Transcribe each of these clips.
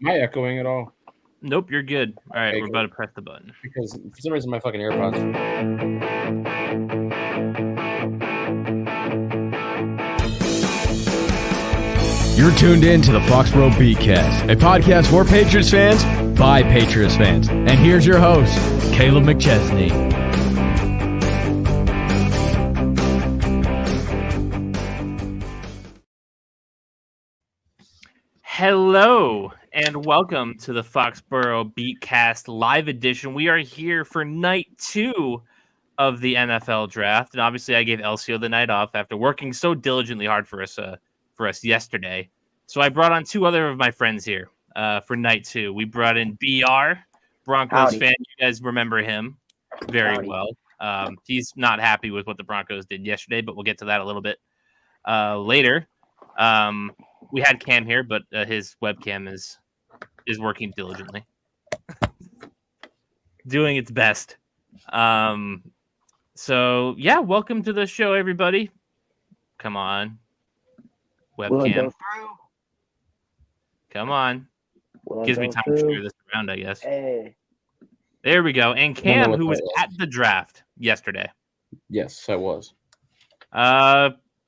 Am I echoing at all? Nope, you're good. All right, Okay, we're about to press the button. because for some reason my fucking AirPods. You're tuned in to the Foxboro BeatCast, a podcast for Patriots fans by Patriots fans. And here's your host, Kaleb McChesney. Hello, and welcome to the Foxboro BeatCast live edition. We are here for night 2 of the NFL draft, and obviously I gave LCO the night off after working so diligently hard for us yesterday. So I brought on two other of my friends here for night 2. We brought in BR, Broncos Howdy. fan. You guys remember him very Howdy. well. He's not happy with what the Broncos did yesterday, but we'll get to that a little bit later. We had Cam here, but his webcam is working diligently, doing its best. So yeah, welcome to the show, everybody. Come on, Will it go webcam. through? Come on, Will it gives me go time to through? screw this around, I guess. Hey, There we go. And know Cam, what who was that is. at the draft yesterday. Yes, I was.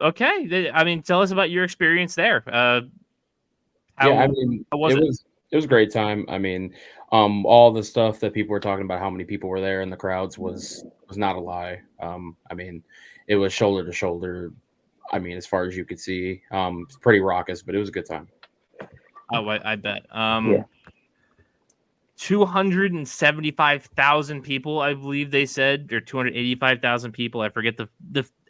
Okay. I mean, tell us about your experience there. I mean, how was it? It was a great time. I mean, all the stuff that people were talking about, how many people were there in the crowds was not a lie. I mean, it was shoulder to shoulder. I mean, as far as you could see, it's pretty raucous, but it was a good time. Oh, I bet. Yeah. 275,000 people, I believe they said, or 285,000 people. I forget the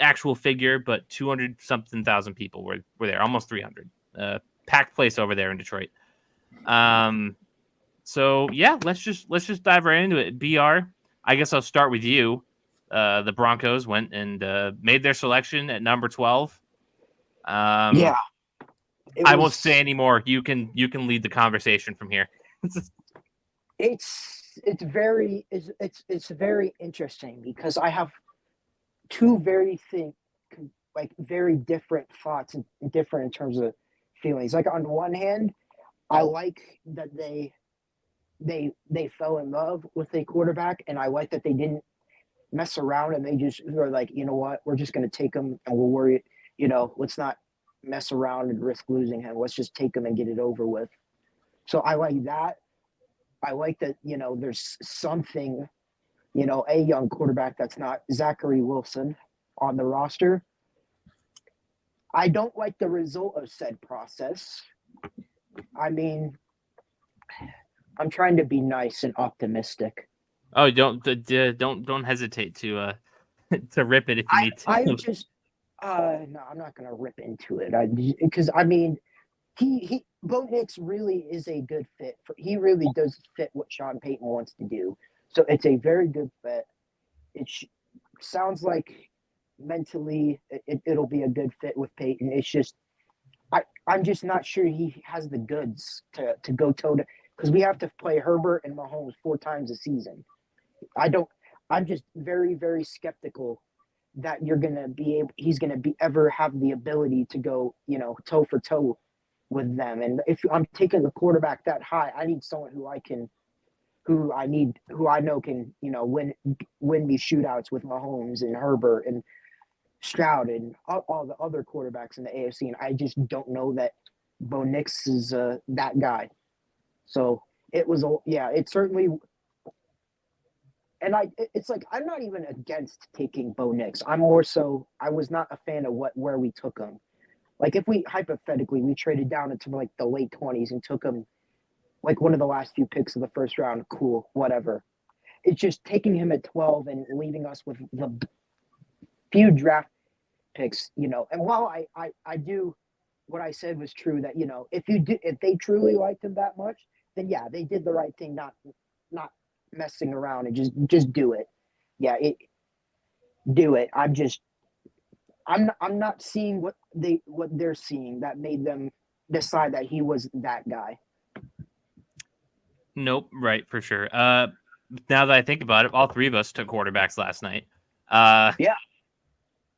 actual figure, but 200-something thousand people were there, almost 300. Packed place over there in Detroit. So yeah, let's just dive right into it. BR, I guess I'll start with you. The Broncos went and made their selection at number 12. yeah. I won't say anymore. You can lead the conversation from here. It's very interesting because I have two very very different thoughts and different in terms of feelings. Like on one hand, I like that they fell in love with a quarterback, and I like that they didn't mess around and they just were like, you know what, we're just going to take him and we'll worry. Let's not mess around and risk losing him. Let's just take him and get it over with. So I like that. I like that, there's something, a young quarterback that's not Zachary Wilson on the roster. I don't like the result of said process. I mean, I'm trying to be nice and optimistic. Oh, don't hesitate to to rip it if you need to. I just no, I'm not gonna rip into it. Because I mean, Bo Nix really is a good fit. He really does fit what Sean Payton wants to do. So it's a very good fit. It sounds like mentally it'll be a good fit with Payton. It's just I'm just not sure he has the goods to go toe to, because we have to play Herbert and Mahomes 4 times a season. I'm just very, very skeptical that he's gonna ever have the ability to go, toe for toe with them. And if I'm taking the quarterback that high, I need someone who I know can, win me shootouts with Mahomes and Herbert and Stroud and all the other quarterbacks in the AFC. And I just don't know that Bo Nix is that guy. So it certainly. And it's like, I'm not even against taking Bo Nix. I'm more so, I was not a fan of where we took him. Like if we traded down into like the late 20s and took him like one of the last few picks of the first round, cool, whatever. It's just taking him at 12 and leaving us with the few draft picks, And while I do, what I said was true, that, if they truly liked him that much, then yeah, they did the right thing, not messing around and just do it. Yeah, do it. I'm not seeing what they're seeing that made them decide that he was that guy. Nope, right, for sure. Now that I think about it, all three of us took quarterbacks last night. Yeah.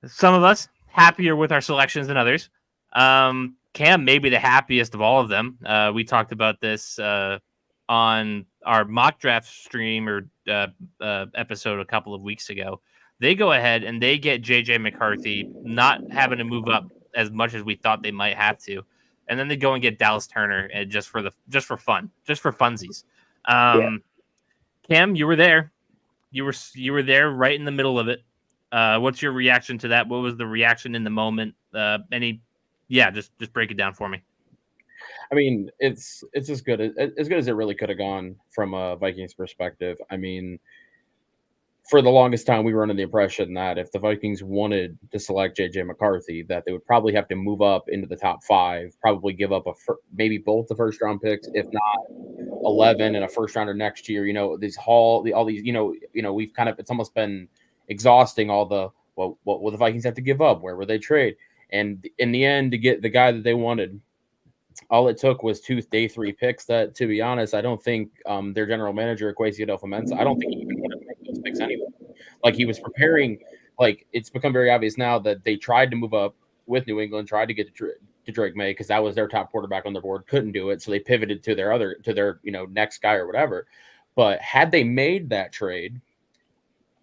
Some of us happier with our selections than others. Cam may be the happiest of all of them. We talked about this on our mock draft stream or episode a couple of weeks ago. They go ahead and they get JJ McCarthy, not having to move up as much as we thought they might have to, and then they go and get Dallas Turner, and just for fun, just for funsies. Cam, you were there. You were there right in the middle of it. What's your reaction to that? What was the reaction in the moment? Just break it down for me. I mean, it's as good as it really could have gone from a Vikings perspective. I mean, for the longest time, we were under the impression that if the Vikings wanted to select JJ McCarthy, that they would probably have to move up into the top 5, probably give up maybe both the first round picks, if not 11 and a first rounder next year. You know, all these, we've kind of, it's almost been exhausting all the, what will the Vikings have to give up? Where will they trade? And in the end, to get the guy that they wanted, all it took was 2 day 3 picks. That, to be honest, I don't think their general manager, Kwesi Adolfo-Mensah, I don't think he even wanted to make those picks anyway. Like, he was preparing. Like, it's become very obvious now that they tried to move up with New England, tried to get to Drake May because that was their top quarterback on their board, couldn't do it, so they pivoted to their next guy or whatever. But had they made that trade,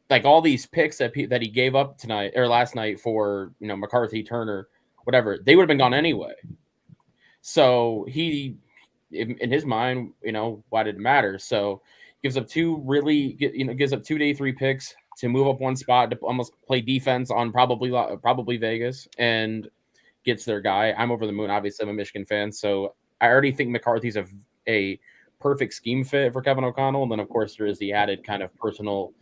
like all these picks that he gave up tonight or last night for McCarthy, Turner, whatever, they would have been gone anyway. So he, in his mind, why did it matter? So gives up 2 day 3 picks to move up one spot to almost play defense on probably Vegas, and gets their guy. I'm over the moon. Obviously, I'm a Michigan fan, so I already think McCarthy's a perfect scheme fit for Kevin O'Connell. And then, of course, there is the added kind of personal,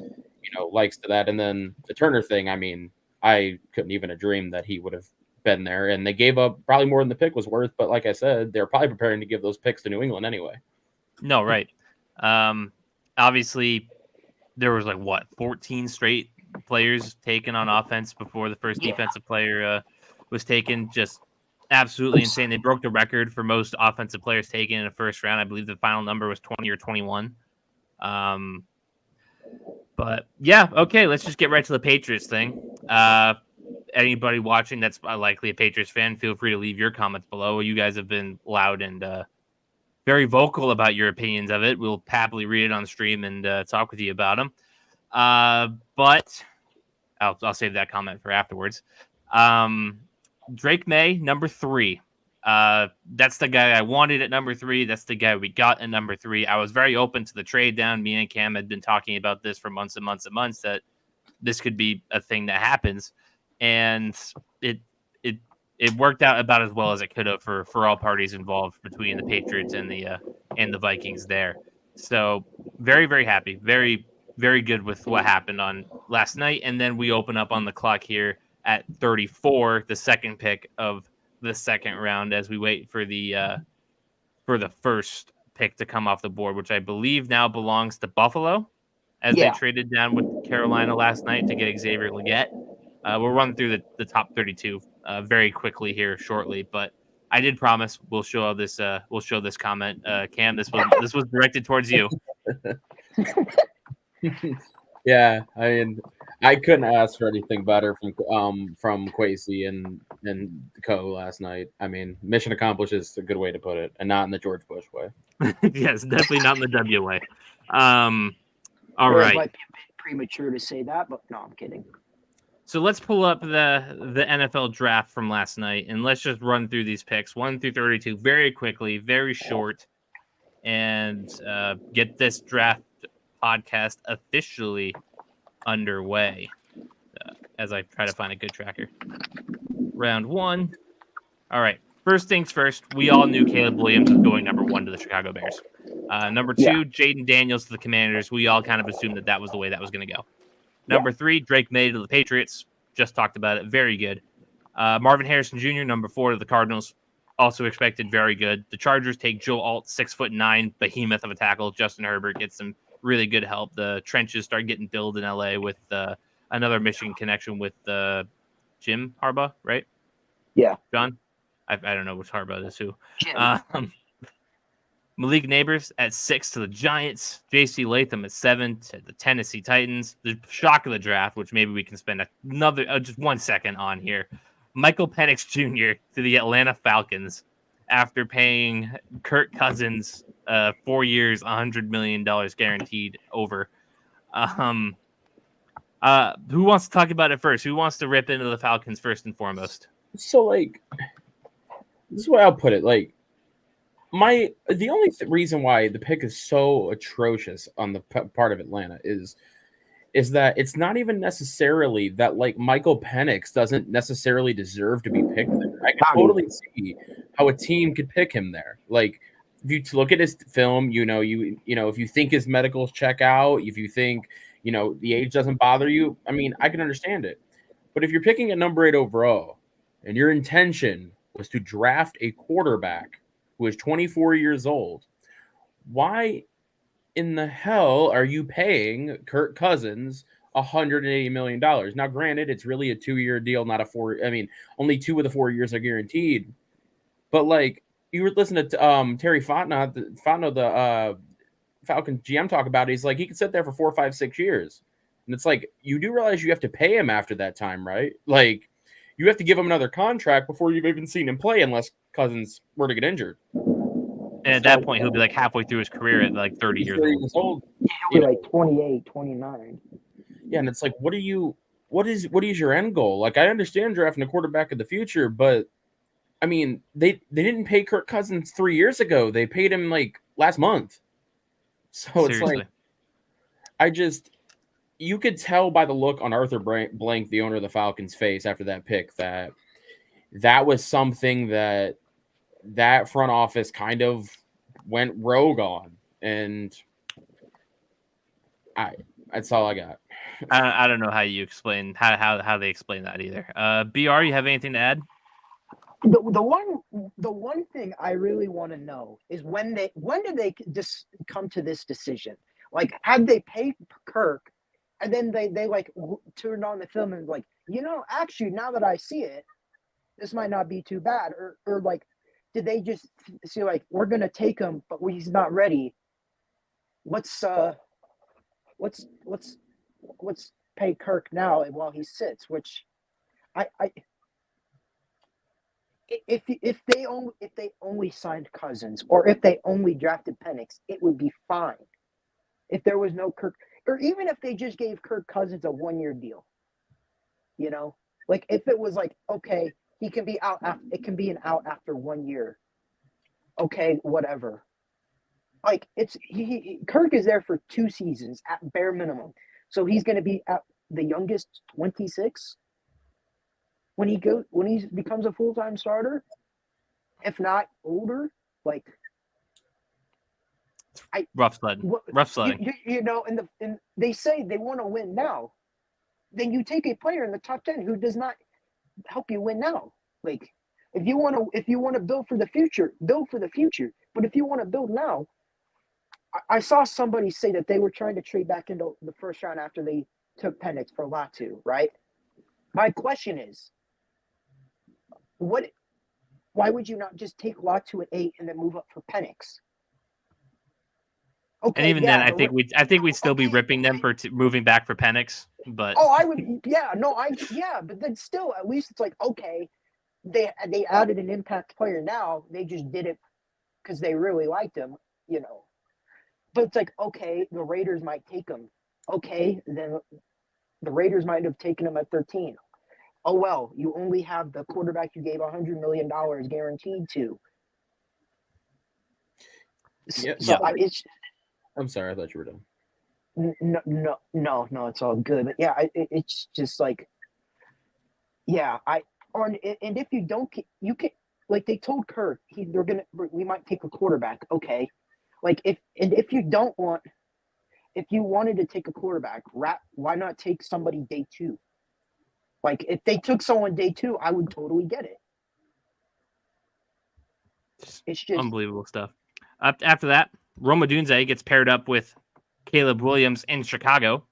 likes to that. And then the Turner thing, I mean, I couldn't even have dreamed that he would have been there. And they gave up probably more than the pick was worth. But like I said, they're probably preparing to give those picks to New England anyway. No, right. Obviously, there was 14 straight players taken on offense before the first defensive player was taken. Just absolutely insane. They broke the record for most offensive players taken in the first round. I believe the final number was 20 or 21. But yeah, okay, let's just get right to the Patriots thing. Anybody watching that's likely a Patriots fan, feel free to leave your comments below. You guys have been loud and very vocal about your opinions of it. We'll happily read it on stream and talk with you about them. But I'll save that comment for afterwards. Drake May, number 3. That's the guy I wanted at number 3. That's the guy we got at number 3. I was very open to the trade down. Me and Cam had been talking about this for months and months and months, that this could be a thing that happens. And it worked out about as well as it could have for all parties involved between the Patriots and the Vikings there. So very, very happy. Very, very good with what happened on last night. And then we open up on the clock here at 34, the second pick of the second round, as we wait for the first pick to come off the board, which I believe now belongs to Buffalo, as they traded down with Carolina last night to get Xavier Legette. We'll run through the top 32 very quickly here shortly, but I did promise we'll show this comment. Cam, this was directed towards you. Yeah, I mean, I couldn't ask for anything better from Kwesi and Co last night. I mean, mission accomplished is a good way to put it, and not in the George Bush way. Yes, definitely not in the W way. All right. It might be a bit premature to say that, but no, I'm kidding. So let's pull up the NFL draft from last night, and let's just run through these picks 1 through 32 very quickly, very short, and get this draft podcast officially underway as I try to find a good tracker. Round 1. All right. First things first, we all knew Caleb Williams was going number 1 to the Chicago Bears. Number 2, Jaden Daniels to the Commanders. We all kind of assumed that was the way that was going to go. Number 3, Drake May to the Patriots. Just talked about it. Very good. Marvin Harrison Jr., number 4 to the Cardinals. Also expected very good. The Chargers take Joe Alt, 6'9", behemoth of a tackle. Justin Herbert gets some really good help. The trenches start getting built in LA with another Michigan connection with Jim Harbaugh, right? Yeah. John? I don't know which Harbaugh is who. Malik Neighbors at 6 to the Giants. J.C. Latham at 7 to the Tennessee Titans. The shock of the draft, which maybe we can spend another just 1 second on here. Michael Penix Jr. to the Atlanta Falcons after paying Kirk Cousins 4 years, $100 million guaranteed over. Who wants to talk about it first? Who wants to rip into the Falcons first and foremost? So, like, this is the way I'll put it. Like, the only reason why the pick is so atrocious on the part of Atlanta is that it's not even necessarily that, like, Michael Penix doesn't necessarily deserve to be picked there. I can totally see how a team could pick him there. Like, if you look at his film, you know, if you think his medicals check out, if you think, the age doesn't bother you, I mean, I can understand it. But if you're picking at number 8 overall and your intention was to draft a quarterback who is 24 years old, why in the hell are you paying Kirk Cousins $180 million? Now, granted, it's really a 2-year deal, not a 4. I mean, only 2 of the 4 years are guaranteed. But, like, you were listening to Terry Fontenot, the Falcon GM, talk about it. He's like, he could sit there for 4, 5, 6 years. And it's like, you do realize you have to pay him after that time, right? Like, you have to give him another contract before you've even seen him play, unless Cousins were to get injured. And at that point, he'll be like halfway through his career at like 30 years old. He'll be like 28, 29. Yeah, and it's like, what is your end goal? Like, I understand drafting a quarterback of the future, but I mean, they didn't pay Kirk Cousins 3 years ago. They paid him like last month. So Seriously. It's like, you could tell by the look on Arthur Blank, the owner of the Falcons' face after that pick, that was something that front office kind of went rogue on, and that's all I got. I don't know how you explain how they explain that either. BR, you have anything to add? The one thing I really want to know is when did they just come to this decision? Like, had they paid Kirk and then they like turned on the film and like, actually, now that I see it, this might not be too bad, or like, did they just see like, we're gonna take him, but he's not ready? Let's pay Kirk now while he sits. Which if they only signed Cousins, or if they only drafted Penix, it would be fine. If there was no Kirk, or even if they just gave Kirk Cousins a 1-year deal, like if it was like, okay, he can be out. It can be an out after 1 year. Okay, whatever. Like, it's Kirk is there for 2 seasons at bare minimum, so he's going to be at the youngest 26 when he becomes a full-time starter, if not older. Like, rough sledding. And they say they want to win now. Then you take a player in the top 10 who does not help you win now. Like, if you want to build for the future, build for the future. But if you want to build now, I saw somebody say that they were trying to trade back into the first round after they took Penix for Latu, right? My question is, why would you not just take Latu at 8 and then move up for Penix? Okay, and even then, I think we'd still be ripping them for moving back for Penix. But I would, but then still, at least it's like, okay, they added an impact player. Now they just did it because they really liked him, But it's like, okay, the Raiders might take him. Okay, then the Raiders might have taken him at 13. Oh well, you only have the quarterback you gave $100 million guaranteed to. I'm sorry, I thought you were done. No, it's all good. But yeah, it's just like, yeah, and if you don't, you can, like they told Kirk, we might take a quarterback. Okay, like if you wanted to take a quarterback, why not take somebody day 2? Like, if they took someone day 2, I would totally get it. It's just unbelievable stuff. After that, Rome Odunze gets paired up with Caleb Williams in Chicago,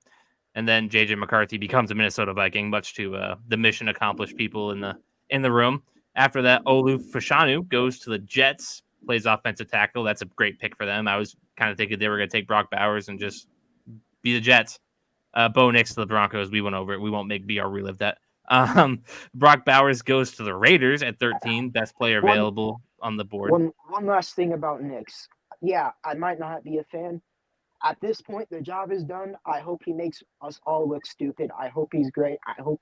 and then JJ McCarthy becomes a Minnesota Viking, much to the mission accomplished people in the room. After that, Olu Fashanu goes to the Jets, plays offensive tackle. That's a great pick for them. I was kind of thinking they were going to take Brock Bowers and just be the Jets. Bo Nix to the Broncos. We went over it. We won't make BR relive that. Brock Bowers goes to the Raiders at 13, best player available on the board. One last thing about Knicks. Yeah, I might not be a fan. At this point, the job is done. I hope he makes us all look stupid. I hope he's great. I hope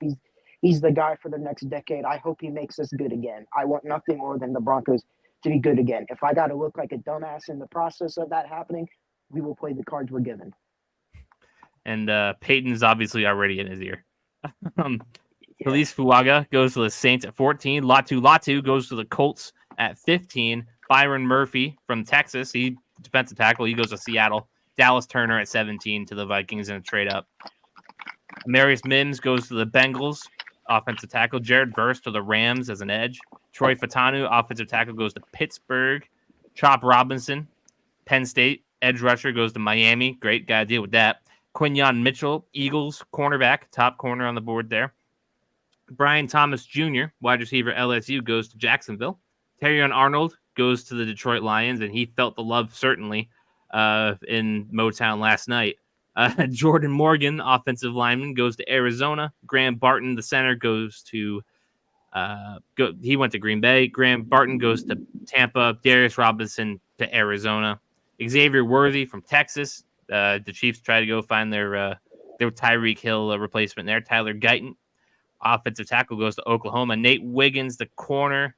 he's the guy for the next decade. I hope he makes us good again. I want nothing more than the Broncos to be good again. If I got to look like a dumbass in the process of that happening, we will play the cards we're given. And Peyton's obviously already in his ear. Felice Fuaga goes to the Saints at 14. Latu goes to the Colts at 15. Byron Murphy from Texas, he defensive tackle, he goes to Seattle. Dallas Turner at 17 to the Vikings in a trade up. Marius Mims goes to the Bengals, offensive tackle. Jared Verse to the Rams as an edge. Troy Fatanu, offensive tackle, goes to Pittsburgh. Chop Robinson, Penn State, edge rusher, goes to Miami. Great, got to deal with that. Quinyon Mitchell, Eagles, cornerback, top corner on the board there. Brian Thomas Jr., wide receiver, LSU, goes to Jacksonville. Terrion Arnold goes to the Detroit Lions, and he felt the love, certainly, in Motown last night. Jordan Morgan, offensive lineman, goes to Arizona. Graham Barton, the center, goes to he went to Green Bay. Graham Barton goes to Tampa. Darius Robinson to Arizona. Xavier Worthy from Texas. The Chiefs try to go find their Tyreek Hill replacement there. Tyler Guyton, offensive tackle, goes to Oklahoma. Nate Wiggins, the corner,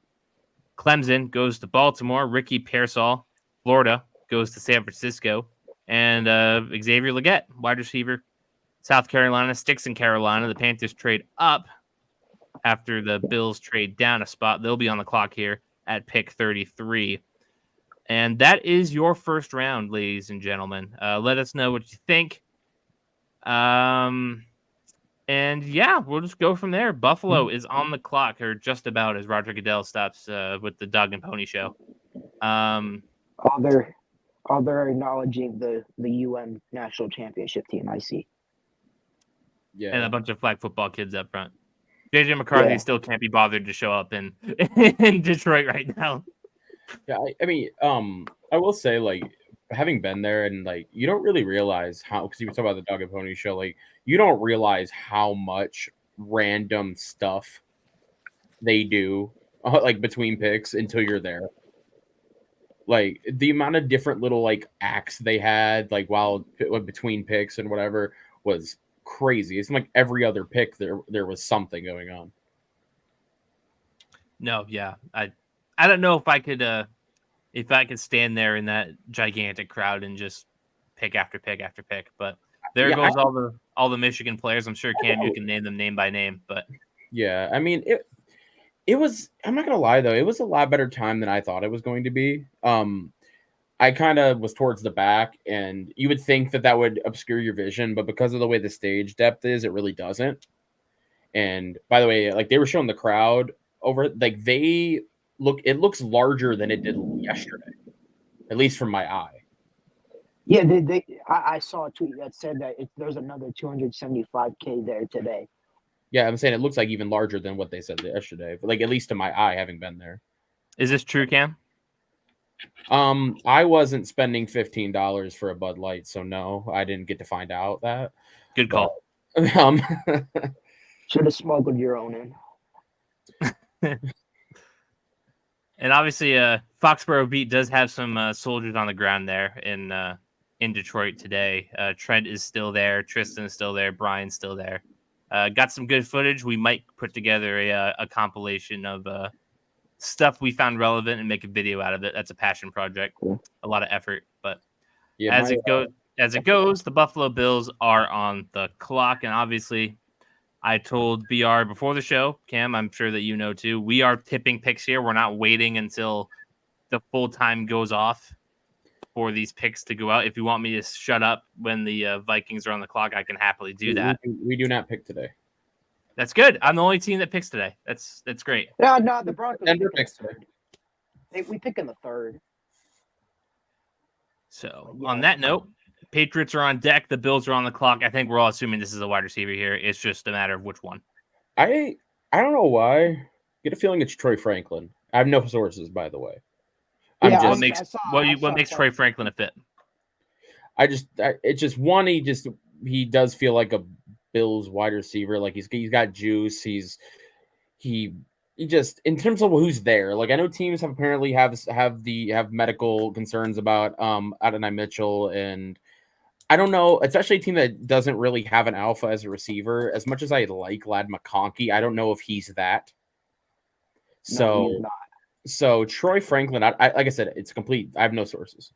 Clemson, goes to Baltimore. Ricky Pearsall, Florida, goes to San Francisco. And Xavier Legette, wide receiver, South Carolina, sticks in Carolina. The Panthers trade up after the Bills trade down a spot. They'll be on the clock here at pick 33. And that is your first round, ladies and gentlemen. Let us know what you think. And yeah, we'll just go from there. Buffalo is on the clock, or just about, as Roger Goodell stops with the Dog and Pony Show. They're acknowledging the UM national championship team, I see. Yeah. And a bunch of flag football kids up front. JJ McCarthy still can't be bothered to show up in Detroit right now. Yeah, I mean, I will say, like, having been there, and like, you don't really realize how, because you were talking about the Dog and Pony Show, like, you don't realize how much random stuff they do, like, between picks until you're there. Like, the amount of different little, like, acts they had, like, while between picks and whatever was crazy. It's like every other pick there was something going on. No, yeah, I don't know if I could stand there in that gigantic crowd and just pick after pick after pick. But there goes all the Michigan players. I'm sure, Cam, you can name them name by name. But yeah, I mean, it was, I'm not gonna lie though, it was a lot better time than I thought it was going to be. I kind of was towards the back, and you would think that would obscure your vision, but because of the way the stage depth is, it really doesn't. And by the way, like, they were showing the crowd over, like, it looks larger than it did yesterday, at least from my eye. Yeah, I saw a tweet that said that there's another 275K there today. Yeah, I'm saying it looks like even larger than what they said yesterday, but, like, at least to my eye, having been there. Is this true, Cam? I wasn't spending $15 for a Bud Light, so no, I didn't get to find out that. Good call. Should have smuggled your own in. And obviously, Foxboro Beat does have some soldiers on the ground there in Detroit today. Trent is still there. Tristan is still there. Brian's still there. Got some good footage. We might put together a compilation of stuff we found relevant and make a video out of it. That's a passion project. Cool. A lot of effort. But yeah, as it goes, the Buffalo Bills are on the clock. And obviously, I told BR before the show, Cam, I'm sure that you know too, we are tipping picks here. We're not waiting until the full time goes off for these picks to go out. If you want me to shut up when the Vikings are on the clock, I can happily do that. We do not pick today. That's good. I'm the only team that picks today. That's great. No, the Broncos. Denver picks today. We pick in the third. So on that note, Patriots are on deck. The Bills are on the clock. I think we're all assuming this is a wide receiver here. It's just a matter of which one. I don't know why. I get a feeling it's Troy Franklin. I have no sources, by the way. What makes Troy Franklin a fit? It's just one. He does feel like a Bills wide receiver. Like he's got juice. He just in terms of who's there. Like I know teams have apparently have medical concerns about Adonai Mitchell, and I don't know, especially a team that doesn't really have an alpha as a receiver. As much as I like Lad McConkey, I don't know if he's that. No, he's not. So Troy Franklin, I like I said, it's complete. I have no sources,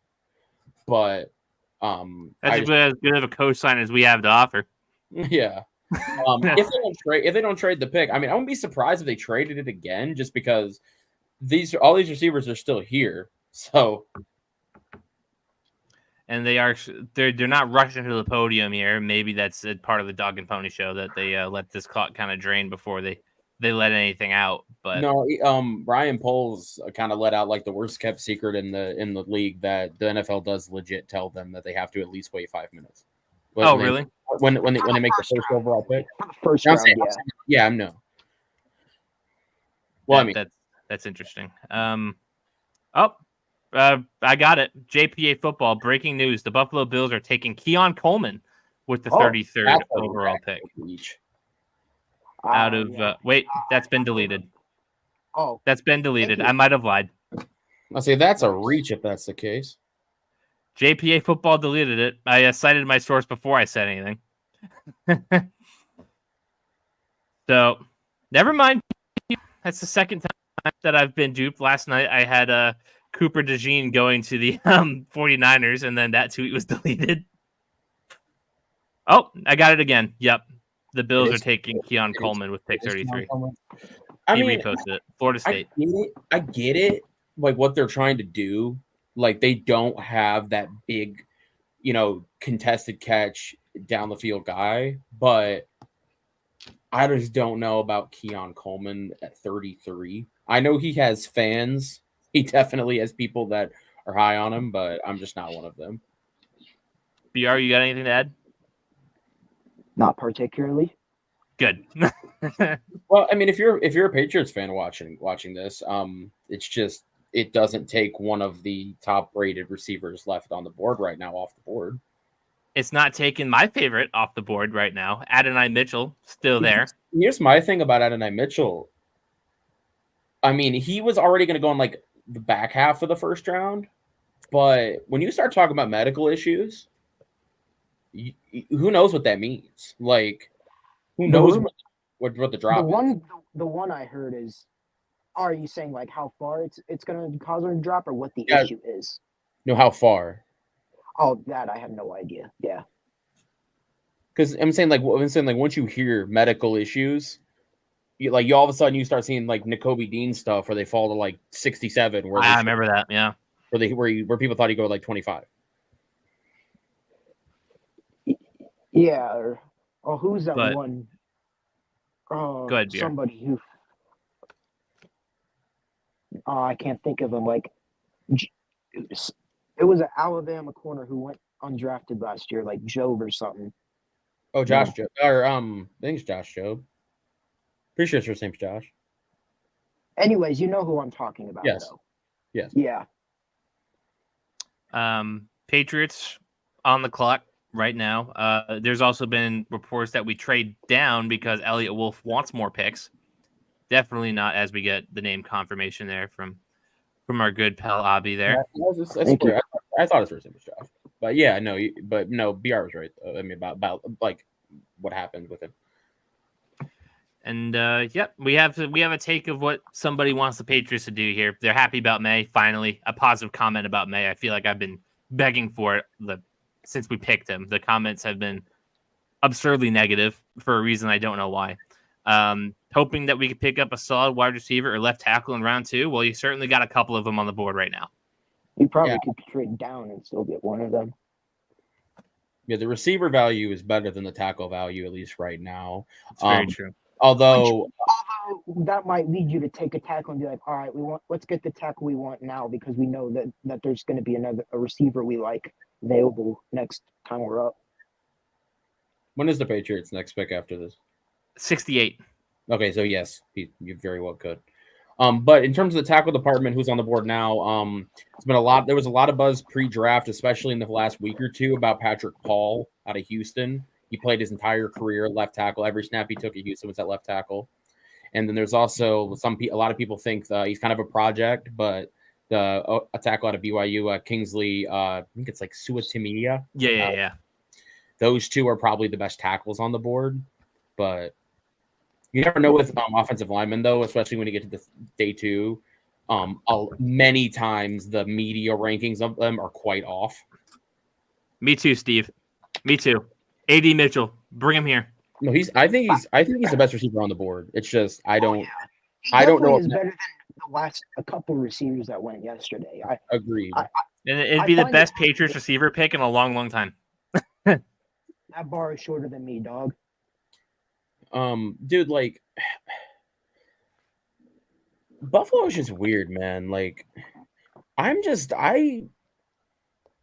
but That's as good of a cosign as we have to offer. Yeah. If they don't trade the pick, I mean, I wouldn't be surprised if they traded it again, just because all these receivers are still here. So, and they're not rushing to the podium here. Maybe that's a part of the dog and pony show that they let this clock kind of drain before they let anything out. But no, Ryan Poles kind of let out like the worst kept secret in the league, that the NFL does legit tell them that they have to at least wait 5 minutes. Really? When they make the first overall pick? First round, yeah, I know. Well, I mean, that's interesting. I got it. JPA football breaking news: the Buffalo Bills are taking Keon Coleman with the 33rd overall pick. Out of wait, that's been deleted. Oh, that's been deleted. I might have lied. I'll say that's a reach if that's the case. JPA football deleted it. I cited my source before I said anything. So, never mind. That's the second time that I've been duped. Last night I had Cooper DeJean going to the 49ers, and then that tweet was deleted. Oh, I got it again. Yep. The Bills are taking Keon Coleman with pick 33. He reposted it. Florida State. I get it. Like what they're trying to do. Like they don't have that big, contested catch down the field guy, but I just don't know about Keon Coleman at 33. I know he has fans. He definitely has people that are high on him, but I'm just not one of them. BR, you got anything to add? Not particularly. Good. Well, I mean, if you're a Patriots fan watching this, it's just it doesn't take one of the top-rated receivers left on the board right now off the board. It's not taking my favorite off the board right now. Adonai Mitchell still there. Here's my thing about Adonai Mitchell. I mean, he was already going to go in like the back half of the first round, but when you start talking about medical issues, who knows what that means? Like, who knows what the drop is? The one I heard is, are you saying like how far it's going to cause her to drop, or what the issue is? No, how far? Oh, that I have no idea. Yeah, because I'm saying like once you hear medical issues, you all of a sudden you start seeing like Nakobe Dean stuff where they fall to like 67. Where I remember that, yeah. Where people thought he'd go like 25. Yeah. Or who's that one? Go ahead, Beer. Somebody who. I can't think of him. Like, it was an Alabama corner who went undrafted last year, like Job or something. Oh, Josh Job. Or I think it's Josh Job. Pretty sure his first name's Josh. Anyways, you know who I'm talking about. Yes. Though. Yes. Yeah. Patriots on the clock right now. There's also been reports that we trade down because Elliot Wolf wants more picks. Definitely not as we get the name confirmation there from our good pal Abby there. I thought his first name was Josh. But yeah, no, BR was right. I mean, about like what happened with him. And we have a take of what somebody wants the Patriots to do here. They're happy about May. Finally, a positive comment about May. I feel like I've been begging for it since we picked him. The comments have been absurdly negative for a reason I don't know why. Hoping that we could pick up a solid wide receiver or left tackle in round 2. Well, you certainly got a couple of them on the board right now. You probably could trade down and still get one of them. Yeah, the receiver value is better than the tackle value, at least right now. It's very true. Although that might lead you to take a tackle and be like, all right, let's get the tackle we want now, because we know that there's going to be a receiver we like available next time we're up. When is the Patriots' next pick after this? 68. Okay, so yes, you very well could. But in terms of the tackle department, who's on the board now, it's been a lot. There was a lot of buzz pre-draft, especially in the last week or two, about Patrick Paul out of Houston. He played his entire career left tackle. Every snap he took at Houston was at left tackle. And then there's also a lot of people think he's kind of a project, but a tackle out of BYU, Kingsley, I think it's like Suatimia. Yeah. Those two are probably the best tackles on the board, but you never know with offensive linemen, though, especially when you get to the day two. Many times the media rankings of them are quite off. Me too, Steve. Me too. AD Mitchell, bring him here. No, I think he's the best receiver on the board. It's just I don't know. He's better than the last a couple receivers that went yesterday. I agreed. And it'd be the best Patriots receiver pick in a long, long time. That bar is shorter than me, dog. Dude, like Buffalo is just weird, man. Like I'm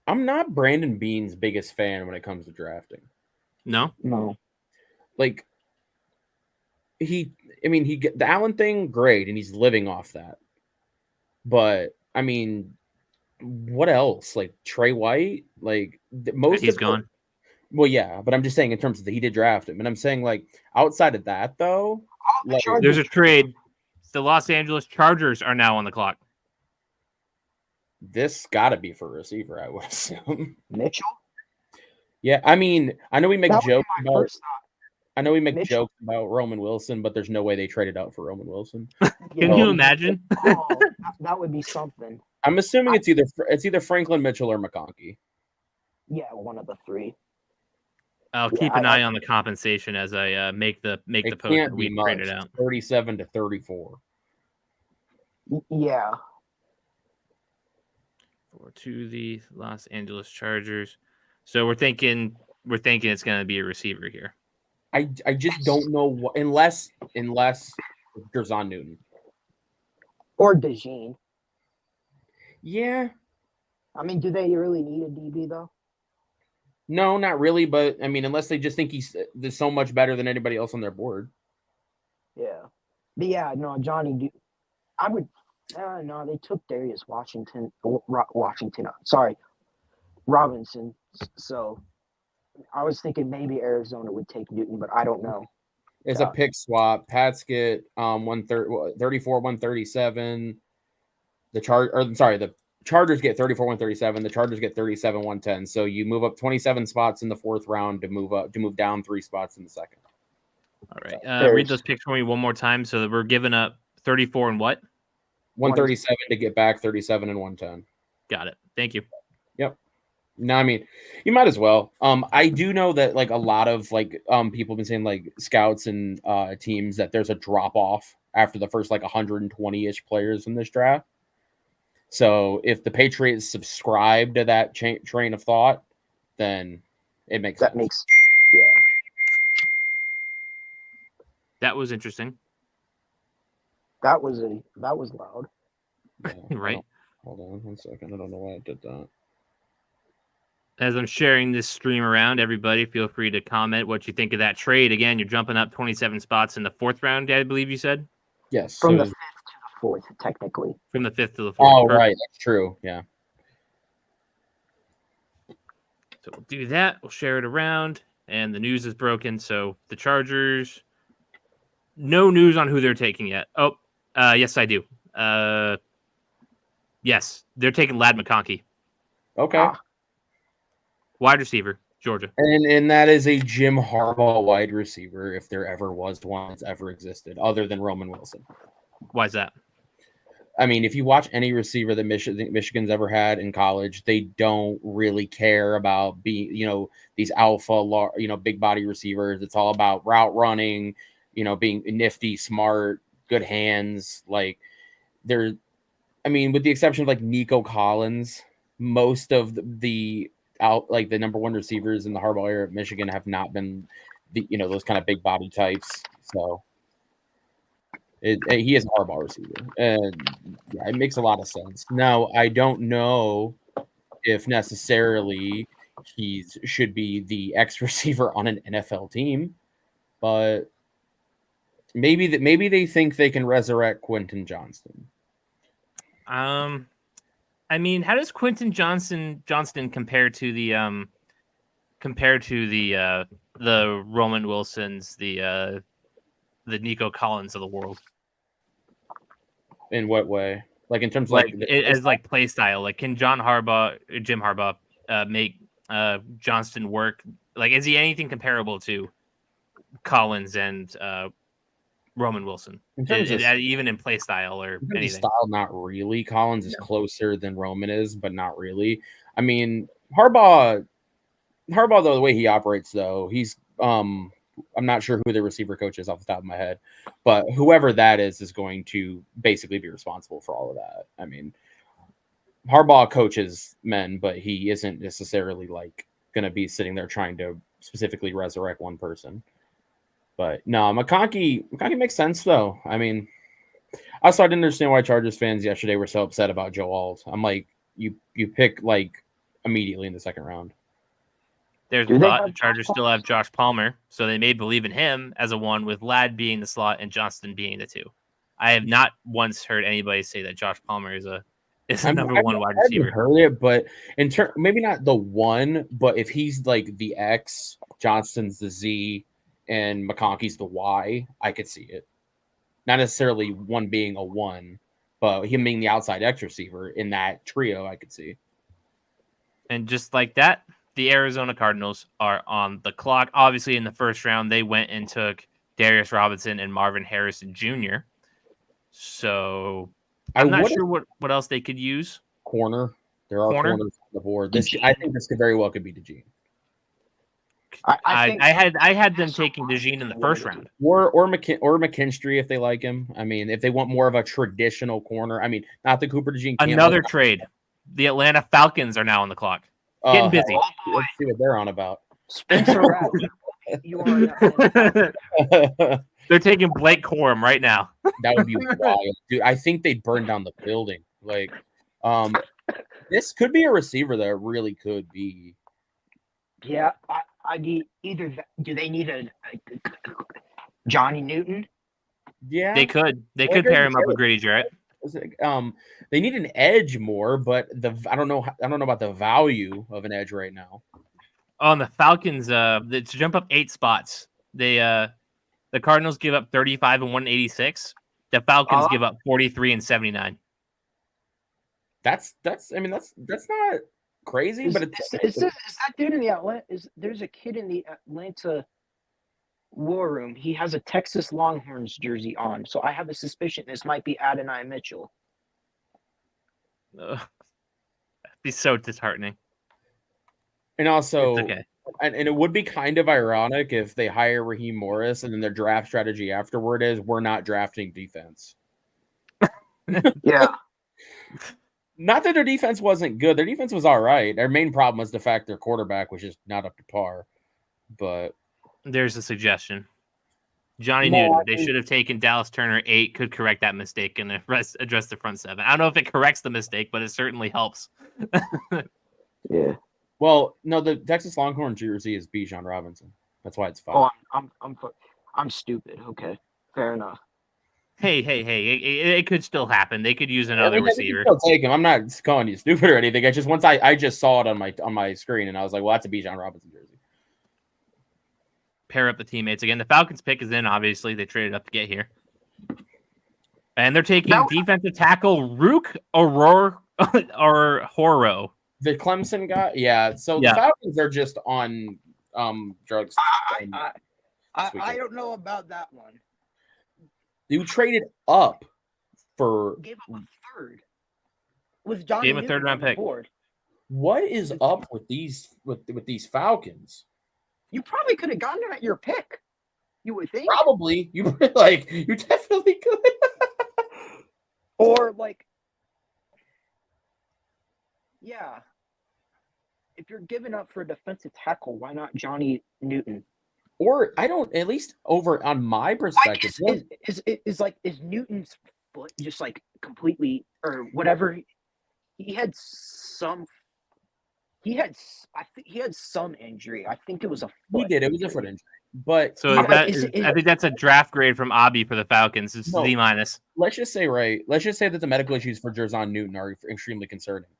not Brandon Beane's biggest fan when it comes to drafting. No. Like the Allen thing, great, and he's living off that. But I mean, what else? Like Trey White, like He's gone. Well, yeah, but I'm just saying in terms of he did draft him, and I'm saying like outside of that though, like, there's a trade. The Los Angeles Chargers are now on the clock. This got to be for a receiver, I would assume. Mitchell. Yeah, I mean, I know we make jokes about. I know we make Mitchell. jokes about Roman Wilson, but there's no way they traded out for Roman Wilson. Can you imagine? That would be something. I'm assuming it's either Franklin Mitchell or McConkey. Yeah, one of the three. I'll keep an eye on the compensation as I make the post we traded out. 37 to 34. Yeah. To the Los Angeles Chargers. So we're thinking it's going to be a receiver here. I just don't know what unless Derzon Newton or DeJean. Yeah. I mean, do they really need a DB though? No, not really. But I mean, unless they just think he's so much better than anybody else on their board. Yeah. But yeah, no, Johnny. I would. No, they took Darius Robinson. So I was thinking maybe Arizona would take Newton, but I don't know. It's a pick swap. Pats get 34, 137. The Chargers get 34, 137. The Chargers get 37, 110. So you move up 27 spots in the fourth round to move down 3 spots in the second. All right. Read those picks for me one more time. So that we're giving up 34 and what? 137 to get back 37 and 110. Got it. Thank you. Yep. No, I mean, you might as well. I do know that like a lot of like people have been saying like scouts and teams that there's a drop off after the first like 120-ish players in this draft. So if the Patriots subscribe to that train of thought, then it makes sense. Yeah. That was interesting. That was loud. Yeah, right. Hold on 1 second. I don't know why I did that. As I'm sharing this stream around, everybody feel free to comment what you think of that trade. Again, you're jumping up 27 spots in the fourth round, I believe you said? Yes. From the 5th to the 4th, technically. From the 5th to the 4th. Oh, right. That's true. Yeah. So we'll do that. We'll share it around. And the news is broken. So the Chargers, no news on who they're taking yet. Oh, yes, I do. Yes, they're taking Ladd McConkey. Okay. Wide receiver, Georgia. And that is a Jim Harbaugh wide receiver, if there ever was one that's ever existed, other than Roman Wilson. Why is that? I mean, if you watch any receiver that Michigan's ever had in college, they don't really care about being, these alpha, big body receivers. It's all about route running, being nifty, smart, good hands. Like with the exception of like Nico Collins, most of the number one receivers in the Harbaugh era at Michigan have not been those kind of big body types. So he is a Harbaugh receiver, and yeah, it makes a lot of sense. Now, I don't know if necessarily he should be the X receiver on an NFL team, but maybe they think they can resurrect Quentin Johnston. How does Quentin Johnston compare to the the Roman Wilsons, the Nico Collins of the world. In what way? Like in terms of Like as like play style. Like can Jim Harbaugh make Johnston work? Like is he anything comparable to Collins and Roman Wilson? in terms of Even in play style or anything. style, not really. Collins is closer than Roman is, but not really. I mean, Harbaugh though, the way he operates though, he's I'm not sure who the receiver coach is off the top of my head, but whoever that is going to basically be responsible for all of that. I mean, Harbaugh coaches men, but he isn't necessarily like going to be sitting there trying to specifically resurrect one person. But no, McConkey makes sense though. I mean, also I didn't understand why Chargers fans yesterday were so upset about Joe Alt. I'm like, you pick like immediately in the second round. There's a thought the Chargers still have Josh Palmer, so they may believe in him as a 1 with Ladd being the slot and Johnston being the 2. I have not once heard anybody say that Josh Palmer is a number 1 wide receiver. I've heard it, but maybe not the 1, but if he's like the X, Johnston's the Z, and McConkey's the Y, I could see it. Not necessarily one being a 1, but him being the outside X receiver in that trio, I could see. And just like that, the Arizona Cardinals are on the clock. Obviously, in the first round, they went and took Darius Robinson and Marvin Harrison Jr. So I'm not sure what else they could use. Corner. There are corners on the board. I think this could very well could be DeJean. I had them taking DeJean in the first round. Or McKinstry if they like him. I mean, if they want more of a traditional corner. I mean, not the Cooper DeJean. Another trade. The Atlanta Falcons are now on the clock. Getting busy. Let's see what they're on about. Spencer Rattler. They're taking Blake Corum right now. That would be wild, dude. I think they'd burn down the building. Like, this could be a receiver that really could be. Yeah, I need either. Do they need a Johnny Newton? Yeah, they could. They could pair him up with Grady Jarrett. They need an edge more, but I don't know about the value of an edge right now. On the Falcons, to jump up 8 spots, the Cardinals give up 35 and 186. The Falcons give up 43 and 79. That's not crazy, but is that dude in the Atlanta? There's a kid in the Atlanta War Room. He has a Texas Longhorns jersey on, so I have a suspicion this might be Adonai Mitchell. That'd be so disheartening. And also, okay. and it would be kind of ironic if they hire Raheem Morris and then their draft strategy afterward is we're not drafting defense. Yeah. Not that their defense wasn't good. Their defense was all right. Their main problem was the fact their quarterback was just not up to par. But there's a suggestion. Johnny Newton. They should have taken Dallas Turner 8. Could correct that mistake and address the front 7. I don't know if it corrects the mistake, but it certainly helps. Yeah. Well, no, the Texas Longhorn jersey is Bijan Robinson. That's why it's 5. Oh, I'm stupid. Okay, fair enough. Hey! It could still happen. They could use another receiver. Still take him. I'm not calling you stupid or anything. I just I just saw it on my screen and I was like, well, that's a Bijan Robinson jersey. Pair up the teammates again. The Falcons pick is in. Obviously, they traded up to get here, and they're taking defensive tackle Rook or Horo. The Clemson guy, yeah. So the Falcons are just on drugs. I don't know about that one. You traded up for gave up a third. With Johnny gave a third round pick. Board. What is up with these Falcons? You probably could have gotten him at your pick. You would think. Probably. You definitely could. Or yeah. If you're giving up for a defensive tackle, why not Johnny Newton? Or at least over on my perspective. Is Newton's foot just completely or whatever? He had some injury. I think it was a foot. He did. It was a foot injury. But so I think that's a draft grade from Abby for the Falcons. It's D-. Let's just say that the medical issues for Jerzon Newton are extremely concerning.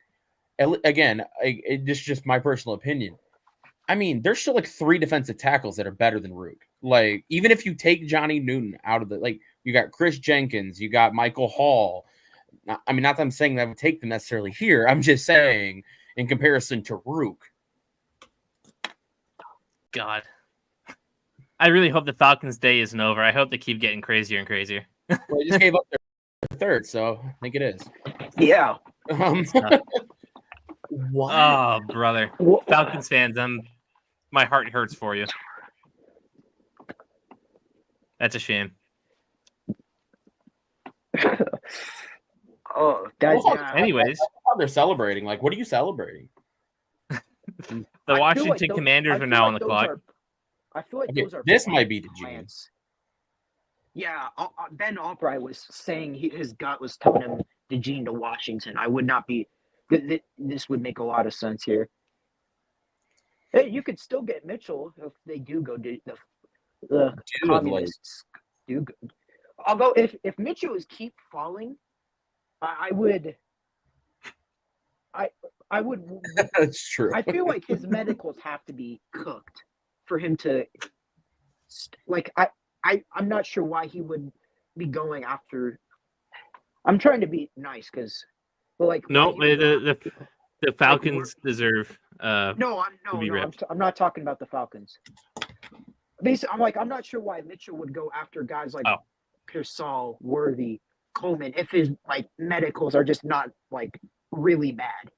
Again, it's just my personal opinion. I mean, there's still like 3 defensive tackles that are better than Rook. Like, even if you take Johnny Newton out of you got Chris Jenkins, you got Michael Hall. Not that I'm saying that I would take them necessarily here. I'm just saying in comparison to Rook. God. I really hope the Falcons' day isn't over. I hope they keep getting crazier and crazier. Well, they just gave up their third, so I think it is. Yeah. What? Oh, brother. Falcons fans, my heart hurts for you. That's a shame. Oh, that's anyways. How they're celebrating. Like, what are you celebrating? The Washington Commanders are now on the clock. I feel like those are. This might be DeGene. Yeah, Ben Albright was saying his gut was telling him DeGene to Washington. I would not be. This would make a lot of sense here. Hey, you could still get Mitchell if they do go to the communists. Do go. Although if Mitchell is keep falling, I would. That's true. I feel like his medicals have to be cooked for him to. I'm not sure why he would be going after. I'm trying to be nice because, no, the Falcons deserve. I'm not talking about the Falcons. Basically, I'm not sure why Mitchell would go after guys like Pearsall, Worthy, Coleman if his medicals are just not really bad.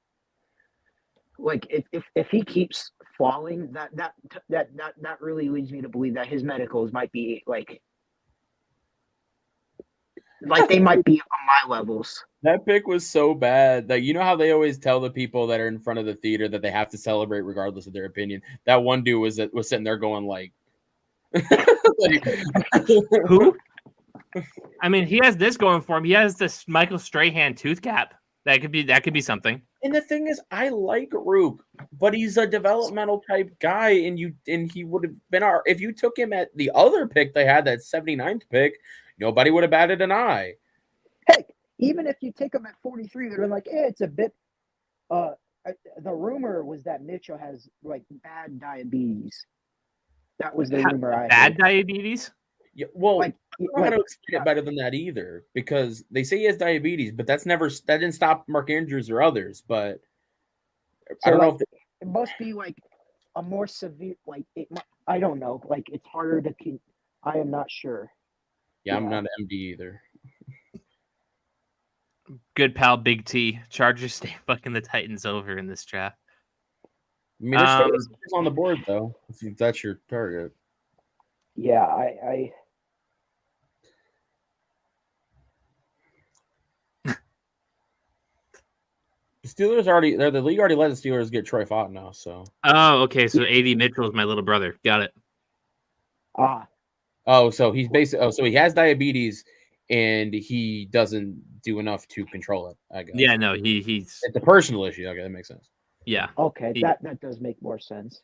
If he keeps falling, that really leads me to believe that his medicals might be they might be on my levels. That pick was so bad that you know how they always tell the people that are in front of the theater that they have to celebrate regardless of their opinion. That one dude was sitting there going who? I mean, he has this going for him. He has this Michael Strahan tooth cap. That could be something. And the thing is, I like Rook, but he's a developmental type guy, and he would have been if you took him at the other pick they had, that 79th pick, nobody would have batted an eye. Heck, even if you take him at 43, they're like, it's a bit. The rumor was that Mitchell has bad diabetes. That was the rumor I bad heard. Diabetes? Yeah, well, I don't know how to explain it better than that either, because they say he has diabetes, but that didn't stop Mark Andrews or others. But I don't know if it must be a more severe. I don't know. It's harder to keep. I am not sure. Yeah, I'm not an MD either. Good pal, Big T. Chargers stay fucking the Titans over in this draft. I mean, there's on the board though. If that's your target. Yeah, I The Steelers the league already let the Steelers get Troy Fott now, so. Oh, okay. So AD Mitchell is my little brother. Got it. Oh, so he's so he has diabetes and he doesn't do enough to control it, I guess. Yeah, no, he's it's a personal issue. Okay, that makes sense. Yeah. Okay, that does make more sense.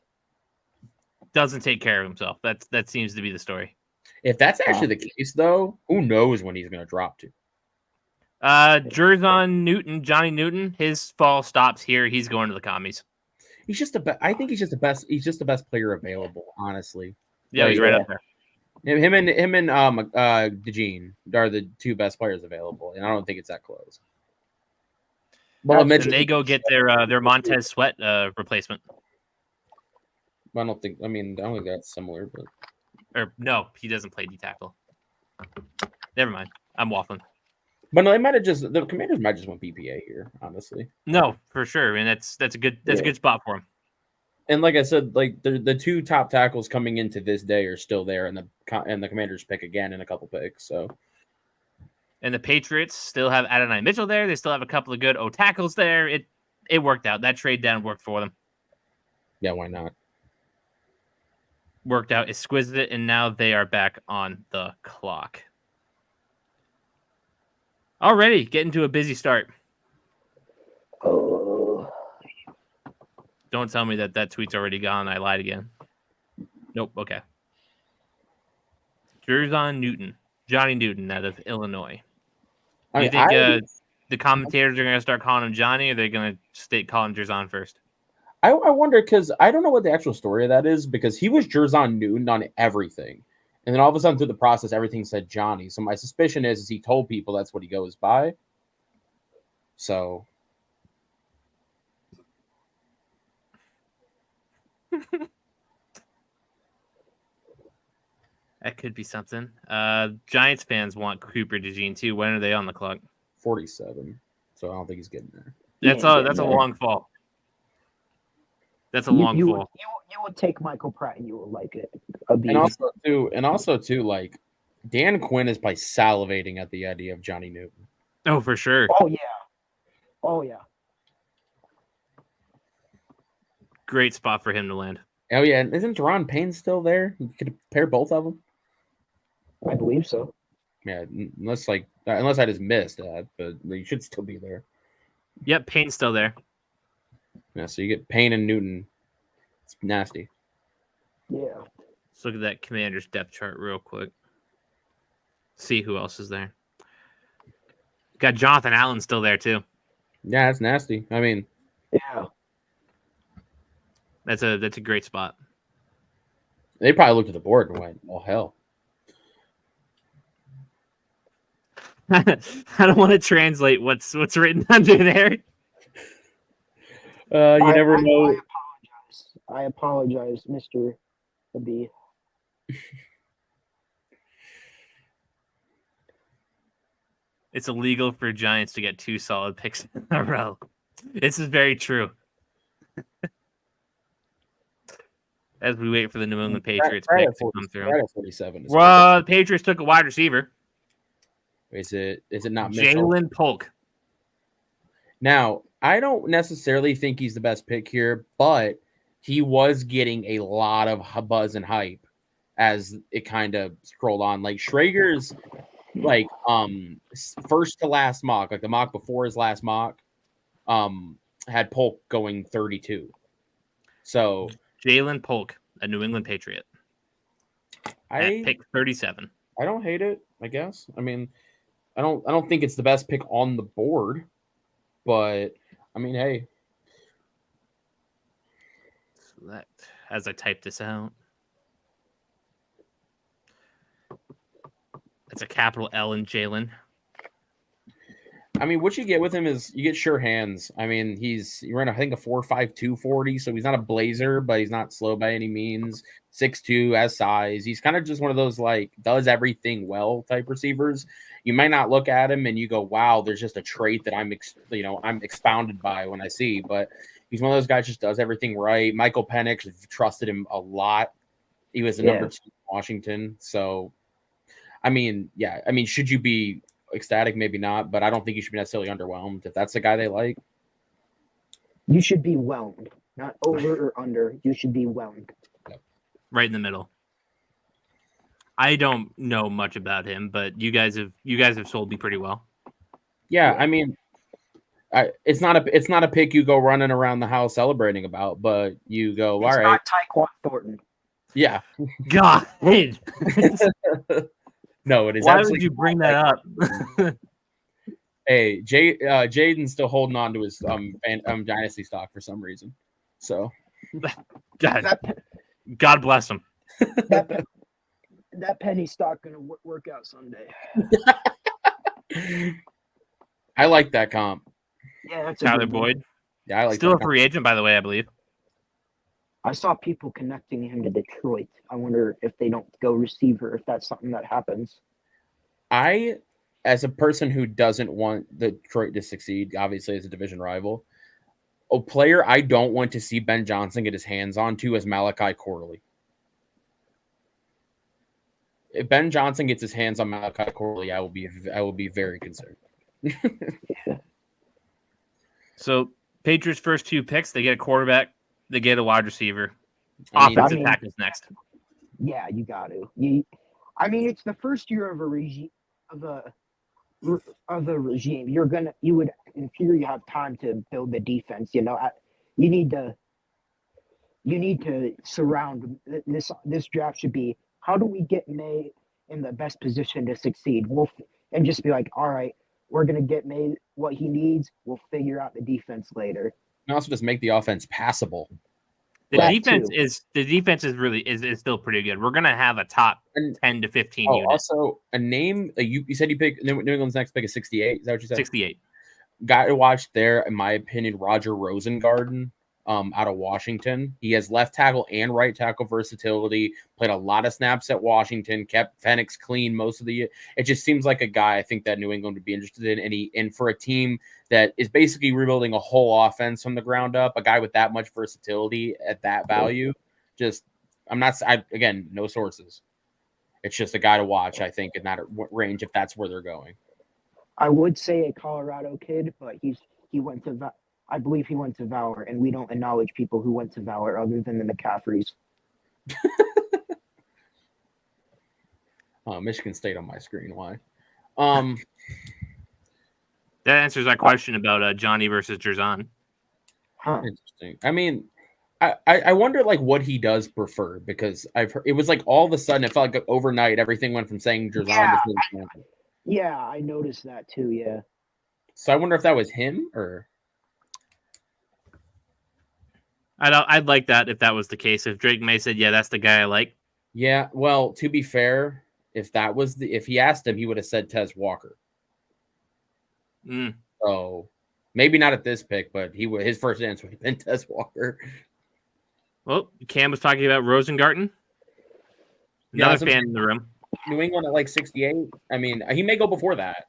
Doesn't take care of himself. That seems to be the story. If that's actually the case, though, who knows when he's going to drop to? Johnny Newton, his fall stops here. He's going to the commies. He's just I think he's just the best. He's just the best player available, honestly. Yeah, he's right up there. Him and DeGene are the two best players available, and I don't think it's that close. Well, and they go get their Montez Sweat replacement. I don't think that's similar, but no, he doesn't play D tackle. Never mind, I'm waffling. But no, the Commanders might just want BPA here, honestly. No, for sure, and that's a good spot for him. And like I said, the two top tackles coming into this day are still there, and the Commanders pick again in a couple picks. So, and the Patriots still have Adonai Mitchell there. They still have a couple of good O tackles there. It worked out. That trade down worked for them. Yeah, why not? Worked out exquisite, and now they are back on the clock. Already getting to a busy start. Oh. Don't tell me that tweet's already gone. I lied again. Nope. Okay. Johnny Newton out of Illinois. Do you think the commentators are going to start calling him Johnny, or are they going to calling Jerzon first? I wonder because I don't know what the actual story of that is because he was Jerzon Newton on everything. And then all of a sudden through the process, everything said Johnny. So my suspicion is he told people that's what he goes by. So. That could be something. Giants fans want Cooper DeJean too. When are they on the clock? 47. So I don't think he's getting there. That's a long fall. That's a long fall. You would take Michael Pratt and you will like it. And also too, like Dan Quinn is probably salivating at the idea of Johnny Newton. Oh, for sure. Oh yeah. Great spot for him to land. Oh yeah, and isn't Deron Payne still there? You could pair both of them. I believe so. Yeah, unless I just missed that, but you should still be there. Yep, Payne's still there. Yeah, so you get Payne and Newton. It's nasty. Yeah. Let's look at that Commander's depth chart real quick. See who else is there. Got Jonathan Allen still there too. Yeah, that's nasty. I mean, yeah, that's a great spot. They probably looked at the board and went, "Oh hell." I don't want to translate what's written under there. You never know. I apologize, Mr. B. It's illegal for Giants to get 2 solid picks in a row. This is very true. As we wait for the New England Patriots pick to come through. Right at 47. Well, the Patriots took a wide receiver. Is it not Mitchell? Jalen Polk? Now, I don't necessarily think he's the best pick here, but he was getting a lot of buzz and hype as it kind of scrolled on. Like Schrager's first to last mock, like the mock before his last mock, had Polk going 32. So Jalen Polk, a New England Patriot. At pick 37. I don't hate it, I guess. I mean, I don't think it's the best pick on the board, but I mean, hey. Select as I type this out. It's a capital L in Jalen. I mean, what you get with him is you get sure hands. I mean, you ran I think a 4.52 40, so he's not a blazer, but he's not slow by any means. 6'2", has size. He's kind of just one of those does everything well type receivers. You might not look at him and you go, "Wow, there's just a trait that I'm expounded by when I see." But he's one of those guys just does everything right. Michael Penix trusted him a lot. He was the number 2 in Washington, so I mean, yeah. I mean, should you be ecstatic? Maybe not, but I don't think you should be necessarily underwhelmed if that's the guy they like. You should be whelmed, not over or under. You should be whelmed. Right in the middle. I don't know much about him, but you guys have sold me pretty well. Yeah, I mean, it's not a pick you go running around the house celebrating about, but you go, all right. Not Tyquan Thornton. Yeah. God. No, it is. Why would you bring that up? Hey, Jaden's still holding on to his dynasty stock for some reason. So, God bless him. That penny stock gonna work out someday. I like that comp. Yeah, that's Tyler Boyd. Yeah, I like. Still a free agent, by the way, I believe. I saw people connecting him to Detroit. I wonder if they don't go receiver, if that's something that happens. I, as a person who doesn't want Detroit to succeed, obviously as a division rival, a player I don't want to see Ben Johnson get his hands on to is Malachi Corley. If Ben Johnson gets his hands on Malachi Corley, I will be very concerned. So Patriots' first 2 picks, they get a quarterback, they get a wide receiver. Offensive tackle is next. Yeah, you got to. It's the first year of a regime of the regime. You would in theory have time to build the defense. You need to surround this draft should be, how do we get May in the best position to succeed? And just be like, all right, we're gonna get May what he needs. We'll figure out the defense later. And also just make the offense passable. The defense is really is still pretty good. We're gonna have a top 10 to 15 unit. Also, a name you said you picked New England's next pick is 68. Is that what you said? 68. Guy to watch there, in my opinion, Roger Rosengarten, out of Washington. He has left tackle and right tackle versatility. Played a lot of snaps at Washington. Kept Phoenix clean most of the year. It just seems like a guy I think that New England would be interested in. And for a team that is basically rebuilding a whole offense from the ground up, a guy with that much versatility at that value, again, no sources. It's just a guy to watch, I think, in that range if that's where they're going. I would say a Colorado kid, but he went to I believe he went to Valor, and we don't acknowledge people who went to Valor other than the McCaffreys. Michigan State on my screen. Why? That answers our question about Johnny versus Jerzon. Huh. Interesting. I mean, I wonder like what he does prefer, because I've heard it was like all of a sudden it felt like overnight everything went from saying Jerzon to saying Yeah, I noticed that too. Yeah. So I wonder if that was him or. I'd like that if that was the case. If Drake May said, "Yeah, that's the guy I like." Yeah, well, to be fair, if he asked him, he would have said Tez Walker. So maybe not at this pick, but his first answer would have been Tez Walker. Well, Cam was talking about Rosengarten. Another fan in the room. New England at like 68. I mean, he may go before that,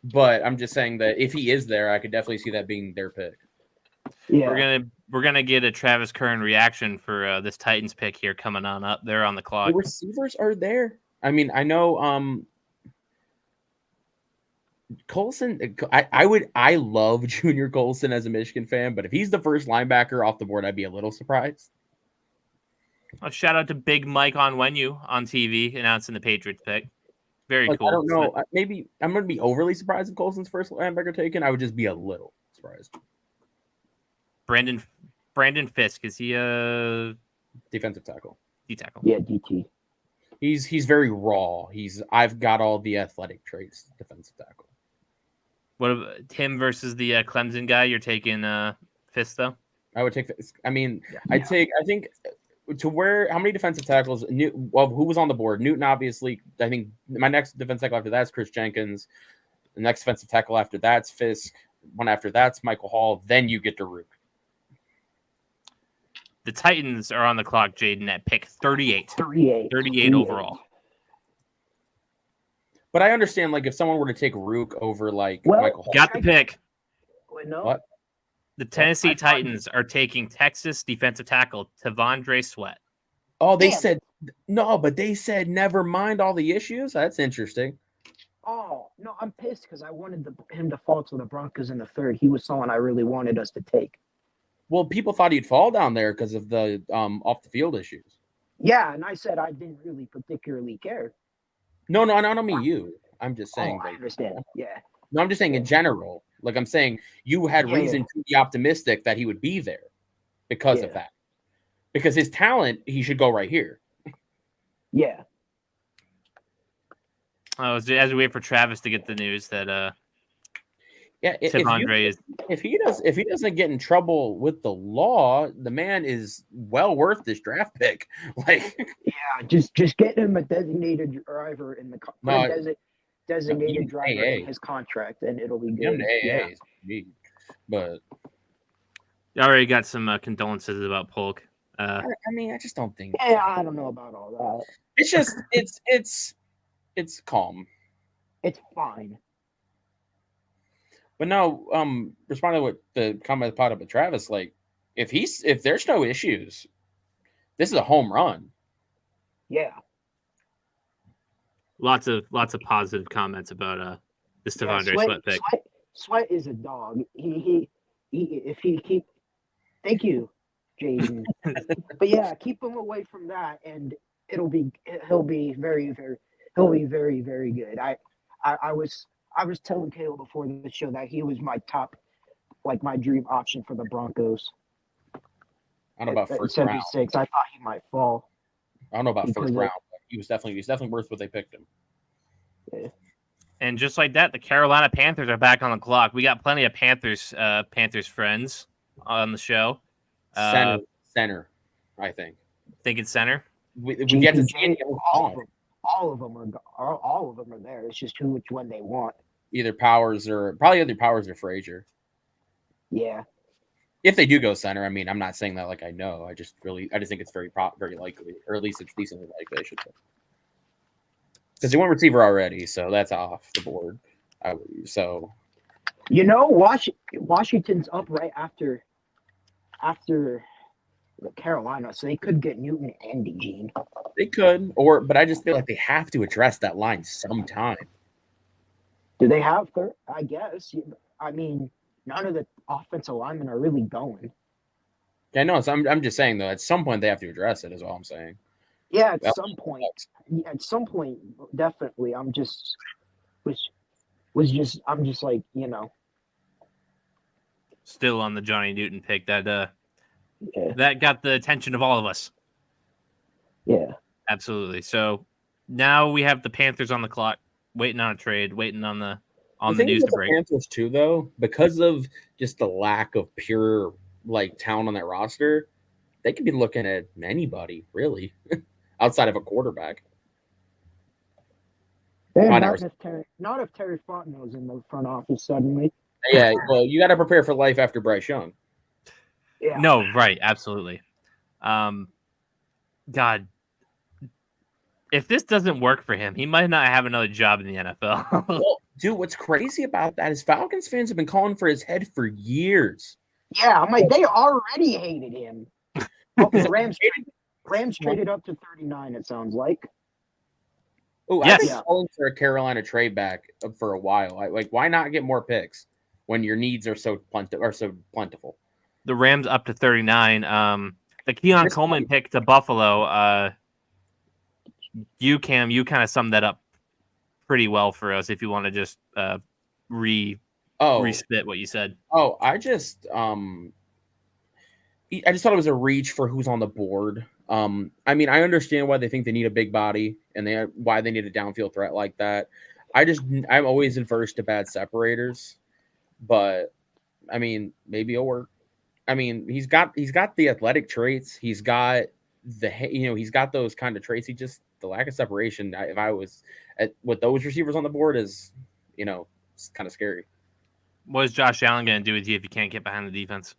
but I'm just saying that if he is there, I could definitely see that being their pick. Yeah, we're gonna get a Travis Kern reaction for this Titans pick here coming on up. They're on the clock. The receivers are there. I mean, I know Colson. I love Junior Colson as a Michigan fan, but if he's the first linebacker off the board, I'd be a little surprised. A shout out to Big Mike Onwenu on TV announcing the Patriots pick. Very cool. I don't know. Maybe I'm going to be overly surprised if Colson's first linebacker taken. I would just be a little surprised. Brandon Fisk, is he a defensive tackle? D-tackle. Yeah, DT. He's very raw. I've got all the athletic traits. Defensive tackle. What about him versus the Clemson guy? You're taking Fisk though. I would take Fisk. I mean, I think to where how many defensive tackles? Who was on the board? Newton, obviously. I think my next defensive tackle after that's Chris Jenkins. The next defensive tackle after that's Fisk. One after that's Michael Hall. Then you get to Rook. The Titans are on the clock, Jaden, at pick 38. 38 overall. But I understand, like, if someone were to take Rook over, Michael Hall. Got the pick. Wait, no. What? The Tennessee Titans are taking Texas defensive tackle Tavondre Sweat. Oh, they said no, but they said never mind all the issues. That's interesting. Oh, no, I'm pissed because I wanted him to fall to the Broncos in the third. He was someone I really wanted us to take. Well, people thought he'd fall down there because of the off the field issues. Yeah, and I said I didn't really particularly care. No, I don't mean you. I'm just saying. I understand. Yeah. No, I'm just saying in general. Like I'm saying, you had reason to be optimistic that he would be there because of that. Because his talent, he should go right here. Yeah. As we wait for Travis to get the news that Tavondre if he doesn't get in trouble with the law, the man is well worth this draft pick. Just get him a designated driver in the designated driver in his contract, and it'll be good. But you already got some condolences about Polk. I mean, I just don't think. Yeah, I don't know about all that. It's just it's calm. It's fine. But no, responding to what the comment pot up with Travis, like if there's no issues, this is a home run. Yeah. Lots of positive comments about this Tavondre Sweat pick. Sweat is a dog. He if he keep. Thank you, Jaden. But yeah, keep him away from that, and he'll be very, very, very good. I was telling Caleb before the show that he was my top, my dream option for the Broncos. I don't know about first 76. round. I thought he might fall. I don't know about first round, but he was definitely worth what they picked him. Yeah. And just like that, the Carolina Panthers are back on the clock. We got plenty of Panthers friends. on the show. Center, I think. Thinking center. We get to see it. All of them are there. It's just which one they want. Either Powers or Frazier. Yeah. If they do go center, I mean, I'm not saying that like I know. I just think it's very likely, or at least it's decently likely, I should say. Because they went receiver already, so that's off the board. So, Washington's up right after Carolina, so they could get Newton and DeJean. They could, but I just feel like they have to address that line sometime. Do they have third? I guess. I mean, none of the offensive linemen are really going. Yeah, no, I'm just saying though. At some point, they have to address it. Is all I'm saying. Yeah, at some point. Yeah, at some point, definitely. I'm just like, Still on the Johnny Newton pick that got the attention of all of us. Yeah, absolutely. So now we have the Panthers on the clock, waiting on a trade, waiting on the news to break. The Panthers too, though, because of just the lack of pure like talent on that roster, they could be looking at anybody really outside of a quarterback. Not if Terry Fontenot's in the front office suddenly. Yeah, well, you got to prepare for life after Bryce Young. Yeah. No, right, absolutely. God, if this doesn't work for him, he might not have another job in the NFL. Well, dude, what's crazy about that is Falcons fans have been calling for his head for years. Yeah, I'm like, they already hated him. The Rams traded up to 39, it sounds like. Oh, yes. I've been calling for a Carolina trade back for a while. Why not get more picks when your needs are so plentiful? The Rams up to 39. The Keon Coleman pick to Buffalo. You kind of summed that up pretty well for us. If you want to just respit what you said. Oh, I just thought it was a reach for who's on the board. I mean, I understand why they think they need a big body and why they need a downfield threat like that. I'm always adverse to bad separators, but I mean, maybe it'll work. I mean, he's got the athletic traits. He's got he's got those kind of traits. The lack of separation. If I was with those receivers on the board is, it's kind of scary. What is Josh Allen going to do with you if you can't get behind the defense?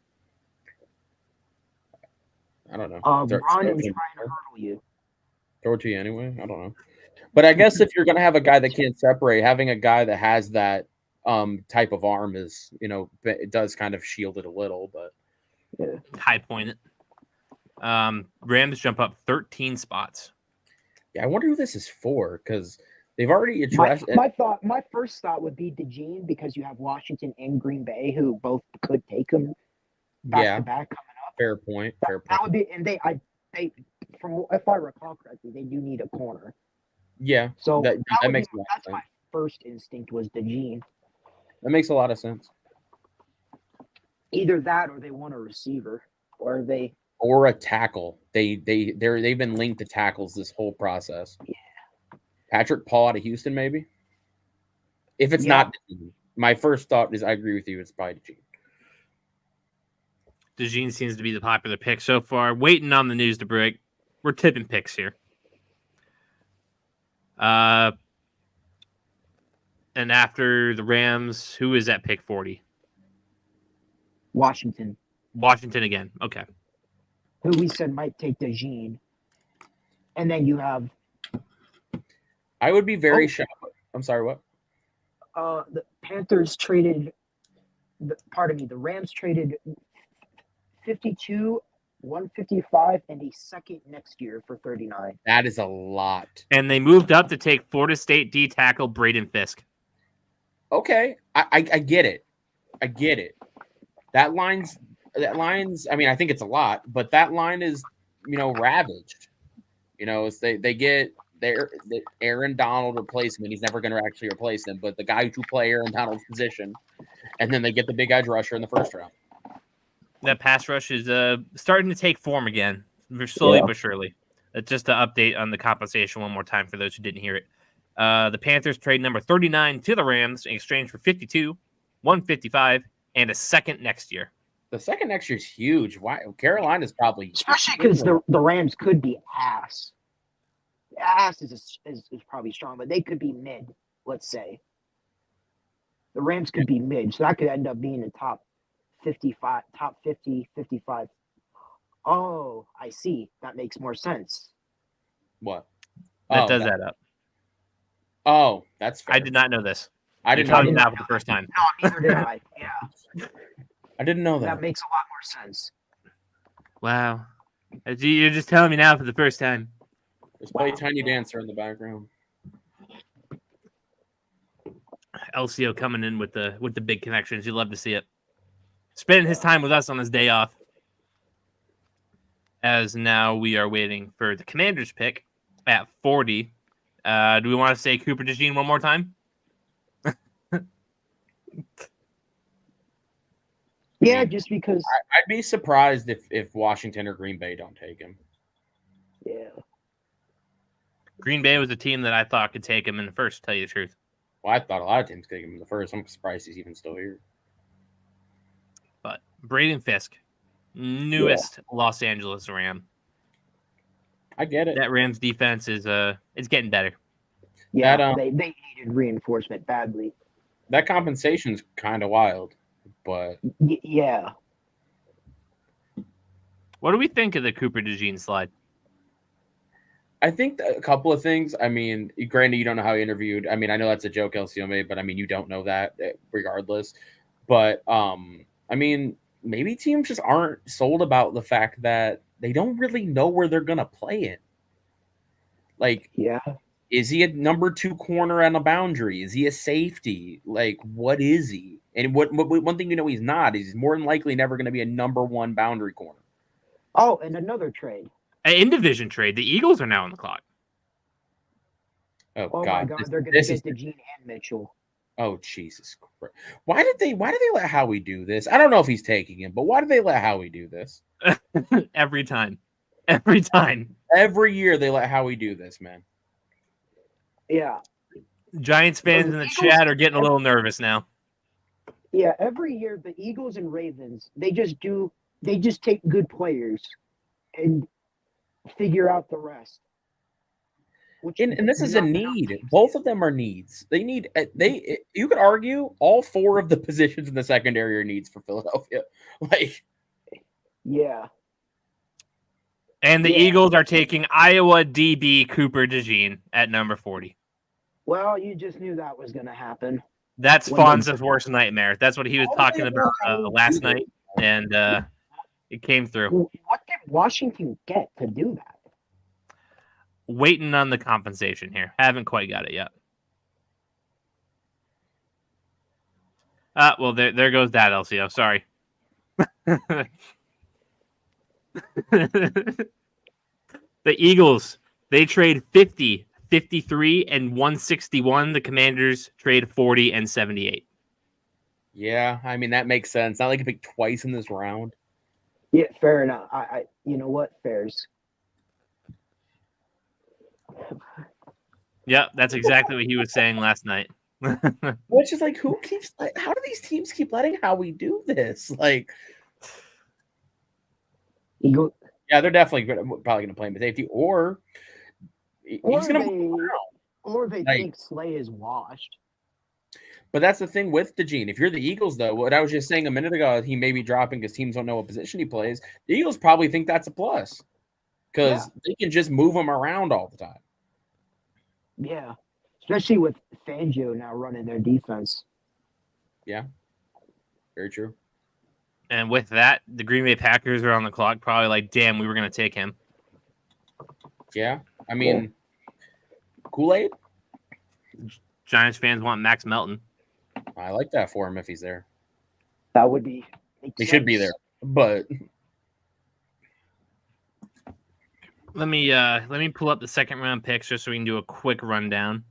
I don't know. Ron is trying to hurdle you. Throw it to you anyway. I don't know. But I guess if you're going to have a guy that can't separate, having a guy that has that type of arm is, it does kind of shield it a little, but yeah. High point it. Rams jump up 13 spots. Yeah, I wonder who this is for because they've already addressed it. My first thought would be DeJean because you have Washington and Green Bay who both could take him back to back coming up. Fair point. That would be, and they from if I recall correctly, they do need a corner. Yeah, so that makes a lot of sense. My first instinct was DeJean. That makes a lot of sense. Either that, or they want a receiver, or a tackle. They've been linked to tackles this whole process. Yeah, Patrick Paul out of Houston, maybe. If it's not, my first thought is I agree with you. It's probably DeJean. DeJean seems to be the popular pick so far. Waiting on the news to break. We're tipping picks here. And after the Rams, who is at pick 40? Washington again. Okay. Who we said might take DeJean. And then you have. I would be very shocked. I'm sorry, what? The Panthers traded. The Rams traded 52, 155, and a second next year for 39. That is a lot. And they moved up to take Florida State D tackle Braden Fisk. Okay, I get it. I get it. That line's. I mean, I think it's a lot, but that line is, ravaged. They get the Aaron Donald replacement. He's never going to actually replace him, but the guy who play Aaron Donald's position, and then they get the big edge rusher in the first round. That pass rush is starting to take form again, slowly but surely. Just to update on the compensation one more time for those who didn't hear it. The Panthers trade number 39 to the Rams in exchange for 52, 155, and a second next year. The second next year's huge. Why Carolina's probably especially because the Rams could be ass. Ass is probably strong, but they could be mid. Let's say the Rams could be mid, so that could end up being a top 55, top 50, 55. Oh, I see. That makes more sense. what? That does add up. Oh, that's fair. I did not know this. I You're didn't telling me know now that. for the first time. No, neither did I. Yeah, I didn't know that that. makes a lot more sense. Wow. You're just telling me now for the first time. Just play Wow. Tiny Dancer in the background. LCO coming in with the big connections. You love to see it. Spending his time with us on his day off. As now we are waiting for the Commanders pick at 40. Do we want to say Cooper DeJean one more time? Yeah, just because. I'd be surprised if Washington or Green Bay don't take him. Yeah. Green Bay was a team that I thought could take him in the first, to tell you the truth. Well, I thought a lot of teams could take him in the first. I'm surprised he's even still here. But Braden Fisk, newest Los Angeles Ram. I get it. That Rams defense is it's getting better. Yeah, That, they needed reinforcement badly. That compensation's kind of wild, but Yeah. What do we think of the Cooper DeJean slide? I think a couple of things. I mean, granted, you don't know how he interviewed. I mean, I know that's a joke LCO made, but I mean, you don't know that regardless. But I mean, maybe teams just aren't sold about the fact that they don't really know where they're gonna play it. Like, Yeah. is he a number 2 corner on a boundary? Is he a safety? Like, what is he? And what one thing you know he's not is he's more than likely never going to be a number 1 boundary corner. Oh, and another trade. An in-division trade. The Eagles are now on the clock. Oh God, my God, they're going to get DeJean and Mitchell. Oh Jesus Christ! Why did they let Howie do this? I don't know if he's taking him, but why did they let Howie do this? Every time. Every year they let Howie do this, man. Yeah. Giants fans in the chat are getting a little nervous now. Yeah, every year the Eagles and Ravens, they just take good players and figure out the rest. And this is a need. Both of them are needs. They need. You could argue all 4 of the positions in the secondary are needs for Philadelphia. Like, yeah. And the Eagles are taking Iowa DB Cooper DeJean at number 40. Well, you just knew that was going to happen. That's Fonz's worst nightmare. That's what he was talking about last night, and it came through. What did Washington get to do that? Waiting on the compensation here. Haven't quite got it yet. Well, there goes that, LCO. Sorry. The Eagles, they trade 50, 53, and 161. The Commanders trade 40 and 78. yeah, I mean that makes sense. Not like a pick twice in this round. Yeah, fair enough. I you know what? Fairs. Yep, that's exactly what he was saying last night. Which is like, how do these teams keep letting Howie do this? Like, Eagle. yeah, they're definitely probably going to play him at safety, or he's going to. Or they think Slay is washed. But that's the thing with DeJean. If you're the Eagles, though, what I was just saying a minute ago, he may be dropping because teams don't know what position he plays. The Eagles probably think that's a plus because they can just move him around all the time. Yeah, especially with Fangio now running their defense. Yeah, very true. And with that, the Green Bay Packers are on the clock, probably like, damn, we were going to take him. Yeah, I mean, Kool-Aid? Giants fans want Max Melton. I like that for him if he's there. That would be. He should be there, but let me pull up the second round picks just so we can do a quick rundown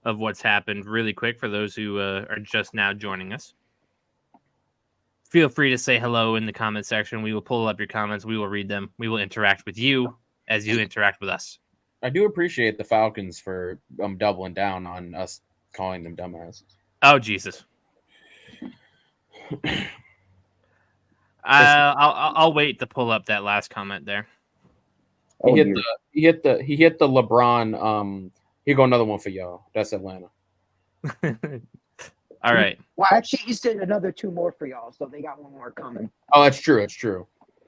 of what's happened really quick for those who are just now joining us. Feel free to say hello in the comment section. We will pull up your comments. We will read them. We will interact with you as you interact with us. I do appreciate the Falcons for doubling down on us calling them dumbasses. Oh, Jesus. I'll wait to pull up that last comment there. He hit the LeBron. Here go another one for y'all. That's Atlanta. All right. Well, actually, he said another 2 more for y'all, so they got 1 more coming. Oh, that's true. That's true.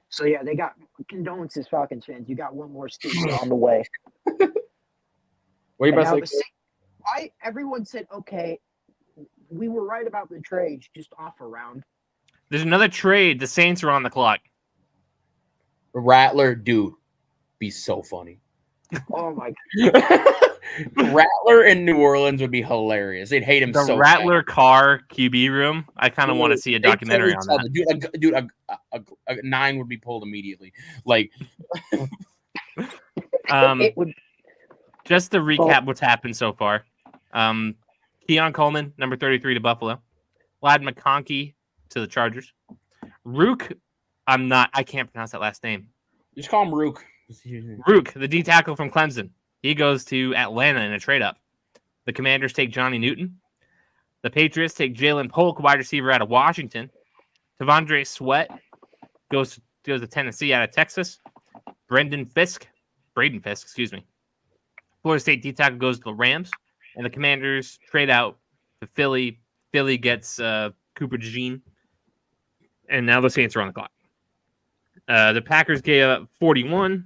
So yeah, they got condolences, Falcons fans. You got 1 more season on the way. What are you about to say? Why everyone said okay? We were right about the trades, just off a round. There's another trade. The Saints are on the clock. Rattler, dude, be so funny. Oh my god. Rattler in New Orleans would be hilarious. They'd hate him The so Rattler bad. car QB room. I kind of want to see a documentary on that. Dude, a 9 would be pulled immediately. Like, It would. Just to recap what's happened so far. Keon Coleman, number 33 to Buffalo. Lad McConkey to the Chargers. Rook, I can't pronounce that last name. just call him Rook. Rook, the D tackle from Clemson. He goes to Atlanta in a trade up. The Commanders take Johnny Newton. The Patriots take Jalen Polk, wide receiver out of Washington. Tavondre Sweat goes to Tennessee out of Texas. Braden Fisk, excuse me. Florida State D tackle goes to the Rams, and the Commanders trade out to Philly. Philly gets Cooper DeJean, and now the Saints are on the clock. The Packers gave up 41.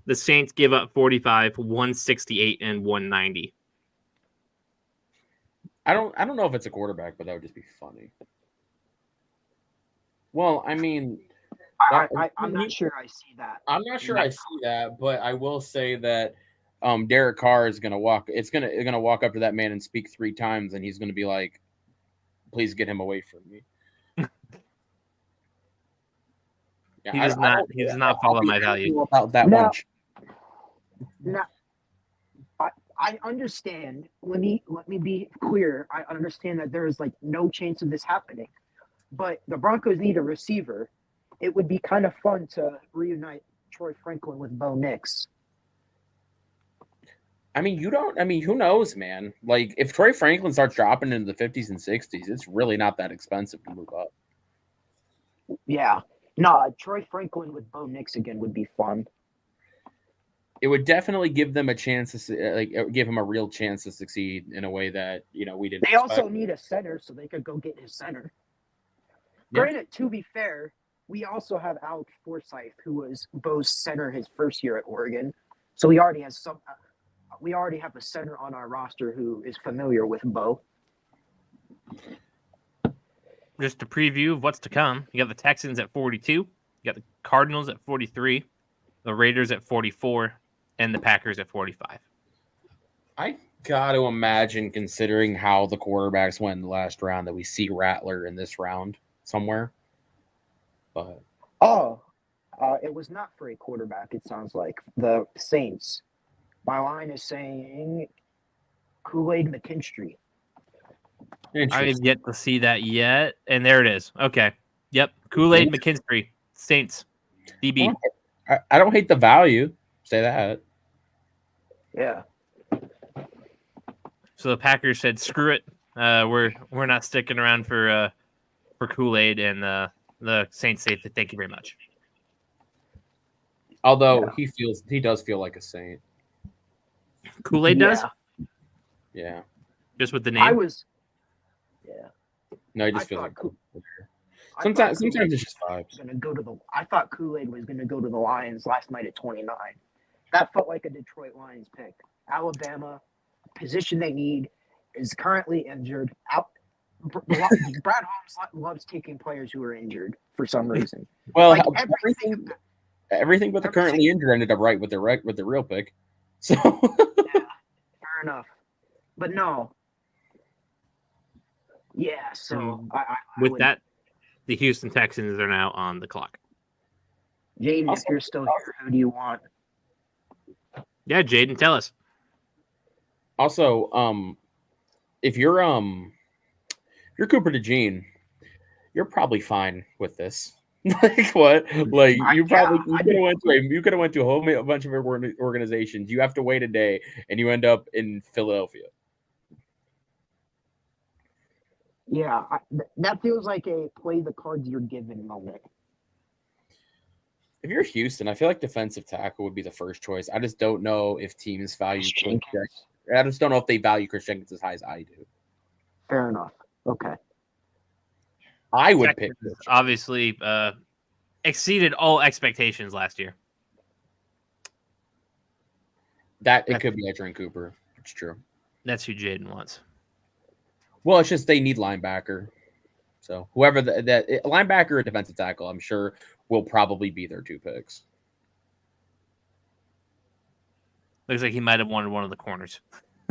The Saints give up 45, 168, and 190. I don't know if it's a quarterback, but that would just be funny. Well, I mean, I'm not sure I see that. I'm not sure I see that, but I will say that Derek Carr is gonna walk. It's gonna walk up to that man and speak 3 times, and he's gonna be like, "Please get him away from me." Yeah, he does not follow my values. About that much. Now, I understand. Let me be clear. I understand that there is like no chance of this happening, but the Broncos need a receiver. It would be kind of fun to reunite Troy Franklin with Bo Nix. I mean, who knows, man? Like, if Troy Franklin starts dropping into the 50s and 60s, it's really not that expensive to move up. Yeah. No, Troy Franklin with Bo Nix again would be fun. It would definitely give them a chance to give him a real chance to succeed in a way that we didn't. They also need a center, so they could go get his center. Yeah. Granted, to be fair, we also have Alex Forsythe, who was Bo's center his first year at Oregon. So we already have a center on our roster who is familiar with Bo. Just a preview of what's to come. You got the Texans at 42. You got the Cardinals at 43. The Raiders at 44. And the Packers at 45. I got to imagine, considering how the quarterbacks went in the last round, that we see Rattler in this round somewhere. But it was not for a quarterback, it sounds like. The Saints. My line is saying Kool-Aid McKinstry. I have yet to see that yet. And there it is. Okay. Yep. Kool-Aid McKinstry. Saints. DB. I don't hate the value. Say that. Yeah. So the Packers said, "Screw it. We're not sticking around for Kool-Aid," and the Saints say, "Thank you very much." Although he does feel like a Saint. Kool-Aid does. Yeah. Just with the name. No, he just feels like cool. Sometimes it's just vibes. I thought Kool-Aid was going to go to the Lions last night at 29. That felt like a Detroit Lions pick. Alabama, position they need, is currently injured. Brad Holmes loves taking players who are injured for some reason. Well, like everything but the currently injured ended up right with the real pick. So fair enough. But no. Yeah, so that, the Houston Texans are now on the clock. Jaden, if you're still here, who do you want? Yeah, Jaden, tell us. Also, if you're Cooper DeJean, you're probably fine with this. Like what? Like you could have went to a bunch of organizations. You have to wait a day, and you end up in Philadelphia. Yeah, that feels like a play the cards you're given moment. If you're Houston, I feel like defensive tackle would be the first choice. I just don't know if teams value Chris Chris Jenkins. Jenkins. I just don't know if they value Chris Jenkins as high as I do. Fair enough. Okay. I would pick Texans Chris obviously exceeded all expectations last year. that. It could be Edgerrin Cooper. It's true. That's who Jaden wants. Well, it's just they need linebacker. So whoever that linebacker or defensive tackle, I'm sure will probably be their 2 picks. Looks like he might have wanted one of the corners.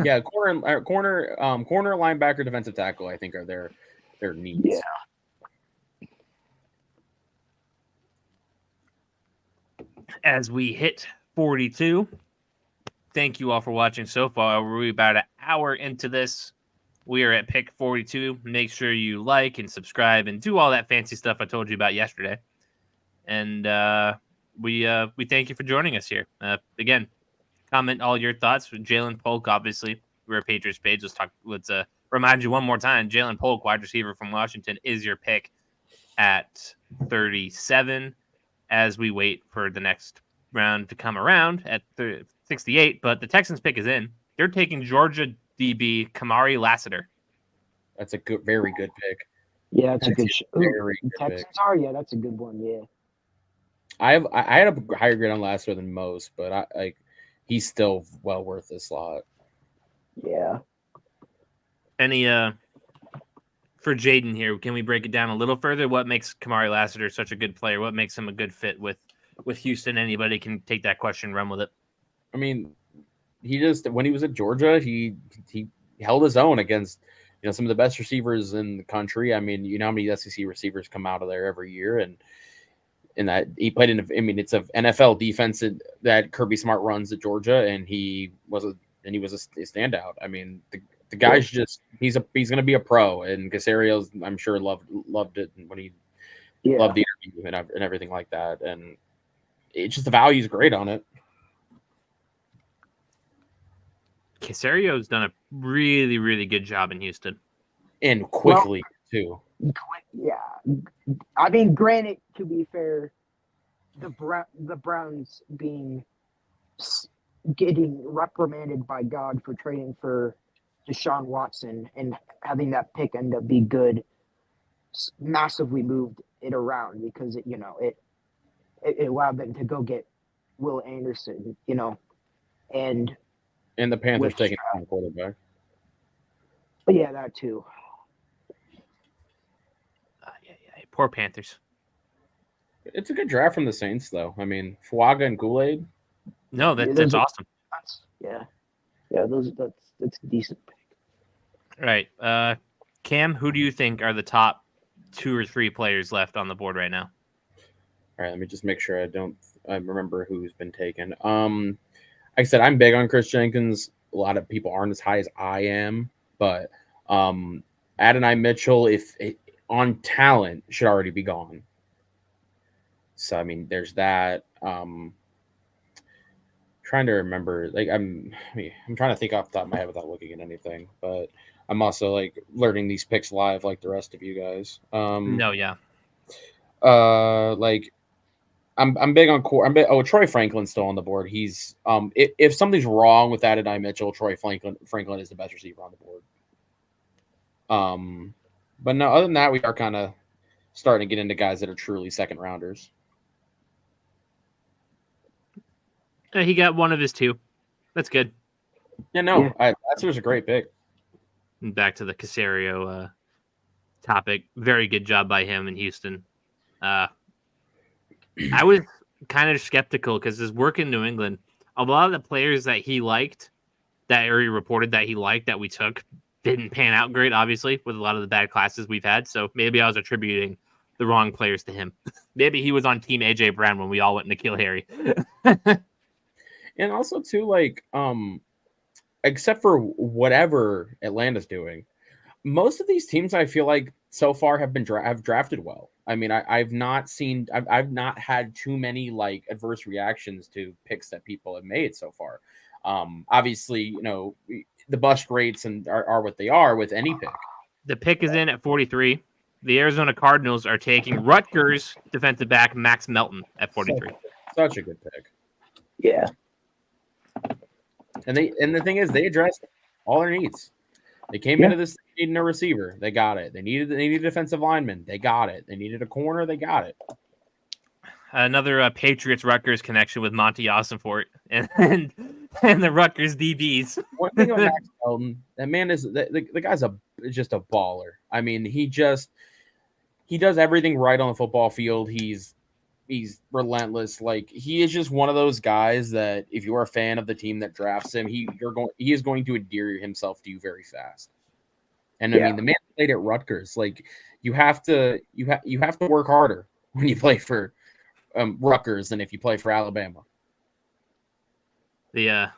Yeah, corner, linebacker, defensive tackle. I think are their needs. Yeah. As we hit 42, thank you all for watching so far. We're about an hour into this. We are at pick 42. Make sure you like and subscribe and do all that fancy stuff I told you about yesterday. And we thank you for joining us here. Again, comment all your thoughts. Jalen Polk, obviously, we're a Patriots page. Let's remind you one more time. Jalen Polk, wide receiver from Washington, is your pick at 37 as we wait for the next round to come around at 68. But the Texans pick is in. They're taking Georgia DB Kamari Lassiter. That's a very good pick. Yeah, that's a good very good Texans pick. are, yeah, that's a good one, yeah. I had a higher grade on Lassiter than most, but he's still well worth this slot. Yeah. Any for Jaden here, can we break it down a little further? What makes Kamari Lassiter such a good player? What makes him a good fit with Houston? Anybody can take that question, run with it. I mean, when he was at Georgia, he held his own against some of the best receivers in the country. I mean, how many SEC receivers come out of there every year, and that he played in. I mean, it's an NFL defense that Kirby Smart runs at Georgia, and he was a standout. I mean, the guy's just he's going to be a pro, and Casario's I'm sure loved it when he loved the interview and everything like that, and it's just the value is great on it. Casario's done a really, really good job in Houston. And quickly, too. Yeah. I mean, granted, to be fair, the Browns getting reprimanded by God for trading for Deshaun Watson and having that pick end up be good massively moved it around because, it allowed them to go get Will Anderson, and the Panthers taking a quarterback. But yeah, that too. Yeah. Poor Panthers. It's a good draft from the Saints, though. I mean, Fuaga and Kool-Aid. No, that's awesome. Yeah, that's a decent pick. Uh, Right. Cam, who do you think are the top 2 or 3 players left on the board right now? All right, let me just make sure I remember who's been taken. Like I said, I'm big on Chris Jenkins. A lot of people aren't as high as I am, but Adonai Mitchell, on talent, should already be gone. So I mean, there's that. Trying to remember, I'm trying to think off the top of my head without looking at anything, but I'm also learning these picks live like the rest of you guys. No, yeah. I'm big on core. Troy Franklin's still on the board. He's if something's wrong with Adonai Mitchell, Troy Franklin is the best receiver on the board. But no, other than that, we are kind of starting to get into guys that are truly second rounders. He got one of his 2. That's good. Yeah, no, that was a great pick. And back to the Casario topic. Very good job by him in Houston. I was kind of skeptical because his work in New England, a lot of the players that he liked, that he reported that he liked, that we took, didn't pan out great, obviously, with a lot of the bad classes we've had. So maybe I was attributing the wrong players to him. Maybe he was on Team AJ Brown when we all went N'Keal Harry. And also, too, except for whatever Atlanta's doing, most of these teams I feel like so far have drafted well. I mean, I've not had too many adverse reactions to picks that people have made so far. Obviously, the bust rates are what they are with any pick. The pick is in at 43. The Arizona Cardinals are taking Rutgers defensive back Max Melton at 43. Such a good pick. Yeah. And the thing is, they addressed all their needs. They came into this needing a receiver. They got it. They needed a defensive lineman. They got it. They needed a corner. They got it. Another Patriots Rutgers connection with Monty Ossenfort and the Rutgers DBs. One thing about Max Melton, that man is the guy's just a baller. I mean, he does everything right on the football field. He's relentless. Like, he is just one of those guys that if you're a fan of the team that drafts him, he is going to endear himself to you very fast. And I mean, the man played at Rutgers. Like, you have to work harder when you play for Rutgers than if you play for Alabama. The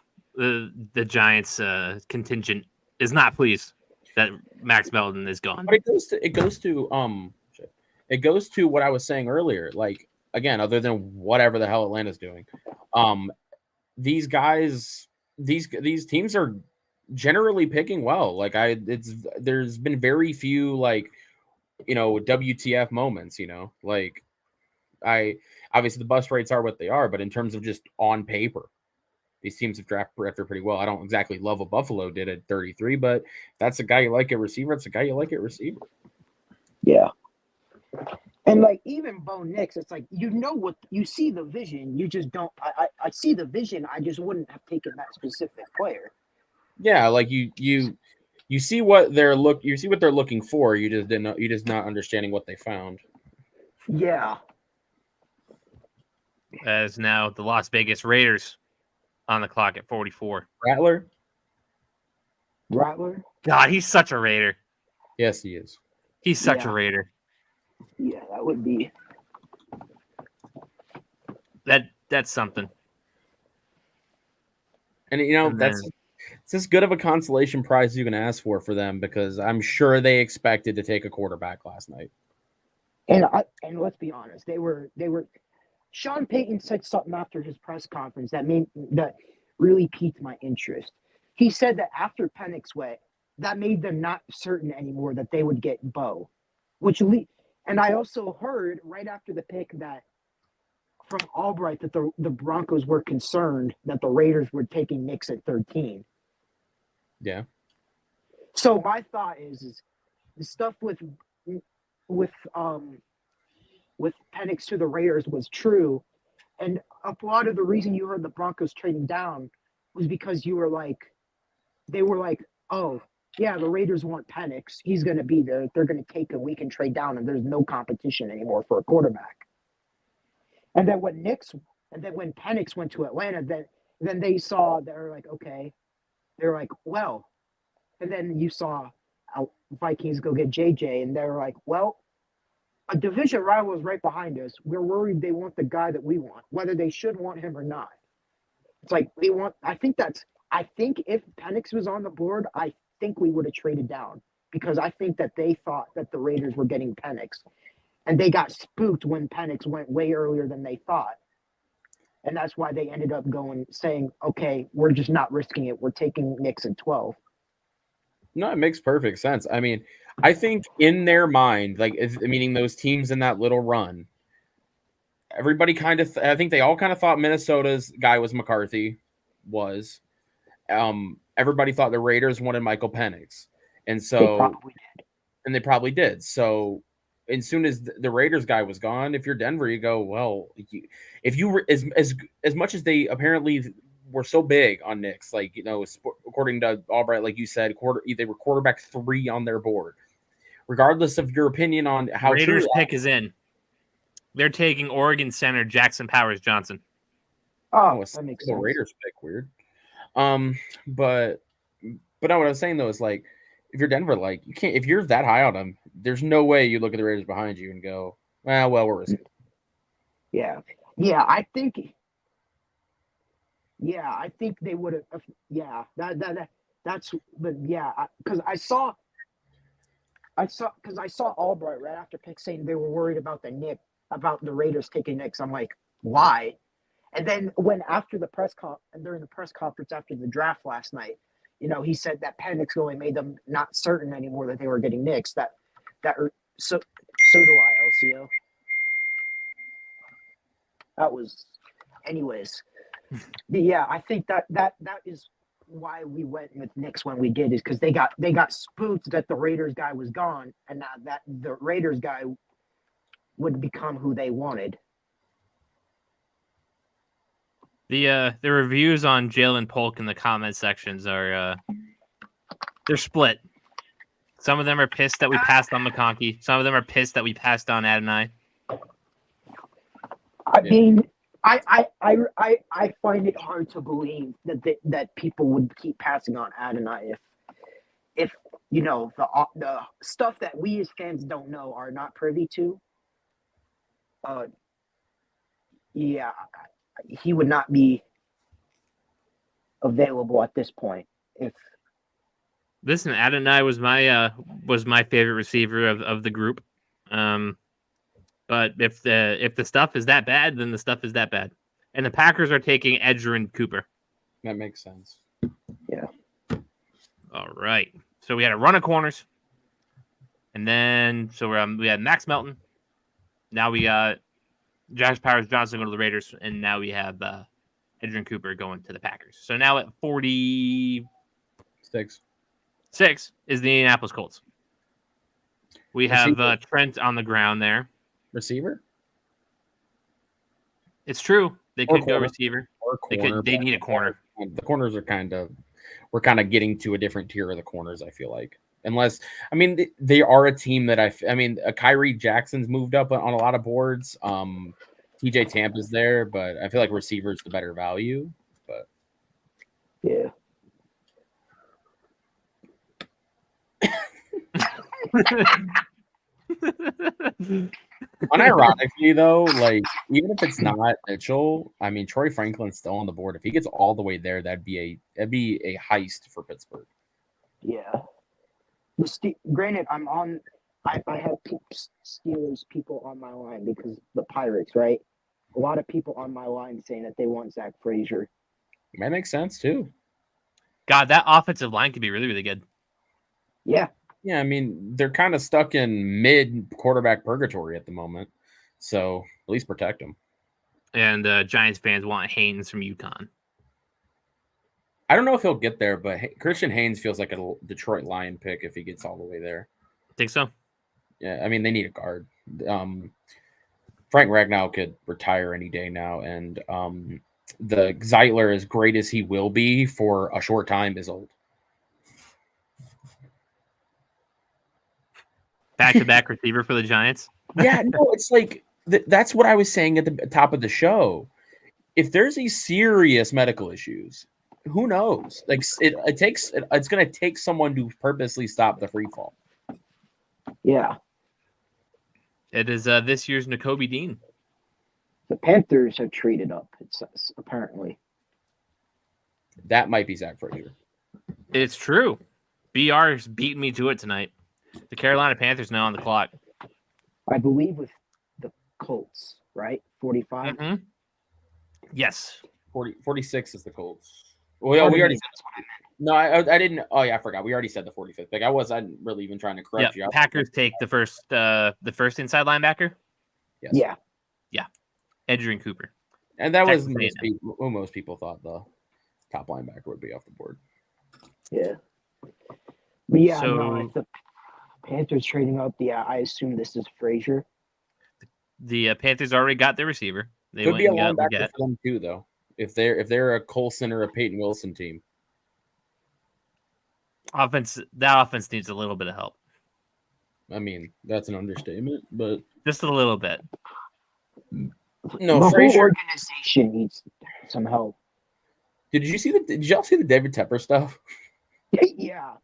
Giants contingent is not pleased that Max Melton is gone. But it goes to what I was saying earlier. Like, again, other than whatever the hell Atlanta's doing, these guys, these teams are generally picking well. Like, there's been very few, like, WTF moments. Like, obviously the bust rates are what they are, but in terms of just on paper, these teams have drafted pretty well. I don't exactly love what Buffalo did at 33, but if that's a guy you like at receiver, it's a guy you like at receiver. Yeah. And, like, even Bo Nix, it's like, what you see the vision, you just don't. I see the vision, I just wouldn't have taken that specific player. Yeah, like you see what they're looking for. You just not understanding what they found. Yeah. As now the Las Vegas Raiders on the clock at 44. Rattler? God, he's such a Raider. Yes, he is. He's such a Raider. Yeah, that would be. That's something. And it's as good of a consolation prize you can ask for them, because I'm sure they expected to take a quarterback last night. And let's be honest, they were. Sean Payton said something after his press conference that really piqued my interest. He said that after Penix went, that made them not certain anymore that they would get Bo, and I also heard right after the pick that from Albright that the Broncos were concerned that the Raiders were taking Nix at 13. Yeah. So my thought is the stuff with Penix to the Raiders was true, and a lot of the reason you heard the Broncos trading down was because they were like, oh yeah, the Raiders want Penix. He's going to be there. They're going to take him. We can trade down, and there's no competition anymore for a quarterback. And then when Penix went to Atlanta, then they saw, they're like, okay, they're like, well, and then you saw Vikings go get JJ, and they're like, well, a division rival is right behind us. We're worried they want the guy that we want, whether they should want him or not. It's like I think if Penix was on the board, I think we would have traded down, because I think that they thought that the Raiders were getting Penix, and they got spooked when Penix went way earlier than they thought. And that's why they ended up saying, okay, we're just not risking it. We're taking Nix at 12. No, it makes perfect sense. I mean, I think in their mind, meaning those teams in that little run, everybody I think they all kind of thought Minnesota's guy was McCarthy. Everybody thought the Raiders wanted Michael Penix. And so, they probably did. So, as soon as the Raiders guy was gone, if you're Denver, you go, well, if you were as much as they apparently were so big on Nix, according to Albright, like you said, they were quarterback 3 on their board. Regardless of your opinion on how Raiders pick is in, they're taking Oregon center Jackson Powers Johnson. Oh, that makes sense. Raiders pick weird. But no, what I was saying though is, like, if you're Denver, like, you can't, if you're that high on them, there's no way you look at the Raiders behind you and go, well, we're risking. Yeah, I think they would have. Yeah, that's. But yeah, because I saw Albright right after pick saying they were worried about the Raiders taking Nix. I'm like, why? And then during the press conference after the draft last night, he said that Penix only made them not certain anymore that they were getting Nix. So do I, LCO. That was Anyways, but yeah, I think that is why we went with Knicks when we did, is because they got spooked that the Raiders guy was gone, and now that the Raiders guy would become who they wanted. The reviews on Jalen Polk in the comment sections are they're split. Some of them are pissed that we passed on McConkey. Some of them are pissed that we passed on Adonai. I mean, I find it hard to believe that people would keep passing on Adonai if the stuff that we as fans don't know, are not privy to. Yeah, he would not be available at this point. Listen, Adonai was my favorite receiver of the group. But if the stuff is that bad, then the stuff is that bad. And the Packers are taking Edgerrin Cooper. That makes sense. Yeah. All right. So we had a run of corners, and then we had Max Melton. Now we got Josh Powers Johnson going to the Raiders, and now we have Edgerrin Cooper going to the Packers. So now at 46 is the Indianapolis Colts. We have Trent on the ground there. Receiver? It's true. They could go receiver. Or corner. They need a corner. The corners are we're kind of getting to a different tier of the corners, I feel like. Unless, I mean, they are a team that Kyrie Jackson's moved up on a lot of boards. TJ Tampa's there, but I feel like receiver's the better value. But yeah. Unironically, though, like, even if it's not Mitchell, I mean, Troy Franklin's still on the board. If he gets all the way there, that'd be a heist for Pittsburgh. Yeah. Granted, I have Steelers people on my line because the Pirates, right? A lot of people on my line saying that they want Zach Frazier. That makes sense too. God, that offensive line could be really, really good. Yeah. Yeah, I mean, they're kind of stuck in mid-quarterback purgatory at the moment. So at least protect them. And Giants fans want Haynes from UConn. I don't know if he'll get there, but Christian Haynes feels like a Detroit Lion pick if he gets all the way there. Think so? Yeah, I mean, they need a guard. Frank Ragnow could retire any day now, and the Zeitler, as great as he will be for a short time, is old. Back-to-back receiver for the Giants? Yeah, no, it's like that's what I was saying at the top of the show. If there's these serious medical issues, who knows? Like it's going to take someone to purposely stop the free fall. Yeah. It is this year's Nakobe Dean. The Panthers have traded up, it says, apparently. That might be Zach Frazier. It's true. BR's beating me to it tonight. The Carolina Panthers now on the clock. I believe with the Colts, right? 45? Mm-hmm. Yes. 46 is the Colts. Well, we already said. No, I didn't. Oh, yeah, I forgot. We already said the 45th pick. I wasn't really even trying to correct you. Packers take the first inside linebacker. Yes. Yeah. Yeah. Edgerrin Cooper. And that was most people thought the top linebacker would be off the board. Yeah. But yeah, if the Panthers trading up, I assume this is Frazier. The Panthers already got their receiver. They could be a linebacker for them too, though. If they're a Colson or a Peyton Wilson team. That offense needs a little bit of help. I mean, that's an understatement, but just a little bit. No, the Frazier whole organization needs some help. Did y'all see the David Tepper stuff? Yeah.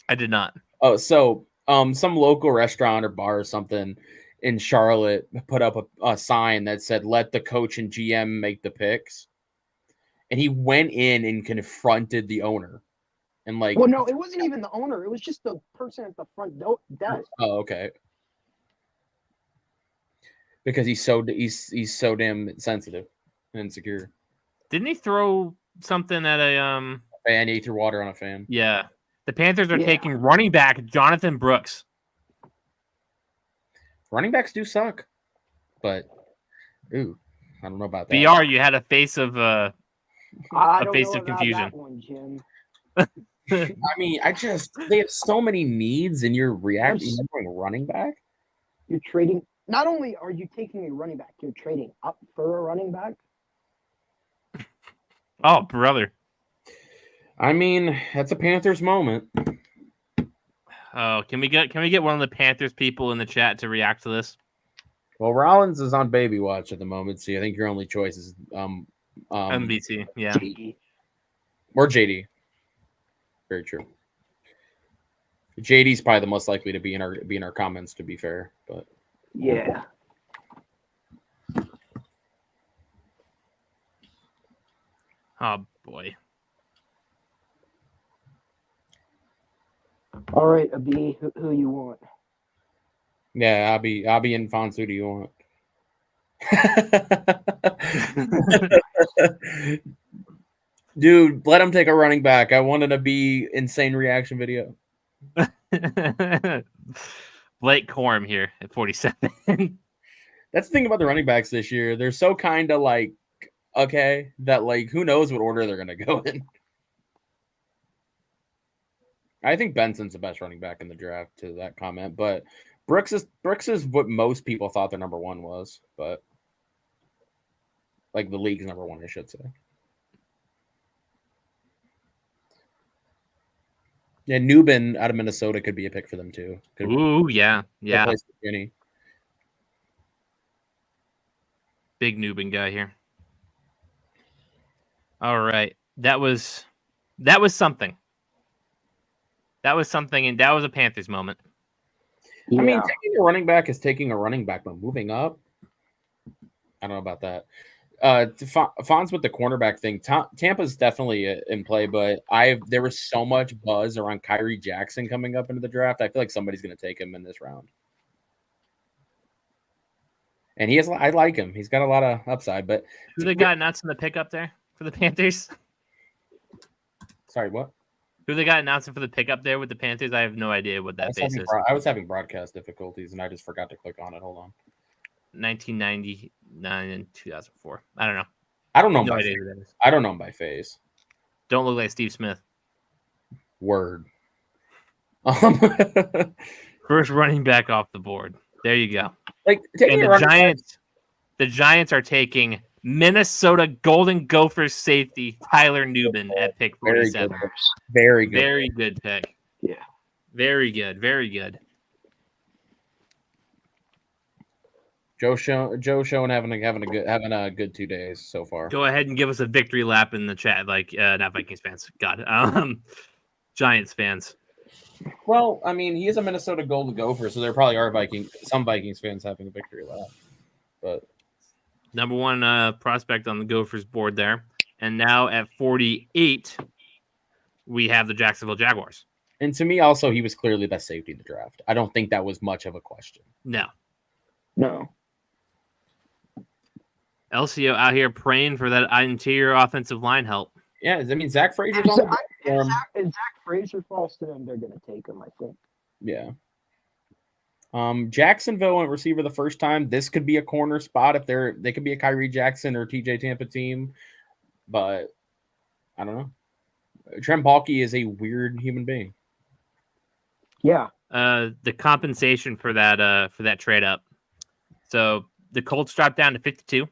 I did not. Oh, so some local restaurant or bar or something in Charlotte put up a sign that said, "Let the coach and GM make the picks." And he went in and confronted the owner. And well, no, it wasn't even the owner. It was just the person at the front desk. Oh, okay. Because he's so damn sensitive and insecure. Didn't he throw something at a fan? He threw water on a fan. Yeah. The Panthers are taking running back Jonathan Brooks. Running backs do suck, but ooh. I don't know about that. BR, you had a face of I don't face know of about confusion. that one, Jim. I mean, they have so many needs, and you're reacting. Yes. You're going running back. You're trading. Not only are you taking a running back, you're trading up for a running back. Oh, brother. I mean, that's a Panthers moment. Oh, can we get one of the Panthers people in the chat to react to this? Well, Rollins is on baby watch at the moment, so I think your only choice is MBT, yeah. JD. Or JD. Very true. JD's probably the most likely to be in our comments, to be fair, but Yeah. Oh boy. All right, Abi, who you want? yeah, I'll be in Fonz. Who do you want? Dude, let him take a running back. I wanted to be insane reaction video. Blake Corum here at 47. That's the thing about the running backs this year. They're so kind of like, okay, that like who knows what order they're going to go in. I think Benson's the best running back in the draft, to that comment, but Brooks is what most people thought their number one was, but like the league's number one, I should say. Yeah, Newbin out of Minnesota could be a pick for them too. Ooh, yeah. Big Newbin guy here. All right, that was something. That was something, and that was a Panthers moment. Yeah. I mean, taking a running back is taking a running back, but moving up, I don't know about that. Fonz with the cornerback thing. Tampa's definitely in play, but there was so much buzz around Kyrie Jackson coming up into the draft. I feel like somebody's going to take him in this round, and I like him. He's got a lot of upside. But who they got announced in the pickup there for the Panthers? Sorry, what? Who they got announced for the pickup there with the Panthers? I have no idea what that face is. I was having broadcast difficulties, and I just forgot to click on it. Hold on. 1999 and 2004. I don't know. I don't know. No by idea face. who that is. I don't know him by face. Don't look like Steve Smith. Word. First running back off the board. There you go. Like and the Giants are taking Minnesota Golden Gophers safety Tyler Newbin at pick 47. Very good. Very good pick. Yeah. Very good. Very good. Joe Schoen having a good 2 days so far. Go ahead and give us a victory lap in the chat, like not Vikings fans. God, Giants fans. Well, I mean, he is a Minnesota Golden Gopher, so there probably are some Vikings fans having a victory lap. But number one prospect on the Gophers board there, and now at 48, we have the Jacksonville Jaguars. And to me, also, he was clearly the best safety in the draft. I don't think that was much of a question. No. LCO out here praying for that interior offensive line help. Yeah, I mean, Zach Frazier's on the board. If Zach Frazier falls to them, they're going to take him, I think. Yeah. Jacksonville went receiver the first time. This could be a corner spot if they could be a Kyrie Jackson or TJ Tampa team, but I don't know. Trent Baalke is a weird human being. Yeah. The compensation for that trade up. So the Colts drop down to 52.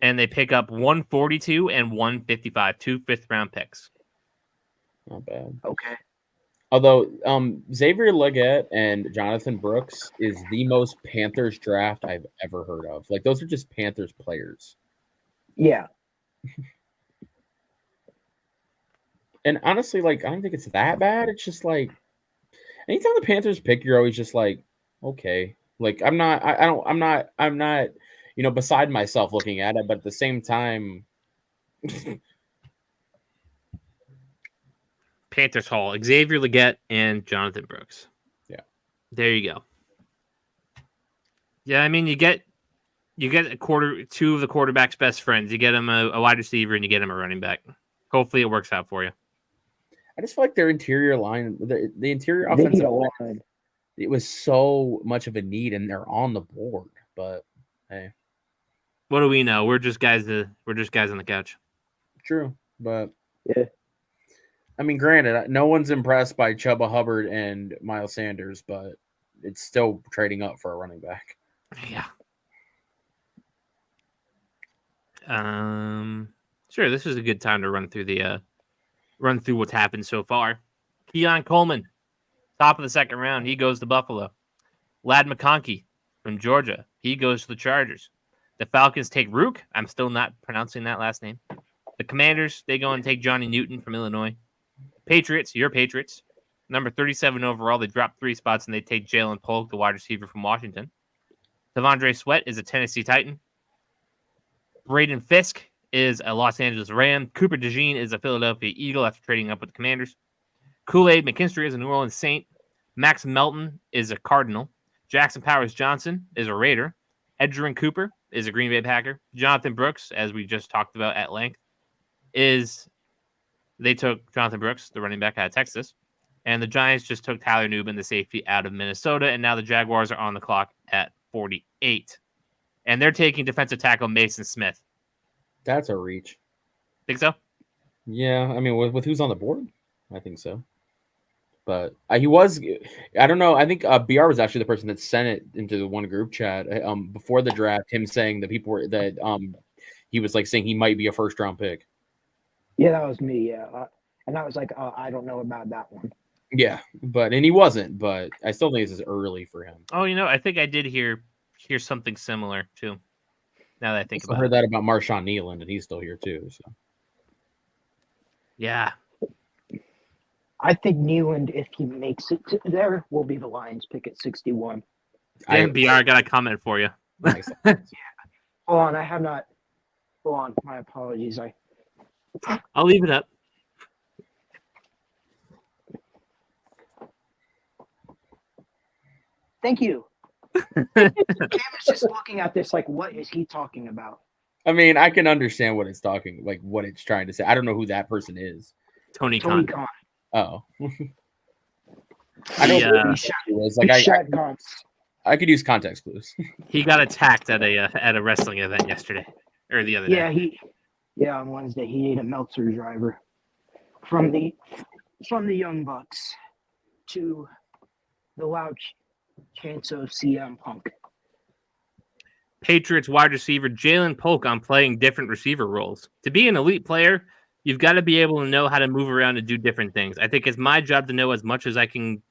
And they pick up 142 and 155, 2 fifth-round picks. Not bad. Okay. Although Xavier Legette and Jonathan Brooks is the most Panthers draft I've ever heard of. Like, those are just Panthers players. Yeah. And honestly, like, I don't think it's that bad. It's just like, anytime the Panthers pick, you're always just like, okay. Like, I'm not, beside myself looking at it, but at the same time, Panthers Hall, Xavier Legette and Jonathan Brooks. Yeah. There you go. Yeah, I mean, you get two of the quarterback's best friends. You get him a wide receiver and you get him a running back. Hopefully it works out for you. I just feel like their interior line, the interior offensive line, it was so much of a need, and they're on the board. But hey, What do we know? We're just guys on the couch. True, but Yeah. I mean, granted, no one's impressed by Chuba Hubbard and Miles Sanders, but it's still trading up for a running back. Yeah. Sure. This is a good time to run through what's happened so far. Keon Coleman, top of the second round, he goes to Buffalo. Lad McConkey from Georgia, he goes to the Chargers. The Falcons take Rook. I'm still not pronouncing that last name. The Commanders, they go and take Johnny Newton from Illinois. Patriots, your Patriots, number 37 overall. They drop 3 spots and they take Jalen Polk, the wide receiver from Washington. Devondre Sweat is a Tennessee Titan. Braden Fisk is a Los Angeles Ram. Cooper DeJean is a Philadelphia Eagle after trading up with the Commanders. Kool-Aid McKinstry is a New Orleans Saint. Max Melton is a Cardinal. Jackson Powers Johnson is a Raider. Edgerrin Cooper is a Green Bay Packer. Jonathan Brooks, as we just talked about at length, they took Jonathan Brooks, the running back out of Texas. And the Giants just took Tyler Nubin, the safety out of Minnesota. And now the Jaguars are on the clock at 48. And they're taking defensive tackle Mason Smith. That's a reach. Think so? Yeah, I mean, with who's on the board, I think so. But he was, I don't know. I think BR was actually the person that sent it into the one group chat before the draft. Him saying that he was like saying he might be a first round pick. Yeah, that was me. Yeah, and I was like, I don't know about that one. Yeah, and he wasn't. But I still think this is early for him. Oh, I think I did hear something similar too. Now that I think about it, I heard that about Marshawn Nealand, and he's still here too. So yeah. I think Newland, if he makes it to there, will be the Lions pick at 61. Dan BR, I got a comment for you. Nice. Hold on, I have not. Hold on, my apologies. I'll leave it up. Thank you. Cam is just looking at this like, what is he talking about? I mean, I can understand what it's trying to say. I don't know who that person is. Tony Khan. Oh. I know who was. Like I could use context clues. He got attacked at a wrestling event yesterday or the other day. On Wednesday he ate a Meltzer driver from the Young Bucks to the loud chants of CM Punk. Patriots wide receiver Jalen Polk on playing different receiver roles. To be an elite player, you've got to be able to know how to move around and do different things. I think it's my job to know as much as I can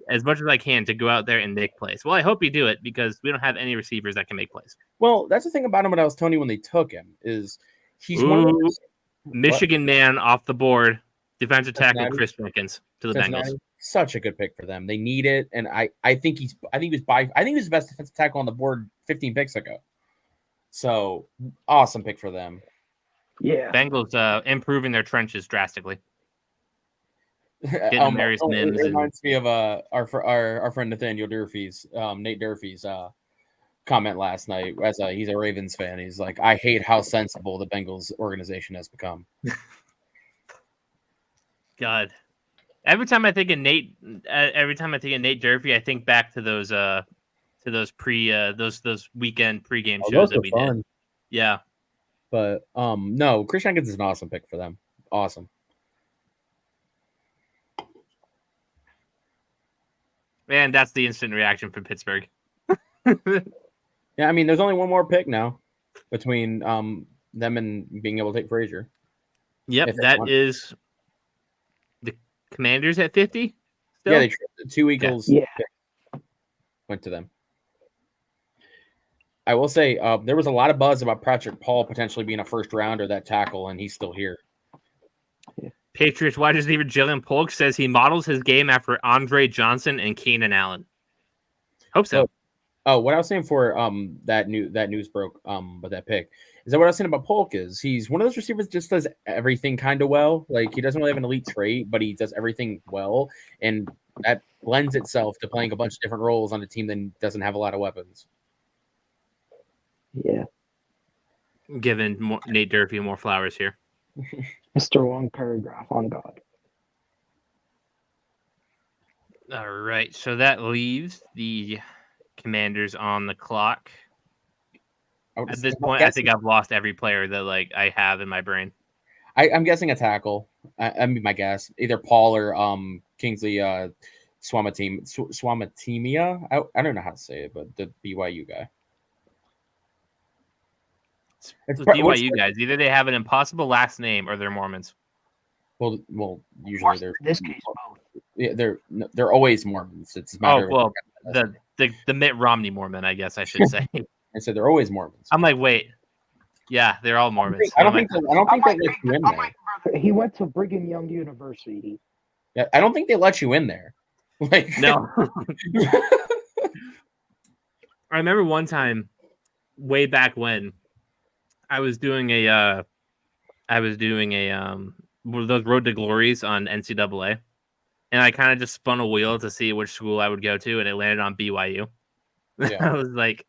to go out there and make plays. Well, I hope you do it because we don't have any receivers that can make plays. Well, that's the thing about him. What I was telling you when they took him is he's one of those Michigan man off the board, defensive tackle Chris Jenkins to the Bengals. Such a good pick for them. They need it, and I think he was the best defensive tackle on the board 15 picks ago. So awesome pick for them. Yeah, Bengals improving their trenches drastically. Getting Marius Mims. It reminds me of our friend Nathaniel Durfee's Nate Durfee's comment last night. As he's a Ravens fan, he's like, I hate how sensible the Bengals organization has become. God, every time I think of Nate Durfee, I think back to those weekend pregame shows that we did. Yeah. But no, Chris Jenkins is an awesome pick for them. Awesome. And that's the instant reaction from Pittsburgh. Yeah, I mean, there's only one more pick now between them and being able to take Frazier. Yep, that is the Commanders at 50. Still? Yeah, the 2 Eagles went to them. I will say there was a lot of buzz about Patrick Paul potentially being a first rounder, that tackle, and he's still here. Patriots wide receiver Jalen Polk says he models his game after Andre Johnson and Keenan Allen. Hope so. Oh, what I was saying for that news broke with that pick is that what I was saying about Polk is he's one of those receivers that just does everything kind of well. Like he doesn't really have an elite trait, but he does everything well, and that lends itself to playing a bunch of different roles on a team that doesn't have a lot of weapons. Yeah. Giving Nate Durfee more flowers here. Mr. Long Paragraph on God. All right, so that leaves the Commanders on the clock. At this point, I think I've lost every player that like I have in my brain. I'm guessing a tackle. I mean, my guess either Paul or Kingsley Swamatemia. I don't know how to say it, but the BYU guy. It's BYU guys. Either they have an impossible last name or they're Mormons. Well, usually they're in this case both. Yeah, they're always Mormons. It's a matter of the Mitt Romney Mormon, I guess I should say. I said they're always Mormons. I'm like, wait, yeah, they're all Mormons. I don't think they let you in there. He went to Brigham Young University. Yeah, I don't think they let you in there. Like no. I remember one time, way back when, I was doing one of those Road to Glories on NCAA, and I kind of just spun a wheel to see which school I would go to, and it landed on BYU. Yeah. I was like,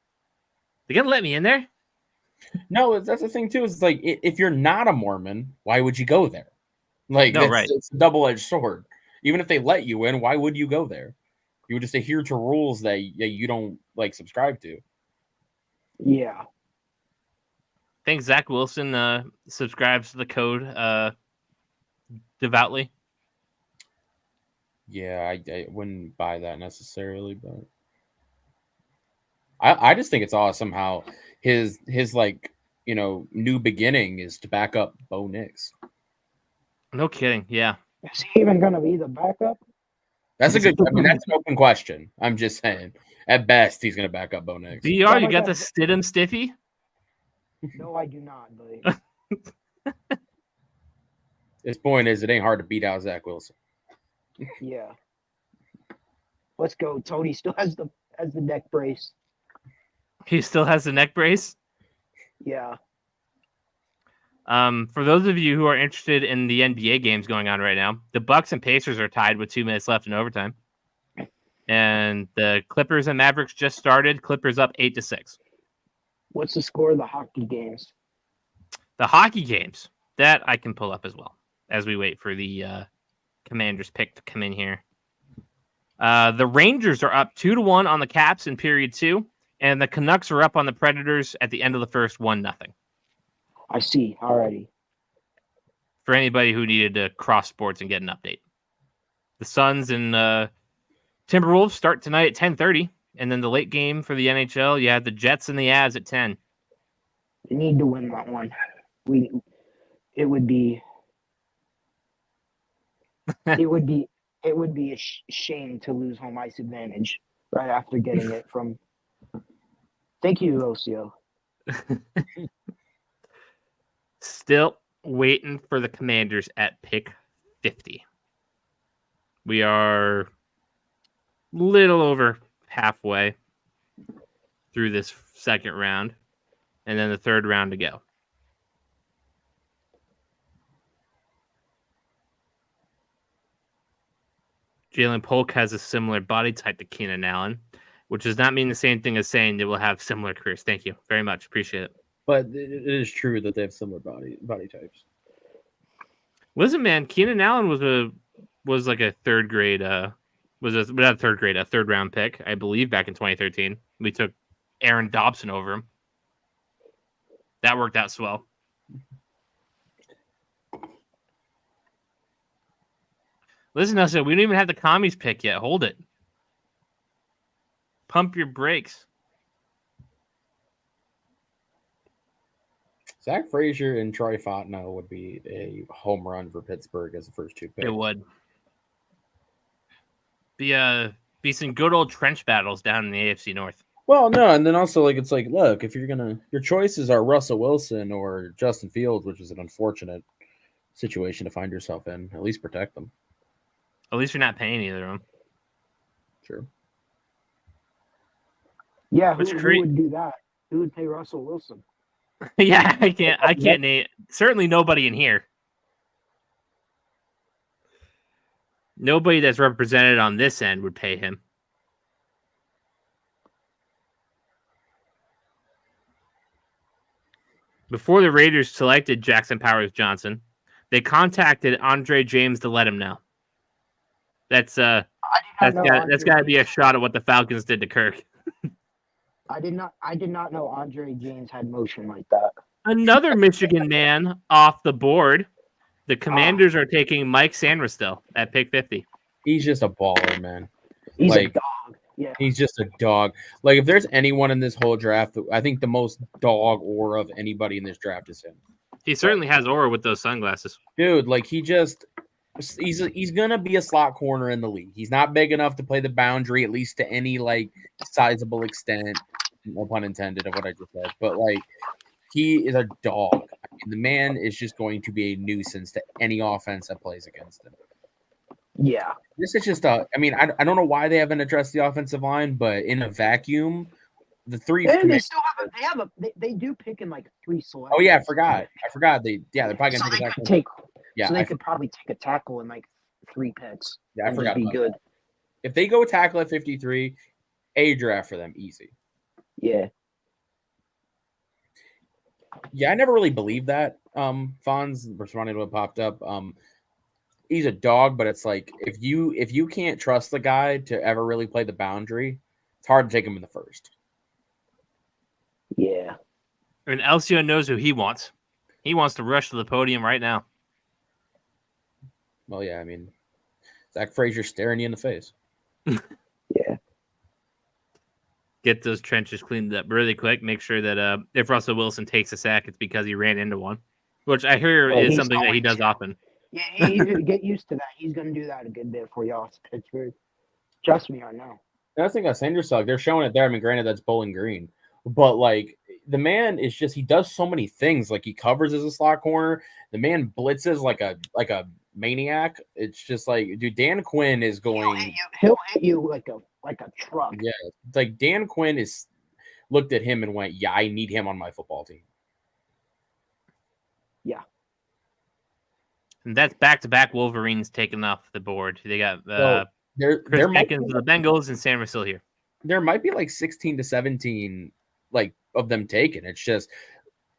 "They gonna let me in there?" No, that's the thing too. Is like if you're not a Mormon, why would you go there? Like, no, right? It's a double-edged sword. Even if they let you in, why would you go there? You would just adhere to rules that you don't like subscribe to. Yeah. I think Zach Wilson subscribes to the code devoutly. Yeah, I wouldn't buy that necessarily, but I just think it's awesome how his like new beginning is to back up Bo Nix. No kidding. Yeah. Is he even gonna be the backup? That's that's an open question. I'm just saying. At best, he's gonna back up Bo Nix. DR, you got the Stidham Stiffy? No, I do not, but his point is it ain't hard to beat out Zach Wilson. Yeah. Let's go. Tony still has the neck brace. He still has the neck brace? Yeah. For those of you who are interested in the NBA games going on right now, the Bucks and Pacers are tied with 2 minutes left in overtime. And the Clippers and Mavericks just started. Clippers up 8-6. What's the score of the hockey games? The hockey games, that I can pull up as well as we wait for the Commanders pick to come in here. The Rangers are up 2-1 on the Caps in period 2, and the Canucks are up on the Predators at the end of the first 1-0. I see already. For anybody who needed to cross sports and get an update. The Suns and Timberwolves start tonight at 10:30, and then the late game for the NHL, you have the Jets and the Avs at 10. We need to win that one. It would be a shame to lose home ice advantage right after getting it from. Thank you, Osio. Still waiting for the Commanders at pick 50. We are little over halfway through this second round, and then the third round to go. Jalen Polk has a similar body type to Keenan Allen, which does not mean the same thing as saying they will have similar careers. Thank you very much. Appreciate it. But it is true that they have similar body types. Listen, man, Keenan Allen was like a third round pick, I believe, back in 2013. We took Aaron Dobson over him. That worked out swell. Listen, I said we don't even have the commies pick yet. Hold it. Pump your brakes. Zach Frazier and Troy Fontenot would be a home run for Pittsburgh as the first 2 picks. It would. Be some good old trench battles down in the AFC North. Well, no, and then also it's like, look, if your choices are Russell Wilson or Justin Fields, which is an unfortunate situation to find yourself in, at least protect them. At least you're not paying either of them. Sure. Yeah, who would do that? Who would pay Russell Wilson? Yeah, I can't name certainly nobody in here. Nobody that's represented on this end would pay him. Before the Raiders selected Jackson Powers Johnson, they contacted Andre James to let him know. That's got to be a shot at what the Falcons did to Kirk. I did not know Andre James had motion like that. Another Michigan man off the board. The Commanders are taking Mike Sanderstil at pick 50. He's just a baller, man. He's Like, a dog. Yeah. He's just a dog. Like, if there's anyone in this whole draft, I think the most dog aura of anybody in this draft is him. He certainly has aura with those sunglasses. Dude, like, he's gonna be a slot corner in the league. He's not big enough to play the boundary, at least to any like sizable extent. No pun intended of what I just said. But like, he is a dog. I mean, the man is just going to be a nuisance to any offense that plays against him. Yeah. This is just I don't know why they haven't addressed the offensive line, but in a vacuum, the three. And they still they do pick in like 3 selections. Oh yeah, I forgot. They're probably gonna take Yeah, so they could probably take a tackle in like 3 picks. Yeah, I forgot. Be good. That. If they go tackle at 53, a draft for them easy. Yeah. Yeah, I never really believed that. Fonz responding to what popped up. He's a dog, but it's like if you can't trust the guy to ever really play the boundary, it's hard to take him in the first. Yeah. And Elcio knows who he wants. He wants to rush to the podium right now. Well, yeah, I mean, Zach Frazier staring you in the face. Yeah. Get those trenches cleaned up really quick. Make sure that if Russell Wilson takes a sack, it's because he ran into one, which I hear is something that he does often. Yeah, he get used to that. He's going to do that a good bit for y'all. Pittsburgh. Trust me, I know. I think that's Sanderson. They're showing it there. I mean, granted, that's Bowling Green, but like the man is just—he does so many things. Like he covers as a slot corner. The man blitzes like a maniac. It's just like, dude, Dan Quinn is going. He'll hit you like a truck. Yeah, it's like Dan Quinn is looked at him and went, "Yeah, I need him on my football team." Yeah. And that's back-to-back Wolverines taken off the board. They got there Chris might Jenkins of the Bengals and Sam Russell here. There might be like 16 to 17 like of them taken. It's just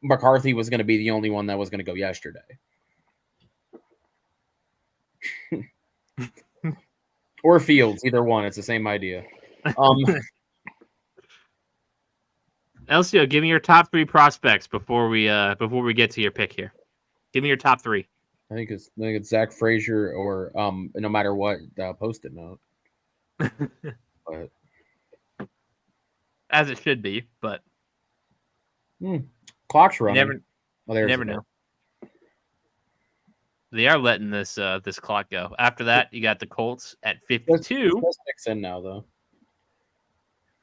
McCarthy was going to be the only one that was going to go yesterday. Or Fields, either one. It's the same idea. Elcio, give me your top 3 prospects before we get to your pick here. Give me your top 3. I think it's Zach Frazier or no matter what, Post-it note. But as it should be, but clock's running. You never know. They are letting this clock go. After that, you got the Colts at 52. Let's mix in now, though.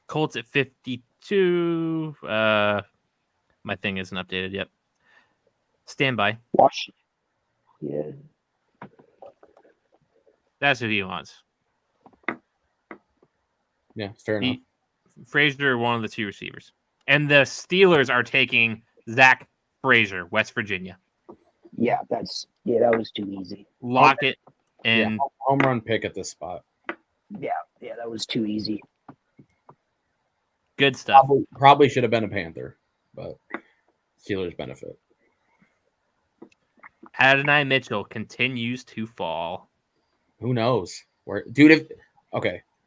Colts at 52. My thing isn't updated yet. Stand by. Watch. Yeah. That's who he wants. Yeah, fair enough. Frazier, one of the 2 receivers. And the Steelers are taking Zach Frazier, West Virginia. Yeah, that was too easy. Lock it and home run pick at this spot. Yeah, that was too easy. Good stuff. Probably should have been a Panther, but Steelers benefit. Adonai Mitchell continues to fall. Who knows? Dude,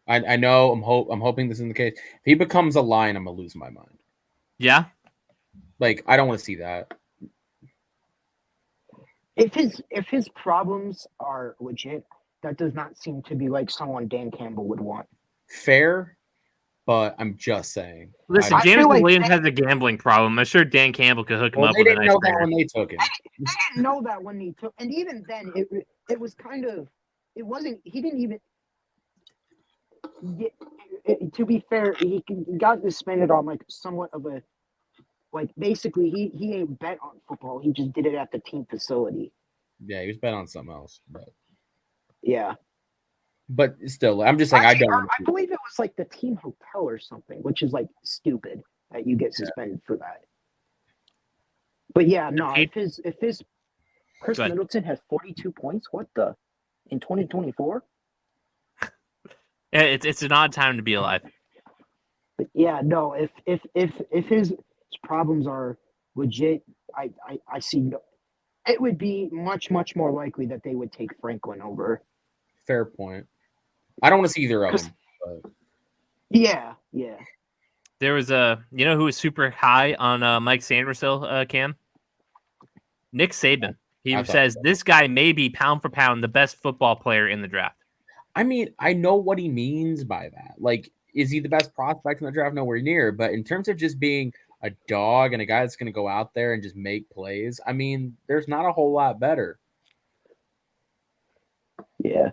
I know I'm hoping this isn't the case. If he becomes a Lion, I'm gonna lose my mind. Yeah? Like, I don't want to see that. If his problems are legit, that does not seem to be like someone Dan Campbell would want. Fair, but I'm just saying. Listen, James Williams has a gambling problem. I'm sure Dan Campbell could hook him up with a nice They didn't know that when they took him. They didn't know that when they took, and even then, it was kind of, it wasn't. He didn't even. To be fair, he got suspended on like somewhat of a, like basically he ain't bet on football. He just did it at the team facility. Yeah, he was bet on something else, but yeah. But still, I'm just saying. Actually, I believe it was like the team hotel or something, which is like stupid that you get suspended for that. But yeah, no. If his Chris Middleton has 42 points, what the in 2024? Yeah, it's an odd time to be alive. But yeah, no. If his problems are legit, I see no. It would be much more likely that they would take Franklin over. Fair point. I don't want to see either of them. But... Yeah. There was you know who was super high on Mike Sandershill, Cam? Nick Saban. He says this guy may be pound for pound the best football player in the draft. I mean, I know what he means by that. Like, is he the best prospect in the draft? Nowhere near. But in terms of just being a dog and a guy that's going to go out there and just make plays, I mean, there's not a whole lot better. Yeah.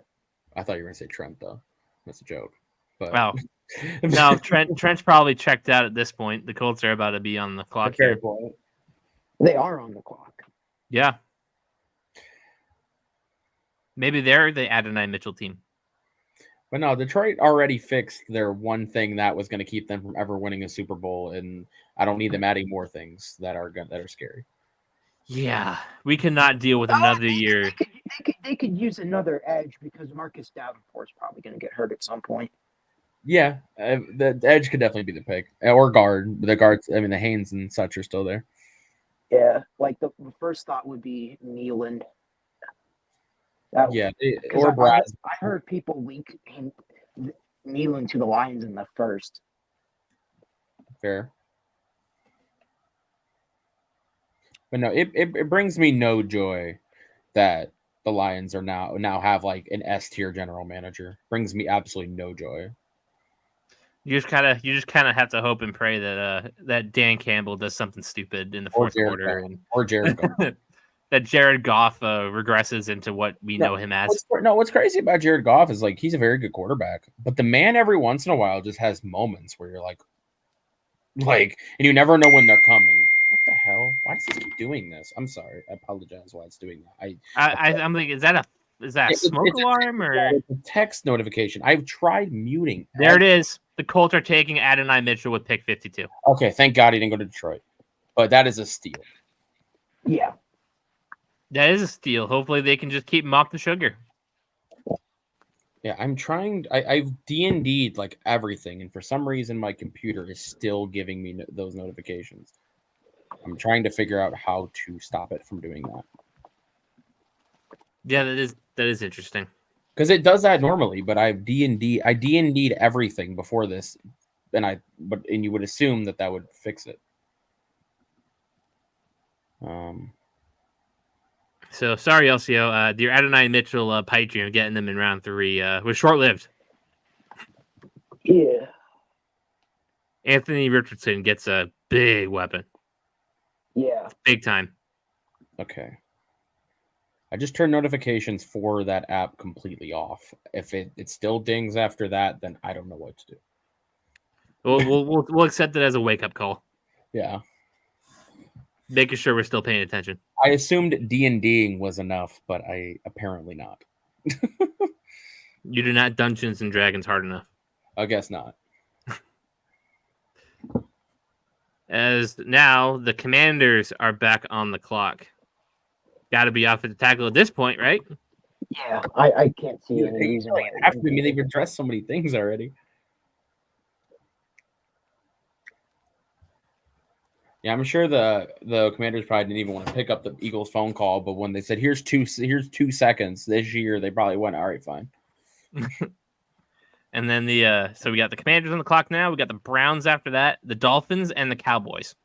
I thought you were going to say Trent, though. That's a joke. But Wow. No, Trent's probably checked out at this point. The Colts are about to be on the clock here. Point. They are on the clock. Yeah. Maybe they're the Adonai Mitchell team. But no, Detroit already fixed their one thing that was going to keep them from ever winning a Super Bowl, and I don't need them adding more things that are scary. Yeah, we cannot deal with another year. They could use another edge because Marcus Davenport's probably going to get hurt at some point. Yeah, the edge could definitely be the pick, or guard. The guards, I mean, the Haynes and such are still there. Yeah, like the first thought would be Nealand. Or Brad. I heard people link him Nealand to the Lions in the first. Fair. But no, it brings me no joy that the Lions are now have like an S tier general manager. Brings me absolutely no joy. You just kind of have to hope and pray that Dan Campbell does something stupid in the fourth quarter, or Jared Goff. That Jared Goff regresses into what we know him as. What's crazy about Jared Goff is like he's a very good quarterback, but the man every once in a while just has moments where you're like, and you never know when they're coming. What the hell? Why does he keep doing this? I'm sorry. I apologize why it's doing that. I'm like, is that a smoke alarm or it's a text notification? I've tried muting. There it is. The Colts are taking Adonai Mitchell with pick 52. Okay, thank God he didn't go to Detroit. But that is a steal. Yeah. That is a steal. Hopefully they can just keep him off the sugar. Yeah, I'm trying. I've D&D'd like everything, and for some reason my computer is still giving me those notifications. I'm trying to figure out how to stop it from doing that. Yeah, that is interesting. Because it does that normally, but I D&D'd everything before this, and you would assume that would fix it. So sorry, LCO. Your Adonai Mitchell pipe dream getting them in round 3 was short-lived. Yeah. Anthony Richardson gets a big weapon. Yeah. Big time. Okay. I just turned notifications for that app completely off. If it still dings after that, then I don't know what to do. We'll accept it as a wake-up call. Yeah. Making sure we're still paying attention. I assumed D&D'ing was enough, but apparently not. You do not Dungeons and Dragons hard enough. I guess not. As now the Commanders are back on the clock. Got to be off at the tackle at this point, right? Yeah, I can't see any reason why. They've addressed so many things already. Yeah, I'm sure the Commanders probably didn't even want to pick up the Eagles phone call, but when they said here's 2 seconds this year, they probably went, all right, fine. And then so we got the Commanders on the clock now. We got the Browns after that, the Dolphins and the Cowboys.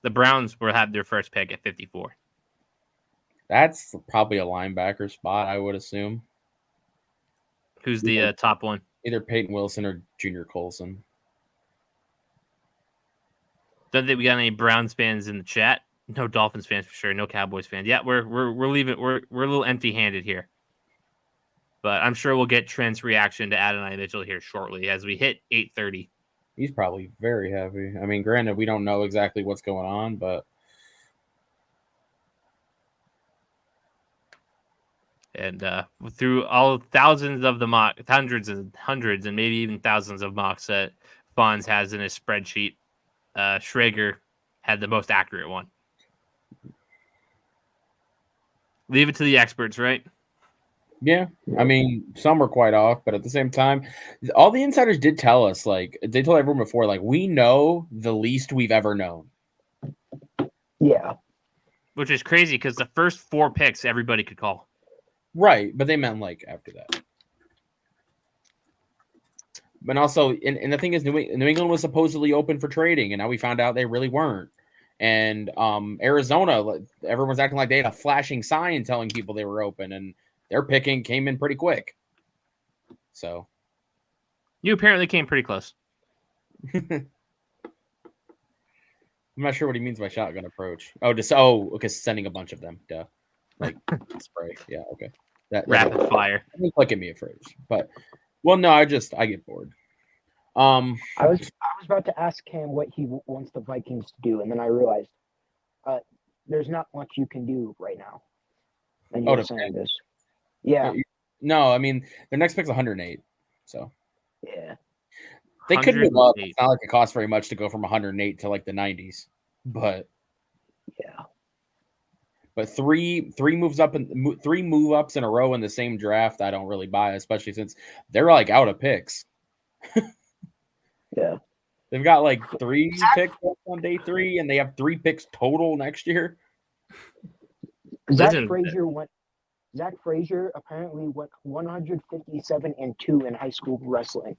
The Browns will have their first pick at 54. That's probably a linebacker spot, I would assume. Who's the top one? Either Peyton Wilson or Junior Colson. Don't think we got any Browns fans in the chat. No Dolphins fans for sure. No Cowboys fans. Yeah, we're leaving. We're a little empty-handed here. But I'm sure we'll get Trent's reaction to Adonai Mitchell here shortly as we hit 8:30. He's probably very happy. I mean, granted, we don't know exactly what's going on, but and through all thousands of the mock, hundreds and maybe even thousands of mocks that Fonz has in his spreadsheet, Schrager had the most accurate one. Leave it to the experts, right? yeah, I mean, some were quite off, but at the same time, all the insiders did tell us, like, they told everyone before, like, we know the least we've ever known. Yeah. Which is crazy because the first 4 picks everybody could call. Right, but they meant, like, after that. But also, and the thing is, New England was supposedly open for trading, and now we found out they really weren't. And Arizona, everyone's acting like they had a flashing sign telling people they were open, and their picking came in pretty quick. So you apparently came pretty close. I'm not sure what he means by shotgun approach. Okay, sending a bunch of them, duh, like spray. Yeah, okay. That Rapid fire. Look at me at first, but well, no, I get bored. I was about to ask him what he wants the Vikings to do, and then I realized there's not much you can do right now. And you're saying this, yeah. No, I mean their next pick's 108, so yeah, they could move up. It's not like it costs very much to go from 108 to like the 90s, but yeah. But three move ups in a row in the same draft, I don't really buy, especially since they're like out of picks. Yeah, they've got like 3 picks on day 3, and they have 3 picks total next year. Zach Frazier apparently went 157-2 in high school wrestling.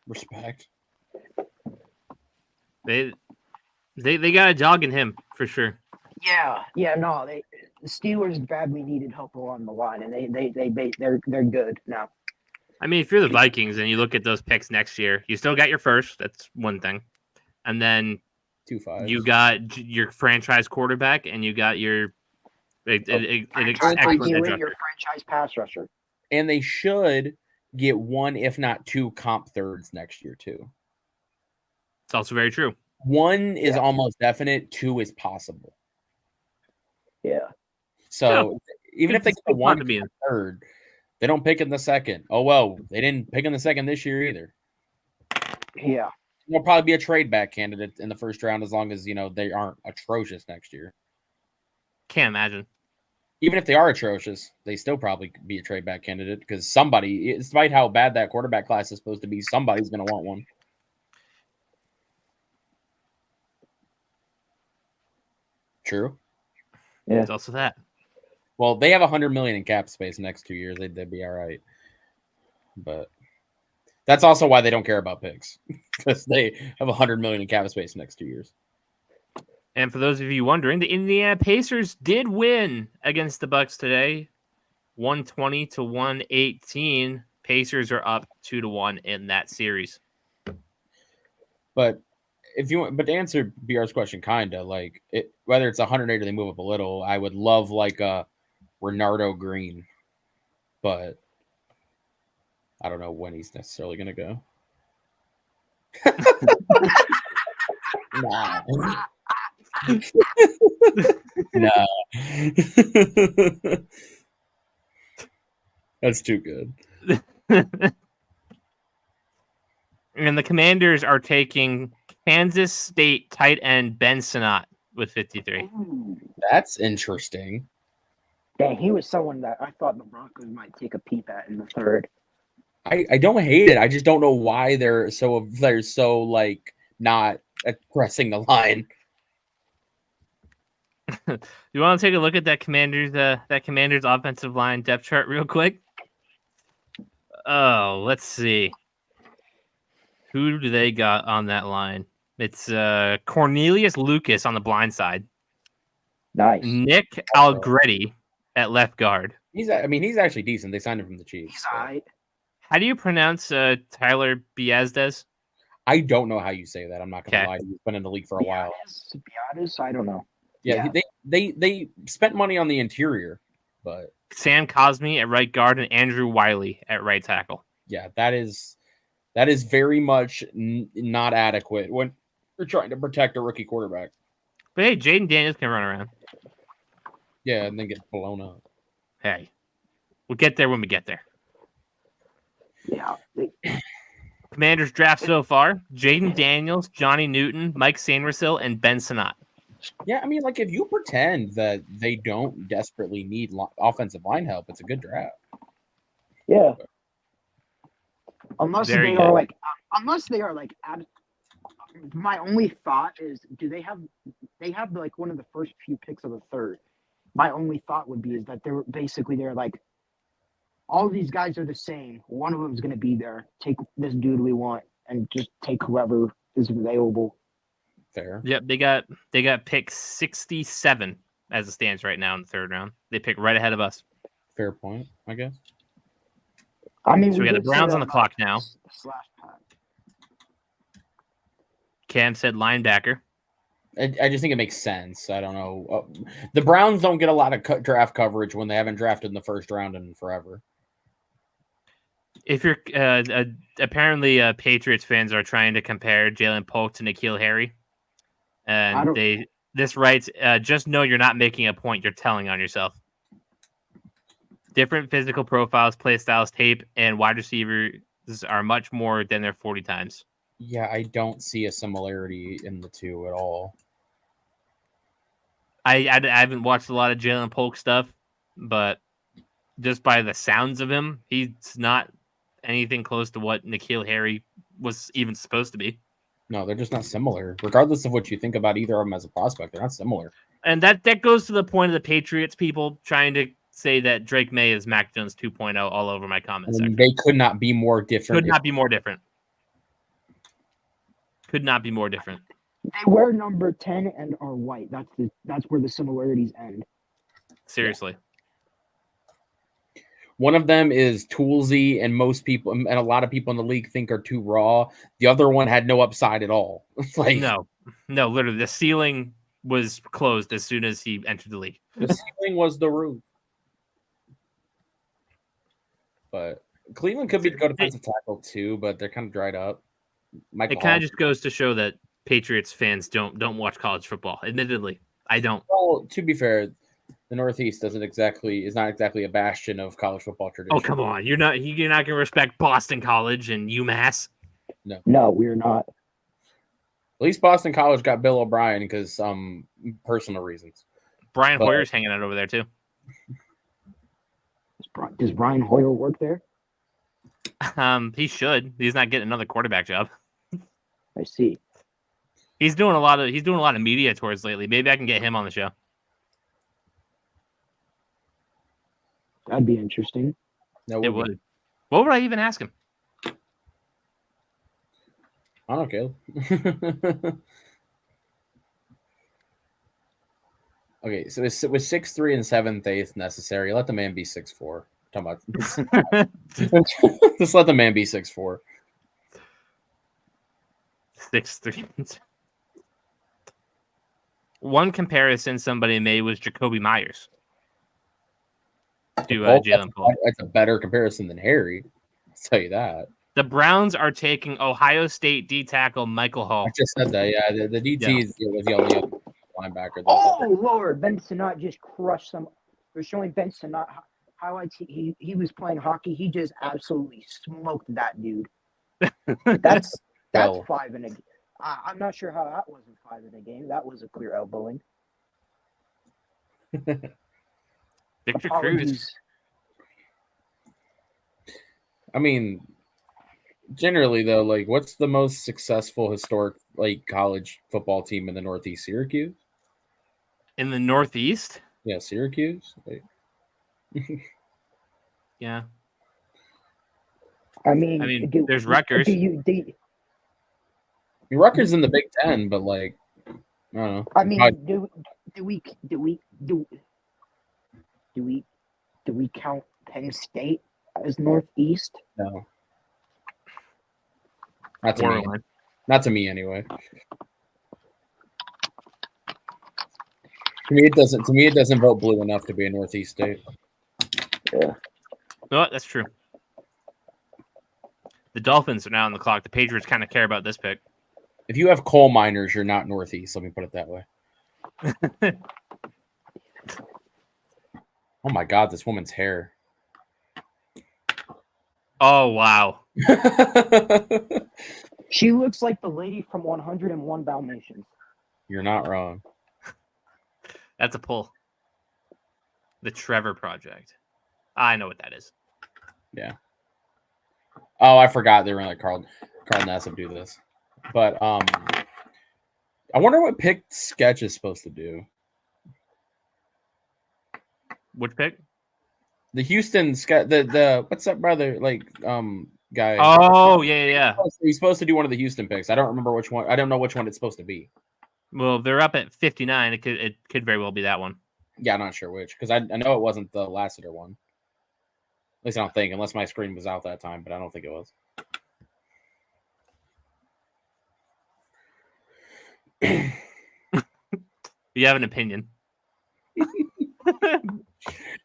Respect. They got a dog in him for sure. Yeah, no, the Steelers badly needed help along the line, and they're good now. I mean, if you're the Vikings and you look at those picks next year, you still got your first. That's one thing, and then 2 5s. You got your franchise quarterback, and you got your your franchise pass rusher. And they should get 1, if not 2, comp thirds next year too. It's also very true. 1 is almost definite. 2 is possible. Yeah. So even if they get 1 to be in third, they don't pick in the second. Oh well, they didn't pick in the second this year either. Yeah. They'll probably be a trade back candidate in the first round as long as they aren't atrocious next year. Can't imagine. Even if they are atrocious, they still probably be a trade back candidate because somebody, despite how bad that quarterback class is supposed to be, somebody's going to want one. True. Yeah. It's also that. Well, they have $100 million in cap space next 2 years. They'd be all right. But that's also why they don't care about picks because they have $100 million in cap space next 2 years. And for those of you wondering, the Indiana Pacers did win against the Bucks today, 120-118. Pacers are up 2-1 in that series. But to answer BR's question, kinda like whether it's 108 or they move up a little, I would love like a Renardo Green, but I don't know when he's necessarily gonna go. Nah. No. That's too good. And the Commanders are taking Kansas State tight end Ben Sinnott with 53. That's interesting. Dang, he was someone that I thought the Broncos might take a peep at in the third. I don't hate it. I just don't know why they're so like not pressing the line. You want to take a look at that Commanders offensive line depth chart real quick? Oh, let's see. Who do they got on that line? It's Cornelius Lucas on the blind side. Nice. Nick Algretti at left guard. He's actually decent. They signed him from the Chiefs. He's all right. How do you pronounce Tyler Biazdes? I don't know how you say that. I'm not going to lie. He's been in the league for a while. Biazdes? I don't know. Yeah, they spent money on the interior, but Sam Cosmi at right guard and Andrew Wiley at right tackle. Yeah, that is very much not adequate when you're trying to protect a rookie quarterback. But hey, Jaden Daniels can run around. Yeah, and then get blown up. Hey, we'll get there when we get there. Yeah. Commanders draft so far: Jaden Daniels, Johnny Newton, Mike Sandersill, and Ben Sinnott. Yeah, I mean, like if you pretend that they don't desperately need offensive line help, it's a good draft. Yeah. Unless they are like, my only thought is, do they have like one of the first few picks of the third? My only thought would be is that they're like, all of these guys are the same. One of them's going to be there. Take this dude we want and just take whoever is available. Fair. Yep, they got pick 67 as it stands right now in the third round. They pick right ahead of us. Fair point, I guess. I mean, So we got the did say Browns that on the about clock now. Slash Pat. Cam said linebacker. I just think it makes sense. I don't know. The Browns don't get a lot of draft coverage when they haven't drafted in the first round in forever. If you're apparently Patriots fans are trying to compare Jalen Polk to N'Keal Harry, and this writes, just know you're not making a point, you're telling on yourself. Different physical profiles, play styles, tape, and wide receivers are much more than their 40 times. Yeah, I don't see a similarity in the two at all. I haven't watched a lot of Jalen Polk stuff, but just by the sounds of him, he's not anything close to what N'Keal Harry was even supposed to be. No, they're just not similar. Regardless of what you think about either of them as a prospect, they're not similar. And that goes to the point of the Patriots people trying to say that Drake May is Mac Jones 2.0 all over my comments. They could not be more different. Could not be more different. Could not be more different. They wear number 10 and are white. That's where the similarities end. Seriously. Yeah. One of them is toolsy, and most people and a lot of people in the league think are too raw. The other one had no upside at all. No, literally, the ceiling was closed as soon as he entered the league. The ceiling was the roof. But Cleveland could be go defensive tackle too, but they're kind of dried up. It kind of just goes to show that Patriots fans don't watch college football. Admittedly, I don't. Well, to be fair, the Northeast is not exactly a bastion of college football tradition. Oh, come on. You're not going to respect Boston College and UMass? No, we're not. At least Boston College got Bill O'Brien because personal reasons. Brian Hoyer's hanging out over there too. Does Brian Hoyer work there? He should. He's not getting another quarterback job. I see. He's doing a lot of media tours lately. Maybe I can get him on the show. That'd be interesting. It would. What would I even ask him? I don't know, Okay, so with 6'3" and 7/8 necessary, let the man be 6'4". Talking about just let the man be 6'4". 6'3". One comparison somebody made was Jacoby Myers to Jalen Polk. That's a better comparison than Harry. I'll tell you that. The Browns are taking Ohio State D tackle Michael Hall. I just said that. Yeah, the DT was the only linebacker. Oh Lord, Ben Sinnott just crushed some. We're showing Ben Sinnott highlights. He was playing hockey. He just absolutely smoked that dude. That's 5 in a game. I'm not sure how that wasn't 5 in a game. That was a clear elbowing. Victor Cruz. I mean, generally though, like, what's the most successful historic college football team in the Northeast? Syracuse. In the Northeast? Yeah, Syracuse. Yeah. I mean, there's Rutgers. Rutgers in the Big Ten, but I don't know. I mean, do we count Penn State as Northeast? No. Not to me. Not to me anyway. To me, it doesn't vote blue enough to be a Northeast state. Yeah. No, that's true. The Dolphins are now on the clock. The Patriots kind of care about this pick. If you have coal miners, you're not Northeast. Let me put it that way. Oh my God, this woman's hair. Oh, wow. She looks like the lady from 101 Dalmatians. You're not wrong. That's a pull. The Trevor Project. I know what that is. Yeah. Oh, I forgot they were going to let Carl Nassib do this. But I wonder what pick Sketch is supposed to do. Which pick? The Houston the what's that brother guy? Oh yeah. He's supposed to do one of the Houston picks. I don't remember which one. I don't know which one it's supposed to be. Well, they're up at 59. It could very well be that one. Yeah, I'm not sure which because I know it wasn't the Lassiter one. At least I don't think, unless my screen was out that time, but I don't think it was. You have an opinion.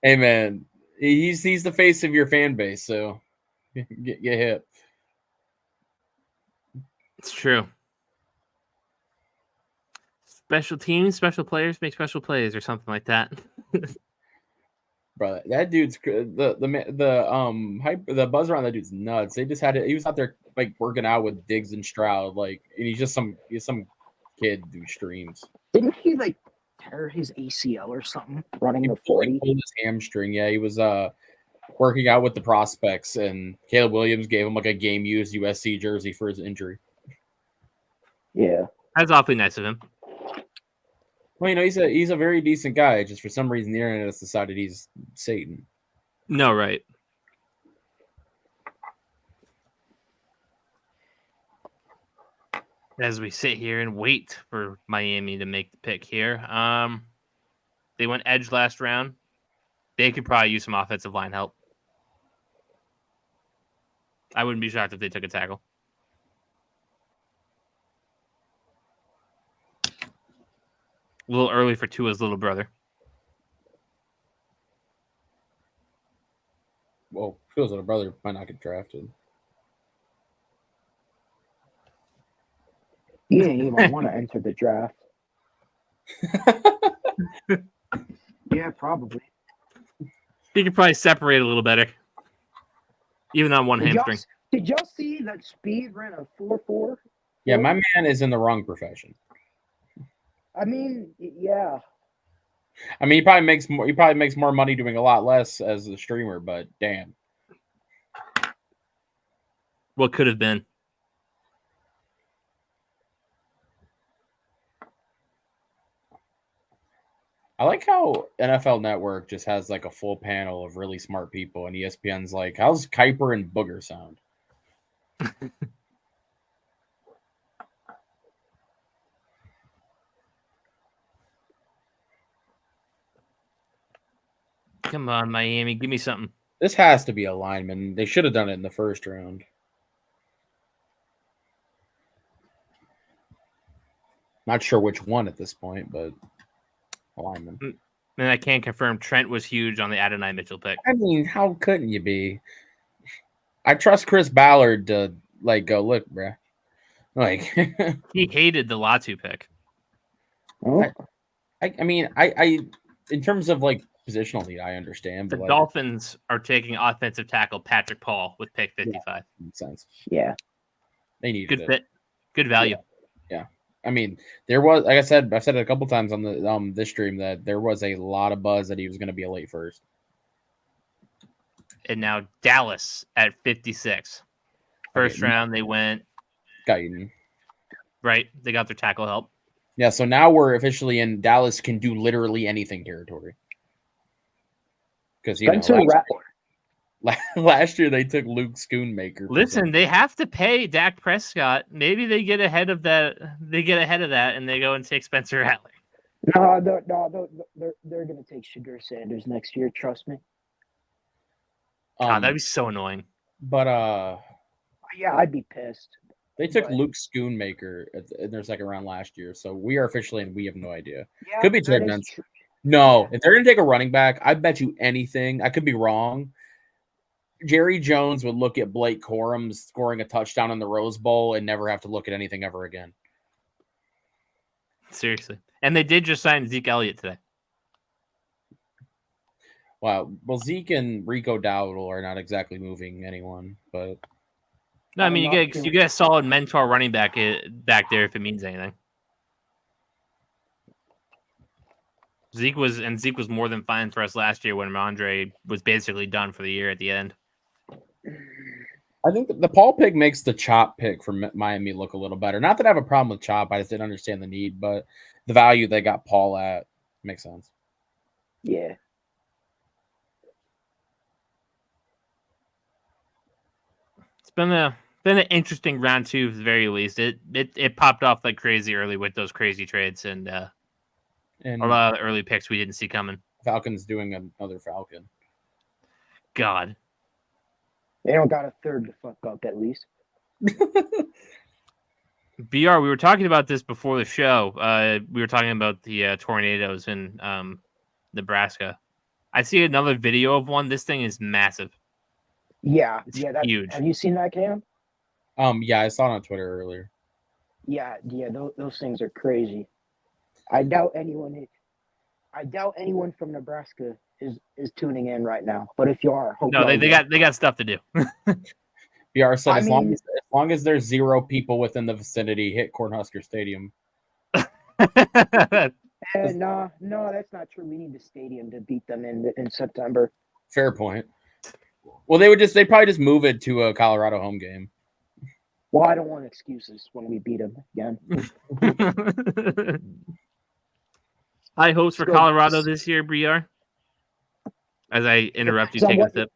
Hey man, he's the face of your fan base, so get hip. It's true. Special teams, special players make special plays, or something like that. Bro, that dude's the buzz around that dude's nuts. They just had it. He was out there like working out with Diggs and Stroud, and he's some kid who streams. Didn't he like tear his ACL or something running the 40? Pulled his hamstring. Yeah, he was working out with the prospects, and Caleb Williams gave him like a game used USC jersey for his injury. Yeah, that's awfully nice of him. Well, he's a very decent guy. Just for some reason, the internet has decided he's Satan. No, right. As we sit here and wait for Miami to make the pick here, they went edge last round. They could probably use some offensive line help. I wouldn't be shocked if they took a tackle. A little early for Tua's little brother. Well, Tua's little brother might not get drafted. He didn't even want to enter the draft. Yeah, probably. He could probably separate a little better. Even on one hamstring. Did y'all see that Speed ran a 4.4? Yeah, my man is in the wrong profession. I mean, yeah. I mean, he probably makes more money doing a lot less as a streamer, but damn. What could have been? I like how NFL Network just has like a full panel of really smart people, and ESPN's like, how's Kuiper and Booger sound? Come on, Miami. Give me something. This has to be a lineman. They should have done it in the first round. Not sure which one at this point, but a lineman. And I can confirm Trent was huge on the Adonai Mitchell pick. I mean, how couldn't you be? I trust Chris Ballard to go look, bruh. He hated the Latu pick. I mean, I in terms of positional need, I understand. The But Dolphins are taking offensive tackle Patrick Paul with pick 55. Yeah, makes sense. Yeah, They needed Good it. fit. Good value. Yeah. I mean, there was, like I said, I've said it a couple times on the this stream that there was a lot of buzz that he was going to be a late first. And now Dallas at 56. First round, they went Guyton. right. They got their tackle help. Yeah, so now we're officially in Dallas can do literally anything territory. Because last year they took Luke Schoonmaker. Listen, they have to pay Dak Prescott. Maybe they get ahead of that. They get ahead of that, and they go and take Spencer Rattler. No, they're going to take Shadur Sanders next year. Trust me. God, that'd be so annoying. But yeah, I'd be pissed. They took Luke Schoonmaker in their second round last year, so we are officially in. We have no idea. Yeah, could be Trey Benson. No, if they're going to take a running back, I bet you anything. I could be wrong. Jerry Jones would look at Blake Corum scoring a touchdown in the Rose Bowl and never have to look at anything ever again. Seriously. And they did just sign Zeke Elliott today. Wow. Well, Zeke and Rico Dowdle are not exactly moving anyone, but no, I mean you get a solid mentor running back back there if it means anything. Zeke was more than fine for us last year when Ramondre was basically done for the year at the end. I think the Paul pick makes the Chop pick for Miami look a little better. Not that I have a problem with Chop. I just didn't understand the need, but the value they got Paul at makes sense. Yeah. been an interesting round 2 at the very least. It popped off like crazy early with those crazy trades and a lot of the early picks we didn't see coming. Falcons doing another Falcon. God. They don't got a third to fuck up at least. BR, we were talking about this before the show. We were talking about the tornadoes in Nebraska. I see another video of one. This thing is massive. Yeah, It's yeah. That, huge. have you seen that, Cam? Yeah, I saw it on Twitter earlier. Yeah. Those things are crazy. I doubt anyone from Nebraska is tuning in right now. But if you are, hope No, y'all they will. got stuff to do. BR said, I as mean- long as there's 0 people within the vicinity, hit Cornhusker Stadium. No, that's not true. We need the stadium to beat them in September. Fair point. Well, they'd probably just move it to a Colorado home game. Well, I don't want excuses when we beat them again. High hopes for So- Colorado this year, BR. As I interrupt you, take a sip.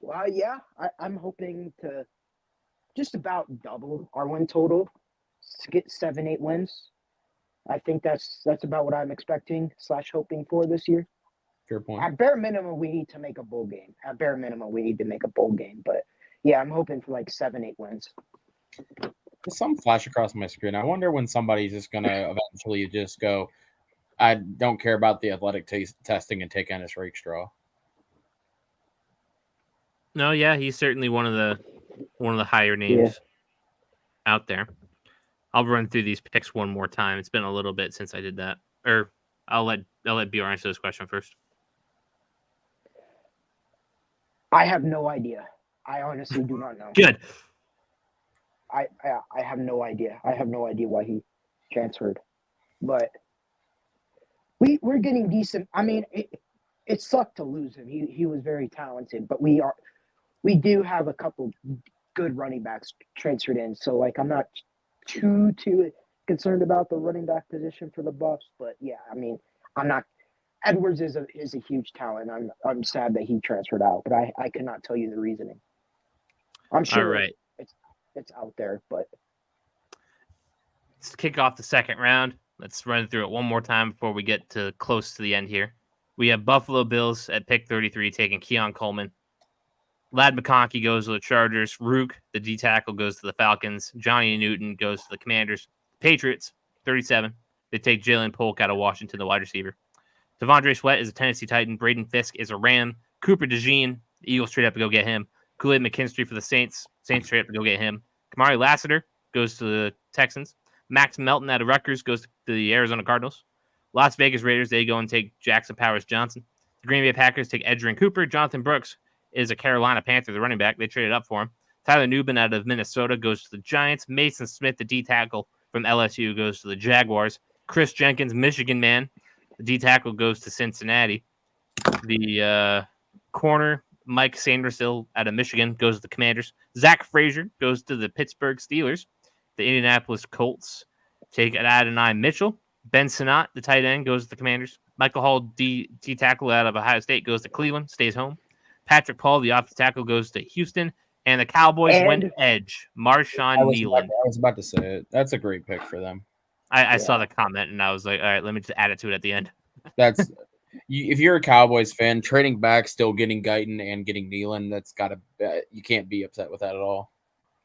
Well, yeah, I'm hoping to just about double our win total to get 7-8 wins. I think that's about what I'm expecting / hoping for this year. Fair point. At bare minimum, we need to make a bowl game. But yeah, I'm hoping for like 7-8 wins. There's some flash across my screen. I wonder when somebody's just going to eventually just go, I don't care about the athletic testing and take Ennis Rakestraw. No, yeah, he's certainly one of the higher names out there. I'll run through these picks one more time. It's been a little bit since I did that. Or I'll let BR answer this question first. I have no idea. I honestly do not know. Good. I have no idea. I have no idea why he transferred. But we're getting decent. I mean, it sucked to lose him. He was very talented, but we do have a couple good running backs transferred in. So like I'm not too concerned about the running back position for the Buffs, but yeah, I mean, I'm not. Edwards is a huge talent. I'm sad that he transferred out, but I could not tell you the reasoning. I'm sure All right. it's out there, but Let's kick off the second round. Let's run through it one more time before we get to close to the end here. We have Buffalo Bills at pick 33 taking Keon Coleman. Lad McConkey goes to the Chargers. Rook, the D tackle, goes to the Falcons. Johnny Newton goes to the Commanders. Patriots, 37. They take Jalen Polk out of Washington, the wide receiver. Devondre Sweat is a Tennessee Titan. Braden Fisk is a Ram. Cooper DeJean, the Eagles straight up to go get him. Kaleb McChesney for the Saints. Saints straight up to go get him. Kamari Lassiter goes to the Texans. Max Melton out of Rutgers goes to the Arizona Cardinals. Las Vegas Raiders, they go and take Jackson Powers Johnson. The Green Bay Packers take Edgerrin Cooper. Jonathan Brooks is a Carolina Panther, the running back. They traded up for him. Tyler Nubin out of Minnesota goes to the Giants. Mason Smith, the D tackle from LSU, goes to the Jaguars. Chris Jenkins, Michigan man, the D tackle, goes to Cincinnati. The corner, Mike Sandersville out of Michigan, goes to the Commanders. Zach Frazier goes to the Pittsburgh Steelers. The Indianapolis Colts take Adonai Mitchell. Ben Sinnott, the tight end, goes to the Commanders. Michael Hall, D tackle out of Ohio State, goes to Cleveland, stays home. Patrick Paul, the offensive tackle, goes to Houston. And the Cowboys went edge. Marshawn Nealon. I was about to say it. That's a great pick for them. I saw the comment, and I was like, all right, let me just add it to it at the end. That's if you're a Cowboys fan, trading back, still getting Guyton and getting Nealon, that's got to you can't be upset with that at all.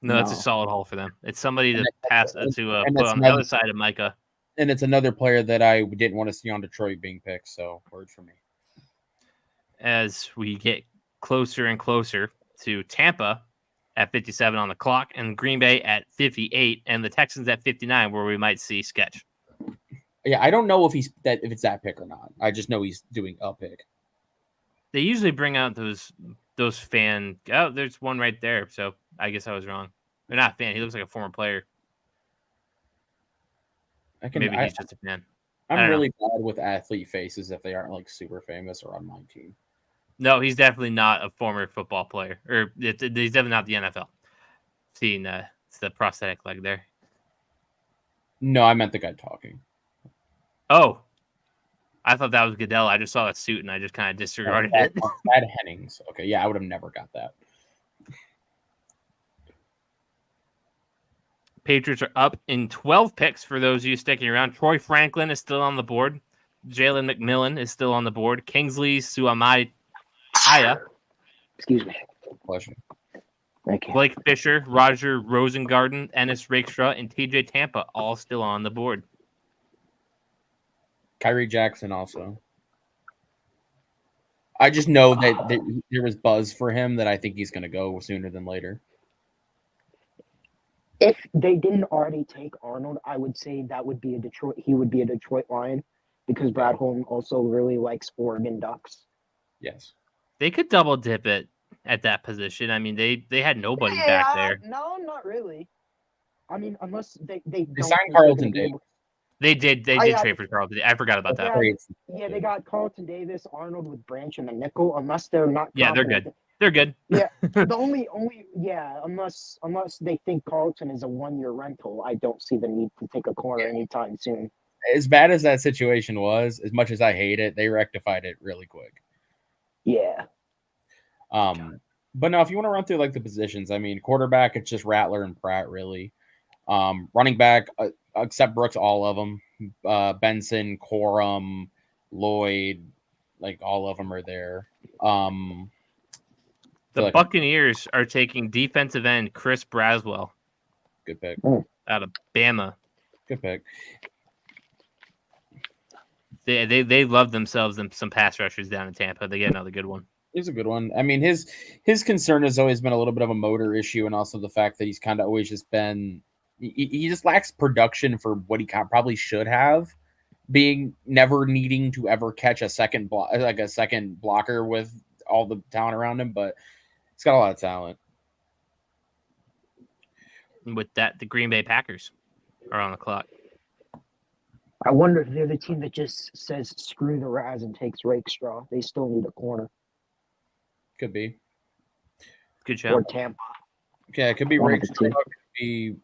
No, it's a solid haul for them. It's somebody to pass to put that's on the other side of Micah. And it's another player that I didn't want to see on Detroit being picked, so word for me. As we get closer and closer to Tampa at 57 on the clock, and Green Bay at 58, and the Texans at 59, where we might see Sketch. Yeah, I don't know if it's that pick or not. I just know he's doing a pick. They usually bring out those fan. Oh, there's one right there. So I guess I was wrong. They're not a fan. He looks like a former player. Maybe he's just a fan. I'm really bad with athlete faces if they aren't like super famous or on my team. No, he's definitely not a former football player, or he's definitely not the NFL. Seeing it's the prosthetic leg there. No, I meant the guy talking. Oh, I thought that was Goodell. I just saw that suit and I just kind of disregarded it. Brad Hennings. Okay, yeah, I would have never got that. Patriots are up in 12 picks for those of you sticking around. Troy Franklin is still on the board. Jalen McMillan is still on the board. Kingsley Suamaya. Excuse me. Pleasure. Thank you. Blake Fisher, Roger Rosengarten, Ennis Rakestraw, and TJ Tampa all still on the board. Kyrie Jackson also. I just know that there was buzz for him that I think he's going to go sooner than later. If they didn't already take Arnold, I would say that would be he would be a Detroit Lion because Brad Holm also really likes Oregon Ducks. Yes. They could double dip it at that position. I mean, they had nobody back there. No, not really. I mean, unless they signed Carlton Davis. They did trade for Carlton. I forgot about that. Yeah, they got Carlton Davis, Arnold with Branch and the nickel. Unless they're not. Yeah, they're good. They're good. Yeah, the only unless they think Carlton is a 1-year rental, I don't see the need to take a corner anytime soon. As bad as that situation was, as much as I hate it, they rectified it really quick. Yeah. But no, if you want to run through like the positions, I mean, quarterback, it's just Rattler and Pratt really. Running back, except Brooks, all of them. Benson, Corum, Lloyd, like all of them are there. The Buccaneers are taking defensive end Chris Braswell. Good pick. Out of Bama. Good pick. They love themselves some pass rushers down in Tampa. They get another good one. He's a good one. I mean, his concern has always been a little bit of a motor issue, and also the fact that he's kind of always just been he just lacks production for what he probably should have, being never needing to ever catch a second blocker with all the talent around him, but he's got a lot of talent. And with that, the Green Bay Packers are on the clock. I wonder if they're the team that just says screw the Raz and takes Rakestraw. They still need a corner. Could be. Good show. Or Tampa. Yeah, it could be Rakestraw. It could be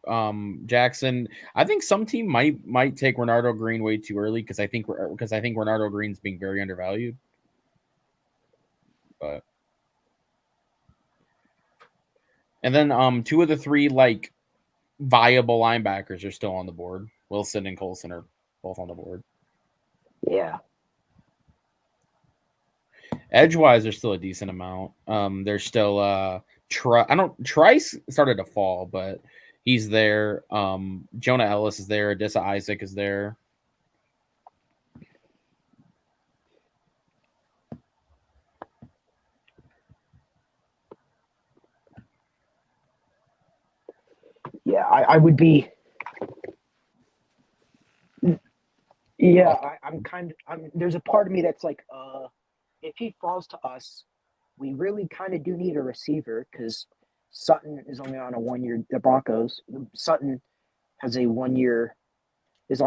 Jackson. I think some team might take Renardo Green way too early because I think Renardo Green's being very undervalued. But and then two of the three like viable linebackers are still on the board. Wilson and Colson are both on the board. Yeah. Edgewise, there's still a decent amount. There's still Trice started to fall, but he's there. Jonah Ellis is there. Adissa Isaac is there. Yeah, I would be. Yeah, there's a part of me that's like, if he falls to us, we really kind of do need a receiver because Sutton is only on a 1-year. The Broncos, Sutton has a 1-year, has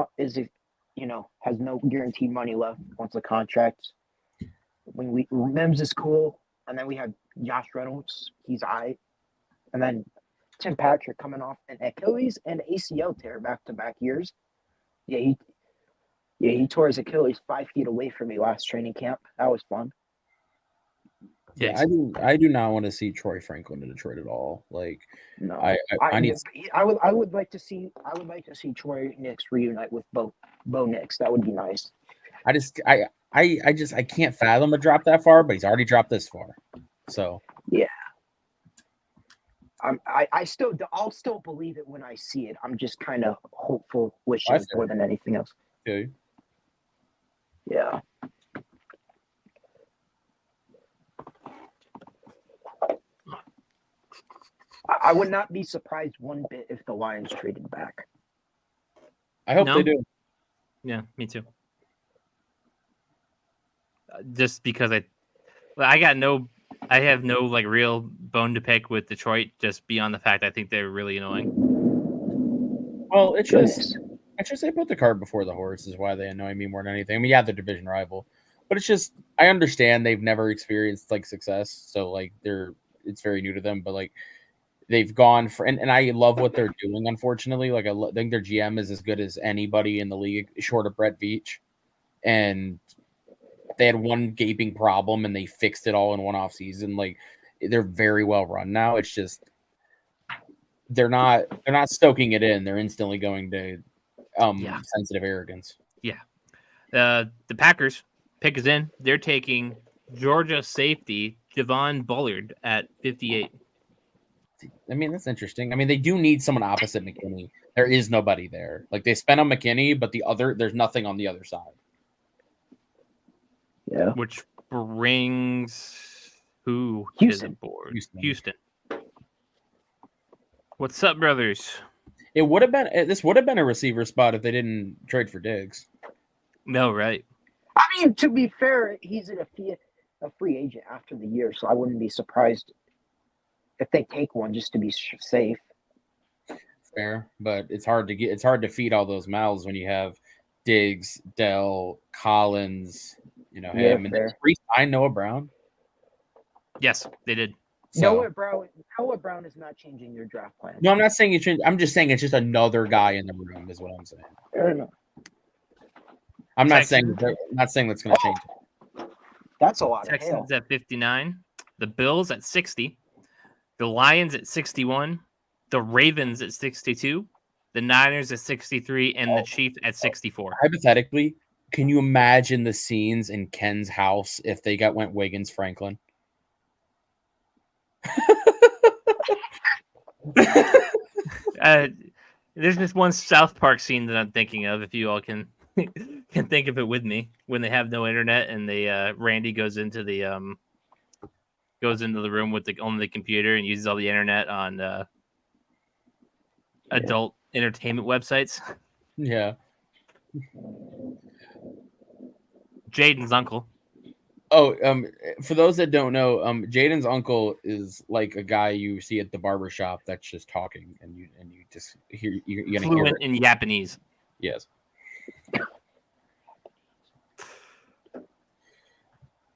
no guaranteed money left once the contract. When Mims is cool, and then we have Josh Reynolds, he's aight, and then Tim Patrick coming off an Achilles and ACL tear back-to-back years. Yeah, he tore his Achilles 5 feet away from me last training camp. That was fun. Yeah, I do not want to see Troy Franklin in Detroit at all. Like, no, I would like to see Troy Nix reunite with Bo Nix. That would be nice. I can't fathom a drop that far, but he's already dropped this far. So yeah. I'll still believe it when I see it. I'm just kind of hopeful, wishing more than anything else. Okay. Yeah. I would not be surprised one bit if the Lions traded back. I hope they do. Yeah, me too. Just because I have no like real bone to pick with Detroit, just beyond the fact I think they're really annoying. Well, it's just they put the cart before the horse is why they annoy me more than anything. I mean, yeah, they're division rival, but it's just I understand they've never experienced like success, so like it's very new to them. But like they've gone for and I love what they're doing. Unfortunately, like I think their GM is as good as anybody in the league, short of Brett Veach, and they had one gaping problem and they fixed it all in one off season. Like they're very well run now. It's just they're not stoking it in. They're instantly going to sensitive arrogance. Yeah. The Packers pick is in. They're taking Georgia safety Javon Bullard at 58. I mean, that's interesting. I mean, they do need someone opposite McKinney. There is nobody there. Like they spent on McKinney, but there's nothing on the other side. Yeah. Which brings who Houston. is aboard? Houston. What's up, brothers? This would have been a receiver spot if they didn't trade for Diggs. No, right. I mean, to be fair, he's a free agent after the year, so I wouldn't be surprised if they take one just to be safe. Fair, but it's hard to feed all those mouths when you have Diggs, Dell, Collins, him, and then re-sign Noah Brown. Yes, they did. So, Noah Brown is not changing your draft plan. No, I'm not saying I'm just saying it's just another guy in the room, is what I'm saying. I don't know. I'm not saying that's going to change. That's a lot. Texans at 59, the Bills at 60, the Lions at 61, the Ravens at 62, the Niners at 63, and the Chiefs at 64. Hypothetically, can you imagine the scenes in Ken's house if they went Wiggins Franklin? There's this one South Park scene that I'm thinking of. If you all can think of it with me, when they have no internet and Randy goes into the room with only the computer and uses all the internet on adult entertainment websites. Yeah. Jaden's uncle. Oh, for those that don't know, Jaden's uncle is like a guy you see at the barbershop that's just talking, and you just hear you're gonna hear it in Japanese. Yes.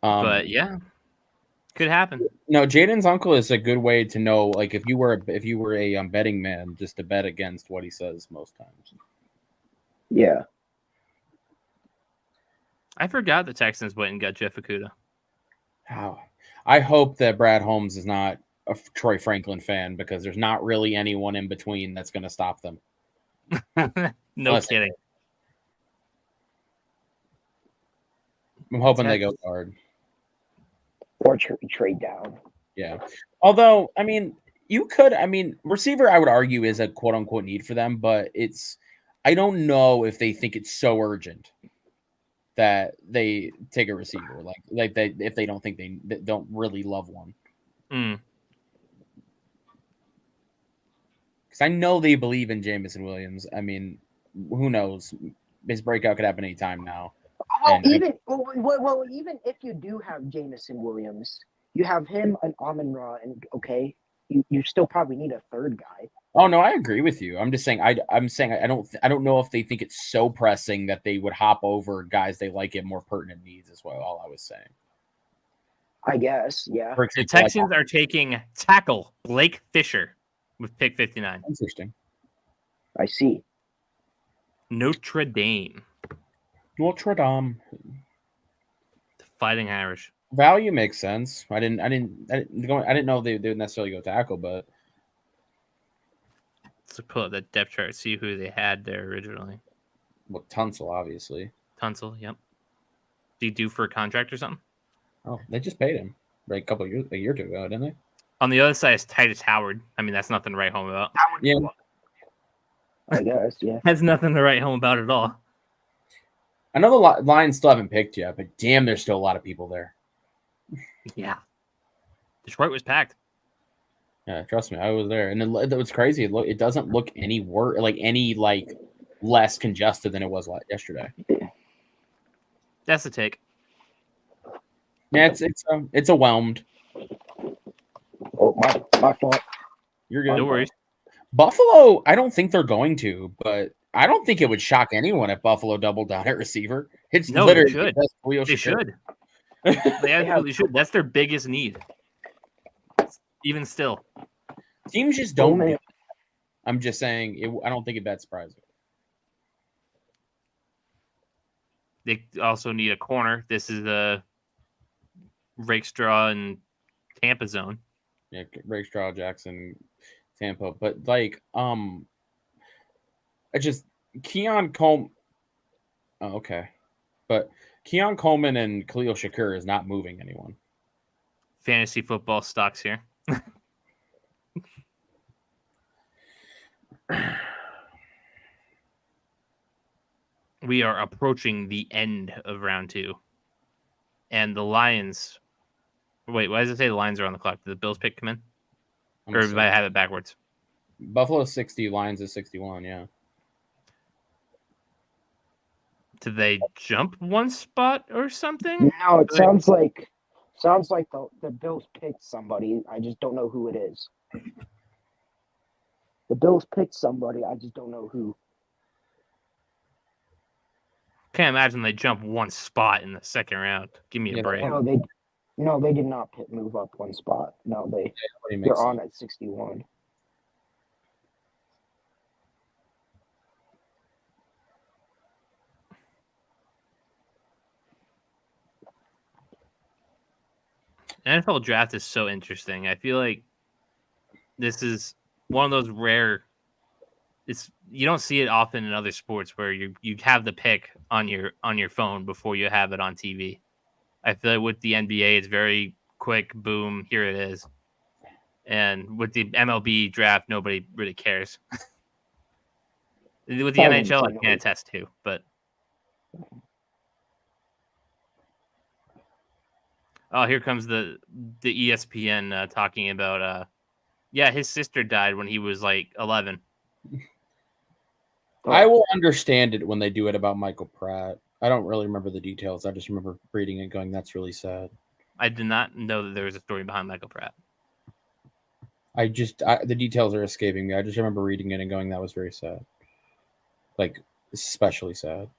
But yeah, could happen. No, Jaden's uncle is a good way to know, like if you were a betting man, just to bet against what he says most times. Yeah. I forgot the Texans went and got Jeff Okudah. Wow. I hope that Brad Holmes is not a Troy Franklin fan, because there's not really anyone in between that's going to stop them. No kidding. I'm hoping they go guard. Or trade down. Yeah. Although, I mean, receiver, I would argue, is a quote unquote need for them, but I don't know if they think it's so urgent that they take a receiver, if they don't think they don't really love one. Because I know they believe in Jameson Williams. I mean, who knows? His breakout could happen anytime now. Well, even if you do have Jameson Williams, you have him and Amon-Ra, and you still probably need a third guy. Oh no, I agree with you. I'm just saying I don't know if they think it's so pressing that they would hop over guys they like at more pertinent needs as well. All I was saying. I guess, yeah. The Texans are taking tackle Blake Fisher with pick 59. Interesting. I see. Notre Dame. The Fighting Irish. Value makes sense. I didn't know they would necessarily go tackle, but let's pull up that depth chart, see who they had there originally. Well, Tunsil, obviously. Tunsil, yep. Do you do for a contract or something? Oh, they just paid him like a year or two ago, didn't they? On the other side is Titus Howard. I mean, that's nothing to write home about. Yeah. I guess, yeah. That's nothing to write home about at all. I know the Lions still haven't picked yet, but damn, there's still a lot of people there. Yeah. Detroit was packed. Yeah, trust me, I was there, and it was crazy. It doesn't look any less congested than it was yesterday. That's the take. Yeah, it's a whelmed. Oh, my fault. You're good. No worries. Buffalo, I don't think they're going to, but I don't think it would shock anyone if Buffalo doubled down at receiver. It's literally they should. the best Julio They should. They absolutely should. That's their biggest need. Even still. Teams just don't. I'm just saying, I don't think it's that surprising. They also need a corner. This is the Rakestraw and Tampa zone. Yeah, Rakestraw, Jackson, Tampa, but like, I just Keon Coleman. Oh, okay, but Keon Coleman and Khalil Shakur is not moving anyone. Fantasy football stocks here. We are approaching the end of round 2. And the Lions... Wait, why does it say the Lions are on the clock? Did the Bills pick come in? Or did I have it backwards? Buffalo 60, Lions is 61, yeah. Mm-hmm. Did they jump one spot or something? No, it sounds like the Bills picked somebody. I just don't know who it is. The Bills picked somebody. I just don't know who. Can't imagine they jump one spot in the second round. Give me a break. No, they did not move up one spot. No, they're on at 61. NFL draft is so interesting. I feel like this is one of those rare. You don't see it often in other sports where you have the pick on your phone before you have it on TV. I feel like with the NBA, it's very quick. Boom, here it is. And with the MLB draft, nobody really cares. With the NHL, I can't attest to, but. Oh, here comes the ESPN talking about, his sister died when he was like 11. I will understand it when they do it about Michael Pratt. I don't really remember the details. I just remember reading it going, that's really sad. I did not know that there was a story behind Michael Pratt. The details are escaping me. I just remember reading it and going, that was very sad. Like, especially sad.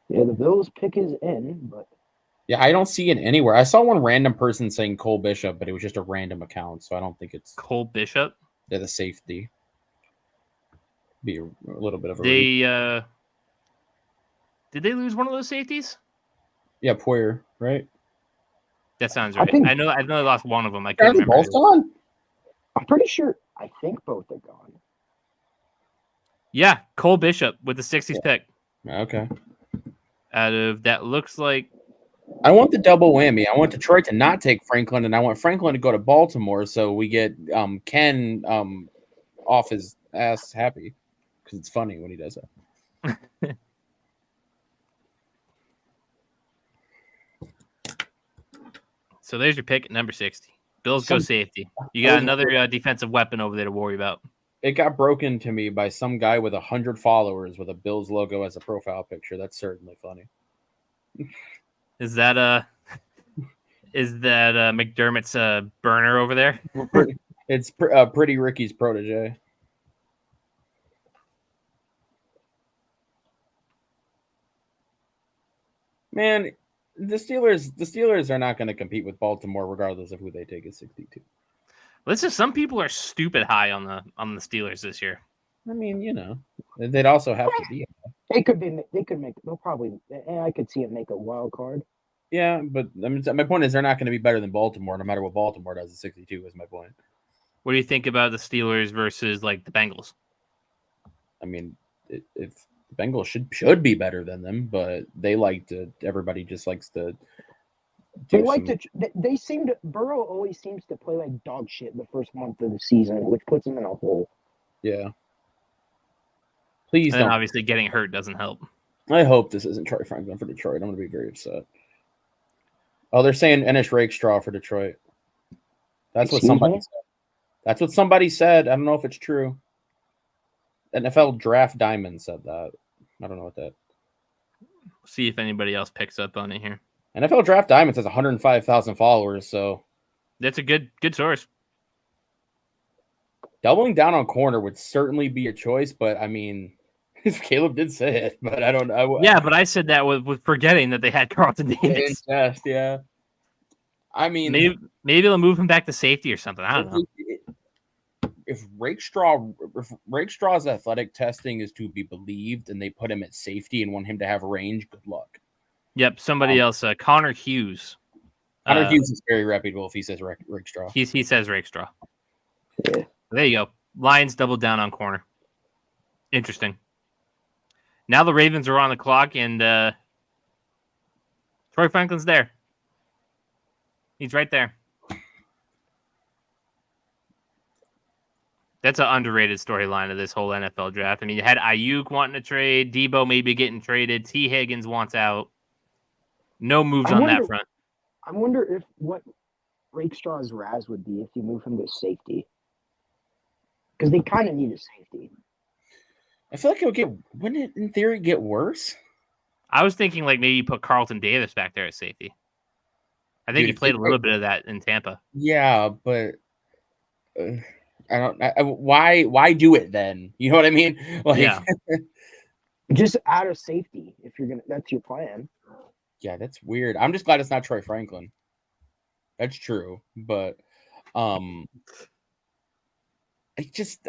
Yeah, the Bills pick is in, but... Yeah, I don't see it anywhere. I saw one random person saying Cole Bishop, but it was just a random account, so I don't think it's... Cole Bishop? Yeah, the safety. Be a little bit of a... Did they lose one of those safeties? Yeah, Poyer, right? That sounds right. I know they lost one of them. I can't remember. Both gone? I'm pretty sure. I think both are gone. Yeah, Cole Bishop with the 60s pick. Okay. Out of that looks like... I want the double whammy. I want Detroit to not take Franklin, and I want Franklin to go to Baltimore so we get Ken off his ass happy. Because it's funny when he does that. So there's your pick at number 60. Bills go safety. You got another defensive weapon over there to worry about. It got broken to me by some guy with 100 followers with a Bills logo as a profile picture. That's certainly funny. Is that McDermott's burner over there? It's Pretty Ricky's protege. Man, the Steelers are not going to compete with Baltimore regardless of who they take at 62. Listen, some people are stupid high on the Steelers this year. I mean, they'd also have to be. They could make. They'll probably. I could see it make a wild card. Yeah, but I mean, my point is they're not going to be better than Baltimore, no matter what Baltimore does at 62. Is my point. What do you think about the Steelers versus like the Bengals? I mean, if the Bengals should be better than them, but everybody just likes to. They seem to. Burrow always seems to play like dog shit the first month of the season, which puts him in a hole. Yeah. Please and don't. Obviously, getting hurt doesn't help. I hope this isn't Troy Franklin for Detroit. I'm going to be very upset. Oh, they're saying Ennis Rakestraw for Detroit. That's what somebody said. That's what somebody said. I don't know if it's true. NFL Draft Diamond said that. I don't know what that. See if anybody else picks up on it here. NFL Draft Diamond has 105,000 followers, so that's a good source. Doubling down on corner would certainly be a choice, but I mean, Caleb did say it, but I don't know. Yeah, but I said that with forgetting that they had Carlton Davis. Yeah. I mean, maybe they'll move him back to safety or something. I don't know. If Rakestraw's athletic testing is to be believed, and they put him at safety and want him to have range, good luck. Yep, somebody else, Connor Hughes. Connor Hughes is very reputable if he says Rakestraw. He says Rakestraw. Yeah. There you go. Lions doubled down on corner. Interesting. Now the Ravens are on the clock, and Troy Franklin's there. He's right there. That's an underrated storyline of this whole NFL draft. I mean, you had Ayuk wanting to trade, Debo maybe getting traded, T. Higgins wants out. No moves on that front. I wonder if what Rakestraw's Raz would be if you move him to safety. Because they kind of need a safety. I feel like wouldn't it in theory get worse? I was thinking like maybe you put Carlton Davis back there at safety. I think he played a little bit of that in Tampa. Yeah, but why do it then? You know what I mean? Like, yeah. Just add a safety if you're gonna. That's your plan. Yeah, that's weird. I'm just glad it's not Troy Franklin. That's true, but I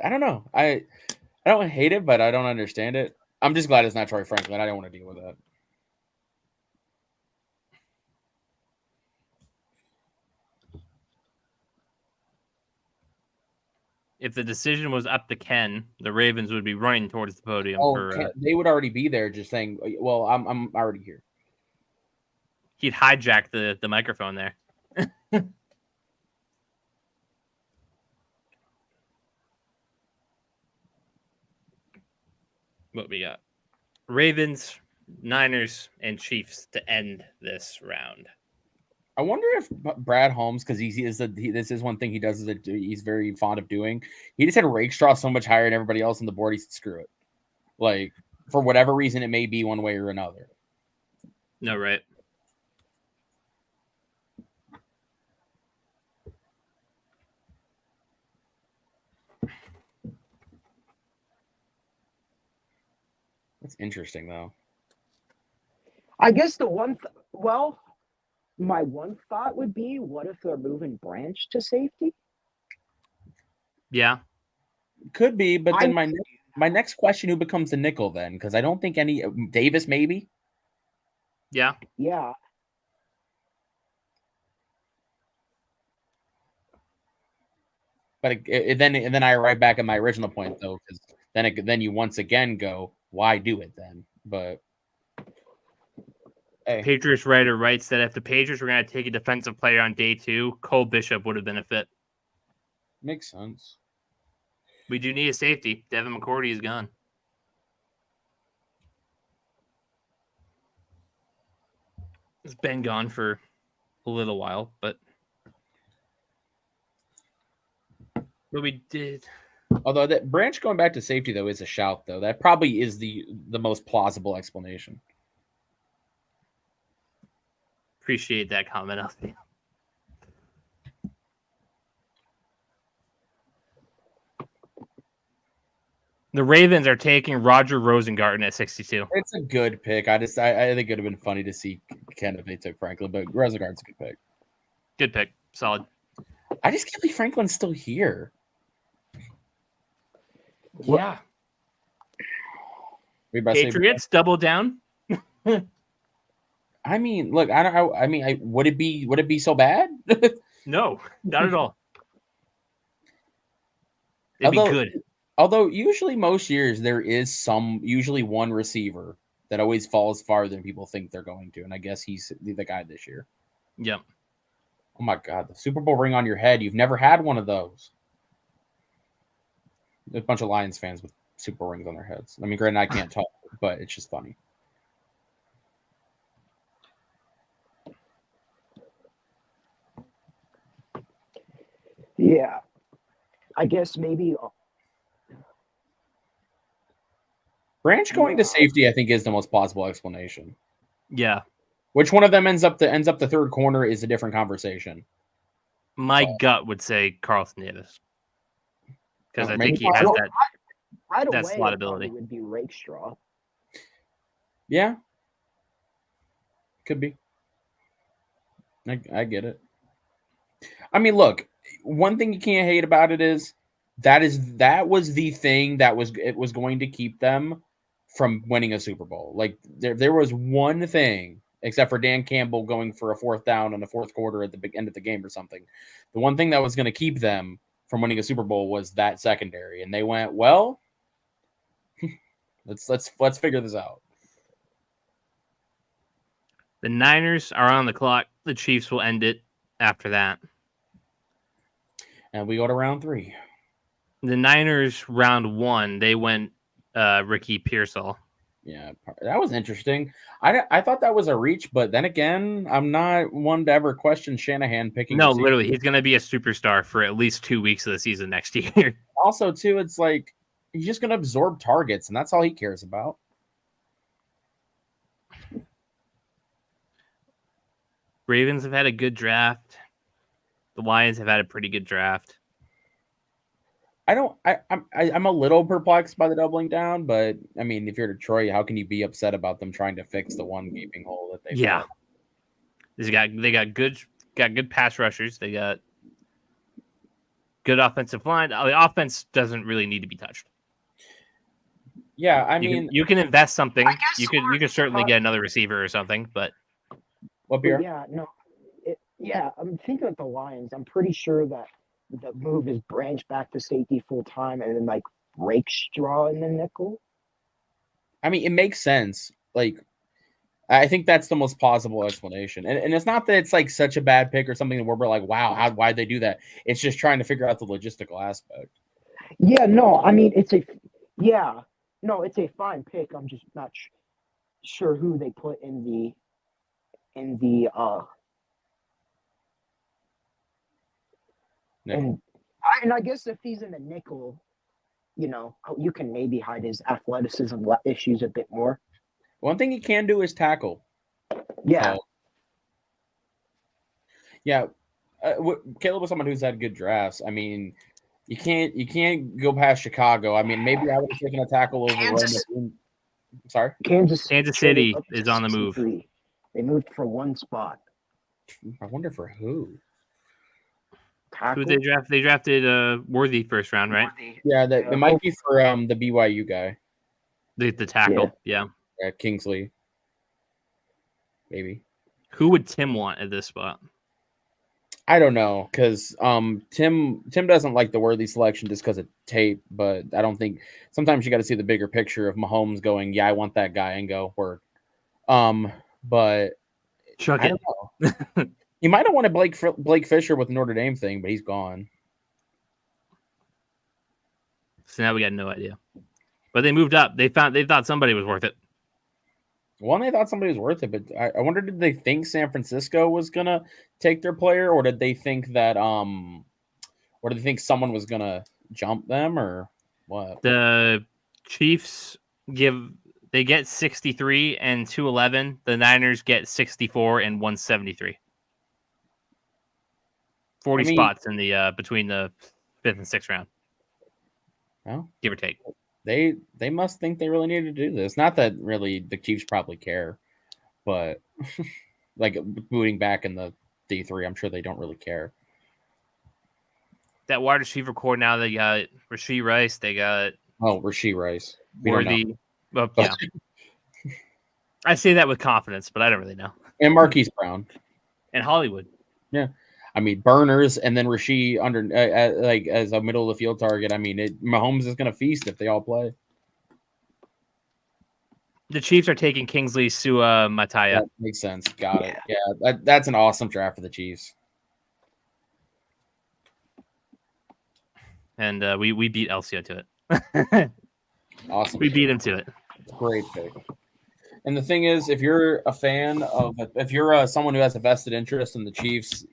don't know. I don't hate it, but I don't understand it. I'm just glad it's not Troy Franklin. I don't want to deal with that. If the decision was up to Ken, the Ravens would be running towards the podium. They would already be there, just saying, "Well, I'm already here." He'd hijack the microphone there. What we got? Ravens, Niners, and Chiefs to end this round. I wonder if Brad Holmes, because this is one thing he does, is that he's very fond of doing. He just had Rakestraw so much higher than everybody else on the board. He said, "Screw it." Like, for whatever reason, it may be one way or another. No, right. That's interesting, though. I guess my one thought would be, what if they're moving Branch to safety? Yeah. Could be, but then my next question, who becomes the nickel then? Because I don't think any Davis, maybe. Yeah. Yeah. But then I arrive back at my original point, though, because then you once again go, why do it then? But hey. Patriots writer writes that if the Patriots were going to take a defensive player on day 2, Cole Bishop would have been a fit. Makes sense. We do need a safety. Devin McCourty is gone. It's been gone for a little while, but we did. Although that Branch going back to safety, though, is a shout, though. That probably is the most plausible explanation. Appreciate that comment, Elsie. The Ravens are taking Roger Rosengarten at 62. It's a good pick. I think it would have been funny to see Ken if they took Franklin, but Rosengarten's a good pick. Good pick. Solid. I just can't believe Franklin's still here. Yeah. Patriots double down. I mean, look, would it be so bad? No, not at all. It'd be good. Although usually most years there is usually one receiver that always falls farther than people think they're going to, and I guess he's the guy this year. Yep. Oh my God, the Super Bowl ring on your head. You've never had one of those. There's a bunch of Lions fans with Super Bowl rings on their heads. I mean, granted, I can't talk, but it's just funny. Yeah. I guess maybe Branch going to safety, I think, is the most plausible explanation. Yeah. Which one of them ends up the third corner is a different conversation. My gut would say Carlton Davis. Because I think he has that slot ability. Would be Rakestraw. Yeah. Could be. I get it. I mean, look, one thing you can't hate about it is that was the thing that was going to keep them from winning a Super Bowl. Like there was one thing, except for Dan Campbell going for a 4th down in the 4th quarter at the end of the game or something. The one thing that was going to keep them from winning a Super Bowl was that secondary, and they went, well, let's figure this out. The Niners are on the clock. The Chiefs will end it after that. And we go to round 3. The Niners round 1, they went Ricky Pearsall. Yeah, that was interesting. I thought that was a reach, but then again, I'm not one to ever question Shanahan picking. No, literally, he's going to be a superstar for at least 2 weeks of the season next year. Also, too, it's like he's just going to absorb targets, and that's all he cares about. Ravens have had a good draft. The Lions have had a pretty good draft. I'm a little perplexed by the doubling down, but I mean, if you're Detroit, how can you be upset about them trying to fix the one gaping hole that they? Yeah, they got good pass rushers. They got good offensive line. The offense doesn't really need to be touched. Yeah, I mean, you can invest something. You so. could certainly get another receiver or something, but what beer? I'm thinking of the Lions. I'm pretty sure that the move is branch back to safety full time and then like Rakestraw in the nickel. I mean, it makes sense. Like, I think that's the most plausible explanation. And it's not that it's like such a bad pick or something where we're like, wow, why'd they do that? It's just trying to figure out the logistical aspect. Yeah, no, I mean, it's a fine pick. I'm just not sure who they put in the and I guess if he's in the nickel, you can maybe hide his athleticism issues a bit more. One thing he can do is tackle. Yeah. Kaleb was someone who's had good drafts. I mean, you can't go past Chicago. I mean, maybe I would have taken a tackle over. Sorry, Kansas City is on the move. They moved for one spot. I wonder for who. Who they drafted? They drafted Worthy first round, right? Yeah, it might be for the BYU guy. The tackle, yeah. Kingsley. Maybe. Who would Tim want at this spot? I don't know, because Tim doesn't like the Worthy selection just because of tape, but I don't think sometimes you got to see the bigger picture of Mahomes going, yeah, I want that guy, and go word. But Chuck I don't know. He might have wanted Blake Fisher with the Notre Dame thing, but he's gone. So now we got no idea. But they moved up. They thought somebody was worth it. Well, they thought somebody was worth it, but I wonder, did they think San Francisco was gonna take their player, or did they think that or did they think someone was gonna jump them, or what? The Chiefs get 63 and 211. The Niners get 64 and 173. 40 spots in the between the 5th and 6th round. Well, give or take. They must think they really need to do this. Not that really the Chiefs probably care, but like booting back in the D3, I'm sure they don't really care. That wide receiver core now, they got Rashee Rice. They got Rashee Rice. Worthy. Well, yeah. I say that with confidence, but I don't really know. And Marquise Brown. And Hollywood. Yeah. I mean, Burners and then Rashee under like as a middle of the field target. I mean, Mahomes is going to feast if they all play. The Chiefs are taking Kingsley Suamataia. That makes sense. Got it. Yeah, that's an awesome draft for the Chiefs. And we beat Elcio to it. Awesome. We beat him to it. Great pick. And the thing is, if you're a fan of, if you're someone who has a vested interest in the Chiefs,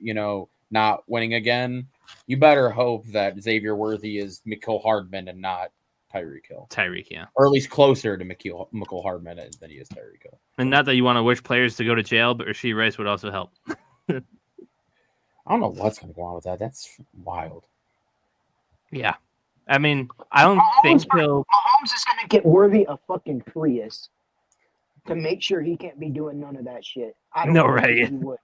not winning again, you better hope that Xavier Worthy is Mecole Hardman and not Tyreek Hill. Tyreek, yeah. Or at least closer to Mecole Hardman than he is Tyreek Hill. And not that you want to wish players to go to jail, but Rashee Rice would also help. I don't know what's going to go on with that. That's wild. Yeah. I mean, I don't think he'll... Mahomes is going to get Worthy a fucking Prius to make sure he can't be doing none of that shit. I don't know, right? He would.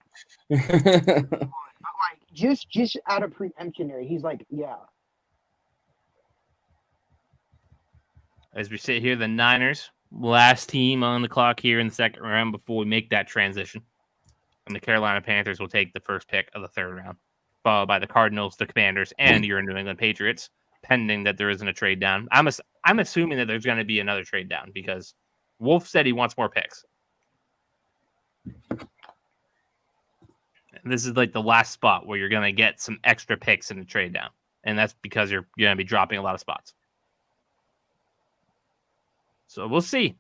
But like, just out of preemption, he's like, yeah. As we sit here, the Niners, last team on the clock here in the second round before we make that transition. And the Carolina Panthers will take the first pick of the third round. followed by the Cardinals, the Commanders, and your New England Patriots, pending that there isn't a trade down. I'm assuming that there's going to be another trade down because Wolf said he wants more picks. This is like the last spot where you're going to get some extra picks in the trade down. And that's because you're going to be dropping a lot of spots. So we'll see.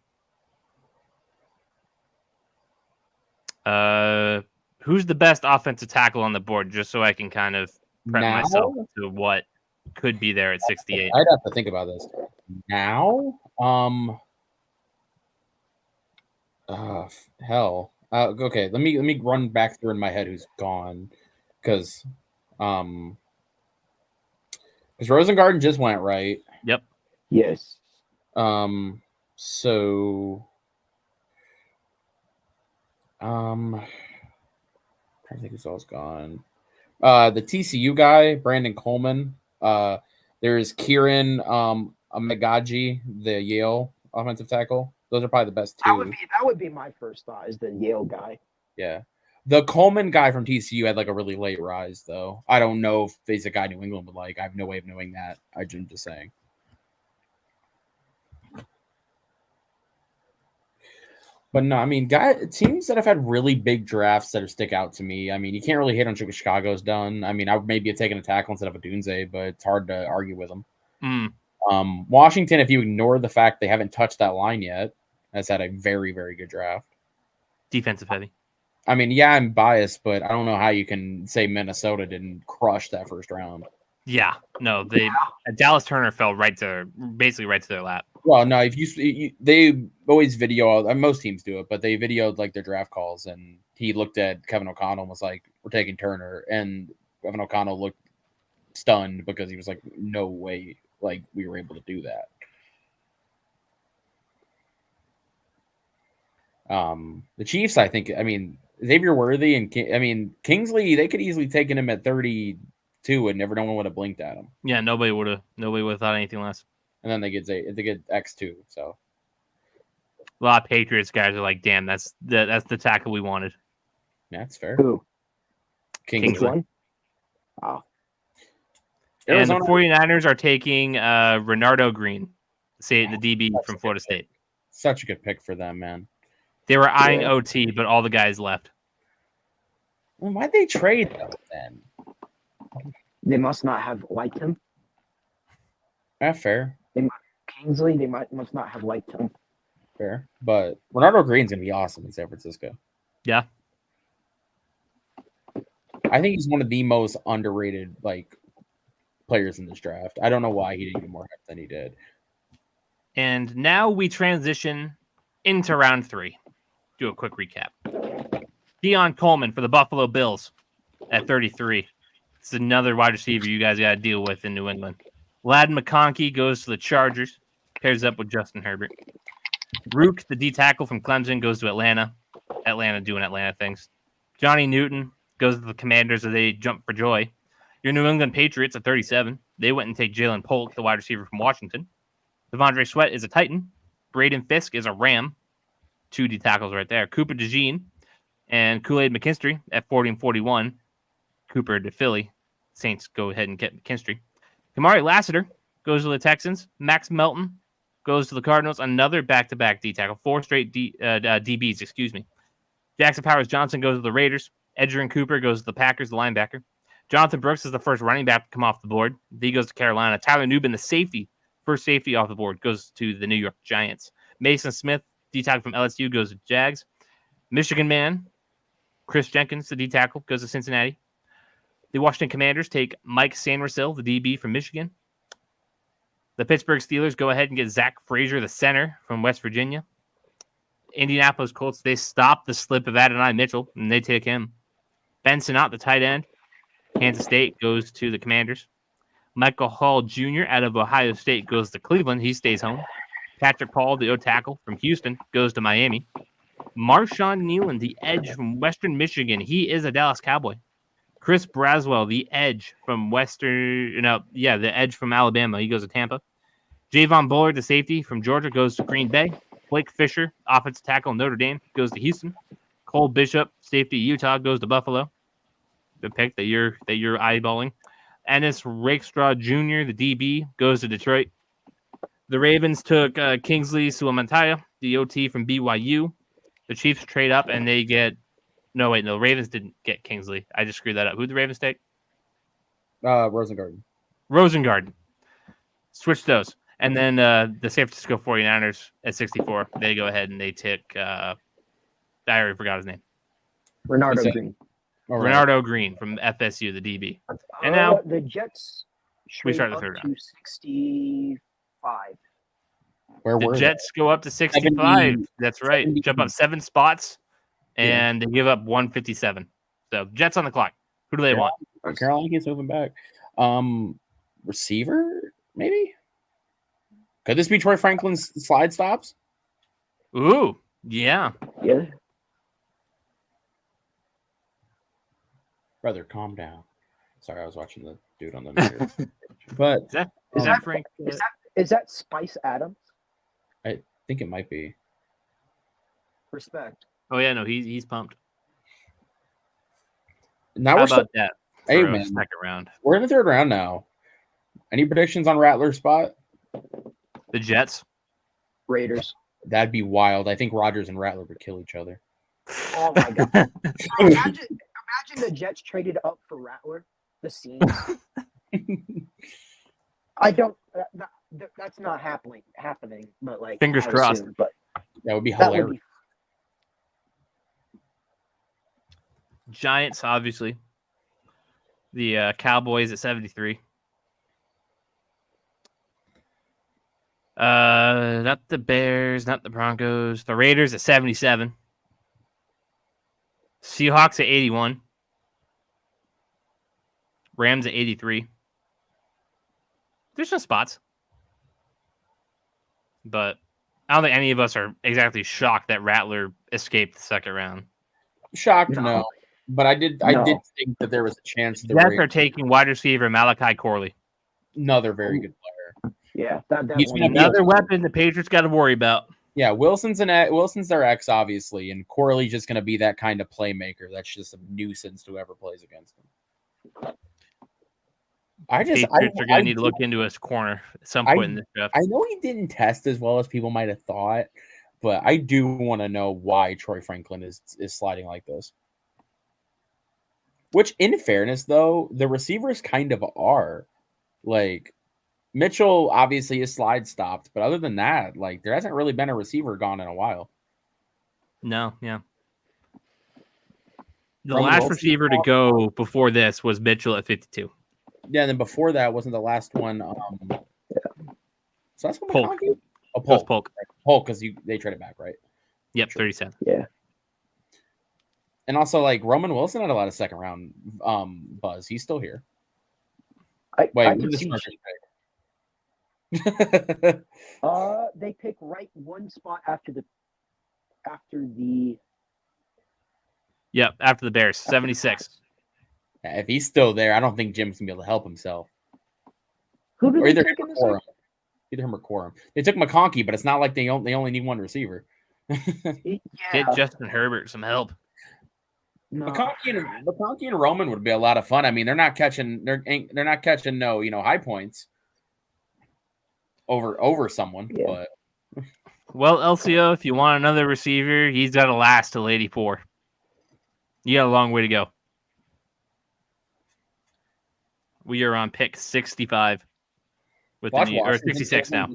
Who's the best offensive tackle on the board, just so I can kind of prep myself to what could be there at 68. I'd have to think about this. Now? Hell. Okay, let me run back through in my head who's gone. Because Rosengarten just went, right? Yep. Yes. So I think who's else gone. The TCU guy, Brandon Coleman. There's Kieran Amagaji, the Yale offensive tackle. Those are probably the best two. That would be my first thought, is the Yale guy. Yeah. The Coleman guy from TCU had like a really late rise, though. I don't know if he's a guy New England would like. I have no way of knowing that. I'm just saying. But no, I mean, teams that have had really big drafts that stick out to me. I mean, you can't really hate on Chicago's done. I mean, I would maybe have taken a tackle instead of a Dunze, but it's hard to argue with them. Washington, if you ignore the fact they haven't touched that line yet, has had a very, very good draft. Defensive heavy. I mean, yeah, I'm biased, but I don't know how you can say Minnesota didn't crush that first round. Yeah, no, Dallas Turner fell basically right to their lap. Well, no, if they always video, most teams do it, but they videoed like their draft calls, and he looked at Kevin O'Connell and was like, "We're taking Turner," and Kevin O'Connell looked stunned because he was like, "No way, like we were able to do that." The Chiefs, I think, I mean, Xavier Worthy and Kingsley, they could easily taken him at 32 and no one would have blinked at him. Yeah, nobody would have thought anything less. And then they get X2. So a lot of Patriots guys are like, "Damn, that's the tackle we wanted." Yeah, that's fair. Who? Kingsley. Oh. And the 49ers are taking Renardo Green, the DB from Florida State. Such a good pick for them, man. They were eyeing OT, but all the guys left. Well, why'd they trade though, then? They must not have liked him. That's fair. Kingsley, they must not have liked him. Fair. But Renardo Green's going to be awesome in San Francisco. Yeah. I think he's one of the most underrated players in this draft. I don't know why he didn't get more hype than he did. And now we transition into round 3. Do a quick recap. Deion Coleman for the Buffalo Bills at 33. It's another wide receiver you guys got to deal with in New England. Ladd McConkey goes to the Chargers, pairs up with Justin Herbert. Rook, the D tackle from Clemson, goes to Atlanta. Atlanta doing Atlanta things. Johnny Newton goes to the Commanders as they jump for joy. Your New England Patriots at 37. They went and take Jalen Polk, the wide receiver from Washington. Devondre Sweat is a Titan. Braden Fisk is a Ram. 2 D tackles right there. Cooper DeJean and Kaleb McChesney at 40 and 41. Cooper to Philly. Saints go ahead and get McKinstry. Kamari Lassiter goes to the Texans. Max Melton goes to the Cardinals. Another back-to-back D tackle. 4 straight DBs, excuse me. Jackson Powers Johnson goes to the Raiders. Edgerrin Cooper goes to the Packers, the linebacker. Jonathan Brooks is the first running back to come off the board. He goes to Carolina. Tyler Nubin, the safety, first safety off the board, goes to the New York Giants. Mason Smith, D tackle from LSU, goes to Jags. Michigan man, Chris Jenkins, the D tackle, goes to Cincinnati. The Washington Commanders take Mike Sandersill, the DB from Michigan. The Pittsburgh Steelers go ahead and get Zach Frazier, the center from West Virginia. Indianapolis Colts, they stop the slip of Adonai Mitchell, and they take him. Ben Sinnott, the tight end. Kansas State goes to the Commanders. Michael Hall Jr. out of Ohio State goes to Cleveland. He stays home. Patrick Paul, the O-tackle from Houston, goes to Miami. Marshawn Nealon, the edge from Western Michigan. He is a Dallas Cowboy. Chris Braswell, the edge from the edge from Alabama. He goes to Tampa. Javon Bullard, the safety from Georgia, goes to Green Bay. Blake Fisher, offensive tackle Notre Dame, goes to Houston. Cole Bishop, safety Utah, goes to Buffalo. the pick that you're eyeballing. Ennis Rakestraw Jr., the DB, goes to Detroit. The Ravens took Kingsley Suamataia, the OT from BYU. The Chiefs trade up and they get. No, wait, no. The Ravens didn't get Kingsley. I just screwed that up. Who did the Ravens take? Rosengarten. Switch those. And then the San Francisco 49ers at 64, they go ahead and they take. I already forgot his name. Renardo Green. Renardo Green from FSU, the DB. And now the Jets we start the up third to round. 65. Where The were Jets go up to 65. 70, That's right. 70. Jump up 7 spots, and they give up 157. So Jets on the clock. Who do they want? Carolina keeps moving back. Receiver, maybe? Could this be Troy Franklin's slide stops? Ooh, yeah. Yeah. Brother, calm down. Sorry, I was watching the dude on the mirror. But Is that Frank? Is that Spice Adams? I think it might be. Respect. Oh yeah, no, he's pumped. Now How we're about that? Hey, For a man. second round. we're in the third round now. Any predictions on Rattler's spot? The Jets. Raiders. That'd be wild. I think Rodgers and Rattler would kill each other. Oh my god. Imagine the Jets traded up for Rattler. The scenes. I don't. That's not happening. But like, Fingers I crossed. assume, but That would be that hilarious. would be. Giants, obviously. The Cowboys at 73. Not the Bears, not the Broncos. The Raiders at 77. Seahawks at 81. Rams at 83. There's some spots. But I don't think any of us are exactly shocked that Rattler escaped the second round. Shocked, No. no. But I did think that there was a chance that Jets are taking wide receiver Malachi Corley. another very good player. Yeah, that He's one. gonna be Another weapon the Patriots got to worry about. Yeah, Wilson's their ex, obviously, and Corley's just gonna be that kind of playmaker. That's just a nuisance to whoever plays against him. Patriots are going to need to look into his corner at some point in this draft. I know he didn't test as well as people might have thought, but I do want to know why Troy Franklin is sliding like this. Which, in fairness, though, the receivers kind of are. Like, Mitchell obviously is slide stopped, but other than that, like, there hasn't really been a receiver gone in a while. No, yeah. The Roman last Wilson. receiver to go before this was Mitchell at 52. Yeah, and then before that wasn't the last one. So that's what Polk. Oh, It was Polk. Polk. Polk, because they traded back, right? Yep, 37. Yeah. And also, like, Roman Wilson had a lot of second round buzz. He's still here. I Wait, could who's see. the They pick right one spot after the. Yep, after the Bears, 76. If he's still there, I don't think Jim's gonna be able to help himself. Who did Or they either take him in or the second? Corum. Either him or Corum. They took McConkey, but it's not like they only need one receiver. Get Yeah. Justin Herbert some help. No. McConkey and Roman would be a lot of fun. I mean, they're not catching no high points over someone, Yeah. but Well, LCO, if you want another receiver, he's got to last till 84. You got a long way to go. We are on pick 65 with the or 66 now.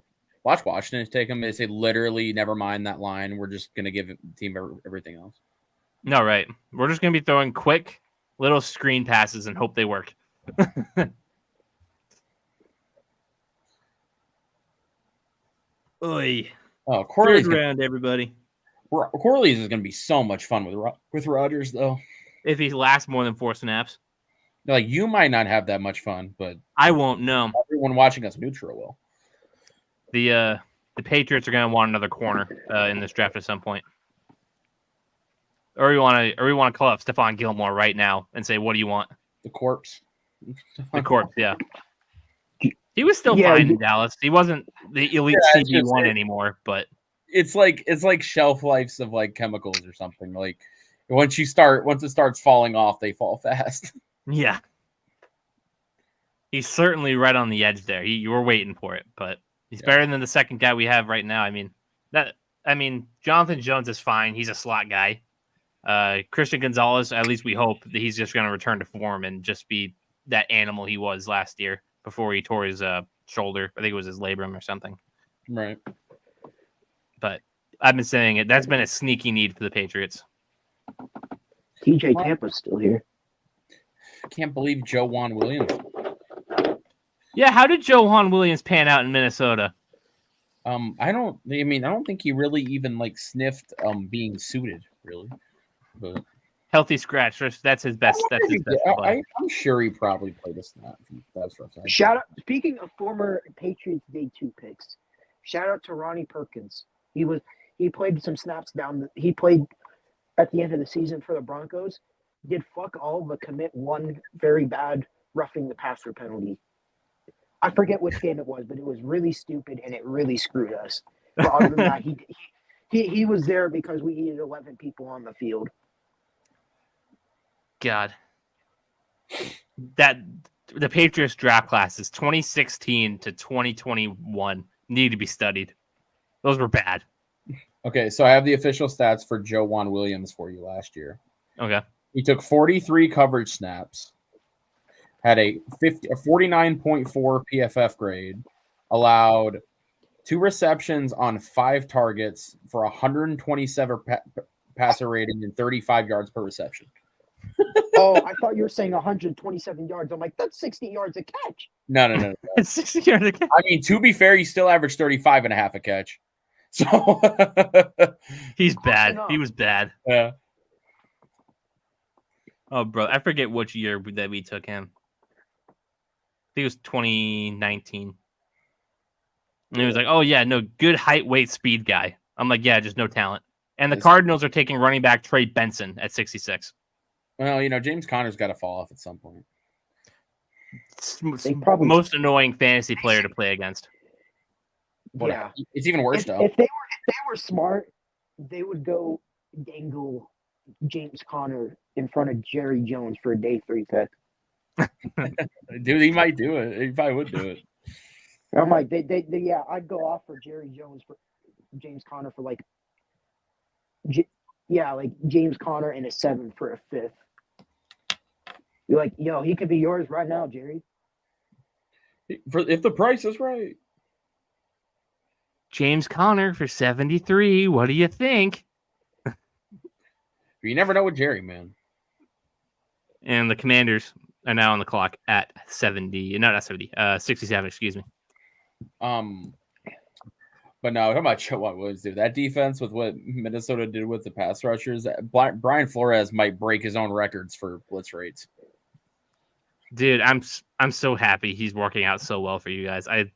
Watch Washington take them. They say literally, never mind that line. We're just gonna give the team everything else. No, right. We're just going to be throwing quick little screen passes and hope they work. Oy. Oh, Third round, everybody. Corley's is gonna be so much fun with Rodgers though. If he lasts more than 4 snaps, Like, you might not have that much fun, but I won't know. everyone watching us neutral will. The Patriots are going to want another corner in this draft at some point. Or we want to call up Stephon Gilmore right now and say, what do you want? The corpse. The corpse, yeah. He was still Yeah, fine in Dallas. He wasn't the elite Yeah, it's just CB1 like- anymore, but It's like shelf lives of like chemicals or something. Like once it starts falling off, they fall fast. Yeah. He's certainly right on the edge there. You were waiting for it, but he's better than the second guy we have right now. I mean, Jonathan Jones is fine. He's a slot guy. Christian Gonzalez, at least we hope that he's just going to return to form and just be that animal he was last year before he tore his shoulder. I think it was his labrum or something. Right. But I've been saying it. That's been a sneaky need for the Patriots. TJ Tampa's still here. I can't believe Joe Juan Williams. Yeah, how did Joe Juan Williams pan out in Minnesota? I don't think he really even sniffed being suited, really. But healthy scratch. That's his best. That's his best play. I'm sure he probably played a snap. That's what I'm saying. Shout out. Speaking of former Patriots Day 2 picks, shout out to Ronnie Perkins. He played some snaps he played at the end of the season for the Broncos. Did fuck all but commit one very bad roughing the passer penalty. I forget which game it was, but it was really stupid and it really screwed us. But other than that, he was there because we needed 11 people on the field. God, that the Patriots draft classes 2016 to 2021 need to be studied. Those were bad. Okay, so I have the official stats for Joe Juan Williams for you last year. Okay, he took 43 coverage snaps, had a 49.4 PFF grade, allowed 2 receptions on 5 targets for 127 passer rating and 35 yards per reception. Oh, I thought you were saying 127 yards. I'm like, that's 60 yards a catch. No. It's 60 yards a catch. I mean, to be fair, he still averaged 35 and a half a catch. So he's bad. He was bad. Yeah. Oh, bro, I forget which year that we took him. I think it was 2019. And he was like, oh, yeah, no, good height, weight, speed guy. I'm like, yeah, just no talent. And the Cardinals are taking running back Trey Benson at 66. Well, James Conner's got to fall off at some point. It's most annoying fantasy player to play against. Yeah. It's even worse, though. If they were smart, they would go dangle James Conner in front of Jerry Jones for a day 3 pick. Dude, he might do it. He probably would do it. I'm like, yeah, I'd go off for Jerry Jones for James Conner for James Conner and a 7 for a 5th. You're like, yo, he could be yours right now, Jerry. If the price is right. James Conner for 73. What do you think? You never know with Jerry, man. And the Commanders are now on the clock at 70. No, not 70. 67, excuse me. But no, talking about Joe Juan Williams, dude. That defense with what Minnesota did with the pass rushers, Brian Flores might break his own records for blitz rates. Dude, I'm so happy he's working out so well for you guys. I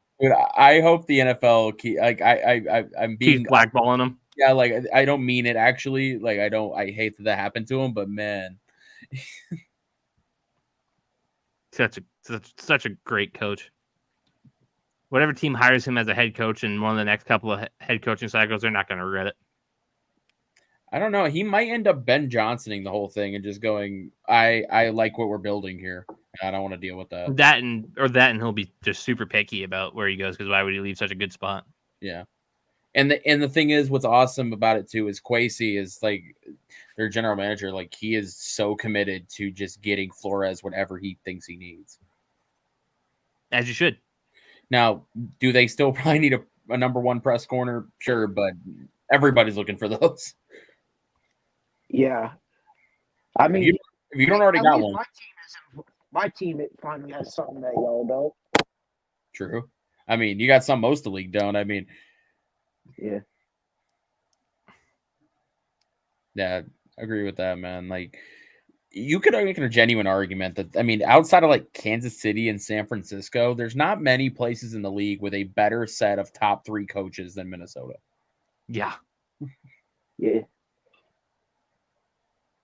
hope the NFL I'm being blackballing him. Yeah, I don't mean it actually. I hate that happened to him, but man, such a great coach. Whatever team hires him as a head coach in one of the next couple of head coaching cycles, they're not going to regret it. I don't know. He might end up Ben Johnsoning the whole thing and just going, I like what we're building here. I don't want to deal with that. That and he'll be just super picky about where he goes because why would he leave such a good spot? Yeah. And the thing is, what's awesome about it too is Kwesi is their general manager. He is so committed to just getting Flores whatever he thinks he needs. As you should. Now, do they still probably need a number 1 press corner? Sure, but everybody's looking for those. Yeah. I mean, if you don't already got one. My team it finally has something that y'all don't. True. I mean, you got some most of the league don't. I mean, yeah. Yeah, I agree with that, man. You could make a genuine argument that, I mean, outside of Kansas City and San Francisco, there's not many places in the league with a better set of top 3 coaches than Minnesota. Yeah. Yeah.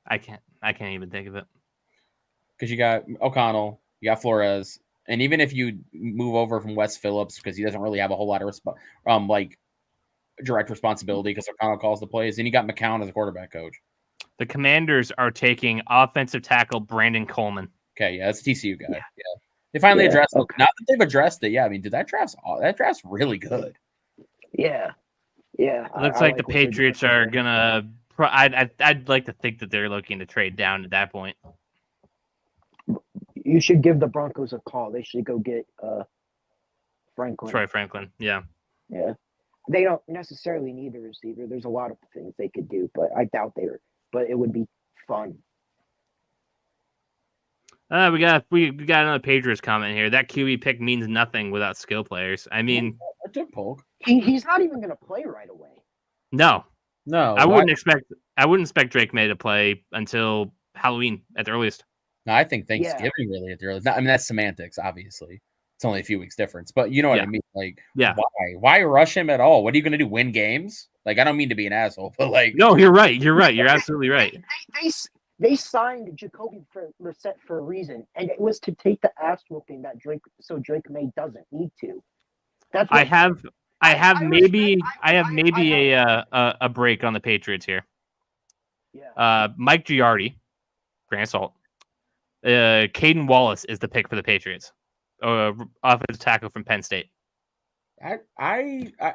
I can't even think of it. Because you got O'Connell, you got Flores, and even if you move over from Wes Phillips, because he doesn't really have a whole lot of direct responsibility because O'Connell calls the plays, and you got McCown as a quarterback coach. The Commanders are taking offensive tackle Brandon Coleman. Okay, yeah, that's TCU guy. Yeah. They finally addressed it. Okay. Now that they've addressed it, yeah, I mean, dude, that draft's really good. Yeah. Yeah. It looks I like the like what they're doing Patriots there. are gonna. I'd like to think that they're looking to trade down at that point. You should give the Broncos a call. They should go get Franklin. Troy Franklin, yeah. Yeah. They don't necessarily need a receiver. There's a lot of things they could do, but I doubt they are. But it would be fun. We got another Patriots comment here. That QB pick means nothing without skill players. I mean, I took Polk. He's not even going to play right away. no, No, wouldn't expect Drake May to play until Halloween at the earliest. No, I think Thanksgiving really at the earliest. I mean, that's semantics, obviously. It's only a few weeks difference, but you know what I mean. Like, why rush him at all? What are you going to do? Win games? Like, I don't mean to be an asshole, but like, no, you're right. You're absolutely right. They signed Jacoby Brissett for a reason, and it was to take the ass whooping that Drake May doesn't need to. That's what, I have maybe a break on the Patriots here. Yeah. Mike Giardi, grain of salt. Caden Wallace is the pick for the Patriots. Offensive tackle from Penn State. I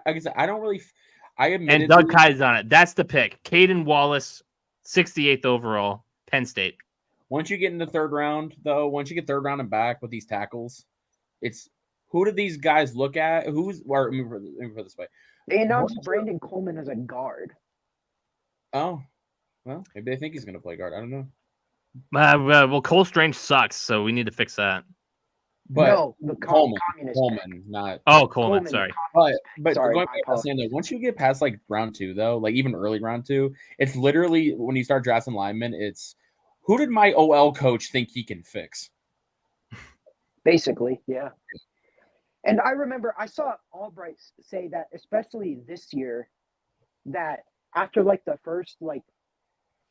guess I don't really. And Doug Kai's on it. That's the pick. Caden Wallace, 68th overall, Penn State. Once you get in the third round, though, once you get third round and back with these tackles, it's who did these guys look at? Let me put it this way. They announced Brandon Coleman as a guard. Oh, well, maybe they think he's going to play guard. I don't know. Well, Cole Strange sucks, so we need to fix that. But no, the Coleman, not. Oh, Coleman. Sorry. But sorry, going back to saying that, once you get past like round 2, though, like even early round 2, it's literally when you start drafting linemen, it's who did my OL coach think he can fix? Basically, yeah. And I remember I saw Albright say that, especially this year, that after like the first like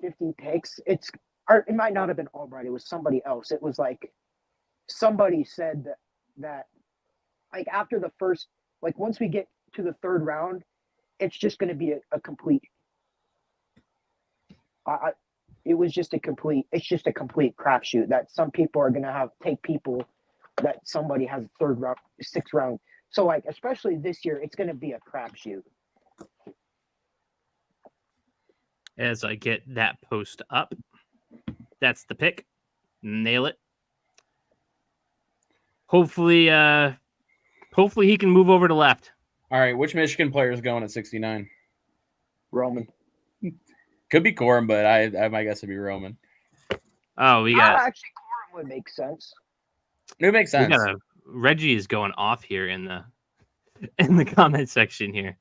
50 picks, it might not have been Albright, it was somebody else. It was like somebody said that like after the first, like once we get to the third round, it's just going to be a complete. It's just a complete crapshoot that some people are going to take people that somebody has third round, sixth round. So like, especially this year, it's going to be a crapshoot. As I get that post up, that's the pick. Nail it. Hopefully he can move over to left. All right, which Michigan player is going at 69? Roman. Could be Corum, but I might guess it'd be Roman. Oh, we got actually Corum would make sense. It makes sense. Reggie is going off here in the comment section here.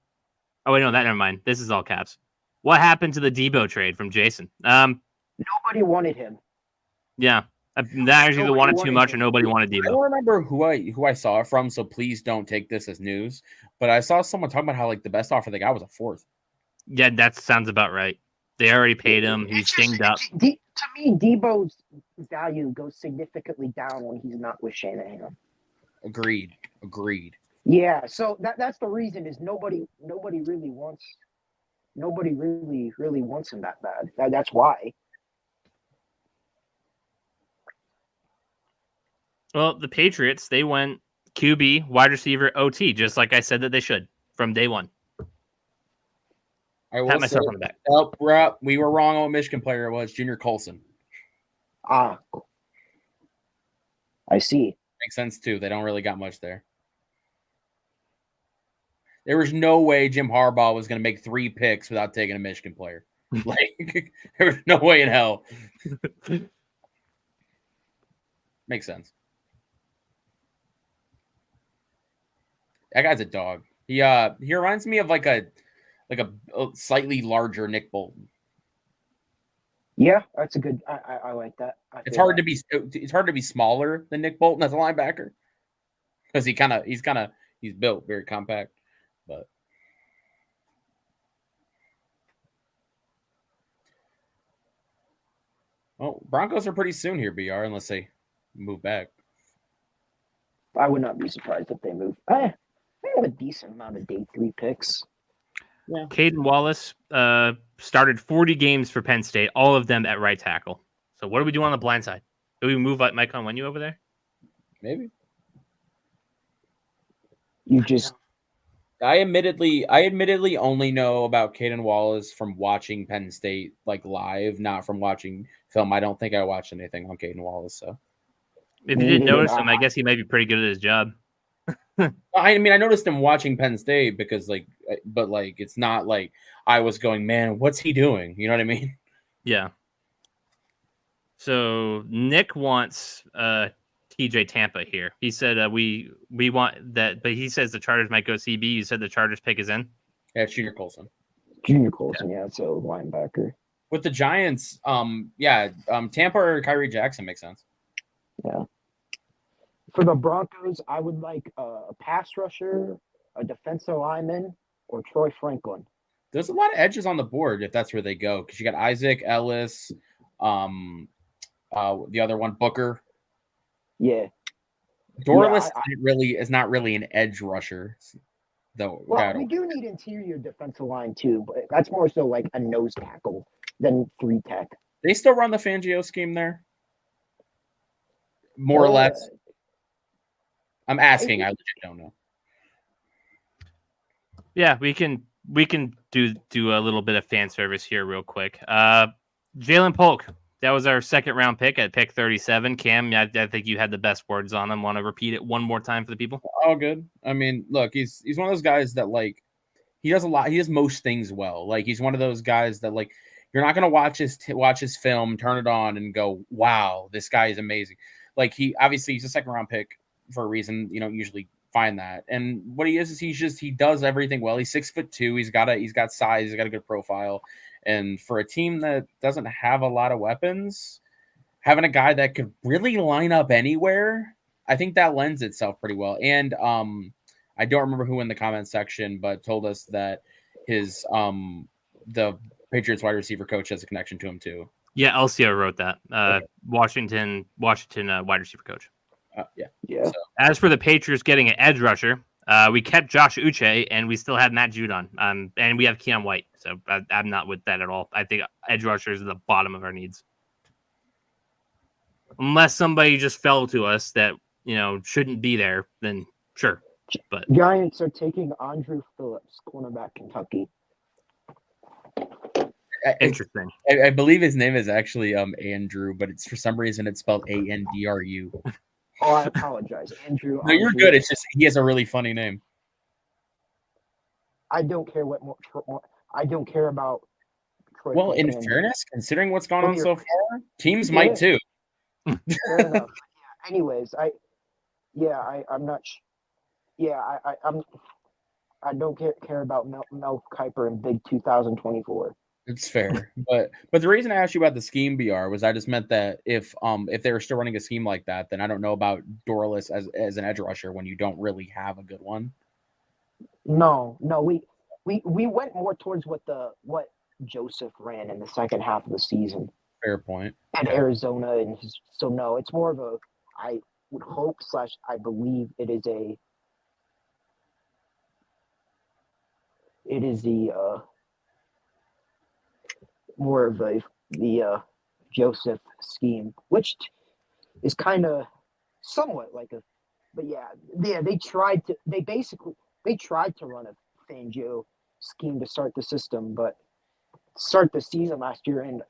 Oh wait, no, never mind. This is all caps. What happened to the Debo trade from Jason? Nobody wanted him. Yeah. That either wanted too much or nobody wanted Debo. I don't remember who I saw it from, so please don't take this as news. But I saw someone talking about how like the best offer they got was a 4th. Yeah, that sounds about right. They already paid him. He's dinged up. To me, Debo's value goes significantly down when he's not with Shanahan. Agreed. Yeah, so that's the reason is nobody really wants him that bad. That's why. Well, the Patriots, they went QB, wide receiver, OT, just like I said that they should from day one. I will pat myself on the back. Oh, we were wrong on what Michigan player it was. Junior Colson. Ah, I see. Makes sense, too. They don't really got much there. There was no way Jim Harbaugh was going to make 3 picks without taking a Michigan player. Like, there was no way in hell. Makes sense. That guy's a dog. He reminds me of like a slightly larger Nick Bolton. Yeah, that's a good. I like that. It's hard to be smaller than Nick Bolton as a linebacker because he's built very compact, but. Well, Broncos are pretty soon here, BR, unless they move back. I would not be surprised if they move. They have a decent amount of day 3 picks. Yeah. Caden Wallace started 40 games for Penn State, all of them at right tackle. So what do we do on the blind side? Do we move Mike on Wenyu over there? Maybe. You just I admittedly only know about Caden Wallace from watching Penn State like live, not from watching film. I don't think I watched anything on Caden Wallace. So If you didn't notice him, I guess he might be pretty good at his job. I mean, I noticed him watching Penn State because but it's not like I was going, man, what's he doing? You know what I mean? Yeah. So Nick wants TJ Tampa here. He said we want that, but he says the Chargers might go CB. You said the Chargers pick is in? Yeah, it's Junior Colson. yeah, it's a linebacker. With the Giants, Tampa or Kyrie Jackson makes sense. Yeah. For the Broncos, I would like a pass rusher, a defensive lineman, or Troy Franklin. There's a lot of edges on the board if that's where they go, because you got Isaac Ellis, the other one, Booker. Yeah. Dorless is not really an edge rusher, though. Well, we do need interior defensive line too, but that's more so like a nose tackle than 3 tech. They still run the Fangio scheme there, more or less. I'm asking. I legit don't know. Yeah, we can do a little bit of fan service here real quick. Jalen Polk, that was our second round pick at pick 37. Cam, I think you had the best words on him. Want to repeat it one more time for the people? Oh, good. I mean, look, he's one of those guys that he does a lot. He does most things well. He's one of those guys that you're not gonna watch his film, turn it on, and go, wow, this guy is amazing. He's a second round pick for a reason. You don't usually find that. And what he is he does everything well. He's 6'2". He's got size. He's got a good profile. And for a team that doesn't have a lot of weapons, having a guy that could really line up anywhere, I think that lends itself pretty well. And I don't remember who in the comment section, but told us that his the Patriots wide receiver coach has a connection to him too. Yeah, Elcio wrote that. Okay. Washington wide receiver coach. Yeah. So, as for the Patriots getting an edge rusher, we kept Josh Uche, and we still have Matt Judon, and we have Keon White. So I'm not with that at all. I think edge rushers are the bottom of our needs, unless somebody just fell to us that shouldn't be there. Then sure, but Giants are taking Andrew Phillips, cornerback, Kentucky. Interesting. I believe his name is actually Andrew, but it's for some reason it's spelled Andrew. Oh, I apologize, Andrew. No, you're good. It's just he has a really funny name. I don't care what more. I don't care about. Troy well, in fairness, considering what's gone on so far, teams might too. Fair enough. Yeah. Anyways, I'm not. I don't care about Mel Kiper in Big 2024. It's fair, but the reason I asked you about the scheme BR was I just meant that if they were still running a scheme like that, then I don't know about Dorless as an edge rusher when you don't really have a good one. No, we went more towards what Joseph ran in the second half of the season. Fair point. At Arizona, and so no, it's more of a I would hope / I believe it is the more of the Joseph scheme, which is kind of somewhat like but they tried to run a Fangio scheme to start the system, but start the season last year, and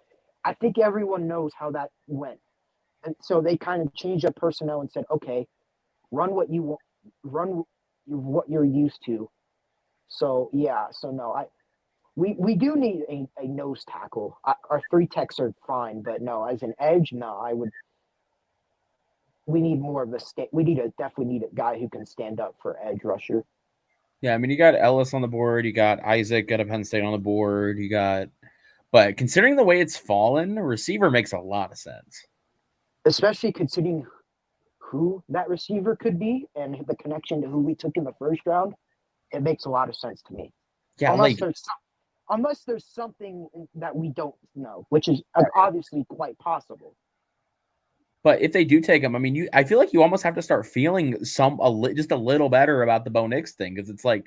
I think everyone knows how that went, and so they kind of changed up personnel and said, okay, run what you want, run what you're used to. So no, We do need a nose tackle. Our 3 techs are fine, but no, as an edge, no, we need more of we definitely need a guy who can stand up for edge rusher. Yeah, I mean, you got Ellis on the board, you got Isaac at Penn State on the board, but considering the way it's fallen, a receiver makes a lot of sense. Especially considering who that receiver could be and the connection to who we took in the first round, it makes a lot of sense to me. Yeah, unless there's something that we don't know, which is obviously quite possible. But if they do take him, I mean, I feel like you almost have to start feeling just a little better about the Bo Nix thing, because it's like,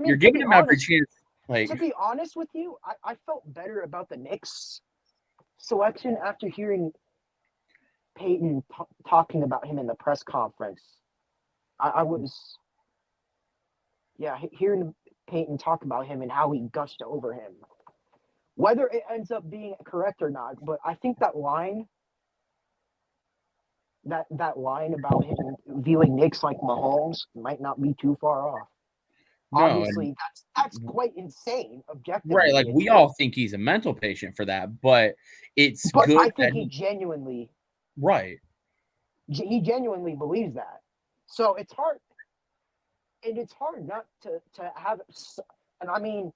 you're giving him every chance. To be honest with you, I felt better about the Knicks selection after hearing Peyton talking about him in the press conference, I was, hearing Peyton talk about him and how he gushed over him. Whether it ends up being correct or not, but I think that line about him viewing Knicks like Mahomes might not be too far off. No, Obviously, that's quite insane, objectively. right? Like we all think he's a mental patient for that, but it's good. I think he genuinely, right? He genuinely believes that. So it's hard, and it's hard not to have. And I mean,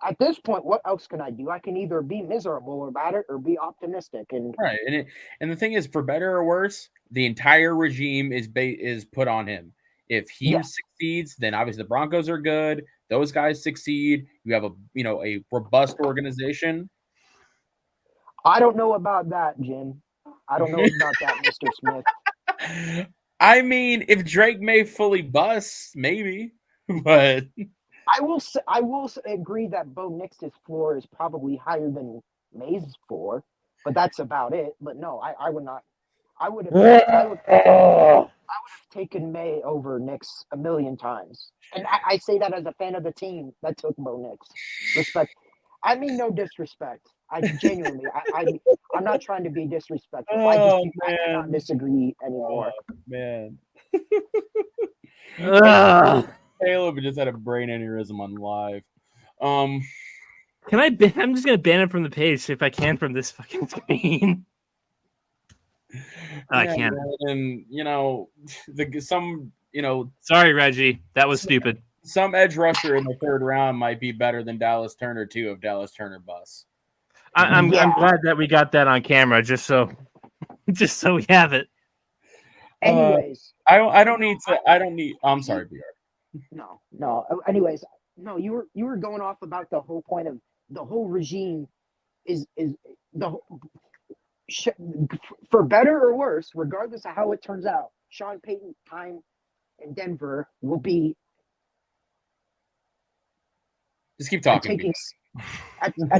at this point, what else can I do? I can either be miserable about it or be optimistic. And right, and the thing is, for better or worse, the entire regime is put on him. If he succeeds, then obviously the Broncos are good. Those guys succeed. You have a robust organization. I don't know about that, Jim. I don't know about that, Mr. Smith. I mean, if Drake May fully busts, maybe, but I will agree that Bo Nix's floor is probably higher than May's floor, but that's about it. But no, I would not. I would have taken May over Nix a million times, and I say that as a fan of the team that took Bo Nix. Respect. I mean no disrespect. I genuinely, I'm not trying to be disrespectful. I cannot disagree anymore. Oh, man. Caleb just had a brain aneurysm on live. Can I? I'm just gonna ban him from the page if I can from this fucking screen. I can't. And Sorry, Reggie, that was stupid. Some edge rusher in the third round might be better than Dallas Turner too if Dallas Turner busts. I'm glad that we got that on camera, just so we have it. Anyways, I don't need. I'm sorry, BR. No. Anyways, no. You were going off about the whole point of the whole regime is for better or worse, regardless of how it turns out. Sean Payton's time in Denver will be. Just keep talking.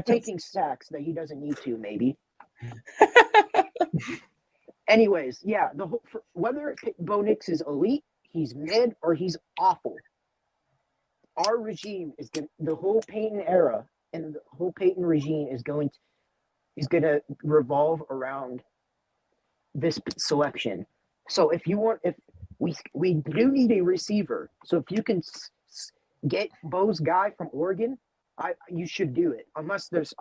Taking sacks that he doesn't need to, maybe. Anyways, whether Bo Nix is elite, he's mid, or he's awful, our regime is the whole Peyton era and the whole Peyton regime is going to revolve around this selection. So if we do need a receiver, so if you can get Bo's guy from Oregon, you should do it. Unless there's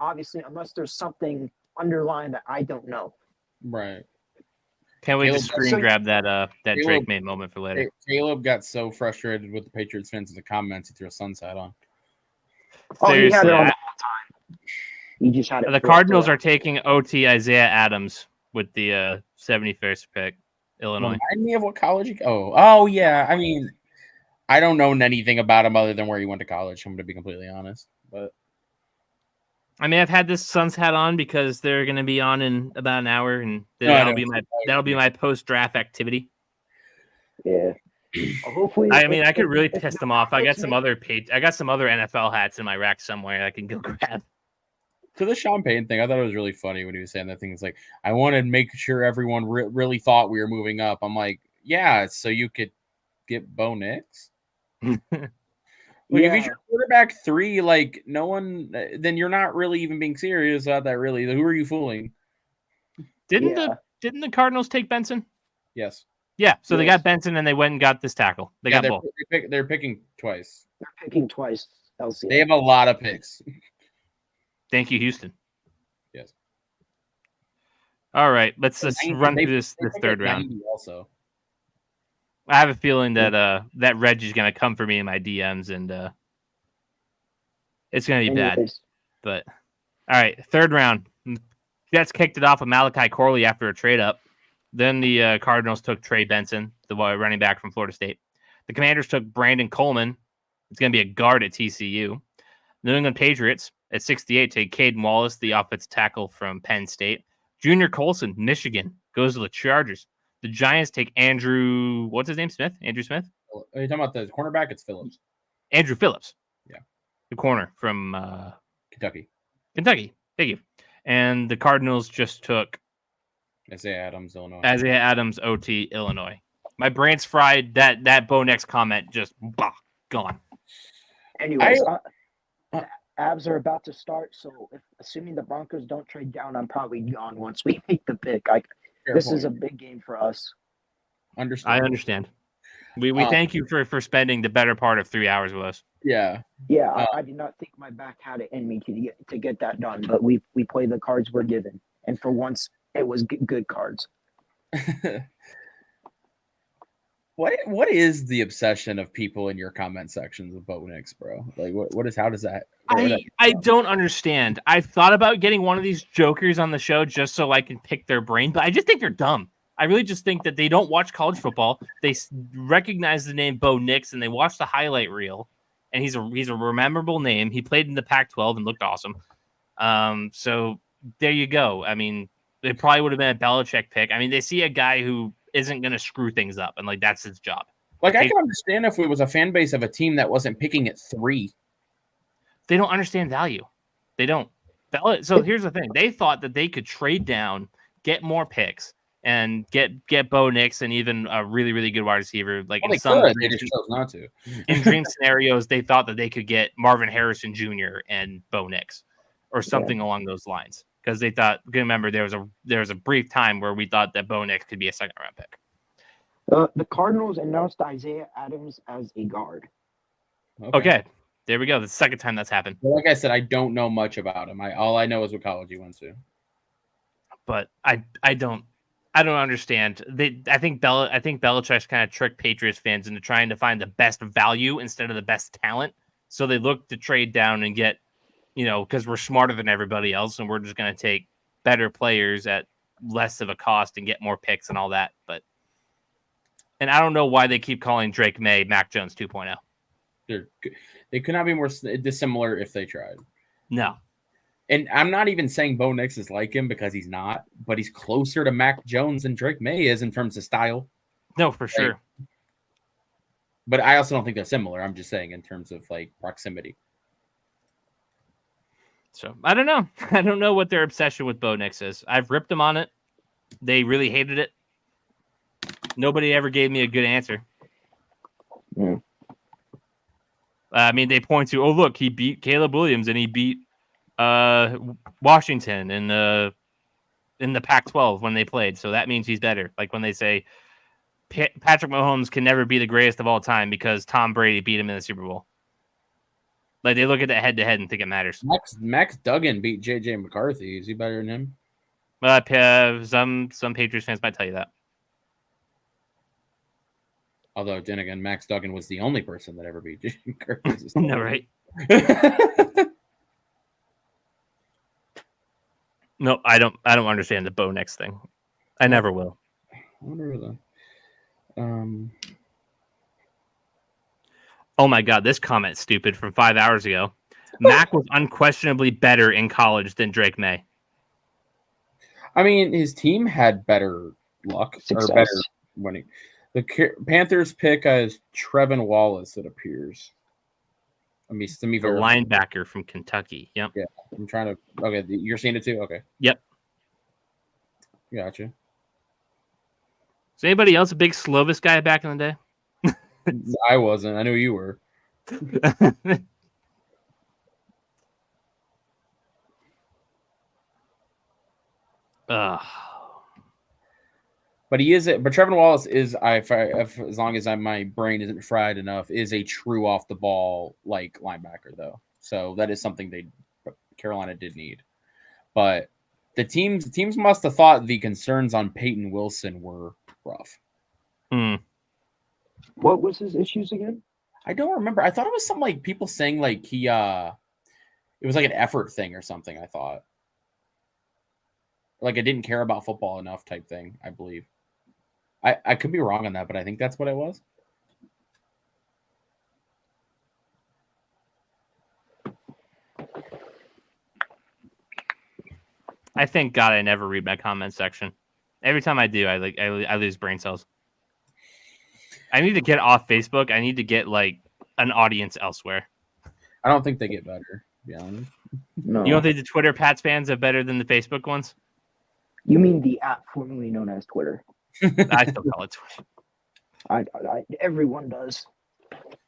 something underlying that I don't know. Right. Can't wait to screen grab that Drake May moment for later. Caleb got so frustrated with the Patriots fans in the comments he threw a sunset on. Oh, he had it on the whole time. He just had it. The Cardinals are taking OT Isaiah Adams with the 71st pick, Illinois. Remind me of what college Oh yeah. I mean, I don't know anything about him other than where he went to college. I'm going to be completely honest, but I mean, I've had this Suns hat on because they're going to be on in about an hour, and that'll be my post-draft activity. Yeah. Hopefully, I mean, I could really piss them off. I got some other NFL hats in my rack somewhere I can go grab. To the Sean Payton thing, I thought it was really funny when he was saying that thing. It's like, I wanted to make sure everyone really thought we were moving up. I'm like, yeah, so you could get Bo Nix. If he's your quarterback 3, like no one, then you're not really even being serious about that. Really, who are you fooling? Didn't the Cardinals take Benson? Yes. Yeah. So they got Benson and they went and got this tackle. They got both. They're picking twice. They're picking twice. LCA. They have a lot of picks. Thank you, Houston. Yes. All right, let's run through this third round. Also, I have a feeling that that Reggie's going to come for me in my DMs, and it's going to be bad. But all right, third round. Jets kicked it off with Malachi Corley after a trade up. Then the Cardinals took Trey Benson, the running back from Florida State. The Commanders took Brandon Coleman. It's going to be a guard at TCU. New England Patriots at 68 take Caden Wallace, the offensive tackle from Penn State. Junior Colson, Michigan, goes to the Chargers. The Giants take Andrew, what's his name, Smith? Andrew Smith? Are you talking about the cornerback? It's Phillips. Andrew Phillips. Yeah. The corner from Kentucky. Thank you. And the Cardinals just took Isaiah Adams, Illinois. Isaiah Adams, OT, Illinois. My brain's fried. That Bo Nix comment just gone. Anyways, the Abs are about to start, so assuming the Broncos don't trade down, I'm probably gone once we make the pick. This is a big game for us. I understand. We thank you for spending the better part of 3 hours with us. Yeah. Yeah, I did not think my back had it in me to get that done, but we play the cards we're given, and for once, it was good cards. What is the obsession of people in your comment sections of Bo Nix, bro? Like, how does that? I don't understand. I've thought about getting one of these jokers on the show just so I can pick their brain, but I just think they're dumb. I really just think that they don't watch college football. They recognize the name Bo Nix and they watch the highlight reel, and he's a memorable name. He played in the Pac-12 and looked awesome. So there you go. I mean, it probably would have been a Belichick pick. I mean, they see a guy who isn't going to screw things up, and like that's his job. Like, I can understand if it was a fan base of a team that wasn't picking at 3. They don't understand value. They don't. So here's the thing: they thought that they could trade down, get more picks, and get Bo Nix and even a really, really good wide receiver. Like they just chose not to. In dream scenarios, they thought that they could get Marvin Harrison Jr. and Bo Nix, or something along those lines. Because they thought, remember, there was a brief time where we thought that Bo Nix could be a second-round pick. The Cardinals announced Isaiah Adams as a guard. Okay, there we go. The second time that's happened. Well, like I said, I don't know much about him. All I know is what college he went to. But I don't understand. I think Belichick's kind of tricked Patriots fans into trying to find the best value instead of the best talent. So they look to trade down and get, because we're smarter than everybody else, and we're just going to take better players at less of a cost and get more picks and all that. And I don't know why they keep calling Drake May Mac Jones 2.0. They could not be more dissimilar if they tried. No. And I'm not even saying Bo Nix is like him because he's not, but he's closer to Mac Jones than Drake May is in terms of style. No, for sure. But I also don't think they're similar. I'm just saying in terms of like proximity. So I don't know. I don't know what their obsession with Bo Nix is. I've ripped them on it. They really hated it. Nobody ever gave me a good answer. Mm. I mean, they point to, oh, look, he beat Caleb Williams and he beat Washington in the Pac-12 when they played. So that means he's better. Like when they say Patrick Mahomes can never be the greatest of all time because Tom Brady beat him in the Super Bowl. Like they look at that head-to-head and think it matters. Max Duggan beat J.J. McCarthy. Is he better than him? Some Patriots fans might tell you that. Although, then again, Max Duggan was the only person that ever beat J.J. McCarthy. No, right? No, I don't understand the Bo Nix thing. I never will. I wonder Oh my God, this comment's stupid from 5 hours ago. Mac was unquestionably better in college than Drake May. I mean, his team had better luck Success. Or better winning. The Panthers pick as Trevin Wallace, it appears. Let me The verify. linebacker from Kentucky. Yep. Yeah, I'm trying to. Okay, you're seeing it too. Okay. Yep. Gotcha. Is anybody else a big Slovis guy back in the day? I wasn't. I knew you were. But he is. But Trevin Wallace is. As long as my brain isn't fried enough, is a true off the ball like linebacker though. So that is something Carolina did need. But the teams must have thought the concerns on Peyton Wilson were rough. What was his issues again? I don't remember. I thought it was some like people saying like he it was like an effort thing or something, I thought. Like I didn't care about football enough type thing, I believe. I could be wrong on that, but I think that's what it was. I thank God I never read my comment section. Every time I do, I lose brain cells. I need to get off Facebook. I need to get like an audience elsewhere. I don't think they get better, to be honest. No. You don't think the Twitter Pats fans are better than the Facebook ones? You mean the app formerly known as Twitter? I still call it Twitter. Everyone does.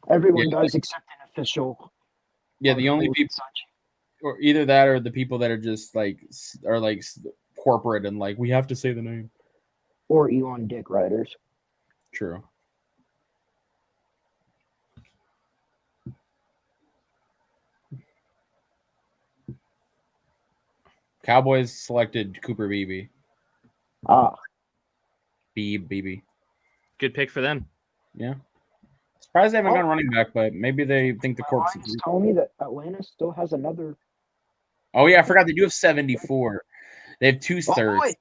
Everyone Yeah. does except an official. Yeah, the only articles people, and such. or either that or the people that are just like corporate and like we have to say the name. Or Elon Dick Riders. True. Cowboys selected Cooper Beebe. Ah, Beebe. Good pick for them. Yeah. Surprised they haven't gone running back, but maybe they think the corpse is. telling me that Atlanta still has another. Oh yeah, I forgot they do have 74. They have 2 thirds. Boy,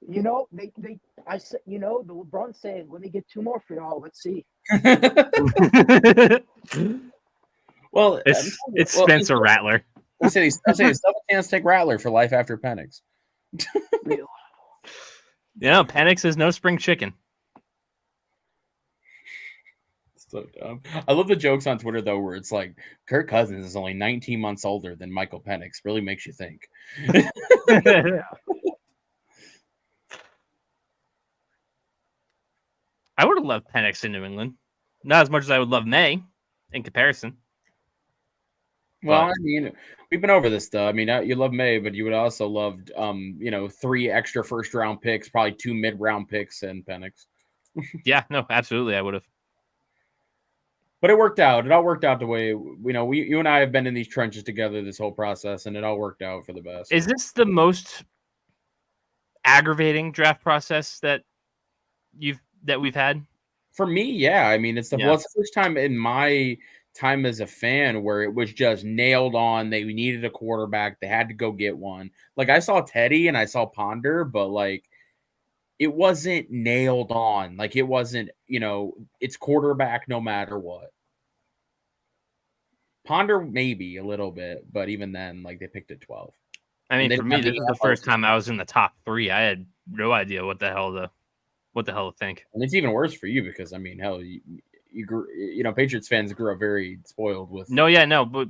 you know I said the LeBron saying, "Let me get 2 more for y'all. Let's see." Well, it's Spencer Rattler. I say it's double chance take Rattler for life after Penix. Real. Penix is no spring chicken. So dumb. I love the jokes on Twitter though, where it's like Kirk Cousins is only 19 months older than Michael Penix. Really makes you think. I would have loved Penix in New England. Not as much as I would love May in comparison. Well, I mean, we've been over this though. I mean, you love May, but you would also loved 3 extra first round picks, probably 2 mid-round picks, and Penix. Yeah, no, absolutely, I would have. But it worked out. It all worked out the way you and I have been in these trenches together this whole process, and it all worked out for the best. Is this the most aggravating draft process that we've had? For me, yeah. I mean, it's the first time in my time as a fan where it was just nailed on. They needed a quarterback. They had to go get one. Like I saw Teddy and I saw Ponder, but like it wasn't nailed on. Like it wasn't, it's quarterback no matter what. Ponder maybe a little bit, but even then, like they picked at 12. I mean, for me, this is the first time I was in the top 3. I had no idea what the hell to think. And it's even worse for you because I mean, hell, you grew, Patriots fans grew up very spoiled with. But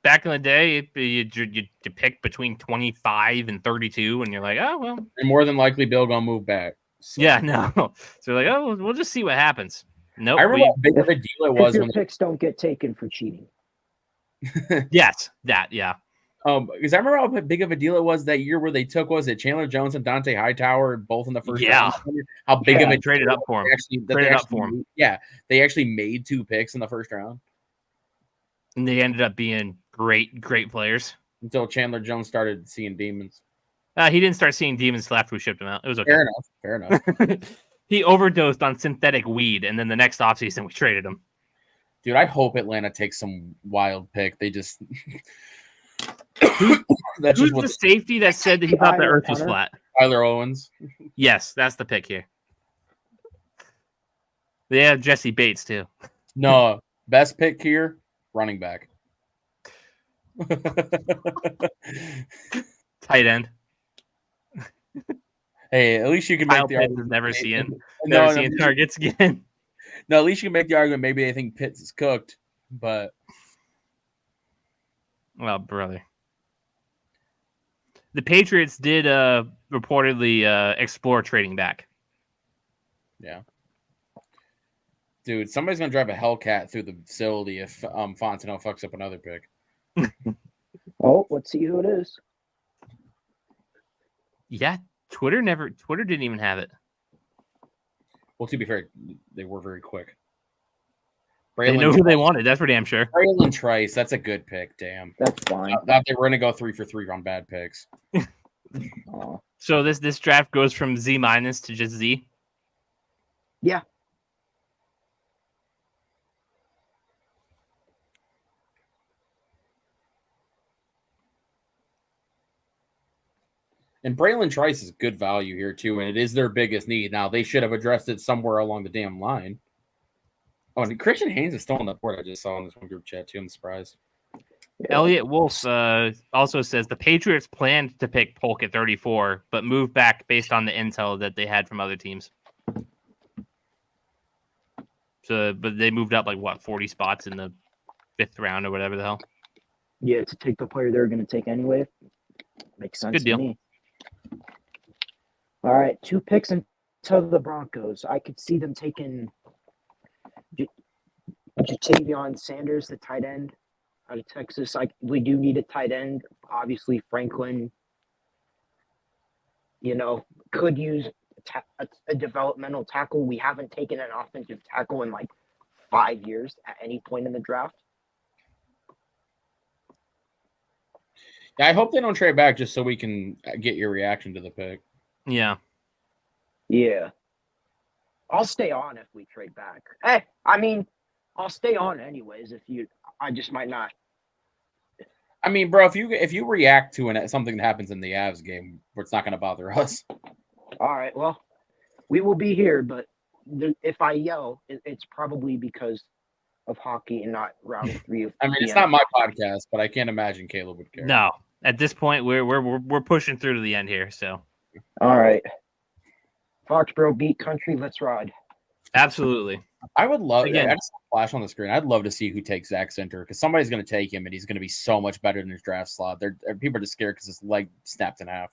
back in the day, you pick between 25 and 32, and you're like, oh well. And more than likely, Bill gonna move back. So. Yeah, no. So like, oh, we'll just see what happens. No, I remember how big of a deal it was when picks don't get taken for cheating. Yes, that yeah. Because I remember how big of a deal it was that year where they took Chandler Jones and Dante Hightower both in the first round. How big of a traded up for him. Yeah, they actually made 2 picks in the first round, and they ended up being great players until Chandler Jones started seeing demons. He didn't start seeing demons until after we shipped him out. It was okay. Fair enough. He overdosed on synthetic weed, and then the next offseason we traded him. Dude, I hope Atlanta takes some wild pick. They just. Who's the safety that said that he thought the earth was flat? Tyler Owens. Yes, that's the pick here. They have Jesse Bates, too. No, best pick here, running back. Tight end. Hey, at least you can make the argument. Never seeing targets again. No, at least you can make the argument. Maybe they think Pitts is cooked, but. Well, brother. The Patriots did reportedly explore trading back. Yeah. Dude, somebody's going to drive a Hellcat through the facility if Fontenot fucks up another pick. Oh, let's see who it is. Yeah, Twitter didn't even have it. Well, to be fair, they were very quick. They know who they wanted. That's for damn sure. Braylon Trice, that's a good pick. Damn, that's fine. They were going to go 3 for 3 on bad picks. So this draft goes from Z- to just Z. Yeah. And Braylon Trice is good value here too, and it is their biggest need. Now they should have addressed it somewhere along the damn line. Oh, and Christian Haynes is still on the board. I just saw in this one group chat too. I'm surprised. Elliot Wolf also says the Patriots planned to pick Polk at 34, but moved back based on the intel that they had from other teams. So, but they moved up 40 spots in the 5th round or whatever the hell. Yeah, to take the player they're going to take anyway. Makes sense. Good deal. To me. All right, 2 picks into the Broncos. I could see them taking Jatavion Sanders, the tight end out of Texas. We do need a tight end. Obviously, Franklin, could use a developmental tackle. We haven't taken an offensive tackle in like 5 years at any point in the draft. Yeah, I hope they don't trade back just so we can get your reaction to the pick. Yeah. Yeah. I'll stay on if we trade back. Hey, I'll stay on anyways I just might not. I mean, bro, if you react to something that happens in the Avs game, it's not going to bother us. All right, well, we will be here, but if I yell, it's probably because of hockey and not round 3 of I mean, it's not my podcast, but I can't imagine Kaleb would care. No, at this point, we're pushing through to the end here. So, all right, Foxboro beat country. Let's ride. Absolutely. I would love. Again, I just flash on the screen. I'd love to see who takes Zach Center because somebody's going to take him, and he's going to be so much better than his draft slot. People are just scared because his leg snapped in half.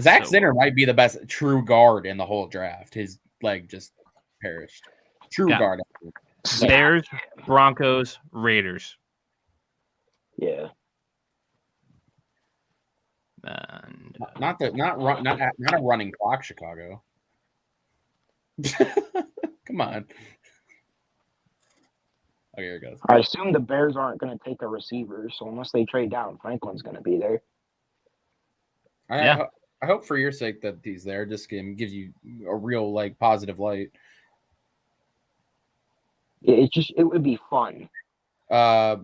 Zach Center might be the best true guard in the whole draft. His leg just perished. True guard. Bears, Broncos, Raiders. Yeah. And not a running clock, Chicago. Come on. Okay, here it goes. I assume the Bears aren't going to take a receiver, so unless they trade down, Franklin's going to be there. I hope for your sake that he's there. This game gives you a real positive light. It would be fun. There.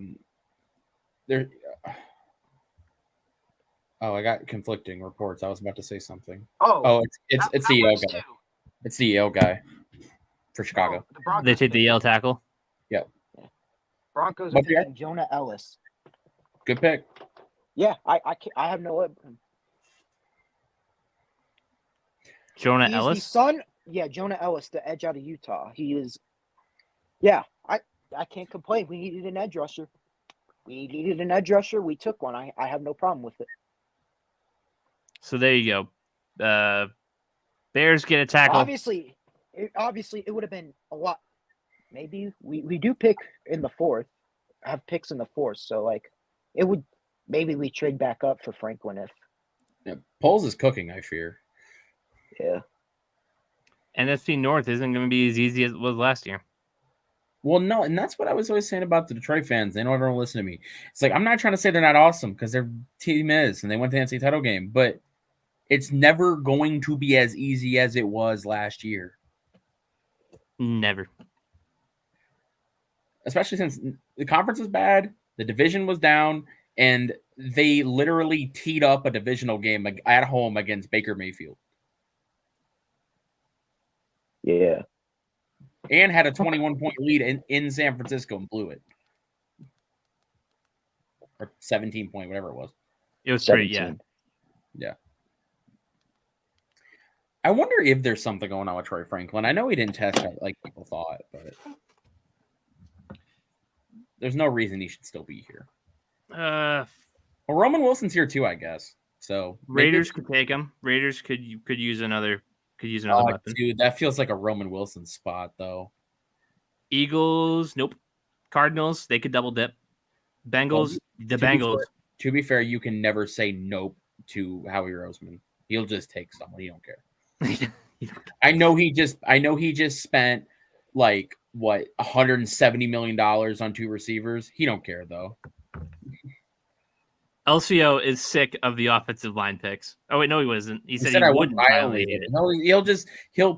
Oh, I got conflicting reports. I was about to say something. Oh, it's the Yale guy. It's the Yale guy for Chicago. They take the Yale tackle. Yep. Broncos are taking Jonah Ellis. Good pick. Yeah, I have no. Jonah Ellis. The son. Yeah, Jonah Ellis, the edge out of Utah. He is. Yeah, I can't complain. We needed an edge rusher. We took one. I have no problem with it. So there you go. Bears get a tackle. Obviously, it would have been a lot. Maybe we do pick in the 4th, have picks in the 4th. So it would maybe we trade back up for Franklin if. Yeah, Poles is cooking. I fear. Yeah. NFC North isn't going to be as easy as it was last year. Well, no, and that's what I was always saying about the Detroit fans. They don't ever listen to me. It's I'm not trying to say they're not awesome because their team is, and they went to the NCAA title game, but it's never going to be as easy as it was last year. Never. Especially since the conference was bad, the division was down, and they literally teed up a divisional game at home against Baker Mayfield. Yeah. And had a 21-point lead in San Francisco and blew it. Or 17-point, whatever it was. It was 17. Yeah. I wonder if there's something going on with Troy Franklin. I know he didn't test like people thought, but there's no reason he should still be here. Well, Roman Wilson's here too, I guess. So Raiders could take him. Raiders could use another weapon. Dude, that feels like a Roman Wilson spot, though. Eagles, nope. Cardinals, they could double dip. Bengals, Bengals. To be fair, you can never say nope to Howie Roseman. He'll just take someone. He don't care. I know he just spent $170 million on 2 receivers. He don't care though. LCO is sick of the offensive line picks. Oh wait, no, he wasn't. He said I wouldn't violate it. No, he'll just hate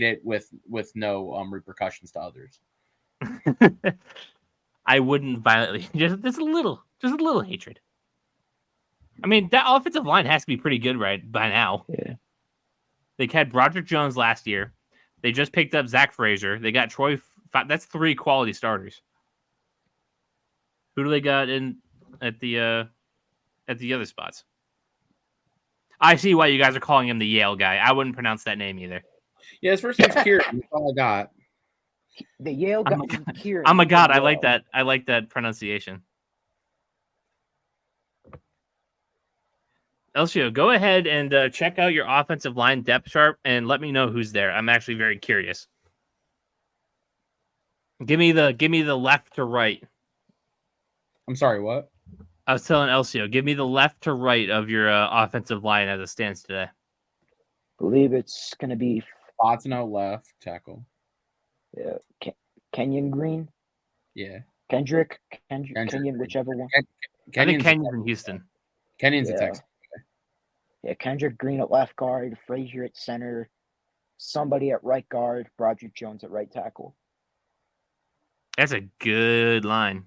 it with no repercussions to others. I wouldn't violate just a little hatred. I mean, that offensive line has to be pretty good right by now. Yeah. They had Broderick Jones last year. They just picked up Zach Frazier. They got Troy. That's 3 quality starters. Who do they got in at the other spots? I see why you guys are calling him the Yale guy. I wouldn't pronounce that name either. Yeah, his first name's Kieran. That's all I got. The Yale guy. Kieran. Oh my god, I like that. I like that pronunciation. Elcio, go ahead and check out your offensive line depth chart and let me know who's there. I'm actually very curious. Give me the left to right. I'm sorry, what? I was telling Elcio, give me the left to right of your offensive line as it stands today. Believe it's gonna be Botino left tackle. Kenyon Green, Yeah. Kenyon, Kendrick. whichever one. I think Kenyon's in Houston. Kenyon's a Yeah. Texan. Yeah, Kendrick Green at left guard, Frazier at center, somebody at right guard, Broderick Jones at right tackle. That's a good line.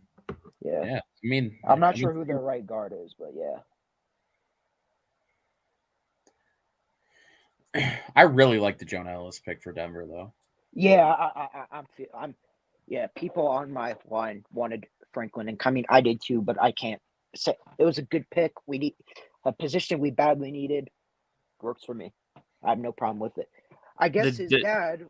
Yeah. Yeah. I mean, I'm not sure who their right guard is, but yeah. I really like the Jonah Ellis pick for Denver, though. Yeah, I'm people on my line wanted Franklin, and I mean, I did too, but I can't say it was a good pick. We need a position we badly needed. Works for me. I have no problem with it. I guess his dad.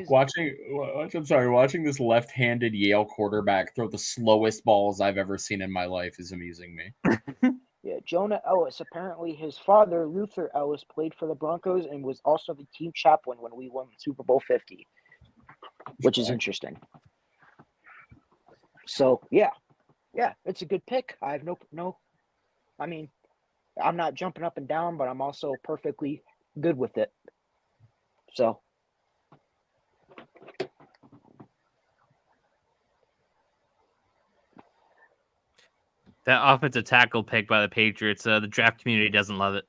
Watching this left-handed Yale quarterback throw the slowest balls I've ever seen in my life is amusing me. Yeah, Jonah Ellis. Apparently, his father, Luther Ellis, played for the Broncos and was also the team chaplain when we won Super Bowl 50, which is interesting. So, yeah, it's a good pick. I have no. I mean, I'm not jumping up and down, but I'm also perfectly good with it. So. That offensive tackle pick by the Patriots, the draft community doesn't love it.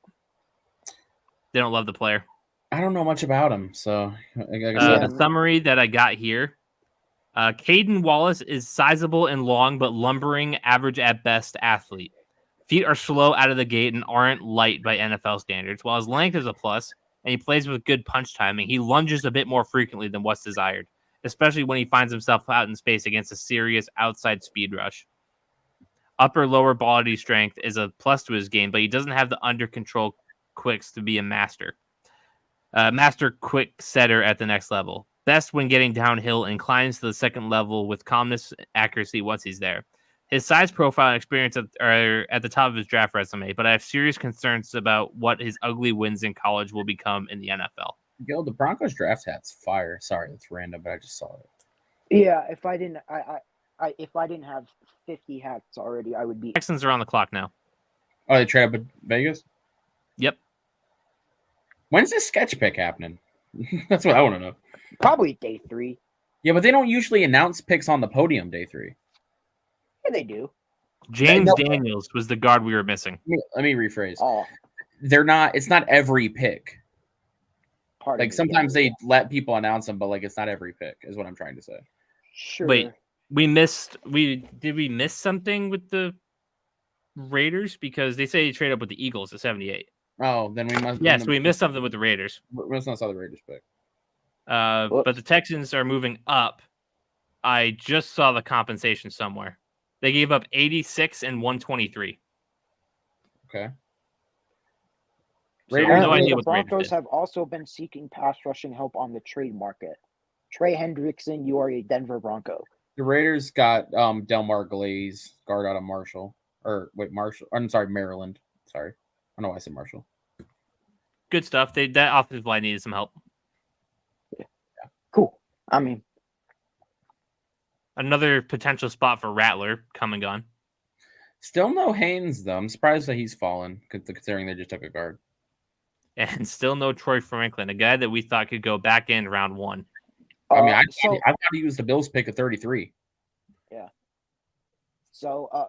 They don't love the player. I don't know much about him, so the summary that I got here: Caden Wallace is sizable and long, but lumbering, average at best athlete. Feet are slow out of the gate and aren't light by NFL standards. While his length is a plus and he plays with good punch timing, he lunges a bit more frequently than what's desired, especially when he finds himself out in space against a serious outside speed rush. Upper-lower body strength is a plus to his game, but he doesn't have the under-control quicks to be a master. Master quick setter at the next level. Best when getting downhill and climbs to the second level with calmness and accuracy once he's there. His size profile and experience are at the top of his draft resume, but I have serious concerns about what his ugly wins in college will become in the NFL. Yo, the Broncos draft hat's fire. Sorry, that's random, but I just saw it. Yeah, if I didn't have 50 hats already, I would be. Texans are on the clock now. Oh, they trade up with Vegas? Yep. When's this sketch pick happening? That's what I want to know. Probably day 3. Yeah, but they don't usually announce picks on the podium day 3. Yeah, they do. James Daniels was the guard we were missing. Let me rephrase. Oh. They're not. It's not every pick. Pardon like me, sometimes they let people announce them, but like it's not every pick. Is what I'm trying to say. Sure. Wait, we missed something with the Raiders because they say they trade up with the Eagles at 78. Oh, then we must. Yes, we missed something with the Raiders. We must not saw the Raiders pick. But the Texans are moving up. I just saw the compensation somewhere. They gave up 86 and 123. Okay. So no idea the Broncos have also been seeking pass rushing help on the trade market. Trey Hendrickson, you are a Denver Bronco. The Raiders got Delmar Glaze, guard out of Marshall. I'm sorry, Maryland. Sorry. I don't know why I said Marshall. Good stuff. That offensive line needed some help. Yeah. Cool. I mean, another potential spot for Rattler come and gone. Still no Haynes, though. I'm surprised that he's fallen, considering they just took a guard. And still no Troy Franklin, a guy that we thought could go back in round 1. I mean, I thought he was the Bills pick of 33. Yeah. So,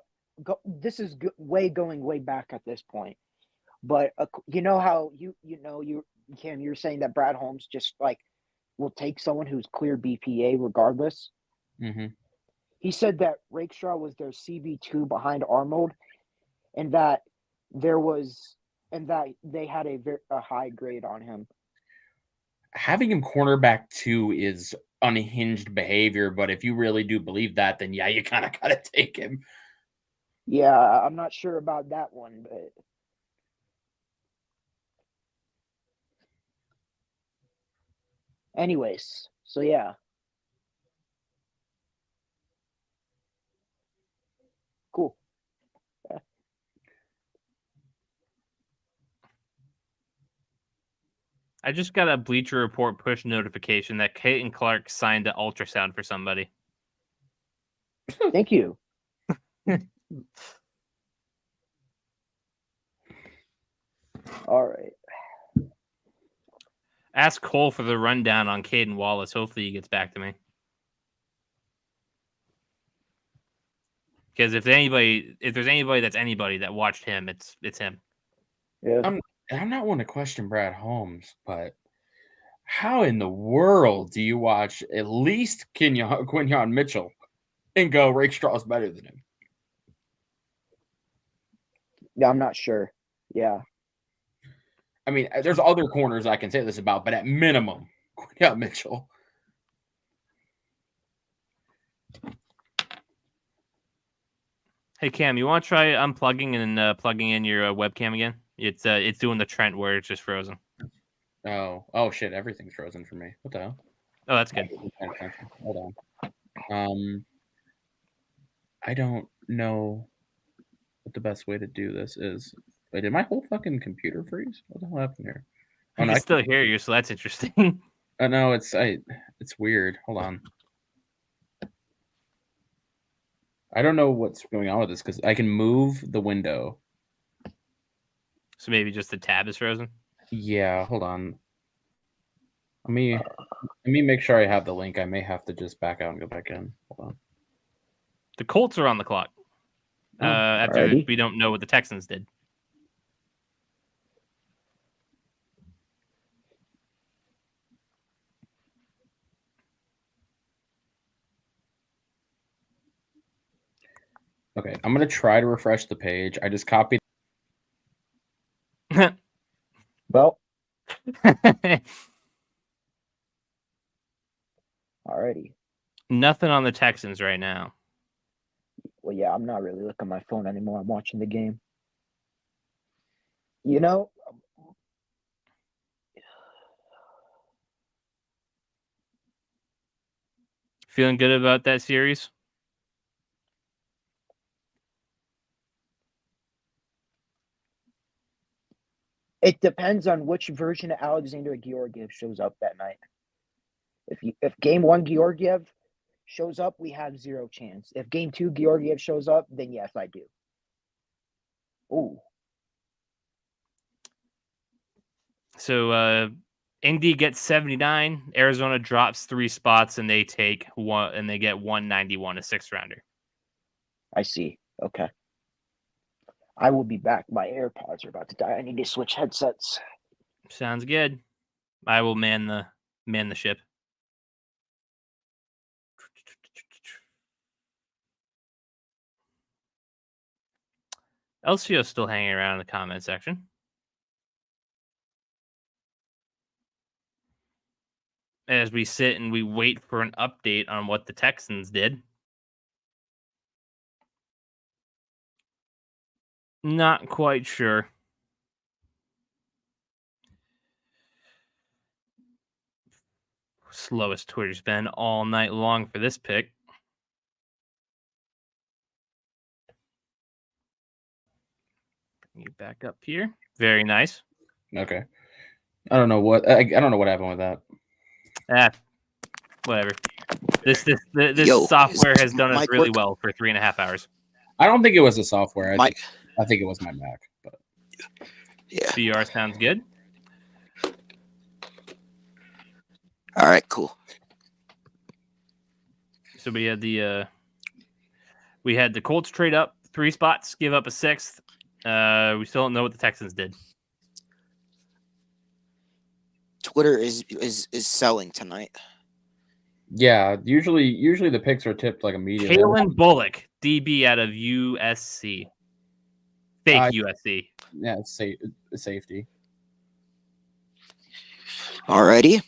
this is going way back at this point. But you know how Cam, you're saying that Brad Holmes just will take someone who's clear BPA regardless. Mm-hmm. He said that Rakestraw was their CB2 behind Arnold, and that they had a high grade on him. Having him cornerback 2 is unhinged behavior, but if you really do believe that, then yeah, you kind of got to take him. Yeah, I'm not sure about that one, but anyways, so yeah. Cool. Yeah. I just got a Bleacher Report push notification that Caitlin Clark signed an ultrasound for somebody. Thank you. All right. Ask Cole for the rundown on Caden Wallace. Hopefully he gets back to me. Because if there's anybody that's anybody that watched him, it's him. Yeah. I'm not one to question Brad Holmes, but how in the world do you watch at least Quinyon Mitchell and go Rakestraw's better than him? Yeah, I'm not sure. Yeah. I mean, there's other corners I can say this about, but at minimum, Quinyon Mitchell. Hey Cam, you want to try unplugging and plugging in your webcam again? It's doing the Trent where it's just frozen. Oh shit! Everything's frozen for me. What the hell? Oh, that's good. Hold on. I don't know what the best way to do this is. Wait, did my whole fucking computer freeze? What the hell happened here? I can still hear you, so that's interesting. No, it's weird. Hold on. I don't know what's going on with this because I can move the window. So maybe just the tab is frozen? Yeah, hold on. Let me make sure I have the link. I may have to just back out and go back in. Hold on. The Colts are on the clock. After alrighty. we don't know what the Texans did. Okay, I'm gonna try to refresh the page. I just copied. Well, alrighty. Nothing on the Texans right now. Well, yeah, I'm not really looking at my phone anymore. I'm watching the game. You know, Feeling good about that series? it depends on which version of Alexander Georgiev shows up that night. If game 1 Georgiev shows up, we have 0 chance. If game 2 Georgiev shows up, then yes, I do. Ooh. So Indy gets 79. Arizona drops 3 spots, and they take one, and they get 191, a 6th rounder. I see. Okay. I will be back. My AirPods are about to die. I need to switch headsets. Sounds good. I will man the ship. LCO's still hanging around in the comment section. As we sit and we wait for an update on what the Texans did. Not quite sure. Slowest Twitter's been all night long for this pick. Bring you back up here. Very nice. Okay. I don't know what happened with that. Whatever. This Yo, software has done us mic really work? well for 3.5 hours. I don't think it was the software. Mike. I think it was my Mac. But Yeah. BR sounds good. All right, cool. So we had the Colts trade up 3 spots, give up a 6th. We still don't know what the Texans did. Twitter is selling tonight. yeah, usually the picks are tipped like immediately. Kalen Bullock, DB out of USC. Fake USC. Yeah, it's safety. Alrighty.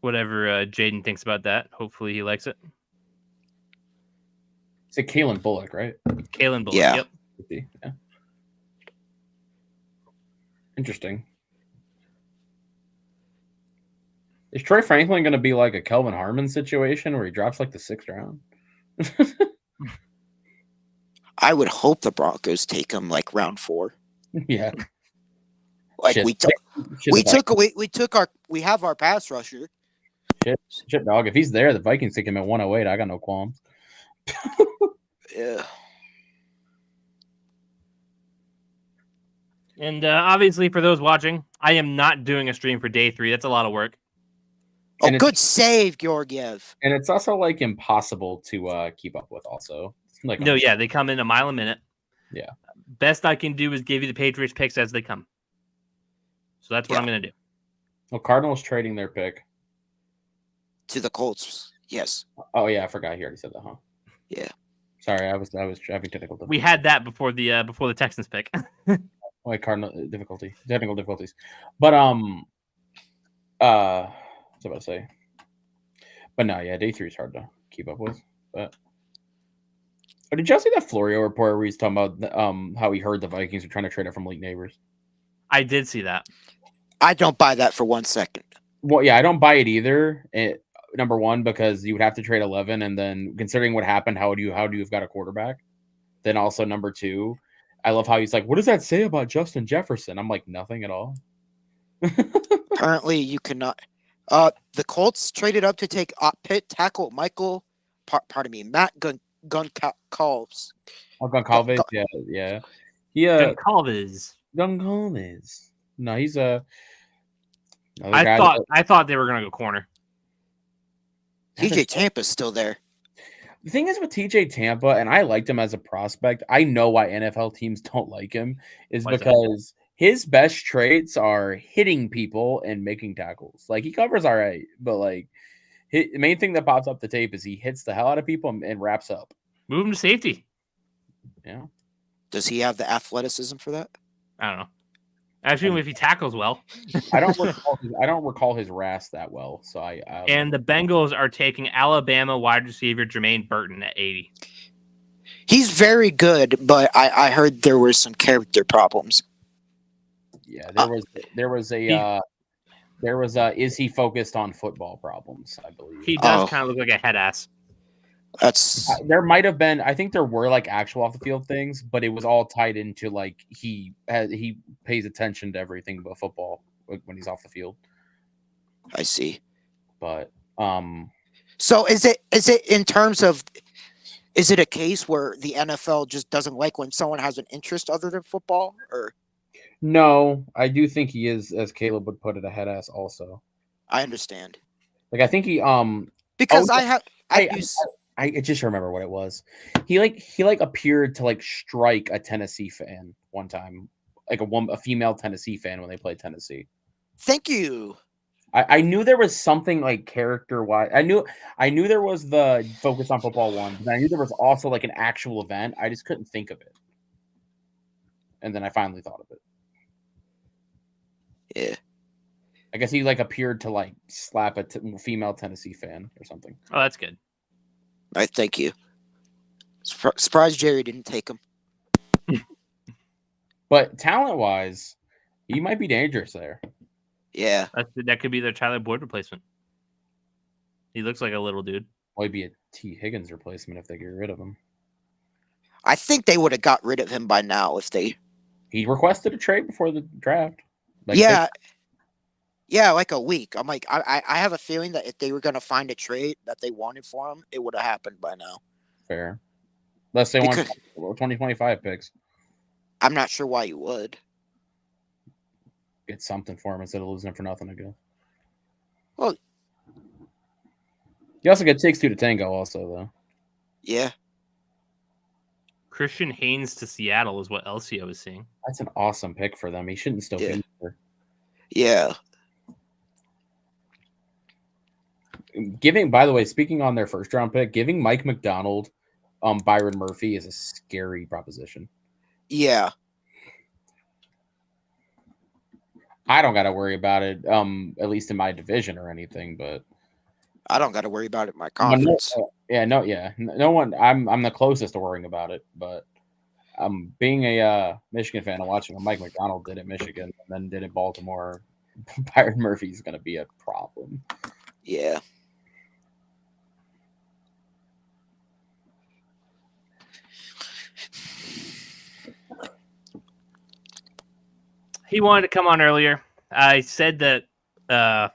Whatever Jaden thinks about that. Hopefully he likes it. It's a Kalen Bullock, right? Kalen Bullock. Yeah. Yep. Yeah. Interesting. Is Troy Franklin going to be like a Kelvin Harmon situation where he drops like the 6th round? I would hope the Broncos take him like round 4. Yeah. Like Shit. we have our pass rusher. Shit, dog. If he's there, the Vikings take him at 108. I got no qualms. Yeah. And obviously, for those watching, I am not doing a stream for day 3. That's a lot of work. Oh, And good save, Georgiev. And it's also like impossible to keep up with. Also, like No, yeah, they come in a mile a minute. Yeah. Best I can do is give you the Patriots picks as they come. So that's what I'm going to do. Well, Cardinals trading their pick to the Colts. Yes. Oh yeah, I forgot. He already said that, huh? Yeah. Sorry, I was having technical difficulties. We had that before the Texans pick. Like technical difficulties. But what was I about to say? But no, yeah, day 3 is hard to keep up with. But did y'all see that Florio report where he's talking about how he heard the Vikings were trying to trade it from elite neighbors? I did see that. I don't buy that for 1 second. Well, yeah, I don't buy it either. Number one, because you would have to trade 11, and then considering what happened, how do you have got a quarterback? Then also number 2, I love how he's like, what does that say about Justin Jefferson? I'm like, nothing at all. Apparently, you cannot. The Colts traded up to take Pitt tackle Matt Goncalves. Oh, Goncalves, yeah. Goncalves. No, he's a. I thought they were gonna go corner. TJ Tampa's still there. The thing is with TJ Tampa, and I liked him as a prospect. I know why NFL teams don't like him because his best traits are hitting people and making tackles. Like he covers all right, but like the main thing that pops up the tape is he hits the hell out of people and wraps up. Move him to safety. Yeah. Does he have the athleticism for that? I don't know. Actually, if he tackles well. I don't recall his RAS that well. So and the Bengals are taking Alabama wide receiver Jermaine Burton at 80. He's very good, but I heard there were some character problems. Yeah, there was is he focused on football problems, I believe. He does kind of look like a head ass. There might have been. I think there were like actual off the field things, but it was all tied into like he pays attention to everything but football when he's off the field. I see. But so is it in terms of is it a case where the NFL just doesn't like when someone has an interest other than football, or? No, I do think he is, as Caleb would put it, a head ass. Also, I understand. Like I think he because I just remember what it was. He appeared to like strike a Tennessee fan one time, like a female Tennessee fan when they played Tennessee. Thank you. I knew there was something like character wise. I knew there was the focus on football one, but I knew there was also like an actual event. I just couldn't think of it, and then I finally thought of it. Yeah. I guess he like appeared to like slap a female Tennessee fan or something. Oh, that's good. All right, thank you. Surprised Jerry didn't take him. But talent-wise, he might be dangerous there. Yeah. That could be their Tyler Boyd replacement. He looks like a little dude. Might be a T. Higgins replacement if they get rid of him. I think they would have got rid of him by now if they... He requested a trade before the draft. Yeah, like a week. I'm like, I have a feeling that if they were going to find a trade that they wanted for him, it would have happened by now. Fair. Unless they want 2025 picks. I'm not sure why you would. Get something for him instead of losing him for nothing, I guess. Well, you also get takes 2 to tango also, though. Yeah. Christian Haynes to Seattle is what LCO is seeing. That's an awesome pick for them. He shouldn't still be there. Yeah. By the way, speaking on their first round pick, giving Mike McDonald Byron Murphy is a scary proposition. Yeah. I don't got to worry about it, at least in my division or anything, but I don't got to worry about it in my conference. No one. I'm the closest to worrying about it, but being a Michigan fan and watching what Mike McDonald did at Michigan and then did at Baltimore, Byron Murphy is going to be a problem. Yeah. He wanted to come on earlier. I said that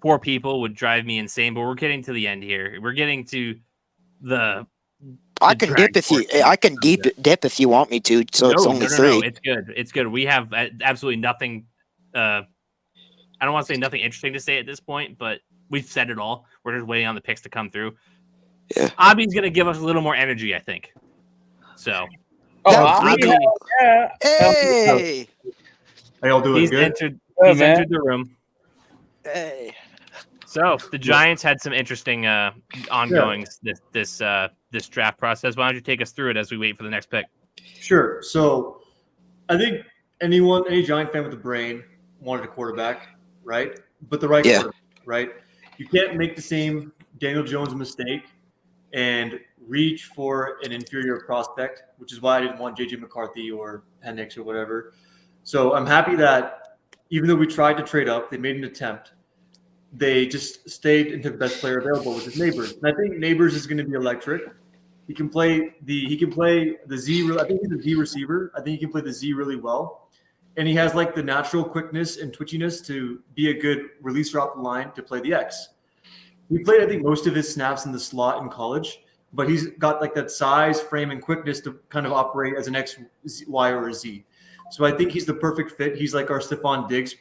4 people would drive me insane, but we're getting to the end here. We're getting to the I can dip if you. I can dip if you want me to. So it's only 3. No, it's good. It's good. We have absolutely nothing. I don't want to say nothing interesting to say at this point, but we've said it all. We're just waiting on the picks to come through. Yeah. Abby's going to give us a little more energy, I think. So. Yeah. Hey. How y'all doing? He's Good? entered the room. Hey. So the Giants had some interesting ongoings this draft process. Why don't you take us through it as we wait for the next pick? Sure. So I think any Giant fan with a brain wanted a quarterback, right? But the right quarterback, right? You can't make the same Daniel Jones mistake and reach for an inferior prospect, which is why I didn't want J.J. McCarthy or Penix or whatever. So I'm happy that even though we tried to trade up, they made an attempt. They just stayed and took the best player available, which is Neighbors. And I think Neighbors is going to be electric. He can play the Z. I think he's a Z receiver. I think he can play the Z really well. And he has like the natural quickness and twitchiness to be a good releaser off the line to play the X. He played, I think, most of his snaps in the slot in college, but he's got like that size, frame, and quickness to kind of operate as an X, Y, or a Z. So I think he's the perfect fit. He's like our Stephon Diggs,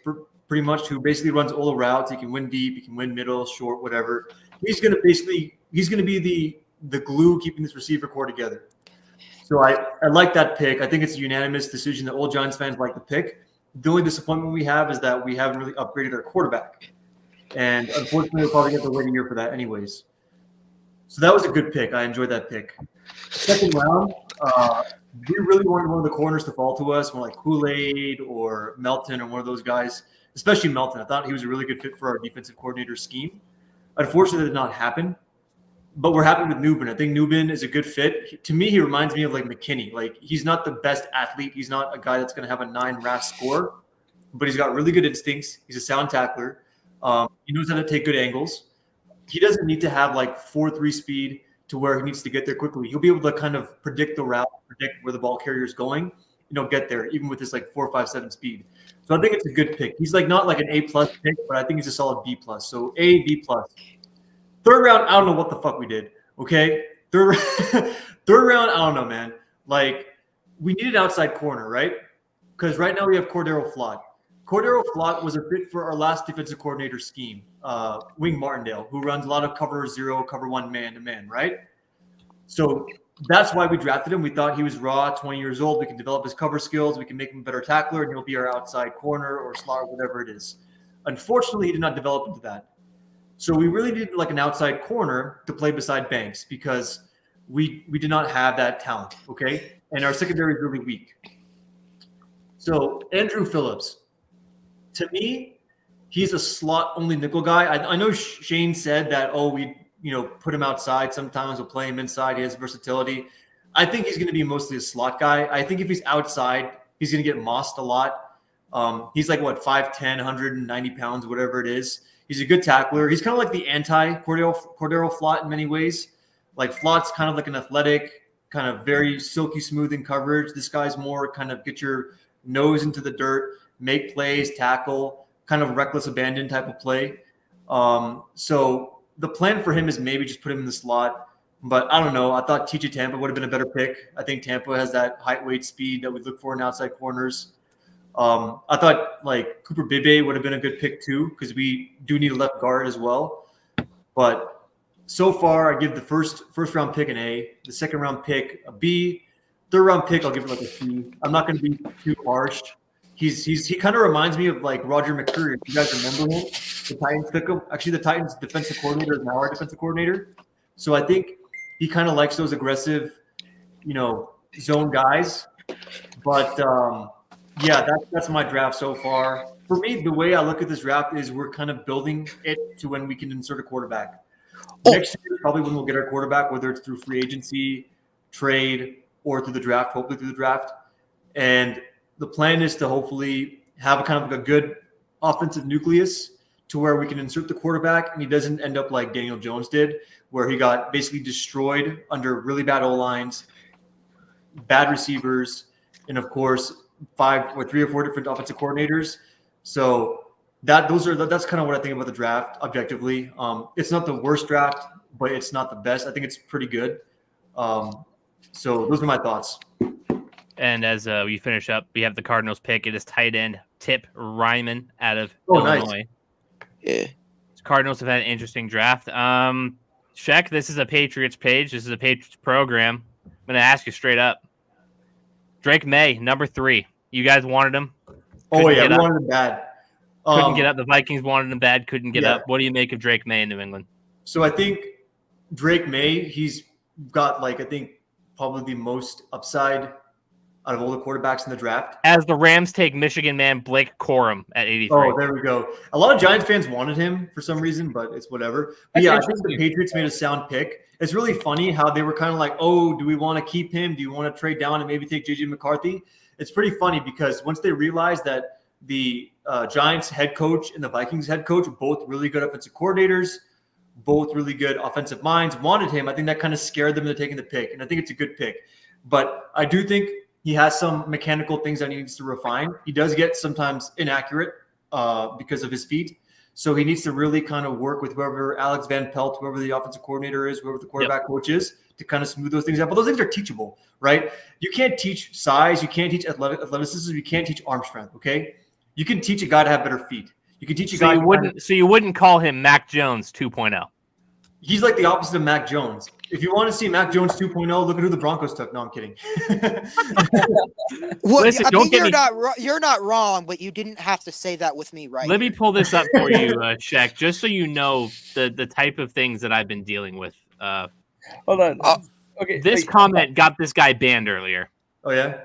pretty much, who basically runs all the routes. He can win deep, he can win middle, short, whatever. He's going to be the glue keeping this receiver core together. So I like that pick. I think it's a unanimous decision that all Giants fans like the pick. The only disappointment we have is that we haven't really upgraded our quarterback. And unfortunately, we'll probably have to wait a year for that anyways. So that was a good pick. I enjoyed that pick. Second round, we really wanted one of the corners to fall to us, more like Kool-Aid or Melton or one of those guys, especially Melton. I thought he was a really good fit for our defensive coordinator scheme. Unfortunately, that did not happen. But we're happy with Nubin. I think Nubin is a good fit. To me, he reminds me of like McKinney. Like, he's not the best athlete. He's not a guy that's going to have a 9 RAS score, but he's got really good instincts. He's a sound tackler. He knows how to take good angles. He doesn't need to have like 4.3 speed to where he needs to get there quickly. He'll be able to kind of predict the route, predict where the ball carrier is going, get there, even with this like 4.57 speed. So I think it's a good pick. He's like not like an A+ pick, but I think he's a solid B+. So A, B+. Third round, I don't know what the fuck we did. Okay, third round, I don't know, man. Like, we need an outside corner, right? Because right now we have Cordero Flott. Cordero Flott was a fit for our last defensive coordinator scheme, Wing Martindale, who runs a lot of cover 0, cover 1, man-to-man, right? So that's why we drafted him. We thought he was raw, 20 years old. We can develop his cover skills. We can make him a better tackler, and he'll be our outside corner or slot, whatever it is. Unfortunately, he did not develop into that. So we really needed like an outside corner to play beside Banks because we did not have that talent, okay? And our secondary is really weak. So Andrew Phillips, to me, he's a slot-only nickel guy. I know Shane said that, we put him outside. Sometimes we'll play him inside. He has versatility. I think he's going to be mostly a slot guy. I think if he's outside, he's going to get mossed a lot. He's like, 5'10", 190 pounds, whatever it is. He's a good tackler. He's kind of like the anti-Cordero Flott in many ways. Like, Flott's kind of like an athletic, kind of very silky smooth in coverage. This guy's more kind of get your nose into the dirt, make plays, tackle, kind of reckless abandon type of play. So the plan for him is maybe just put him in the slot. But I don't know. I thought TJ Tampa would have been a better pick. I think Tampa has that height, weight, speed that we look for in outside corners. I thought like Cooper Bebe would have been a good pick too, because we do need a left guard as well. But so far, I give the first round pick an A, the second round pick a B, third round pick I'll give it like a C. I'm not going to be too harsh. He kind of reminds me of like Roger McCreary. If you guys remember him, the Titans took him. Actually, the Titans defensive coordinator is now our defensive coordinator. So I think he kind of likes those aggressive, zone guys. But yeah, that's my draft so far. For me, the way I look at this draft is we're kind of building it to when we can insert a quarterback. Next year is probably when we'll get our quarterback, whether it's through free agency, trade, or through the draft, hopefully through the draft. And the plan is to hopefully have a kind of like a good offensive nucleus to where we can insert the quarterback and he doesn't end up like Daniel Jones did, where he got basically destroyed under really bad O-lines, bad receivers, and of course, 3 or 4 different offensive coordinators. So that's kind of what I think about the draft objectively. It's not the worst draft, but it's not the best. I think it's pretty good. So those are my thoughts. And as we finish up, we have the Cardinals pick. It is tight end Tip Ryman out of Illinois. Yeah. Cardinals have had an interesting draft. Shaq, this is a Patriots page. This is a Patriots program. I'm going to ask you straight up. Drake May, number 3. You guys wanted him? Oh, yeah, we wanted him bad. Couldn't get up. The Vikings wanted him bad. Couldn't get up. What do you make of Drake May in New England? So I think Drake May, he's got, I think, probably the most upside out of all the quarterbacks in the draft. As the Rams take Michigan man Blake Corum at 83. Oh, there we go. A lot of Giants fans wanted him for some reason, but it's whatever. But yeah, I think the Patriots made a sound pick. It's really funny how they were kind of like, oh, do we want to keep him? Do you want to trade down and maybe take J.J. McCarthy? It's pretty funny because once they realized that the Giants head coach and the Vikings head coach, both really good offensive coordinators, both really good offensive minds, wanted him, I think that kind of scared them into taking the pick. And I think it's a good pick. But I do think he has some mechanical things that he needs to refine. He does get sometimes inaccurate because of his feet. So he needs to really kind of work with whoever Alex Van Pelt, whoever the offensive coordinator is, whoever the quarterback coach is, to kind of smooth those things out. But those things are teachable, right? You can't teach size. You can't teach athleticism. You can't teach arm strength, okay? You can teach a guy to have better feet. You can teach a guy. So you wouldn't call him Mac Jones 2.0. He's like the opposite of Mac Jones. If you want to see Mac Jones 2.0, look at who the Broncos took. No, I'm kidding. Well, Listen, you're not wrong, but you didn't have to say that with me, right? Let me pull this up for you, Shaq, just so you know the type of things that I've been dealing with. Hold on. Okay. This comment got this guy banned earlier. Oh, yeah?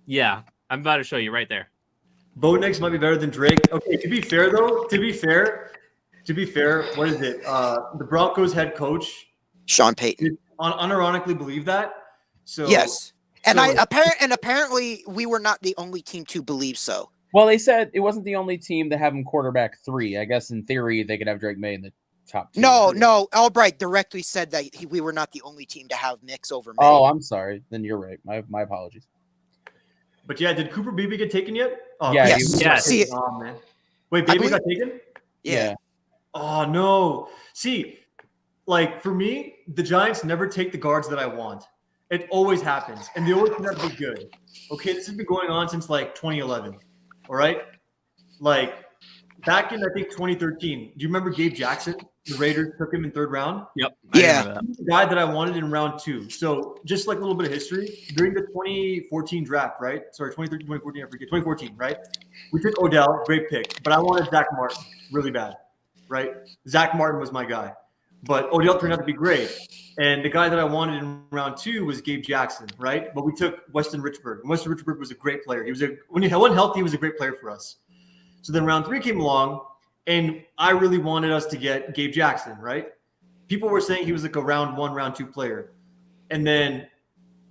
Yeah. I'm about to show you right there. Bo Nix might be better than Drake. Okay, to be fair, what is it? The Broncos head coach, Sean Payton, unironically believe that. So yes, and apparently we were not the only team to believe so. Well, they said it wasn't the only team to have him quarterback 3. I guess in theory they could have Drake May in the top 2. No, Albright directly said that we were not the only team to have Nix over May. Oh, I'm sorry. Then you're right. My apologies. But yeah, did Cooper Beebe get taken yet? Oh, yeah, yes. Oh man, wait, Beebe got taken? Yeah. Oh no. See, for me, the Giants never take the guards that I want. It always happens, and they always turn out to be good. Okay, this has been going on since 2011. All right, back in I think 2013. Do you remember Gabe Jackson? The Raiders took him in 3rd round. Yep. Yeah. He's the guy that I wanted in round 2. So just a little bit of history during the 2014 draft, right? Sorry, 2013, 2014. I forget. 2014, right? We took Odell, great pick, but I wanted Zach Martin really bad, right? Zach Martin was my guy. But Odell turned out to be great. And the guy that I wanted in round 2 was Gabe Jackson, right? But we took Weston Richburg. And Weston Richburg was a great player. When he wasn't healthy, he was a great player for us. So then round 3 came along, and I really wanted us to get Gabe Jackson, right? People were saying he was a round 1, round 2 player. And then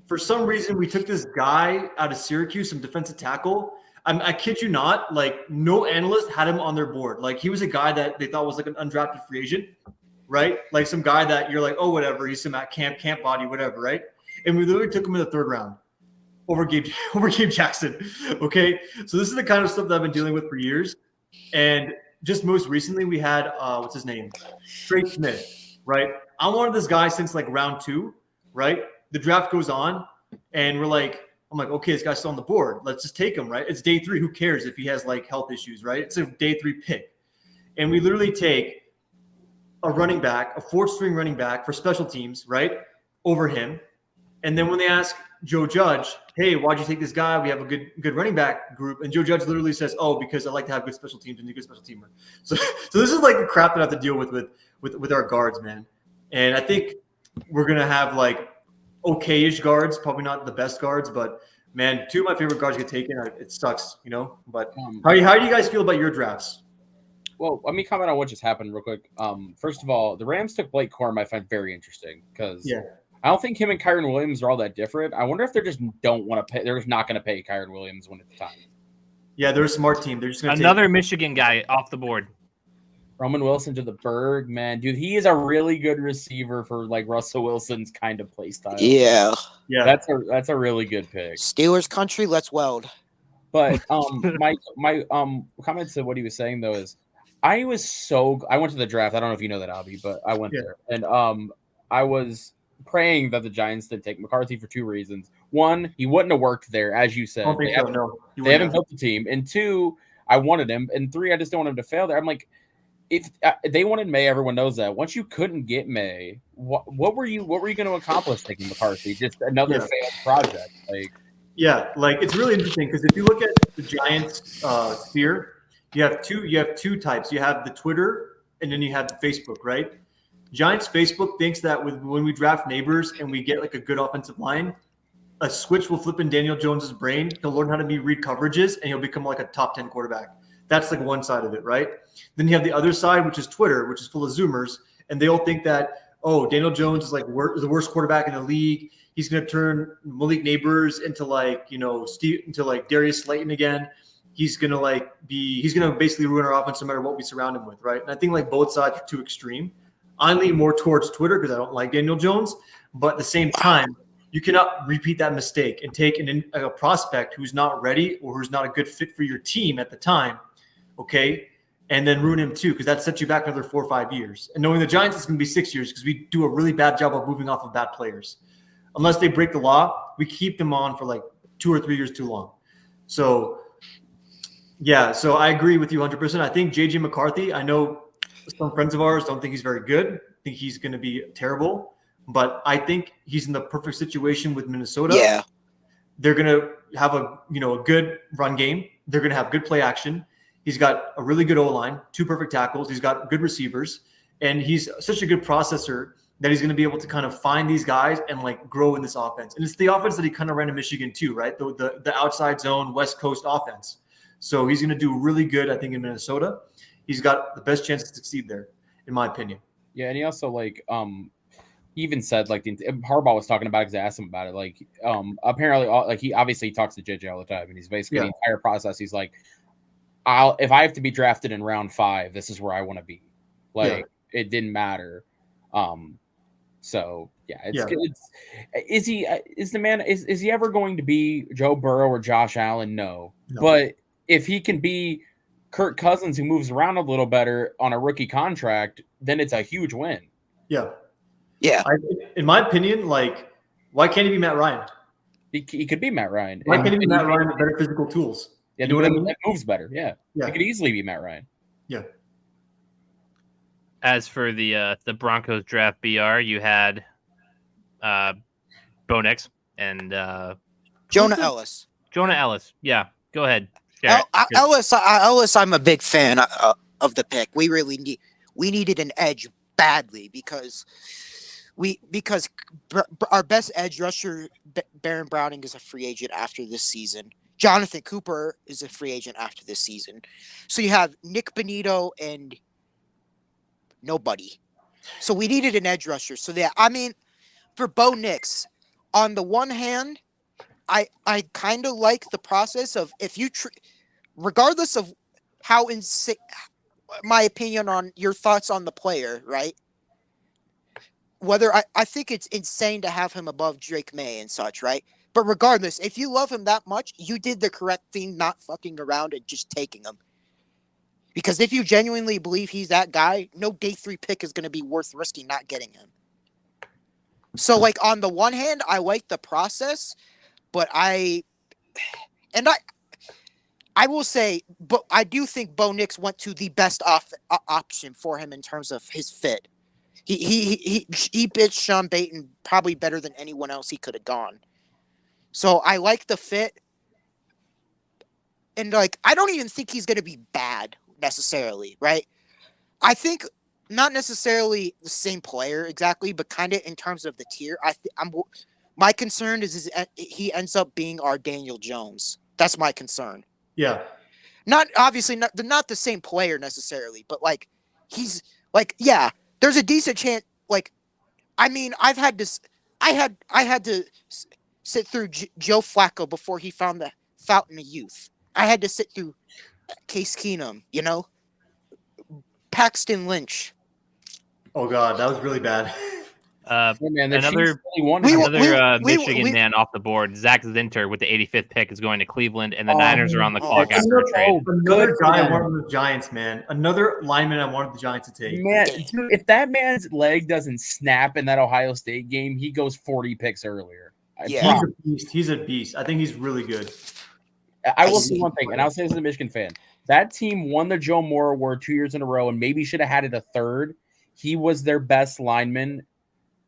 for some reason, we took this guy out of Syracuse, some defensive tackle. I kid you not, no analyst had him on their board. He was a guy that they thought was an undrafted free agent, right? Some guy that you're oh, whatever, he's some camp body, whatever, right? And we literally took him in the 3rd round over Gabe Jackson, okay? So this is the kind of stuff that I've been dealing with for years. And just most recently, we had, what's his name? Trey Smith, right? I wanted this guy since round 2, right? The draft goes on, and I'm okay, this guy's still on the board. Let's just take him, right? It's day 3. Who cares if he has health issues, right? It's a day 3 pick. And we literally take a running back, a 4th-string running back for special teams, right, over him. And then when they ask Joe Judge, hey, why'd you take this guy? We have a good running back group. And Joe Judge literally says, oh, because I like to have good special teams and a good special teamer. So this is the crap that I have to deal with our guards, man. And I think we're going to have okay-ish guards, probably not the best guards, but man, 2 of my favorite guards get taken. It sucks, but how do you guys feel about your drafts? Well, let me comment on what just happened real quick. First of all, the Rams took Blake Corum. I find very interesting because I don't think him and Kyron Williams are all that different. I wonder if they just don't want to pay. They're just not going to pay Kyron Williams when it's time. Yeah, they're a smart team. They're just going to another Michigan guy off the board. Roman Wilson to the Berg, man, dude, he is a really good receiver for Russell Wilson's kind of play style. Yeah. That's a really good pick. Steelers country, let's weld. But my comments to what he was saying though is I went to the draft. I don't know if you know that, Abby, but I went there. And I was praying that the Giants did take McCarthy for two reasons. One, he wouldn't have worked there, as you said. I don't think so, no. They haven't built the team. And two, I wanted him. And three, I just don't want him to fail there. I'm like, if they wanted May, everyone knows that. Once you couldn't get May, what were you going to accomplish taking McCarthy? Just another failed project. Like it's really interesting because if you look at the Giants sphere, you have two types. You have the Twitter and then you have the Facebook, right? Giants Facebook thinks that when we draft neighbors and we get like a good offensive line, a switch will flip in Daniel Jones's brain. He'll learn how to read coverages and he'll become like a top 10 quarterback. That's like one side of it, right? Then you have the other side, which is Twitter, which is full of Zoomers, and they all think that, Daniel Jones is like the worst quarterback in the league. He's going to turn Malik Neighbors into Darius Slayton again. He's going to basically ruin our offense no matter what we surround him with, right? And I think like both sides are too extreme. I lean more towards Twitter because I don't like Daniel Jones, but at the same time, you cannot repeat that mistake and take a prospect who's not ready or who's not a good fit for your team at the time, okay, and then ruin him too, because that sets you back another 4 or 5 years. And knowing the Giants, it's going to be 6 years because we do a really bad job of moving off of bad players. Unless they break the law, we keep them on for like 2 or 3 years too long. So, so I agree with you 100%. I think J.J. McCarthy, I know some friends of ours don't think he's very good. I think he's going to be terrible. But I think he's in the perfect situation with Minnesota. Yeah. They're going to have a good run game. They're going to have good play action. He's got a really good O-line, 2 perfect tackles. He's got good receivers. And he's such a good processor that he's going to be able to kind of find these guys and like grow in this offense. And it's the offense that he kind of ran in Michigan too, right? The outside zone, West Coast offense. So he's going to do really good, I think, in Minnesota. He's got the best chance to succeed there, in my opinion. Yeah, and he also he even said like Harbaugh was talking about it because I asked him about it. Like apparently he obviously talks to JJ all the time, and he's basically the entire process. He's like, if I have to be drafted in round 5, this is where I want to be. It didn't matter. So is he ever going to be Joe Burrow or Josh Allen? No. But if he can be Kirk Cousins, who moves around a little better on a rookie contract, then it's a huge win. Yeah. Yeah. In my opinion, why can't he be Matt Ryan? He could be Matt Ryan. Why can't he be Matt Ryan with better physical tools? Yeah, you know what I mean? That moves better. Yeah. He could easily be Matt Ryan. Yeah. As for the Broncos draft BR, you had Bo Nix and Jonah Ellis. Jonah Ellis. Yeah. Go ahead. Ellis, I'm a big fan of the pick. We needed an edge badly because our best edge rusher, Baron Browning, is a free agent after this season. Jonathan Cooper is a free agent after this season. So you have Nick Bonito and nobody. So we needed an edge rusher. So for Bo Nix, on the one hand, I kind of like the process of if you regardless of how insane, my opinion on your thoughts on the player, right? Whether I think it's insane to have him above Drake May and such, right? But regardless, if you love him that much, you did the correct thing, not fucking around and just taking him. Because if you genuinely believe he's that guy, no day 3 pick is going to be worth risking not getting him. So, on the one hand, I like the process, but I will say, but I do think Bo Nix went to the best option for him in terms of his fit. He bitched Sean Payton probably better than anyone else he could have gone. So I like the fit. And I don't even think he's going to be bad necessarily, right? I think not necessarily the same player exactly, but kind of in terms of the tier. My concern is he ends up being our Daniel Jones. That's my concern. Yeah. Not the same player necessarily, but he's there's a decent chance. I had to sit through Joe Flacco before he found the fountain of youth. I had to sit through Case Keenum, Paxton Lynch. Oh God, that was really bad. Yeah, man, the Another- Chiefs really won. we- Another we- Michigan we- man off the board, Zach Zinter with the 85th pick is going to Cleveland, and the Oh, Niners are on the clock after a trade. Another Good for guy I them. wanted the Giants, man. Another lineman I wanted the Giants to take. Man, dude, if that man's leg doesn't snap in that Ohio State game, he goes 40 picks earlier. Yeah. He's a beast. He's a beast. I think he's really good. I will say one thing, and I'll say this as a Michigan fan. That team won the Joe Moore Award 2 years in a row and maybe should have had it a third. He was their best lineman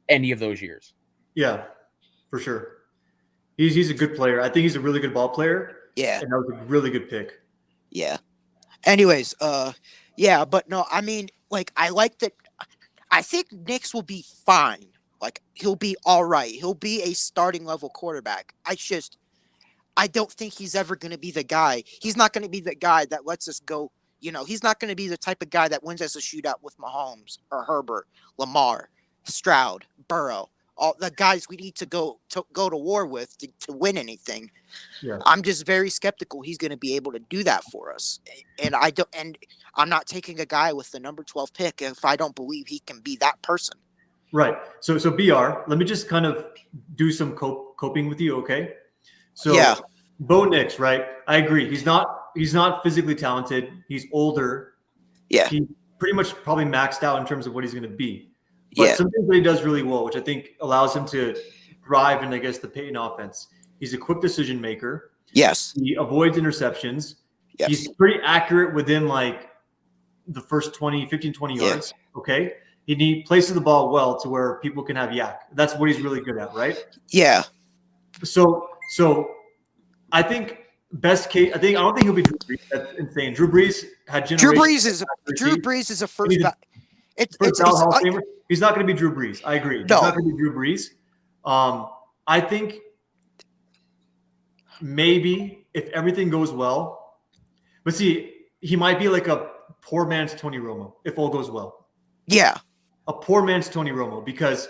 any of those years. Yeah, for sure. He's a good player. I think he's a really good ball player. Yeah. And that was a really good pick. Yeah. Anyways, yeah, but no, I mean, like, I like that. I think Nix will be fine. Like, he'll be all right. He'll be a starting level quarterback. I don't think he's ever going to be the guy. He's not going to be the guy that lets us go. You know, he's not going to be the type of guy that wins us a shootout with Mahomes or Herbert, Lamar, Stroud, Burrow, all the guys we need to go to war with to win anything. Yeah. I'm just very skeptical he's going to be able to do that for us. And I'm not taking a guy with the number 12 pick if I don't believe he can be that person. Right. So BR, let me just kind of do some coping with you, okay? So Yeah. Bo Nix, right? I agree. He's not physically talented. He's older. Yeah. He pretty much probably maxed out in terms of what he's going to be. But Yeah. something that he does really well, which I think allows him to thrive in, I guess, the Peyton offense. He's a quick decision maker. Yes. He avoids interceptions. Yes. He's pretty accurate within like the first 15, 20 Yeah. yards. Okay. He places the ball well to where people can have yak. That's what he's really good at, right? Yeah. So I think best case, I don't think he'll be Drew Brees. That's insane. Drew Brees had Drew generations. Brees is a first. He's a It's Hall of Famer. He's not going to be Drew Brees. I agree. He's No. not going to be Drew Brees. I think maybe if everything goes well, but see, he might be like a poor man's Tony Romo if all goes well. yeah. A poor man's Tony Romo because,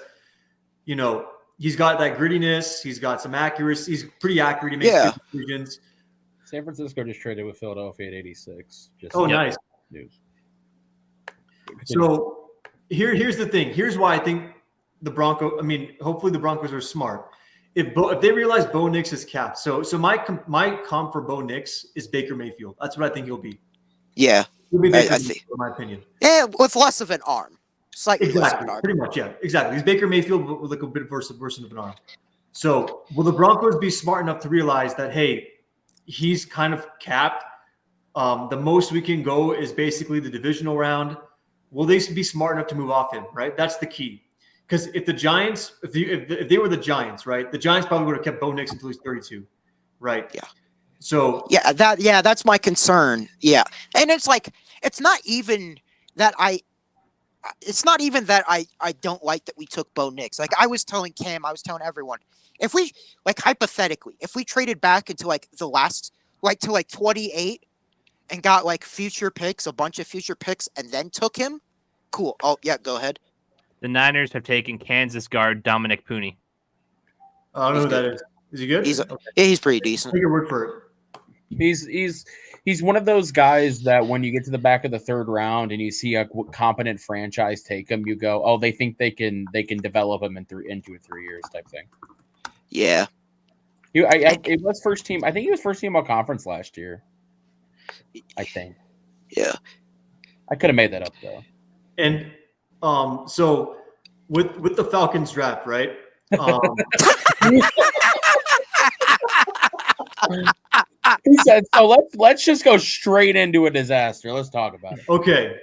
you know, he's got that grittiness. He's got some accuracy. He's pretty accurate. He makes Yeah. good decisions. San Francisco just traded with Philadelphia at 86. Just Oh, nice. news. So here's the thing. Here's why I think hopefully the Broncos are smart. If they realize Bo Nix is capped. So my comp for Bo Nix is Baker Mayfield. That's what I think he'll be. Yeah. He'll be Baker I Mayfield, think. in my opinion. Yeah, with less of an arm. Slightly less of Exactly. an arm. Pretty much, yeah. Exactly. He's Baker Mayfield with like a bit worse of an arm. So will the Broncos be smart enough to realize that, hey, he's kind of capped? The most we can go is basically the divisional round. Will they be smart enough to move off him, right? That's the key. Because if the Giants, if they were the Giants, right, the Giants probably would have kept Bo Nix until he's 32, right? Yeah. So That's my concern. Yeah. And it's like, it's not even that I don't like that we took Bo Nix. Like I was telling Cam, I was telling everyone, if we, like, hypothetically, if we traded back into like the last, like to like 28 and got like future picks, a bunch of future picks, and then took him, cool. Oh yeah, go ahead. The Niners have taken Kansas guard Dominic Pooney. I don't know who that is. Is he good? He's pretty decent. Take your word for it. He's one of those guys that when you get to the back of the third round and you see a competent franchise take him, you go, oh, they think they can develop him in 2 or 3 years type thing. Yeah. It was first team. I think he was first team all conference last year. I think. Yeah. I could have made that up though. And so with the Falcons draft, right? He said, so let's just go straight into a disaster. Let's talk about it. Okay.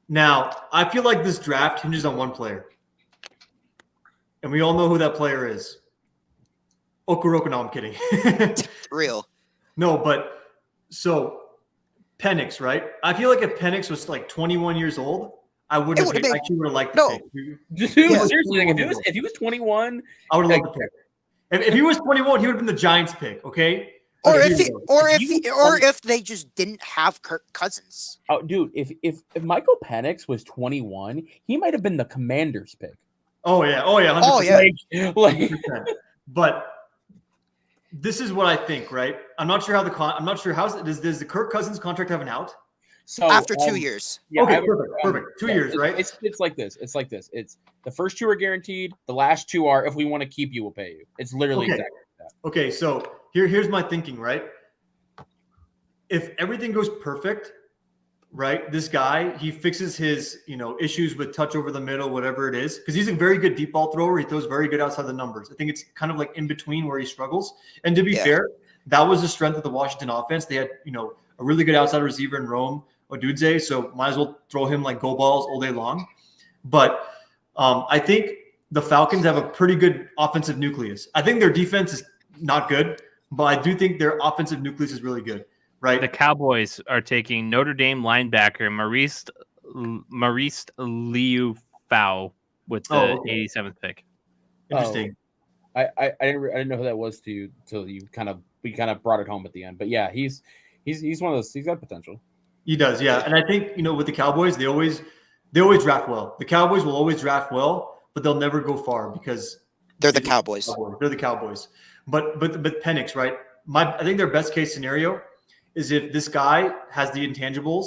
Now, I feel like this draft hinges on one player. And we all know who that player is. Okoroka. No, I'm kidding. Real. No, but so Penix, right? I feel like if Penix was like 21 years old, I would have actually would have liked the pick. Dude, seriously, like, if he was 21, I would have loved the pick. If he was 21, he would have been the Giants pick, okay? Or if they just didn't have Kirk Cousins. Oh, dude, if Michael Penix was 21, he might have been the Commanders pick. Oh yeah, 100%. Oh yeah. Like, but this is what I think, right? I'm not sure how does the Kirk Cousins contract have an out? So After 2 years. Yeah, Okay, perfect. 2 years, right? It's like this. It's like this. It's the first 2 are guaranteed. The last 2 are, if we want to keep you, we'll pay you. It's literally exactly like that. Okay, so here's my thinking, right? If everything goes perfect, right? This guy, he fixes his, issues with touch over the middle, whatever it is, because he's a very good deep ball thrower. He throws very good outside the numbers. I think it's kind of like in between where he struggles. And to be fair, that was the strength of the Washington offense. They had, a really good outside receiver in Rome Odudze, so might as well throw him like go balls all day long. But I think the Falcons have a pretty good offensive nucleus. I think their defense is not good, but I do think their offensive nucleus is really good, right? The Cowboys are taking Notre Dame linebacker Maurice Liufau with the 87th pick. Interesting. I didn't know who that was till we kind of brought it home at the end. But yeah, he's one of those. He's got potential. He does, yeah. And I think, with the Cowboys, they always draft well. The Cowboys will always draft well, but they'll never go far because they're the Cowboys. They're the Cowboys. But Penix, right? I think their best case scenario is if this guy has the intangibles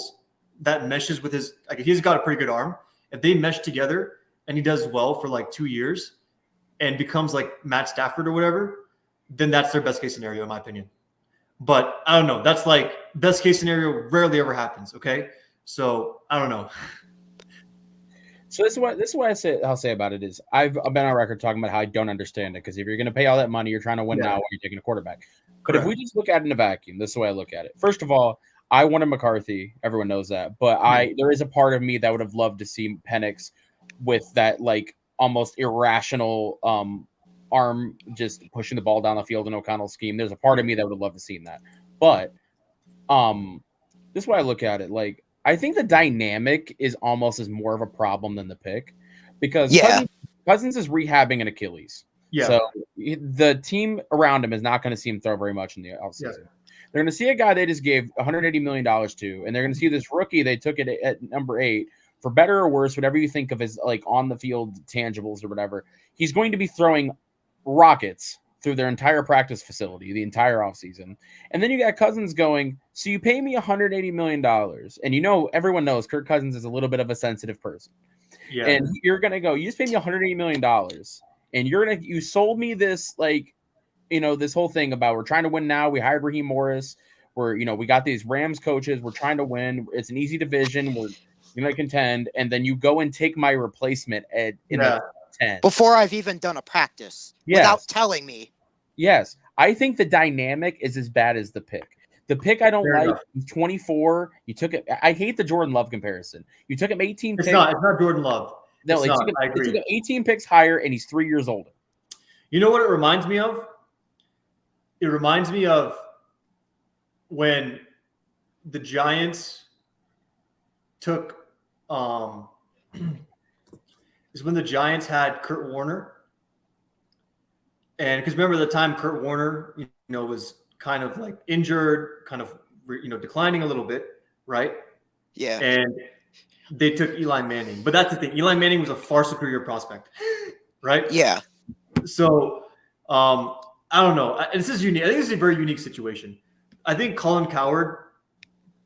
that meshes with his, like, he's got a pretty good arm. If they mesh together and he does well for like 2 years and becomes like Matt Stafford or whatever, then that's their best case scenario, in my opinion. But I don't know. That's like best case scenario rarely ever happens. Okay. So I don't know. So this is what I'll say about it is I've been on record talking about how I don't understand it, because if you're going to pay all that money, you're trying to win now while you're taking a quarterback. But if we just look at it in a vacuum, this is the way I look at it. First of all, I wanted McCarthy. Everyone knows that. But there is a part of me that would have loved to see Penix with that like almost irrational arm just pushing the ball down the field in O'Connell's scheme. There's a part of me that would have loved to see that. But this is why I look at it. Like, I think the dynamic is almost as more of a problem than the pick, because Cousins is rehabbing an Achilles. Yeah. So the team around him is not going to see him throw very much in the offseason. Yeah. They're going to see a guy they just gave $180 million to, and they're going to see this rookie they took it at number 8. For better or worse, whatever you think of as like on the field tangibles or whatever, he's going to be throwing rockets through their entire practice facility the entire offseason. And then you got Cousins going, so you pay me $180 million. And everyone knows Kirk Cousins is a little bit of a sensitive person. Yeah. And you're going to go, you just paid me $180 million. And you sold me this, like, this whole thing about we're trying to win now. We hired Raheem Morris. We got these Rams coaches. We're trying to win. It's an easy division. We're going to contend. And then you go and take my replacement in the 10. Before I've even done a practice without telling me. Yes. I think the dynamic is as bad as the pick. The pick I don't like. Enough. He's 24. You took it. I hate the Jordan Love comparison. You took him 18 picks. It's not Jordan Love. No, they took him 18 picks higher, and he's 3 years older. You know what it reminds me of? It reminds me of when the Giants took is when the Giants had Kurt Warner. And because remember the time Kurt Warner, was kind of like injured, kind of, declining a little bit, right? Yeah. And they took Eli Manning. But that's the thing. Eli Manning was a far superior prospect, right? Yeah. So I don't know. This is unique. I think this is a very unique situation. I think Colin Cowherd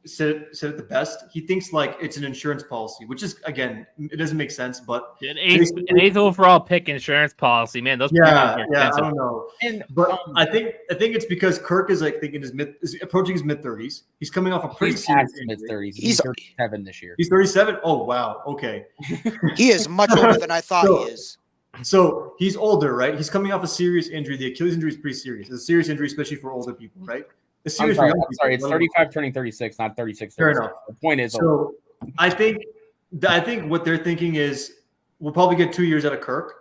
said it the best. He thinks like it's an insurance policy, which is, again, it doesn't make sense. But an eighth overall pick insurance policy, man. Those I don't know. But I think it's because Kirk is like thinking is approaching his mid-30s. He's coming off a pretty serious mid-30s. He's 37 this year. He's 37. Oh wow. Okay. He is much older than I thought he is. So he's older, right? He's coming off a serious injury. The Achilles injury is pretty serious. It's a serious injury, especially for older people, right? I'm sorry. It's 35 turning 36, not 36. Fair enough. The point is, so I think what they're thinking is we'll probably get 2 years out of Kirk,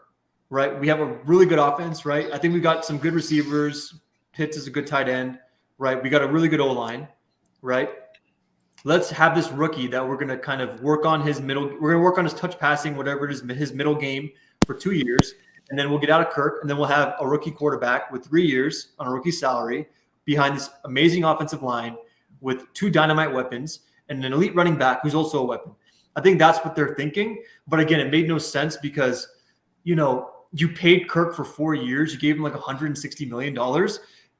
right? We have a really good offense, right? I think we got some good receivers. Pitts is a good tight end, right? We got a really good O-line, right? Let's have this rookie that we're going to kind of work on his middle. We're going to work on his touch passing, whatever it is, his middle game for 2 years. And then we'll get out of Kirk, and then we'll have a rookie quarterback with 3 years on a rookie salary behind this amazing offensive line with 2 dynamite weapons and an elite running back who's also a weapon. I think that's what they're thinking. But again, it made no sense because, you paid Kirk for 4 years. You gave him like $160 million.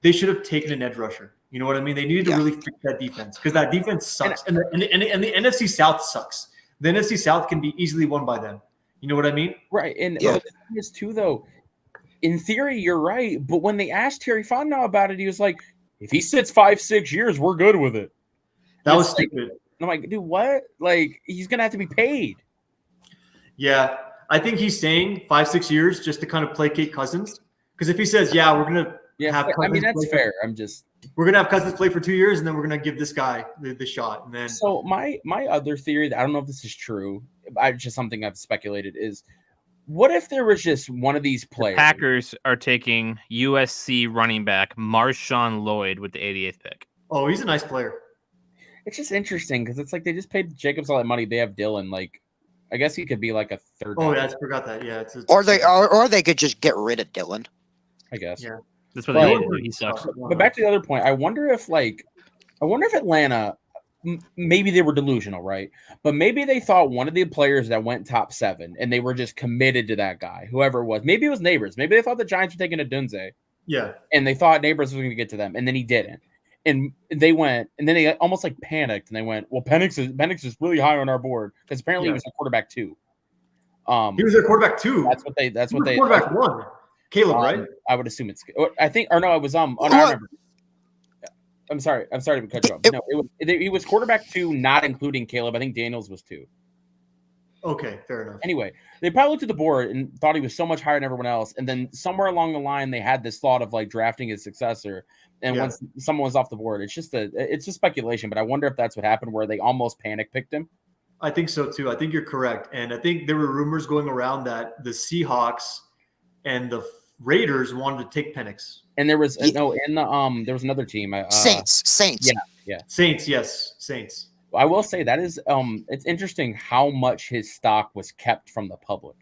They should have taken an edge rusher. You know what I mean? They needed to really fix that defense because that defense sucks, and the NFC South sucks. The NFC South can be easily won by them. You know what I mean? Right. And but the thing is too, though, in theory, you're right. But when they asked Terry Fontenot about it, he was like, if he sits 5-6 years, we're good with it. That was stupid. I'm like, dude, what? Like, he's going to have to be paid. Yeah. I think he's saying 5-6 years just to kind of placate Cousins. Because if he says, yeah, we're going to have Cousins. I mean, that's fair. We're going to have Cousins play for 2 years, and then we're going to give this guy the shot. And then. So my other theory, I don't know if this is true, just something I've speculated, is what if there was just one of these players? The Packers are taking USC running back Marshawn Lloyd with the 88th pick. Oh, he's a nice player. It's just interesting because it's like they just paid Jacobs all that money. They have Dylan. Like, I guess he could be like a third. Oh, yeah, I forgot that. Yeah, or they could just get rid of Dylan. I guess. Yeah, that's what they do. He sucks. But back to the other point, I wonder if Atlanta, maybe they were delusional, right? But maybe they thought one of the players that went top 7, and they were just committed to that guy, whoever it was. Maybe it was Neighbors. Maybe they thought the Giants were taking a Dunze. Yeah. And they thought Neighbors was going to get to them, and then he didn't. And they went, and then they almost like panicked, and they went, well, Penix is really high on our board because apparently he was a quarterback 2. He was their quarterback 2. That's what they quarterback 1. Caleb, right? I would assume it's. I think, or no, it was Oh, no, I remember. I'm sorry to cut you off. No, he was quarterback 2, not including Caleb. I think Daniels was 2. Okay, fair enough. Anyway, they probably looked at the board and thought he was so much higher than everyone else. And then somewhere along the line, they had this thought of like drafting his successor. And once someone was off the board, it's just speculation. But I wonder if that's what happened, where they almost panic picked him. I think so too. I think you're correct. And I think there were rumors going around that the Seahawks and the Raiders wanted to take Penix. And there was there was another team. Saints. Yeah. Saints. Yes, Saints. I will say that is it's interesting how much his stock was kept from the public.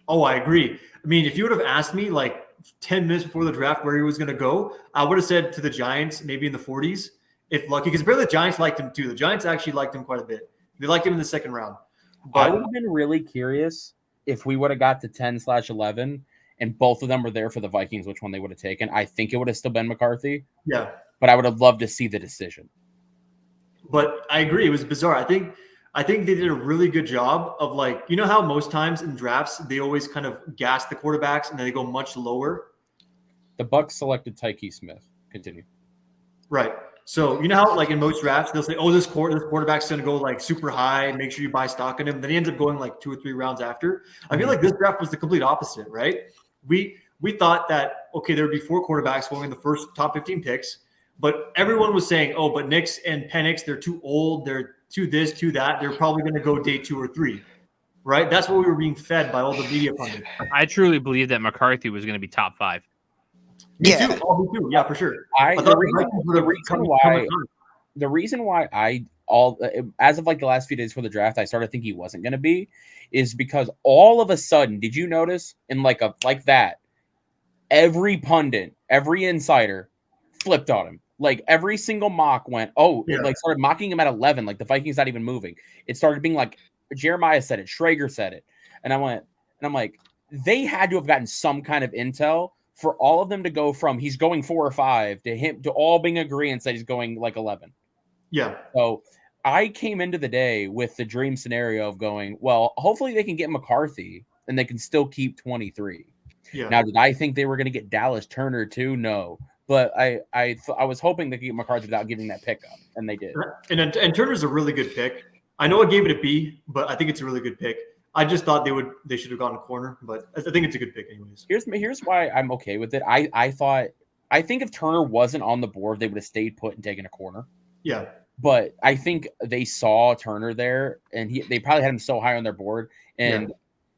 Oh, I agree. I mean, if you would have asked me like 10 minutes before the draft where he was going to go, I would have said to the Giants, maybe in the 40s, if lucky, because apparently the Giants liked him too. The Giants actually liked him quite a bit. They liked him in the second round. But I would have been really curious if we would have got to 10/11 and both of them were there for the Vikings, which one they would have taken. I think it would have still been McCarthy. Yeah. But I would have loved to see the decision. But I agree. It was bizarre. I think they did a really good job of, like, you know how most times in drafts they always kind of gas the quarterbacks and then they go much lower. The Bucs selected Tyke Smith. Continue. Right. So you know how, like, in most drafts they'll say, "Oh, this quarterback's going to go like super high. Make sure you buy stock in him." Then he ends up going like 2 or 3 rounds after. I feel like this draft was the complete opposite, right? We thought that, okay, there would be 4 quarterbacks going in the first top 15 picks. But everyone was saying, oh, but Nix and Penix, they're too old. They're too this, too that. They're probably going to go day 2 or 3, right? That's what we were being fed by all the media pundits. I truly believe that McCarthy was going to be top 5. Me too. Me too. Yeah, for sure. The reason why as of like the last few days before the draft, I started thinking he wasn't going to be, is because all of a sudden, did you notice in like that, every pundit, every insider flipped on him. Like every single mock went, started mocking him at 11. Like the Vikings not even moving. It started being like Jeremiah said it, Schrager said it, and I'm like, they had to have gotten some kind of intel for all of them to go from he's going 4 or 5 to him to all being agreeing that he's going like 11. Yeah. So I came into the day with the dream scenario of going, well, hopefully they can get McCarthy and they can still keep 23. Yeah. Now, did I think they were going to get Dallas Turner too? No. But I was hoping they could get McCarthy without giving that pick up, and they did. And Turner's a really good pick. I know I gave it a B, but I think it's a really good pick. I just thought they should have gone a corner, but I think it's a good pick anyways. Here's why I'm okay with it. I think if Turner wasn't on the board, they would have stayed put and taken a corner. Yeah. But I think they saw Turner there, and they probably had him so high on their board. And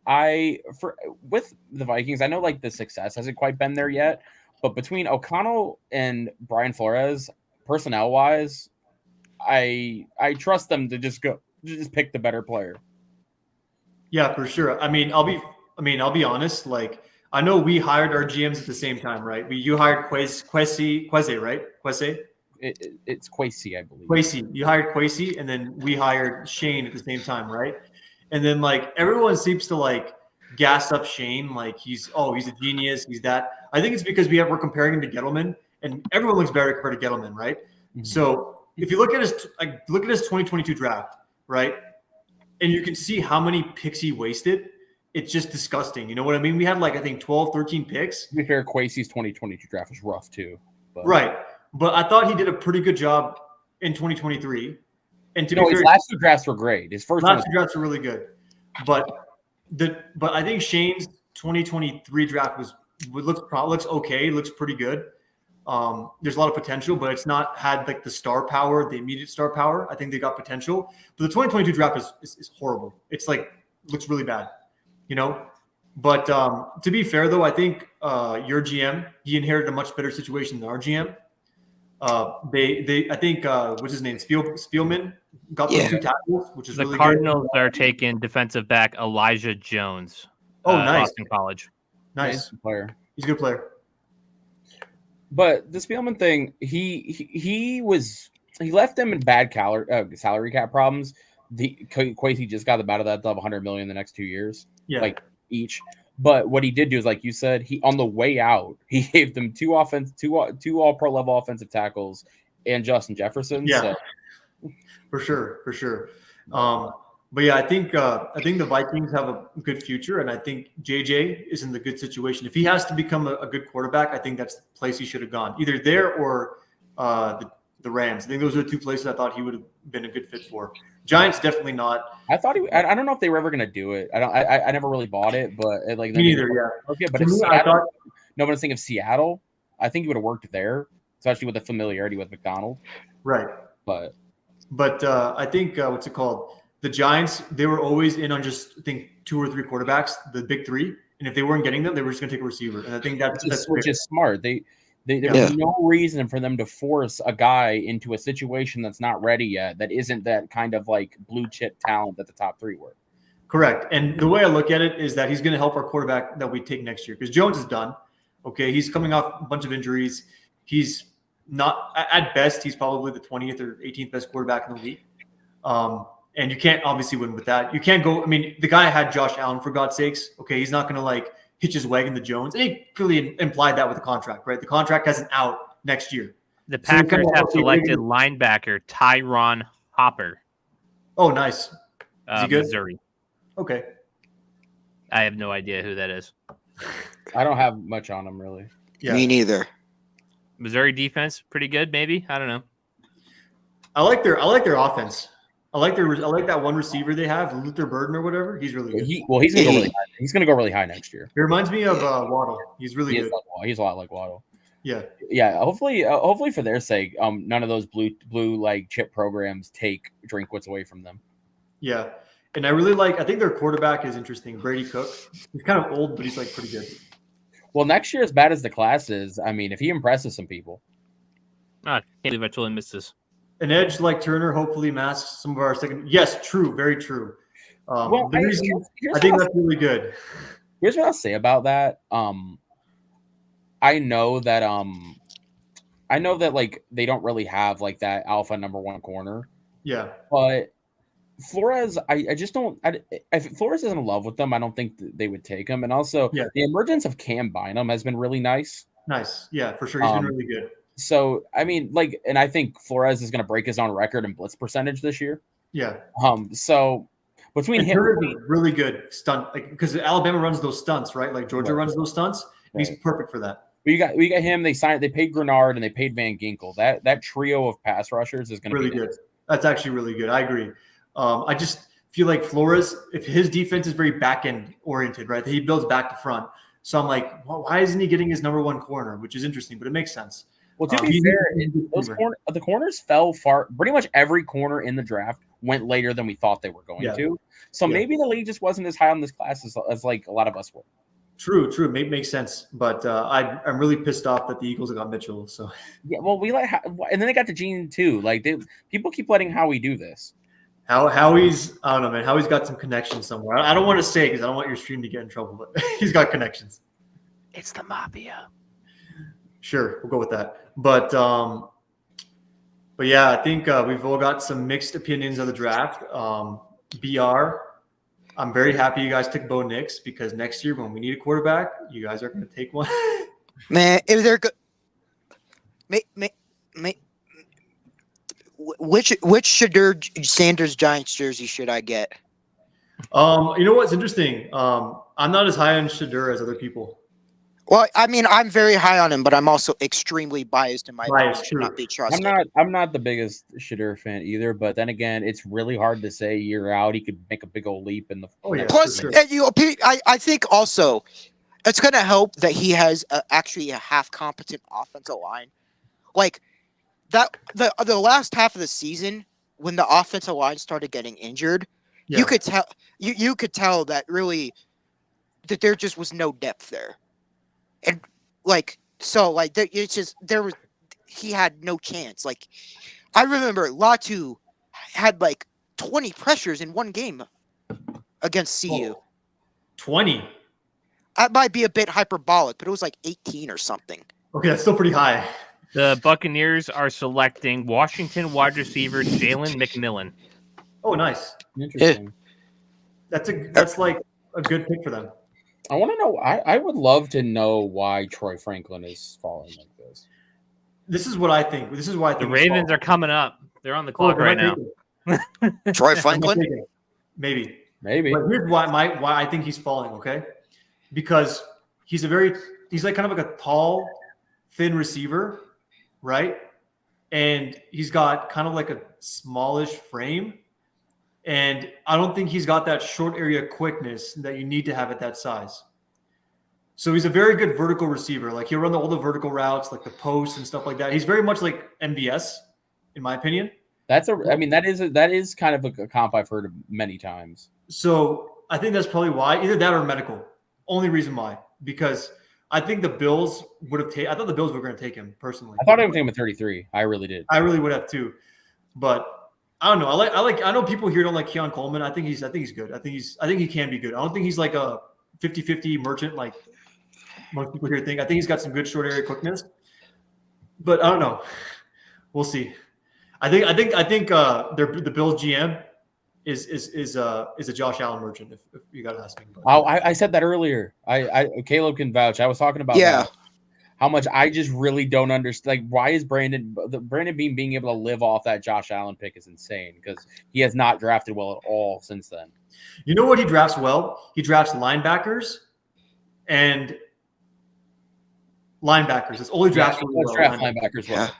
with the Vikings, I know like the success hasn't quite been there yet. But between O'Connell and Brian Flores, personnel-wise, I trust them to just pick the better player. Yeah, for sure. I'll be honest. Like, I know we hired our GMs at the same time, right? You hired Kwesi, right? Kwesi? It's Kwesi, I believe. Kwesi. You hired Kwesi, and then we hired Shane at the same time, right? And then like everyone seems to like gas up Shane, like he's a genius, he's that. I think it's because we're comparing him to Gettleman, and everyone looks better compared to Gettleman, right? So if you look at his 2022 draft, right, and you can see how many picks he wasted, it's just disgusting. You know what I mean? We had I think 12, 13 picks. To be fair, Kwesi's 2022 draft was rough too. But. Right. But I thought he did a pretty good job in 2023. And to be fair, his last two drafts were great. His first last two drafts were really good. But I think Shane's 2023 draft looks okay. Looks pretty good. There's a lot of potential, but it's not had the star power, the immediate star power. I think they got potential, but the 2022 draft is horrible. It's looks really bad, you know. But to be fair, though, I think your GM, he inherited a much better situation than our GM. I think what's his name, Spielman got those 2 tackles, which is the really Cardinals good. are taking defensive back Elijah Jones. Oh, nice. Boston College. Nice player. He's a good player. But the Spielman thing, he left them in bad salary cap problems. Kwesi just got about that $100 million in the next 2 years, each. But what he did do is, like you said, he on the way out, he gave them two all-pro level offensive tackles and Justin Jefferson. Yeah, so. for sure. But yeah, I think the Vikings have a good future, and I think JJ is in the good situation. If he has to become a good quarterback, I think that's the place he should have gone, either there or the Rams. I think those are the 2 places I thought he would have been a good fit for. Giants definitely not. I thought I don't know if they were ever going to do it. I never really bought it, but me neither. Yeah. Okay, but if Seattle, nobody's thinking of Seattle. I think he would have worked there, especially with the familiarity with McDonald. Right. But I think what's it called? The Giants, they were always in on just I think 2 or 3 quarterbacks, the big 3, and if they weren't getting them, they were just going to take a receiver. And I think that's which is smart. There's no reason for them to force a guy into a situation that's not ready yet, that isn't that kind of blue chip talent that the top 3 were. Correct. And the way I look at it is that he's going to help our quarterback that we take next year, because Jones is done. Okay, he's coming off a bunch of injuries. He's not, at best, he's probably the 20th or 18th best quarterback in the league. And you can't obviously win with that. You can't go. I mean, the guy had Josh Allen, for God's sakes. Okay, he's not going to hitch his wagon to Jones. And he clearly implied that with the contract, right? The contract has an out next year. The Packers have selected linebacker Tyron Hopper. Oh, nice. Is he good? Missouri. Okay. I have no idea who that is. I don't have much on him, really. Yeah. Me neither. Missouri defense, pretty good, maybe. I don't know. I like their offense. I like that one receiver they have, Luther Burden or whatever. He's really good. He's going to go really high. He's going to go really high next year. It reminds me of Waddle. He's really good. He's a lot like Waddle. Yeah. Hopefully for their sake, none of those blue chip programs take Drinkwitz away from them. Yeah, and I think their quarterback is interesting, Brady Cook. He's kind of old, but he's pretty good. Well, next year, as bad as the class is, I mean, if he impresses some people. I can't believe I totally missed this. An edge like Turner hopefully masks some of our second. Yes, true, very true. I think that's really good. Here's what I'll say about that. I know that they don't really have that alpha number 1 corner. Yeah. But Flores, I just don't. If Flores is in love with them, I don't think they would take him. And also, the emergence of Cam Bynum has been really nice. Nice, yeah, for sure. He's been really good. So I mean, and I think Flores is going to break his own record in blitz percentage this year. Yeah. So between him, really good stunt, because Alabama runs those stunts, right? Like Georgia runs those stunts. And he's perfect for that. We got him. They paid Grenard and they paid Van Ginkel. That trio of pass rushers is going to be really good. That's actually really good. I agree. I just feel like Flores, if his defense is very back end oriented, right? He builds back to front. So I'm like, well, why isn't he getting his number 1 corner? Which is interesting, but it makes sense. Well, to be fair, the corners fell far. Pretty much every corner in the draft went later than we thought they were going to. So maybe the league just wasn't as high on this class as a lot of us were. True. Makes sense. But I'm really pissed off that the Eagles got Mitchell. So yeah, well, and then they got the Gene too. People keep letting Howie do this. Howie's, I don't know, man. Howie's got some connections somewhere. I don't want to say because I don't want your stream to get in trouble, but he's got connections. It's the mafia. Sure, we'll go with that. But yeah, I think we've all got some mixed opinions of the draft. BR, I'm very happy you guys took Bo Nix, because next year when we need a quarterback, you guys are going to take one. Man, if they're good, which Shadur Sanders Giants jersey should I get? You know what's interesting? I'm not as high on Shadur as other people. Well, I mean, I'm very high on him, but I'm also extremely biased in my opinion. Biased, Should not true. be trusted. I'm not the biggest Shadur fan either, but then again, it's really hard to say year out. He could make a big old leap in the. Oh, yeah. Plus, for you know, I think also it's going to help that he has actually a half competent offensive line. Like that, the last half of the season when the offensive line started getting injured, Yeah. you could tell you could tell that really that there just was no depth there, and like so like it's just there was he had no chance. Like I remember Latu had like 20 pressures in one game against CU. 20. That might be a bit hyperbolic, but it was like 18 or something. Okay, that's still pretty high. The Buccaneers are selecting Washington wide receiver Jalen McMillan. Oh, nice. Interesting. That's like a good pick for them. I want to know. I would love to know why Troy Franklin is falling like this. This is what I think. This is why I think The Ravens are coming up. They're on the clock right now. Troy Franklin? Maybe. Maybe. But here's why I think he's falling, okay? Because he's like kind of like a tall, thin receiver, right? And he's got kind of like a smallish frame. And I don't think he's got that short area quickness that you need to have at that size. So he's a very good vertical receiver. Like he'll run all the vertical routes, like the posts and stuff like that. He's very much like MVS, in my opinion. That is kind of a comp I've heard of many times. So I think that's probably why. Either that or medical. Only reason why. Because I think the Bills would have taken. I thought the Bills were going to take him personally. I thought I would take him at 33. I really did. I really would have too. But I don't know. I know people here don't like Keon Coleman. I think he's good. I think he can be good. I don't think he's like a 50-50 merchant like most people here think. I think he's got some good short area quickness. But I don't know. We'll see. I think the Bills GM is a Josh Allen merchant. If you got to ask me. Oh, I said that earlier. Caleb can vouch. I was talking about that. How much I just really don't understand. Like, why is Brandon Beane being able to live off that Josh Allen pick is insane because he has not drafted well at all since then. You know what he drafts well? He drafts linebackers and linebackers. That's all he drafts really well. Draft linebackers well.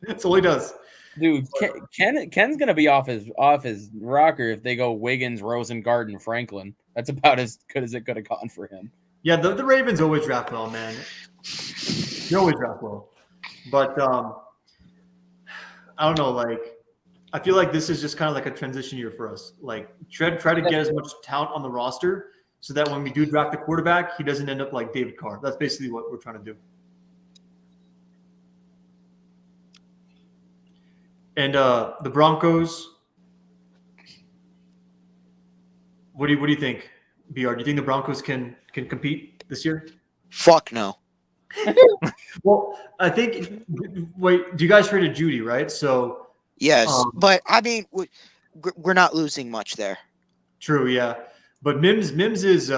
That's all he does. Dude, Ken's gonna be off his rocker if they go Wiggins, Rosengard, and Franklin. That's about as good as it could have gone for him. Yeah, the Ravens always draft well, man. They always draft well. But I don't know, like I feel like this is just kind of like a transition year for us. Like try to get as much talent on the roster so that when we do draft a quarterback, he doesn't end up like David Carr. That's basically what we're trying to do. And the Broncos, what do you think, BR? Do you think the Broncos can compete this year? Fuck no. Well, I think. Wait, do you guys traded Judy, right? So yes, but I mean, we're not losing much there. True, yeah. But Mims is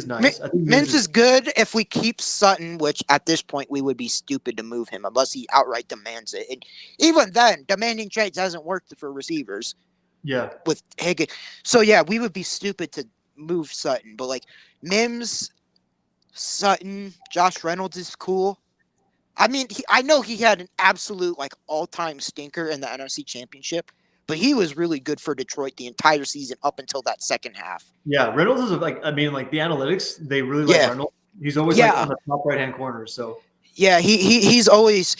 nice. I think Mims is good if we keep Sutton, which at this point we would be stupid to move him unless he outright demands it. And even then, demanding trades hasn't worked for receivers. Yeah. With Higgins. So yeah, we would be stupid to move Sutton. But like Mims, Sutton, Josh Reynolds is cool. I mean, I know he had an absolute like all-time stinker in the NFC Championship. But he was really good for Detroit the entire season up until that second half. Yeah, Reynolds is like the analytics, they really like Reynolds. He's always like on the top right-hand corner. So yeah, he's always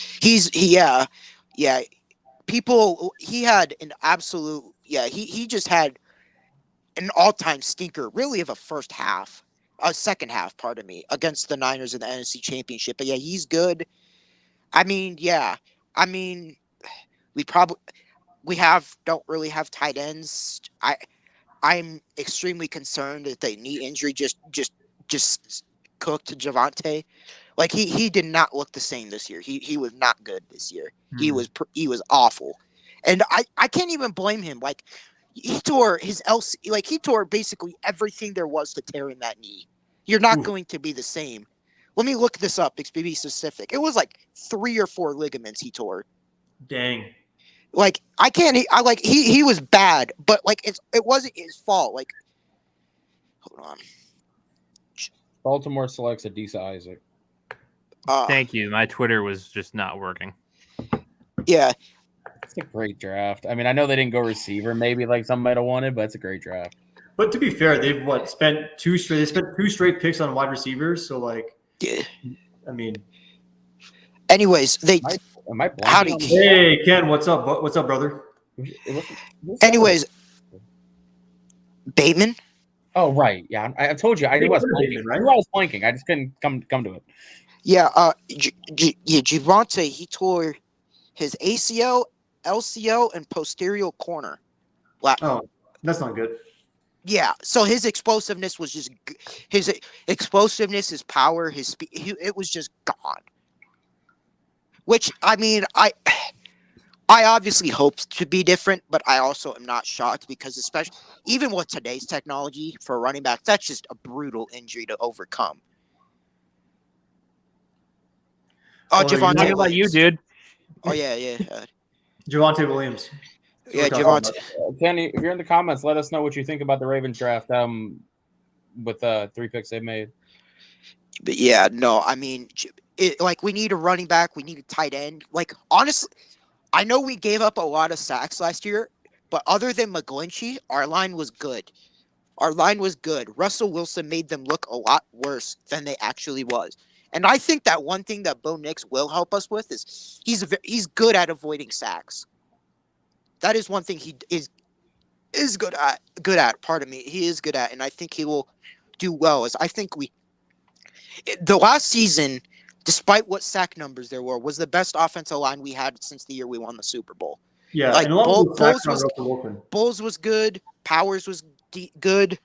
people he had an absolute he just had an all-time stinker really of a second half, pardon me, against the Niners in the NFC Championship. But yeah, he's good. I mean, we don't really have tight ends. I'm extremely concerned that the knee injury just cooked Javonte. Like he did not look the same this year. He was not good this year. Mm-hmm. He was awful, and I can't even blame him. Like he tore his LC. Like he tore basically everything there was to tear in that knee. You're not going to be the same. Let me look this up to be specific. It was like 3 or 4 ligaments he tore. Dang. Like I can't. He was bad, but like it wasn't his fault. Like, hold on. Baltimore selects Adisa Isaac. Thank you. My Twitter was just not working. Yeah. It's a great draft. I mean, I know they didn't go receiver, maybe like some might have wanted, but it's a great draft. But to be fair, they've spent two straight picks on wide receivers. So like, Yeah. I mean, anyways, Am I howdy. Hey Ken, what's up? What's up, brother? Anyways, Bateman. Oh right, yeah. I told you I knew I was blanking. Bateman, right? I knew I was blanking. I just couldn't come to it. Yeah. Javonte. He tore his ACL, LCL, and posterior corner. Oh, that's not good. Yeah, so his explosiveness was just his power, his speed. It was just gone. Which I mean, I obviously hoped to be different, but I also am not shocked because especially even with today's technology for a running back, that's just a brutal injury to overcome. Oh, Javonte. Talking about you, dude. Oh yeah. Javonte Williams. Yeah, Javonte. Kenny, if you're in the comments, let us know what you think about the Ravens draft. With 3 picks they've made. But yeah, no, I mean, we need a running back, we need a tight end. Like honestly, I know we gave up a lot of sacks last year, but other than McGlinchey, our line was good. Russell Wilson made them look a lot worse than they actually was. And I think that one thing that Bo Nix will help us with is he's good at avoiding sacks. That is one thing he is good at. Pardon me, he is good at, and I think he will do well. As I think the last season, despite what sack numbers there were, was the best offensive line we had since the year we won the Super Bowl. Yeah, like and a lot of Bowles was good, Powers was good,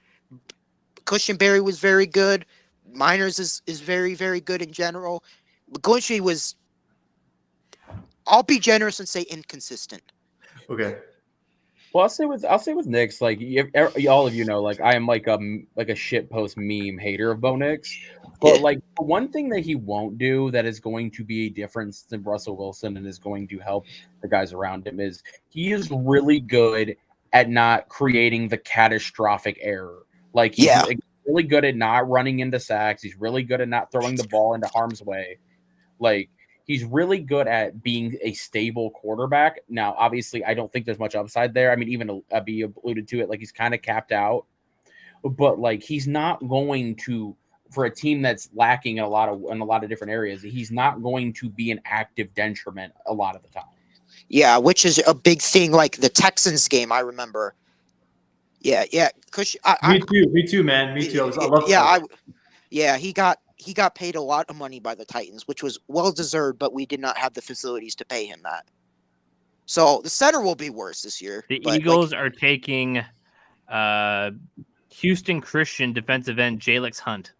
Cushionberry was very good, Miners is very, very good in general. McGlinchey was, I'll be generous and say inconsistent. Okay. Well, I'll say with Nix, like all of you know, like I am like a shit post meme hater of Bo Nix, but like one thing that he won't do that is going to be a difference than Russell Wilson and is going to help the guys around him is he is really good at not creating the catastrophic error. Like he's really good at not running into sacks. He's really good at not throwing the ball into harm's way. Like. He's really good at being a stable quarterback. Now, obviously, I don't think there's much upside there. I mean, even Abby alluded to it, like he's kind of capped out. But like he's not going to, for a team that's lacking in a lot of different areas, he's not going to be an active detriment a lot of the time. Yeah, which is a big thing. Like the Texans game, I remember. Yeah. Me too, man. Me too. I love that. He got paid a lot of money by the Titans, which was well deserved, but we did not have the facilities to pay him that. So the center will be worse this year. The Eagles are taking Houston Christian defensive end Jalix Hunt.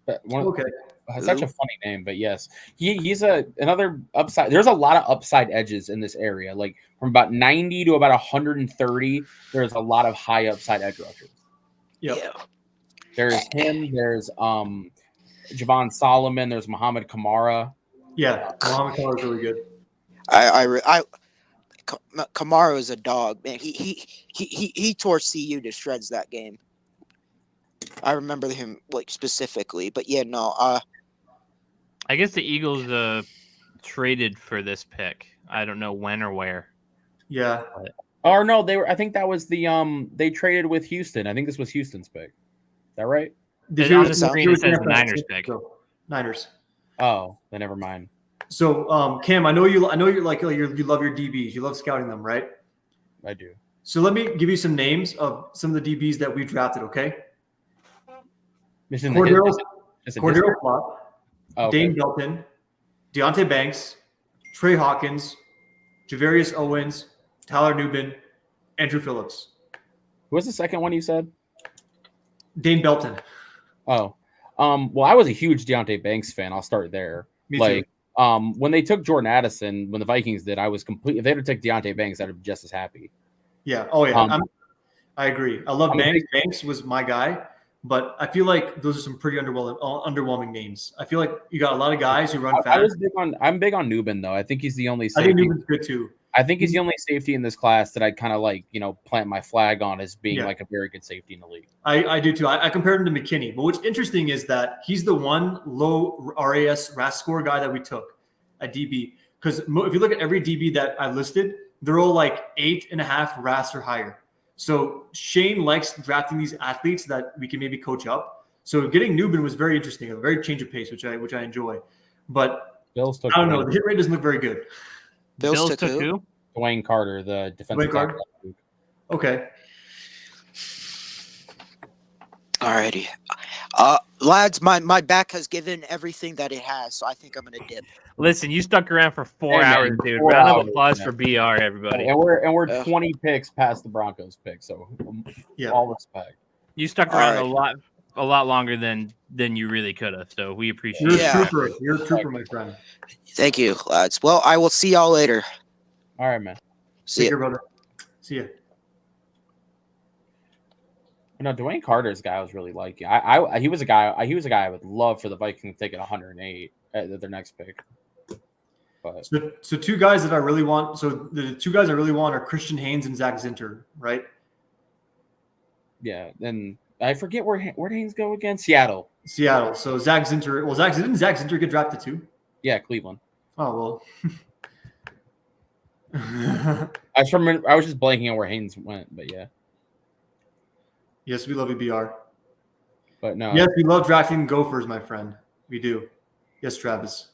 Okay. It's such a funny name, but yes, he's another upside. There's a lot of upside edges in this area. Like from about 90 to about 130, there's a lot of high upside edge rushers. Yep. Yeah. There's him. There's Javon Solomon. There's Muhammad Kamara. Yeah, Muhammad Kamara is really good. Kamara is a dog, man. He tore CU to shreds that game. I remember him like specifically, but yeah, no. I guess the Eagles traded for this pick. I don't know when or where. Yeah. Or no, they were. I think that was the they traded with Houston. I think this was Houston's pick. Is that right? On the screen it says Niners pick. Niners. Oh, then never mind. So, Cam, I know you love your DBs. You love scouting them, right? I do. So let me give you some names of some of the DBs that we drafted. Okay. Cordero Flott, Dane Belton, Deontay Banks, Trey Hawkins, Javarius Owens, Tyler Nubin, Andrew Phillips. Who was the second one you said? Dane Belton. Oh. Well, I was a huge Deontay Banks fan. I'll start there. Me too. When they took Jordan Addison, when the Vikings did, I was completely. If they had to take Deontay Banks, I'd be just as happy. Yeah. Oh, yeah. I agree. I love Banks. Banks was my guy. But I feel like those are some pretty underwhelming names. I feel like you got a lot of guys who run fast. I'm big on Newman though. I think he's the only I safety. think Newman's good too. I think he's the only safety in this class that I kind of like, plant my flag on as being like a very good safety in the league. I do too. I compared him to McKinney. But what's interesting is that he's the one low RAS score guy that we took at DB. Because if you look at every DB that I listed, they're all like 8.5 RAS or higher. So Shane likes drafting these athletes that we can maybe coach up. So getting Newman was very interesting, a very change of pace, which I enjoy. But Bills took I don't know. The hit rate doesn't look very good. Bills took who? Dwayne Carter, the defensive tackle. Okay. Alrighty. Lads, my back has given everything that it has, so I think I'm gonna dip. Listen, you stuck around for 4 man, hours, dude. 4 Round of hours, applause man. for BR, everybody. And we're 20 picks past the Broncos pick, so all respect. You stuck around a lot longer than you really could have, so we appreciate You're it. a trooper. You're a trooper, my friend. Thank you, lads. Well, I will see y'all later. All right, man. See Take ya. care, brother. See ya. No, Dwayne Carter's a guy I was really liking. He was a guy I would love for the Vikings to take at 108 at their next pick. But So two guys that I really want. So the two guys I really want are Christian Haynes and Zach Zinter, right? yeah, then I forget where did Haynes go again? Seattle. So Zach Zinter. Well, didn't Zach Zinter get drafted too? Yeah, Cleveland. Oh well. I was just blanking on where Haynes went, but yeah. Yes, we love you, BR. But no. Yes, we love drafting Gophers, my friend. We do. Yes, Travis.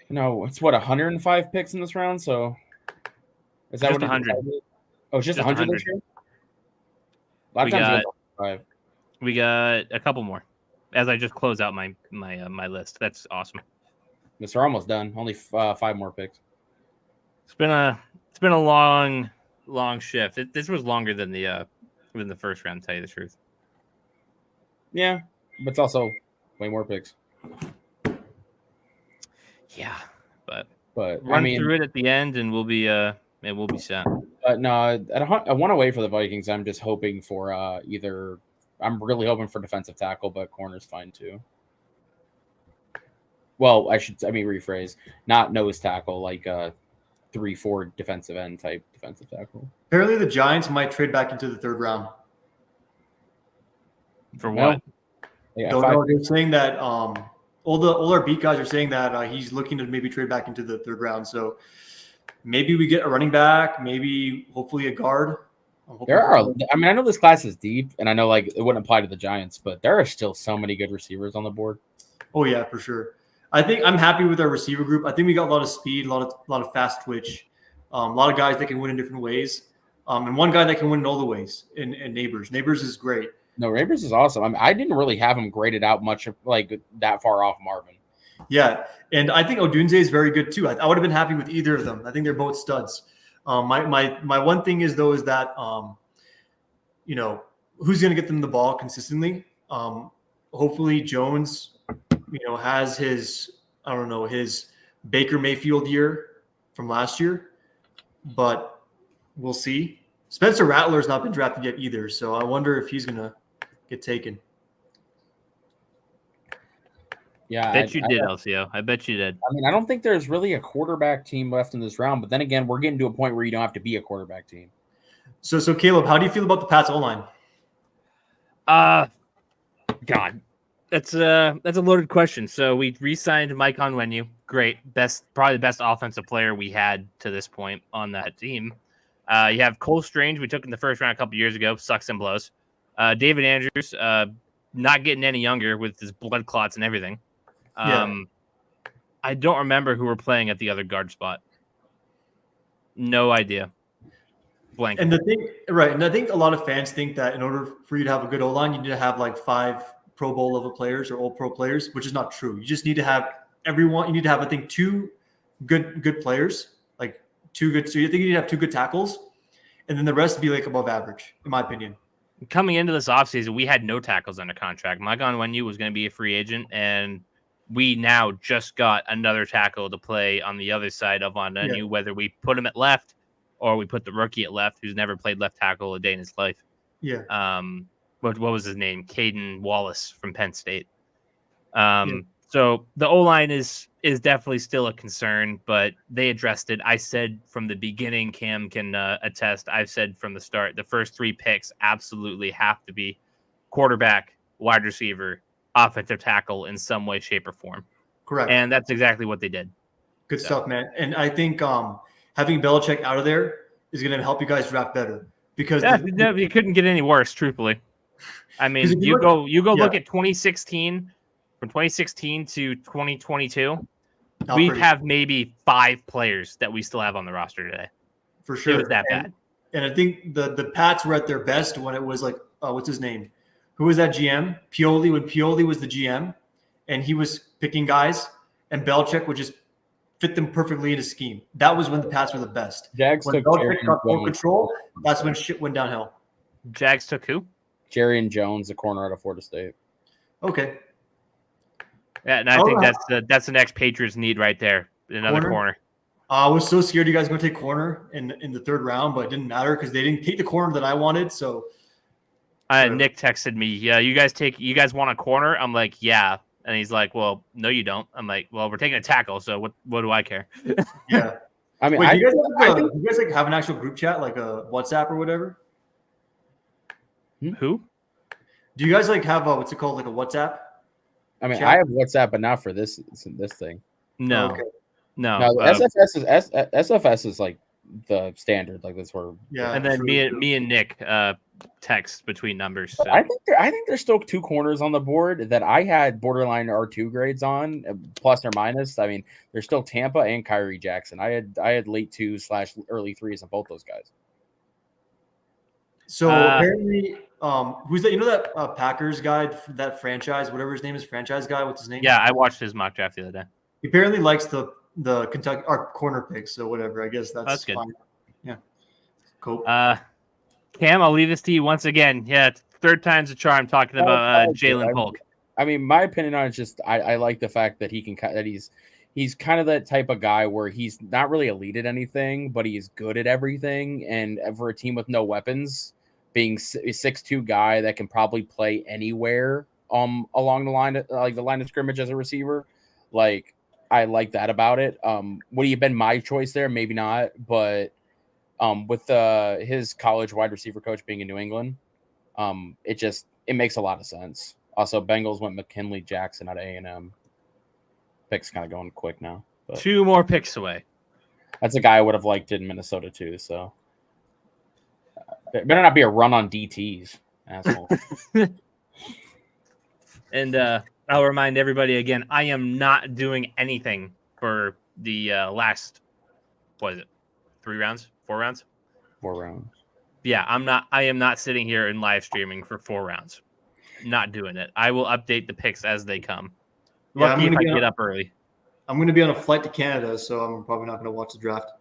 No, it's 105 picks in this round, so is that Just what 100? Oh, it's just 100 this year? A lot of times We got a couple more. As I just close out my list. That's awesome. We're almost done. Only 5 more picks. It's been a long shift. This was longer than the first round, to tell you the truth. Yeah, but it's also way more picks. Yeah, but run through it at the end, and we'll be set. No, I want to wait for the Vikings. I'm just hoping for I'm really hoping for defensive tackle, but corner's fine too. Well, rephrase, not nose tackle, like 3-4 defensive end type defensive tackle. Apparently, the Giants might trade back into the third round. For what? Yeah, Don't know. They're saying that all our beat guys are saying that he's looking to maybe trade back into the third round. So maybe we get a running back, maybe hopefully a guard. I know this class is deep, and I know like it wouldn't apply to the Giants, but there are still so many good receivers on the board. Oh yeah, for sure. I think I'm happy with our receiver group. I think we got a lot of speed, a lot of fast twitch, a lot of guys that can win in different ways, and one guy that can win in all the ways. In Neighbors. Neighbors is great. No, Neighbors is awesome. I didn't really have him graded out much like that far off Marvin. Yeah, and I think Odunze is very good too. I would have been happy with either of them. I think they're both studs. My one thing is that who's going to get them the ball consistently? Hopefully Jones, has his Baker Mayfield year from last year, but we'll see. Spencer Rattler's not been drafted yet either, so I wonder if he's going to get taken. Yeah, I bet you did, LCO. I bet you did. I don't think there's really a quarterback team left in this round, but then again, we're getting to a point where you don't have to be a quarterback team. So Caleb, how do you feel about the Pats O-line? God, that's a loaded question. So we re-signed Mike Onwenu. Great, probably the best offensive player we had to this point on that team. You have Cole Strange, we took in the first round a couple years ago, sucks and blows. David Andrews, not getting any younger with his blood clots and everything. I don't remember who we're playing at the other guard spot. No idea. Blank. And I think a lot of fans think that in order for you to have a good O-line, you need to have like 5 Pro Bowl level players or all pro players, which is not true. You just need to have everyone. You need to have, I think, 2 good players, like 2 good. So you think you need to have 2 good tackles, and then the rest be like above average, in my opinion. Coming into this offseason, we had no tackles under contract. Mike Onwenu was going to be a free agent, and we now just got another tackle to play on the other side of Onwenu, whether we put him at left or we put the rookie at left, who's never played left tackle a day in his life. Yeah. what was his name? Caden Wallace from Penn State. So the O-line is definitely still a concern, but they addressed it. I said from the beginning, Cam can attest, I've said from the start, the first 3 picks absolutely have to be quarterback, wide receiver, offensive tackle in some way, shape, or form. Correct. And that's exactly what they did. Good stuff, man. And I think having Belichick out of there is going to help you guys draft better because you couldn't get any worse, truthfully. I mean, you go look at 2016. From 2016 to 2022, we have maybe 5 players that we still have on the roster today. For sure. It was that bad. And I think the Pats were at their best when it was like, what's his name? Who was that GM? Pioli, when Pioli was the GM, and he was picking guys, and Belichick would just fit them perfectly in his scheme. That was when the Pats were the best. Jags when took Belichick got full control, that's when shit went downhill. Jags took who? Jerry and Jones, the corner out of Florida State. Okay. Yeah, and I think that's the next Patriots need right there. Another corner. I was so scared you guys were going to take corner in the 3rd round, but it didn't matter because they didn't take the corner that I wanted. So Nick texted me, "Yeah, you guys want a corner?" I'm like, "Yeah," and he's like, "Well, no, you don't." I'm like, "Well, we're taking a tackle, so what do I care?" Yeah. I mean, wait, do you guys like have an actual group chat, like a WhatsApp or whatever? Who? Do you guys like have what's it called, like a WhatsApp? I mean, I have WhatsApp, but not for this thing. No, okay. no. SFS is like the standard. Like that's where. Yeah. And then me and Nick text between numbers. So. I think there's still 2 corners on the board that I had borderline R2 grades on, plus or minus. I mean, there's still Tampa and Kyrie Jackson. I had late 2/ early 3s on both those guys. So apparently, who's that? You know that Packers guy, that franchise, whatever his name is, franchise guy. What's his name? Yeah, I watched his mock draft the other day. He apparently likes the Kentucky corner picks. So whatever. I guess that's good. Fine. Yeah. Cool. Cam, I'll leave this to you once again. Yeah, it's 3rd time's a charm talking about Jalen Polk. I mean, my opinion on it is just I like the fact that he's kind of that type of guy where he's not really elite at anything, but he's good at everything. And for a team with no weapons, being a 6'2" guy that can probably play anywhere along the line, like the line of scrimmage as a receiver, like I like that about it. Would he have been my choice there? Maybe not, but with his college wide receiver coach being in New England, it makes a lot of sense. Also, Bengals went McKinley Jackson out of A&M. Picks kind of going quick now. But 2 more picks away. That's a guy I would have liked in Minnesota too. So it better not be a run on DTs, asshole. And I'll remind everybody again, I am not doing anything for the last, 3 rounds? 4 rounds? 4 rounds. Yeah, I am not sitting here and live streaming for 4 rounds. Not doing it. I will update the picks as they come. Lucky if I get up early. I'm going to be on a flight to Canada, so I'm probably not going to watch the draft.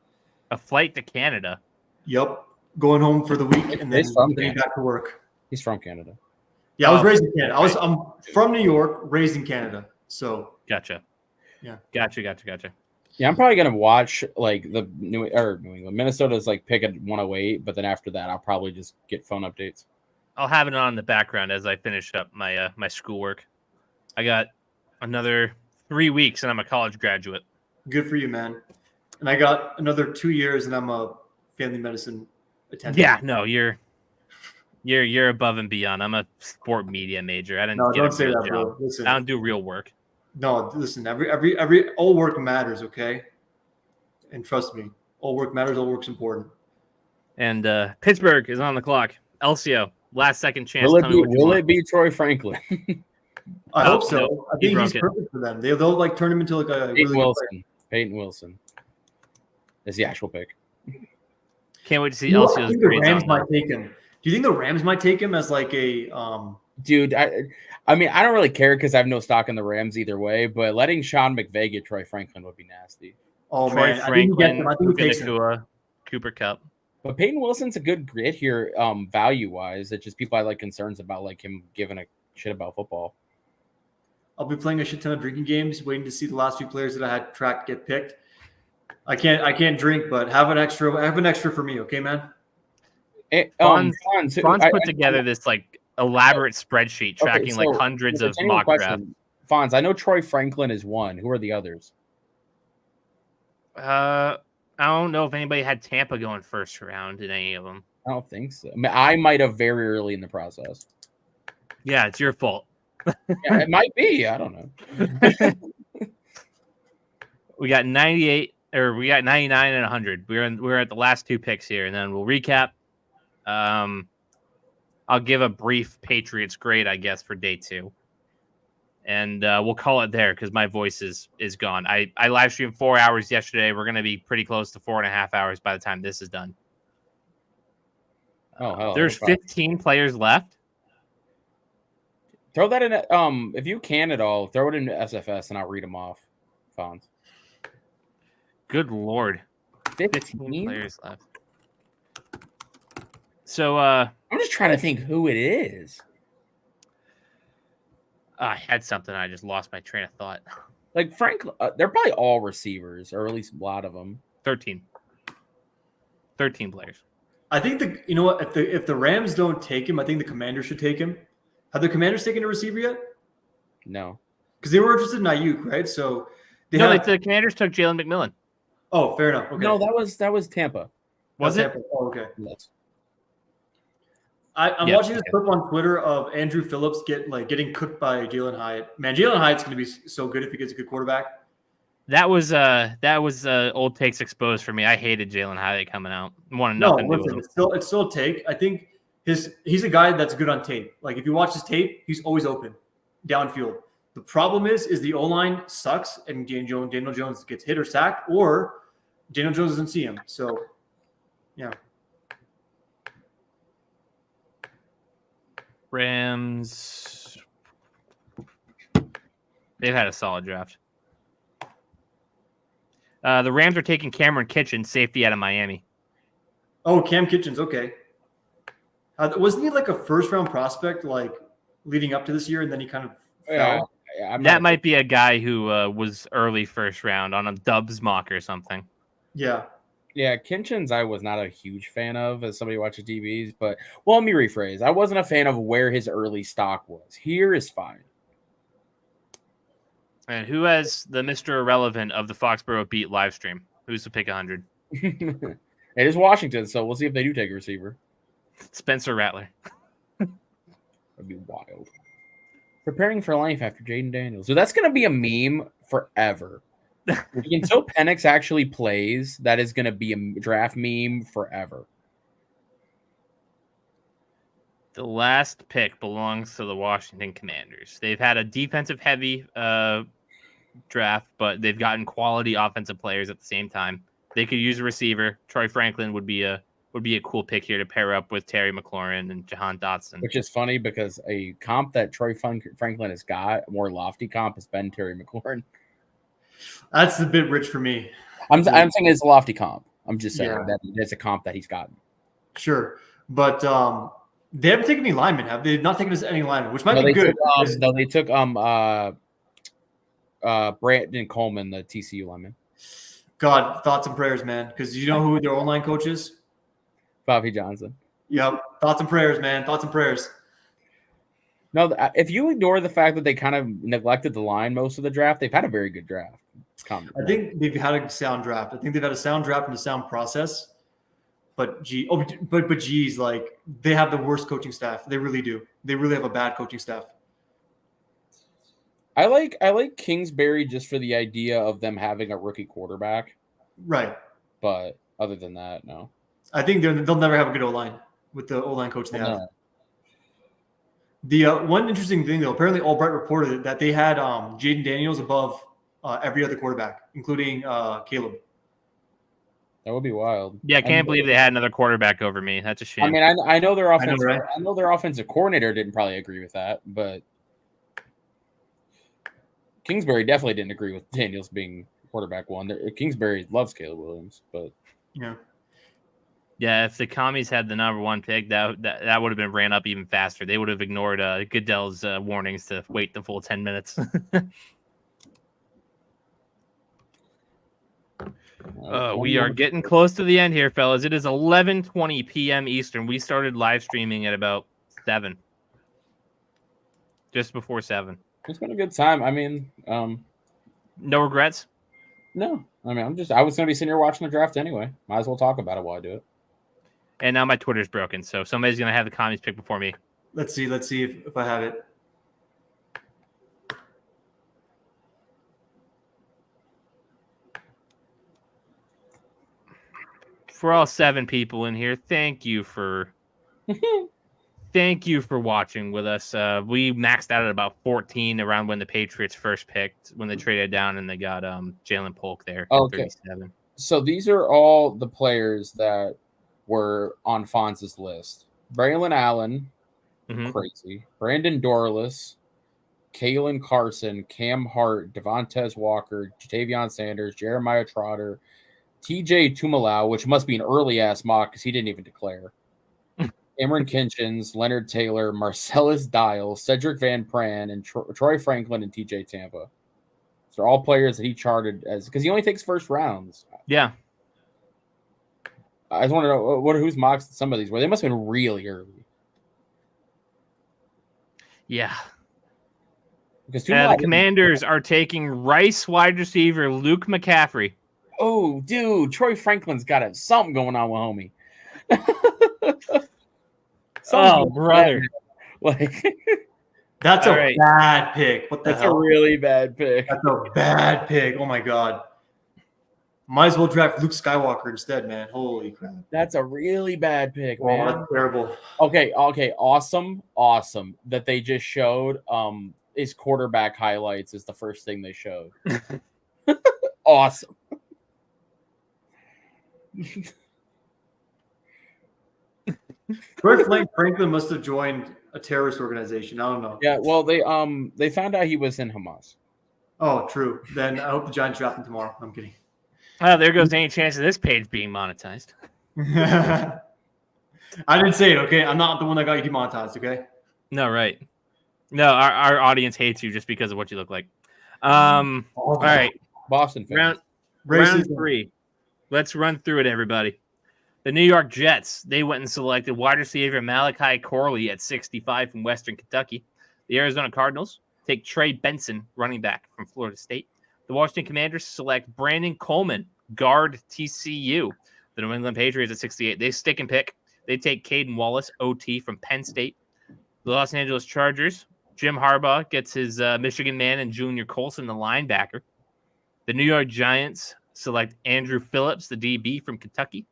A flight to Canada? Yep. Going home for the week and then getting back to work. He's from Canada. Yeah, I was raised in Canada. I'm from New York, raised in Canada. So gotcha. Yeah. Gotcha. Yeah, I'm probably gonna watch like the New England. Minnesota's like pick at 108, but then after that, I'll probably just get phone updates. I'll have it on in the background as I finish up my my schoolwork. I got another 3 weeks and I'm a college graduate. Good for you, man. And I got another 2 years and I'm a family medicine attendant. Yeah, no, you're above and beyond. I'm a sport media major. I didn't get don't a say real that, job. bro. Listen. I don't do real work. No, listen, every all work matters, okay? And trust me, all work matters, all work's important. And Pittsburgh is on the clock. Elcio, last second chance. Will it be Troy Franklin? I hope so. No, I think he's perfect for them. They'll like turn him into like a Peyton Wilson. Peyton Wilson is the actual pick. Can't wait to see Elcio's grades. The Rams might take him. Do you think the Rams might take him as like a Dude, I mean, I don't really care because I have no stock in the Rams either way, but letting Sean McVay get Troy Franklin would be nasty. Oh, Troy man. Franklin, I think he takes him. Cooper Kupp. But Peyton Wilson's a good grit here, value-wise. It's just people I like concerns about, like him giving a shit about football. I'll be playing a shit ton of drinking games, waiting to see the last few players that I had tracked get picked. I can't drink, but have an extra for me, okay, man? Fonz put together this like elaborate spreadsheet tracking like so hundreds here's a of genuine mock drafts. Fonz, I know Troy Franklin is one. Who are the others? I don't know if anybody had Tampa going first round in any of them. I don't think so. I mean, I might have very early in the process. Yeah, it's your fault. Yeah, it might be. I don't know. We got 98, or we got 99 and 100. We're at the last two picks here, and then we'll recap. I'll give a brief Patriots grade, I guess, for day 2. And we'll call it there because my voice is gone. I live streamed 4 hours yesterday. We're going to be pretty close to 4.5 hours by the time this is done. Oh, hell, there's no problem. 15 players left. Throw that in. If you can at all, throw it into SFS, and I'll read them off. Fonz. Good Lord. 15 players left. So I'm just trying to think who it is. I had something. I just lost my train of thought. Like Frank, they're probably all receivers, or at least a lot of them. 13 players. I think you know what? If the Rams don't take him, I think the Commanders should take him. Have the Commanders taken a receiver yet? No, because they were interested in Ayuk, right? So the Commanders took Jalen McMillan. Oh, fair enough. Okay. No, that was Tampa. Was it? Tampa. Oh, okay. Yes. I'm watching this clip on Twitter of Andrew Phillips getting cooked by Jalen Hyatt. Man, Jalen Hyatt's going to be so good if he gets a good quarterback. That was old takes exposed for me. I hated Jalen Hyatt coming out. Wanted No, nothing to do with him. It's still a take. I think he's a guy that's good on tape. Like if you watch his tape, he's always open downfield. The problem is the O-line sucks and Daniel Jones gets hit or sacked, or Daniel Jones doesn't see him. So, yeah. Rams. They've had a solid draft. The Rams are taking Cameron Kitchen, safety out of Miami. Oh, Cam Kitchens. Okay. Wasn't he like a first-round prospect like leading up to this year, and then he kind of fell? That might be a guy who was early first round on a Dubs mock or something. Yeah. Yeah, Kitchens I was not a huge fan of as somebody watches DBs, but let me rephrase. I wasn't a fan of where his early stock was. Here is fine. And who has the Mr. Irrelevant of the Foxboro Beat live stream? Who's the pick 100? It is Washington, so we'll see if they do take a receiver. Spencer Rattler. That'd be wild. Preparing for life after Jaden Daniels. So that's going to be a meme forever. Until Penix actually plays, that is going to be a draft meme forever. The last pick belongs to the Washington Commanders. They've had a defensive-heavy draft, but they've gotten quality offensive players at the same time. They could use a receiver. Troy Franklin would be a cool pick here to pair up with Terry McLaurin and Jahan Dotson. Which is funny because a comp that Troy Franklin has got, a more lofty comp, has been Terry McLaurin. That's a bit rich for me. I'm saying it's a lofty comp. I'm just saying Yeah. that it's a comp that he's gotten. Sure. But they haven't taken any linemen, have they? Not taken any linemen, which might be good. They took Brandon Coleman, the TCU lineman. God, thoughts and prayers, man. Because you know who their online coach is? Bobby Johnson. Yep. Thoughts and prayers, man. Thoughts and prayers. No, if you ignore the fact that they kind of neglected the line most of the draft, they've had a very good draft. I think they've had a sound draft. I think they've had a sound draft and a sound process. But geez, like they have the worst coaching staff. They really do. They really have a bad coaching staff. I like Kingsbury just for the idea of them having a rookie quarterback. Right. But other than that, no. I think they'll never have a good O-line with the O-line coach they have. No. The one interesting thing, though, apparently Albright reported that they had Jaden Daniels above every other quarterback, including Kaleb. That would be wild. Yeah, I can't believe they had another quarterback over me. That's a shame. I mean, I know their offensive. right? I know their offensive coordinator didn't probably agree with that, but Kingsbury definitely didn't agree with Daniels being quarterback one. Kingsbury loves Caleb Williams, but Yeah. Yeah, if the commies had the number 1 pick, that would have been ran up even faster. They would have ignored Goodell's warnings to wait the full 10 minutes. We are getting close to the end here, fellas. It is 11:20 p.m. Eastern. We started live streaming at about 7. just before 7. It's been a good time. I mean, No regrets? no. I mean, I was gonna be sitting here watching the draft anyway. Might as well talk about it while I do it. And now my Twitter's broken, so somebody's gonna have the commies pick before me. Let's see if I have it. For all 7 people in here, thank you for watching with us. We maxed out at about 14 around when the Patriots first picked, when they traded down and they got Jalen Polk there at Okay. 37. So these are all the players that were on Fonz's list. Braylon Allen, Mhm. crazy. Brandon Dorless, Kalen Carson, Cam Hart, Devontae Walker, Jatavion Sanders, Jeremiah Trotter, TJ Tumalau, which must be an early-ass mock because he didn't even declare. Cameron Kinchins, Leonard Taylor, Marcellus Dial, Cedric Van Pran, and Troy Franklin and TJ Tampa. So all players that he charted as, because he only takes first rounds. Yeah. I just want to know whose mocks some of these were. They must have been really early. Yeah. Because The Commanders are taking Rice wide receiver Luke McCaffrey. Oh, dude, Troy Franklin's got something going on with homie. Brother. Like That's All a right. bad pick. What the that's hell? a really bad pick. That's a bad pick. Oh my god. Might as well draft Luke Skywalker instead, man. Holy crap. That's a really bad pick, Oh, man. that's terrible. Okay, awesome that they just showed his quarterback highlights is the first thing they showed. Awesome. Bert Franklin must have joined a terrorist organization. I don't know. Yeah, well they found out he was in Hamas. Oh, true. Then I hope the Giants draft him tomorrow. I'm kidding. Oh, there goes any chance of this page being monetized. I didn't say it, okay? I'm not the one that got you demonetized, okay? No, right. No, our audience hates you just because of what you look like. All right. Boston fans. Round 3. Let's run through it, everybody. The New York Jets, they went and selected wide receiver Malachi Corley at 65 from Western Kentucky. The Arizona Cardinals take Trey Benson, running back from Florida State. The Washington Commanders select Brandon Coleman, guard TCU. The New England Patriots at 68. They stick and pick. They take Caden Wallace, OT from Penn State. The Los Angeles Chargers, Jim Harbaugh gets his Michigan man and Junior Colson, the linebacker. The New York Giants select Andrew Phillips, the DB from Kentucky.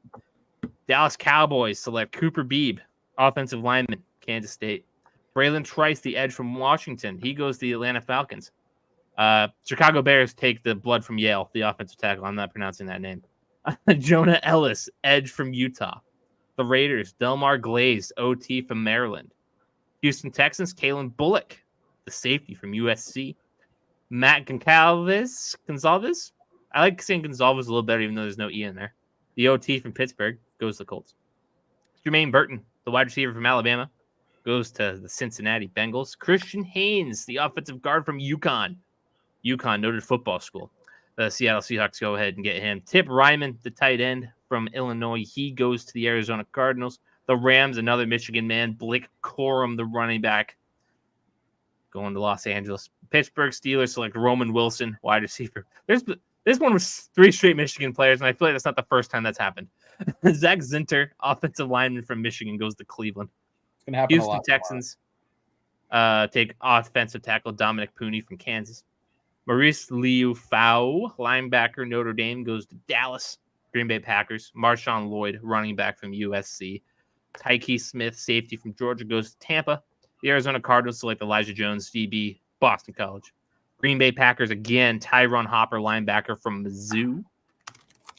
Dallas Cowboys select Cooper Beebe, offensive lineman, Kansas State. Braylon Trice, the edge from Washington. He goes to the Atlanta Falcons. Chicago Bears take the blood from Yale, the offensive tackle. I'm not pronouncing that name. Jonah Ellis, edge from Utah. The Raiders, Delmar Glaze, OT from Maryland. Houston Texans, Kalen Bullock, the safety from USC. Matt Gonzalez. I like saying Gonzalez a little better, even though there's no E in there. The OT from Pittsburgh goes to the Colts. Jermaine Burton, the wide receiver from Alabama, goes to the Cincinnati Bengals. Christian Haynes, the offensive guard from UConn, noted football school. The Seattle Seahawks go ahead and get him. Tip Ryman, the tight end from Illinois, he goes to the Arizona Cardinals. The Rams, another Michigan man, Blake Corum, the running back, going to Los Angeles. Pittsburgh Steelers select Roman Wilson, wide receiver. This one was 3 straight Michigan players, and I feel like that's not the first time that's happened. Zach Zinter, offensive lineman from Michigan, goes to Cleveland. It's gonna happen Houston a lot. Texans take offensive tackle Dominic Pooney from Kansas. Maurice Liu-Fau, linebacker, Notre Dame, goes to Dallas. Green Bay Packers. Marshawn Lloyd, running back from USC. Tyke Smith, safety from Georgia, goes to Tampa. The Arizona Cardinals select Elijah Jones, DB, Boston College. Green Bay Packers again, Tyron Hopper, linebacker from Mizzou.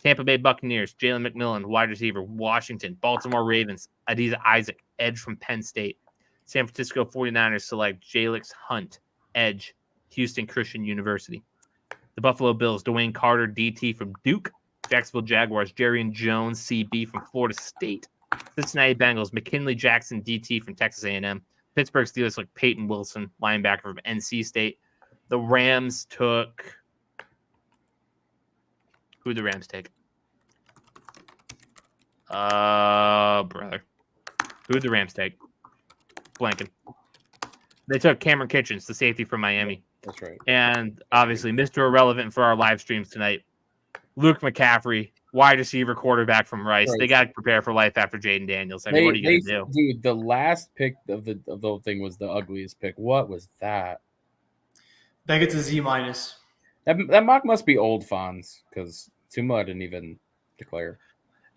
Tampa Bay Buccaneers, Jalen McMillan, wide receiver, Washington. Baltimore Ravens, Adiza Isaac, edge from Penn State. San Francisco 49ers select Jalix Hunt, edge, Houston Christian University. The Buffalo Bills, Dwayne Carter, DT from Duke. Jacksonville Jaguars, Jarian Jones, CB from Florida State. Cincinnati Bengals, McKinley Jackson, DT from Texas A&M. Pittsburgh Steelers select Peyton Wilson, linebacker from NC State. The Rams took... Who did the Rams take? Brother. Who did the Rams take? Blanking. They took Cameron Kitchens, the safety from Miami. That's right. And obviously, Mr. Irrelevant for our live streams tonight, Luke McCaffrey, wide receiver, quarterback from Rice. Right. They got to prepare for life after Jaden Daniels. I mean, what are you going to do? Dude, the last pick of the whole thing was the ugliest pick. What was that? That gets a Z minus. That mock must be old Fonz because Tuma didn't even declare.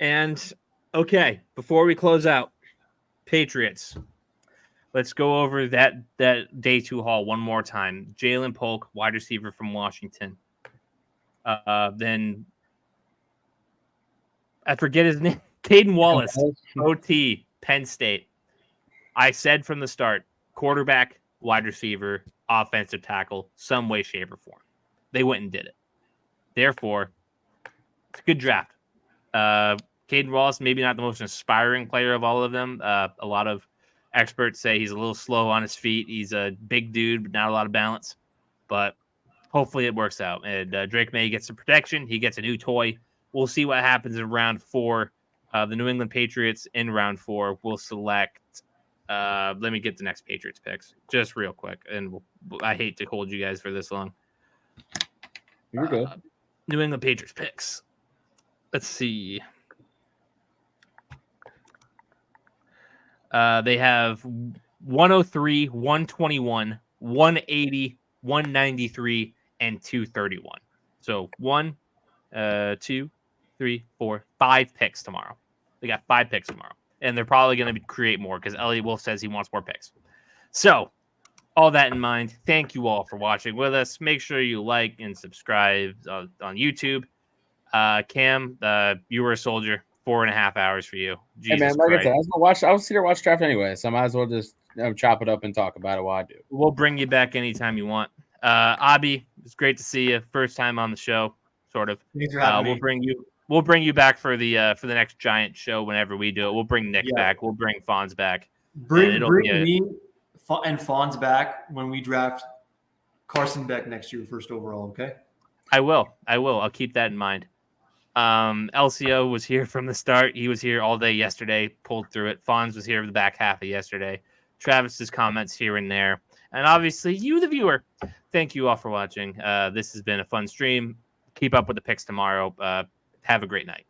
And, okay, before we close out, Patriots. Let's go over that day 2 haul one more time. Jalen Polk, wide receiver from Washington. Then I forget his name. Caden Wallace, OT, Penn State. I said from the start, quarterback, wide receiver, offensive tackle, some way, shape, or form. They went and did it. Therefore, it's a good draft. Caden Wallace, maybe not the most inspiring player of all of them. A lot of experts say he's a little slow on his feet. He's a big dude, but not a lot of balance. But hopefully it works out. And Drake May gets some protection. He gets a new toy. We'll see what happens in round 4. The New England Patriots in round 4 will select. Let me get the next Patriots picks just real quick. And I hate to hold you guys for this long. You're good. New England Patriots picks. Let's see. They have 103, 121, 180, 193, and 231. So 1, 2, 3, 4, 5 picks tomorrow. They got 5 picks tomorrow. And they're probably going to create more because Elliot Wolf says he wants more picks. So, all that in mind, thank you all for watching with us. Make sure you like and subscribe on YouTube. Cam, you were a soldier. 4.5 hours for you. Jesus hey man, like Christ. I said, I was here to watch draft anyway, so I might as well just chop it up and talk about it while I do. We'll bring you back anytime you want. Abby, it's great to see you. First time on the show, sort of. Thanks for having me. We'll bring you back for the next Giant show whenever we do it. We'll bring Nick back. We'll bring Fonz back. Bring me and Fonz back when we draft Carson Beck next year, first overall. Okay. I will. I'll keep that in mind. LCO was here from the start. He was here all day yesterday, pulled through it. Fonz was here for the back half of yesterday. Travis's comments here and there. And obviously, you, the viewer, thank you all for watching. This has been a fun stream. Keep up with the picks tomorrow. Have a great night.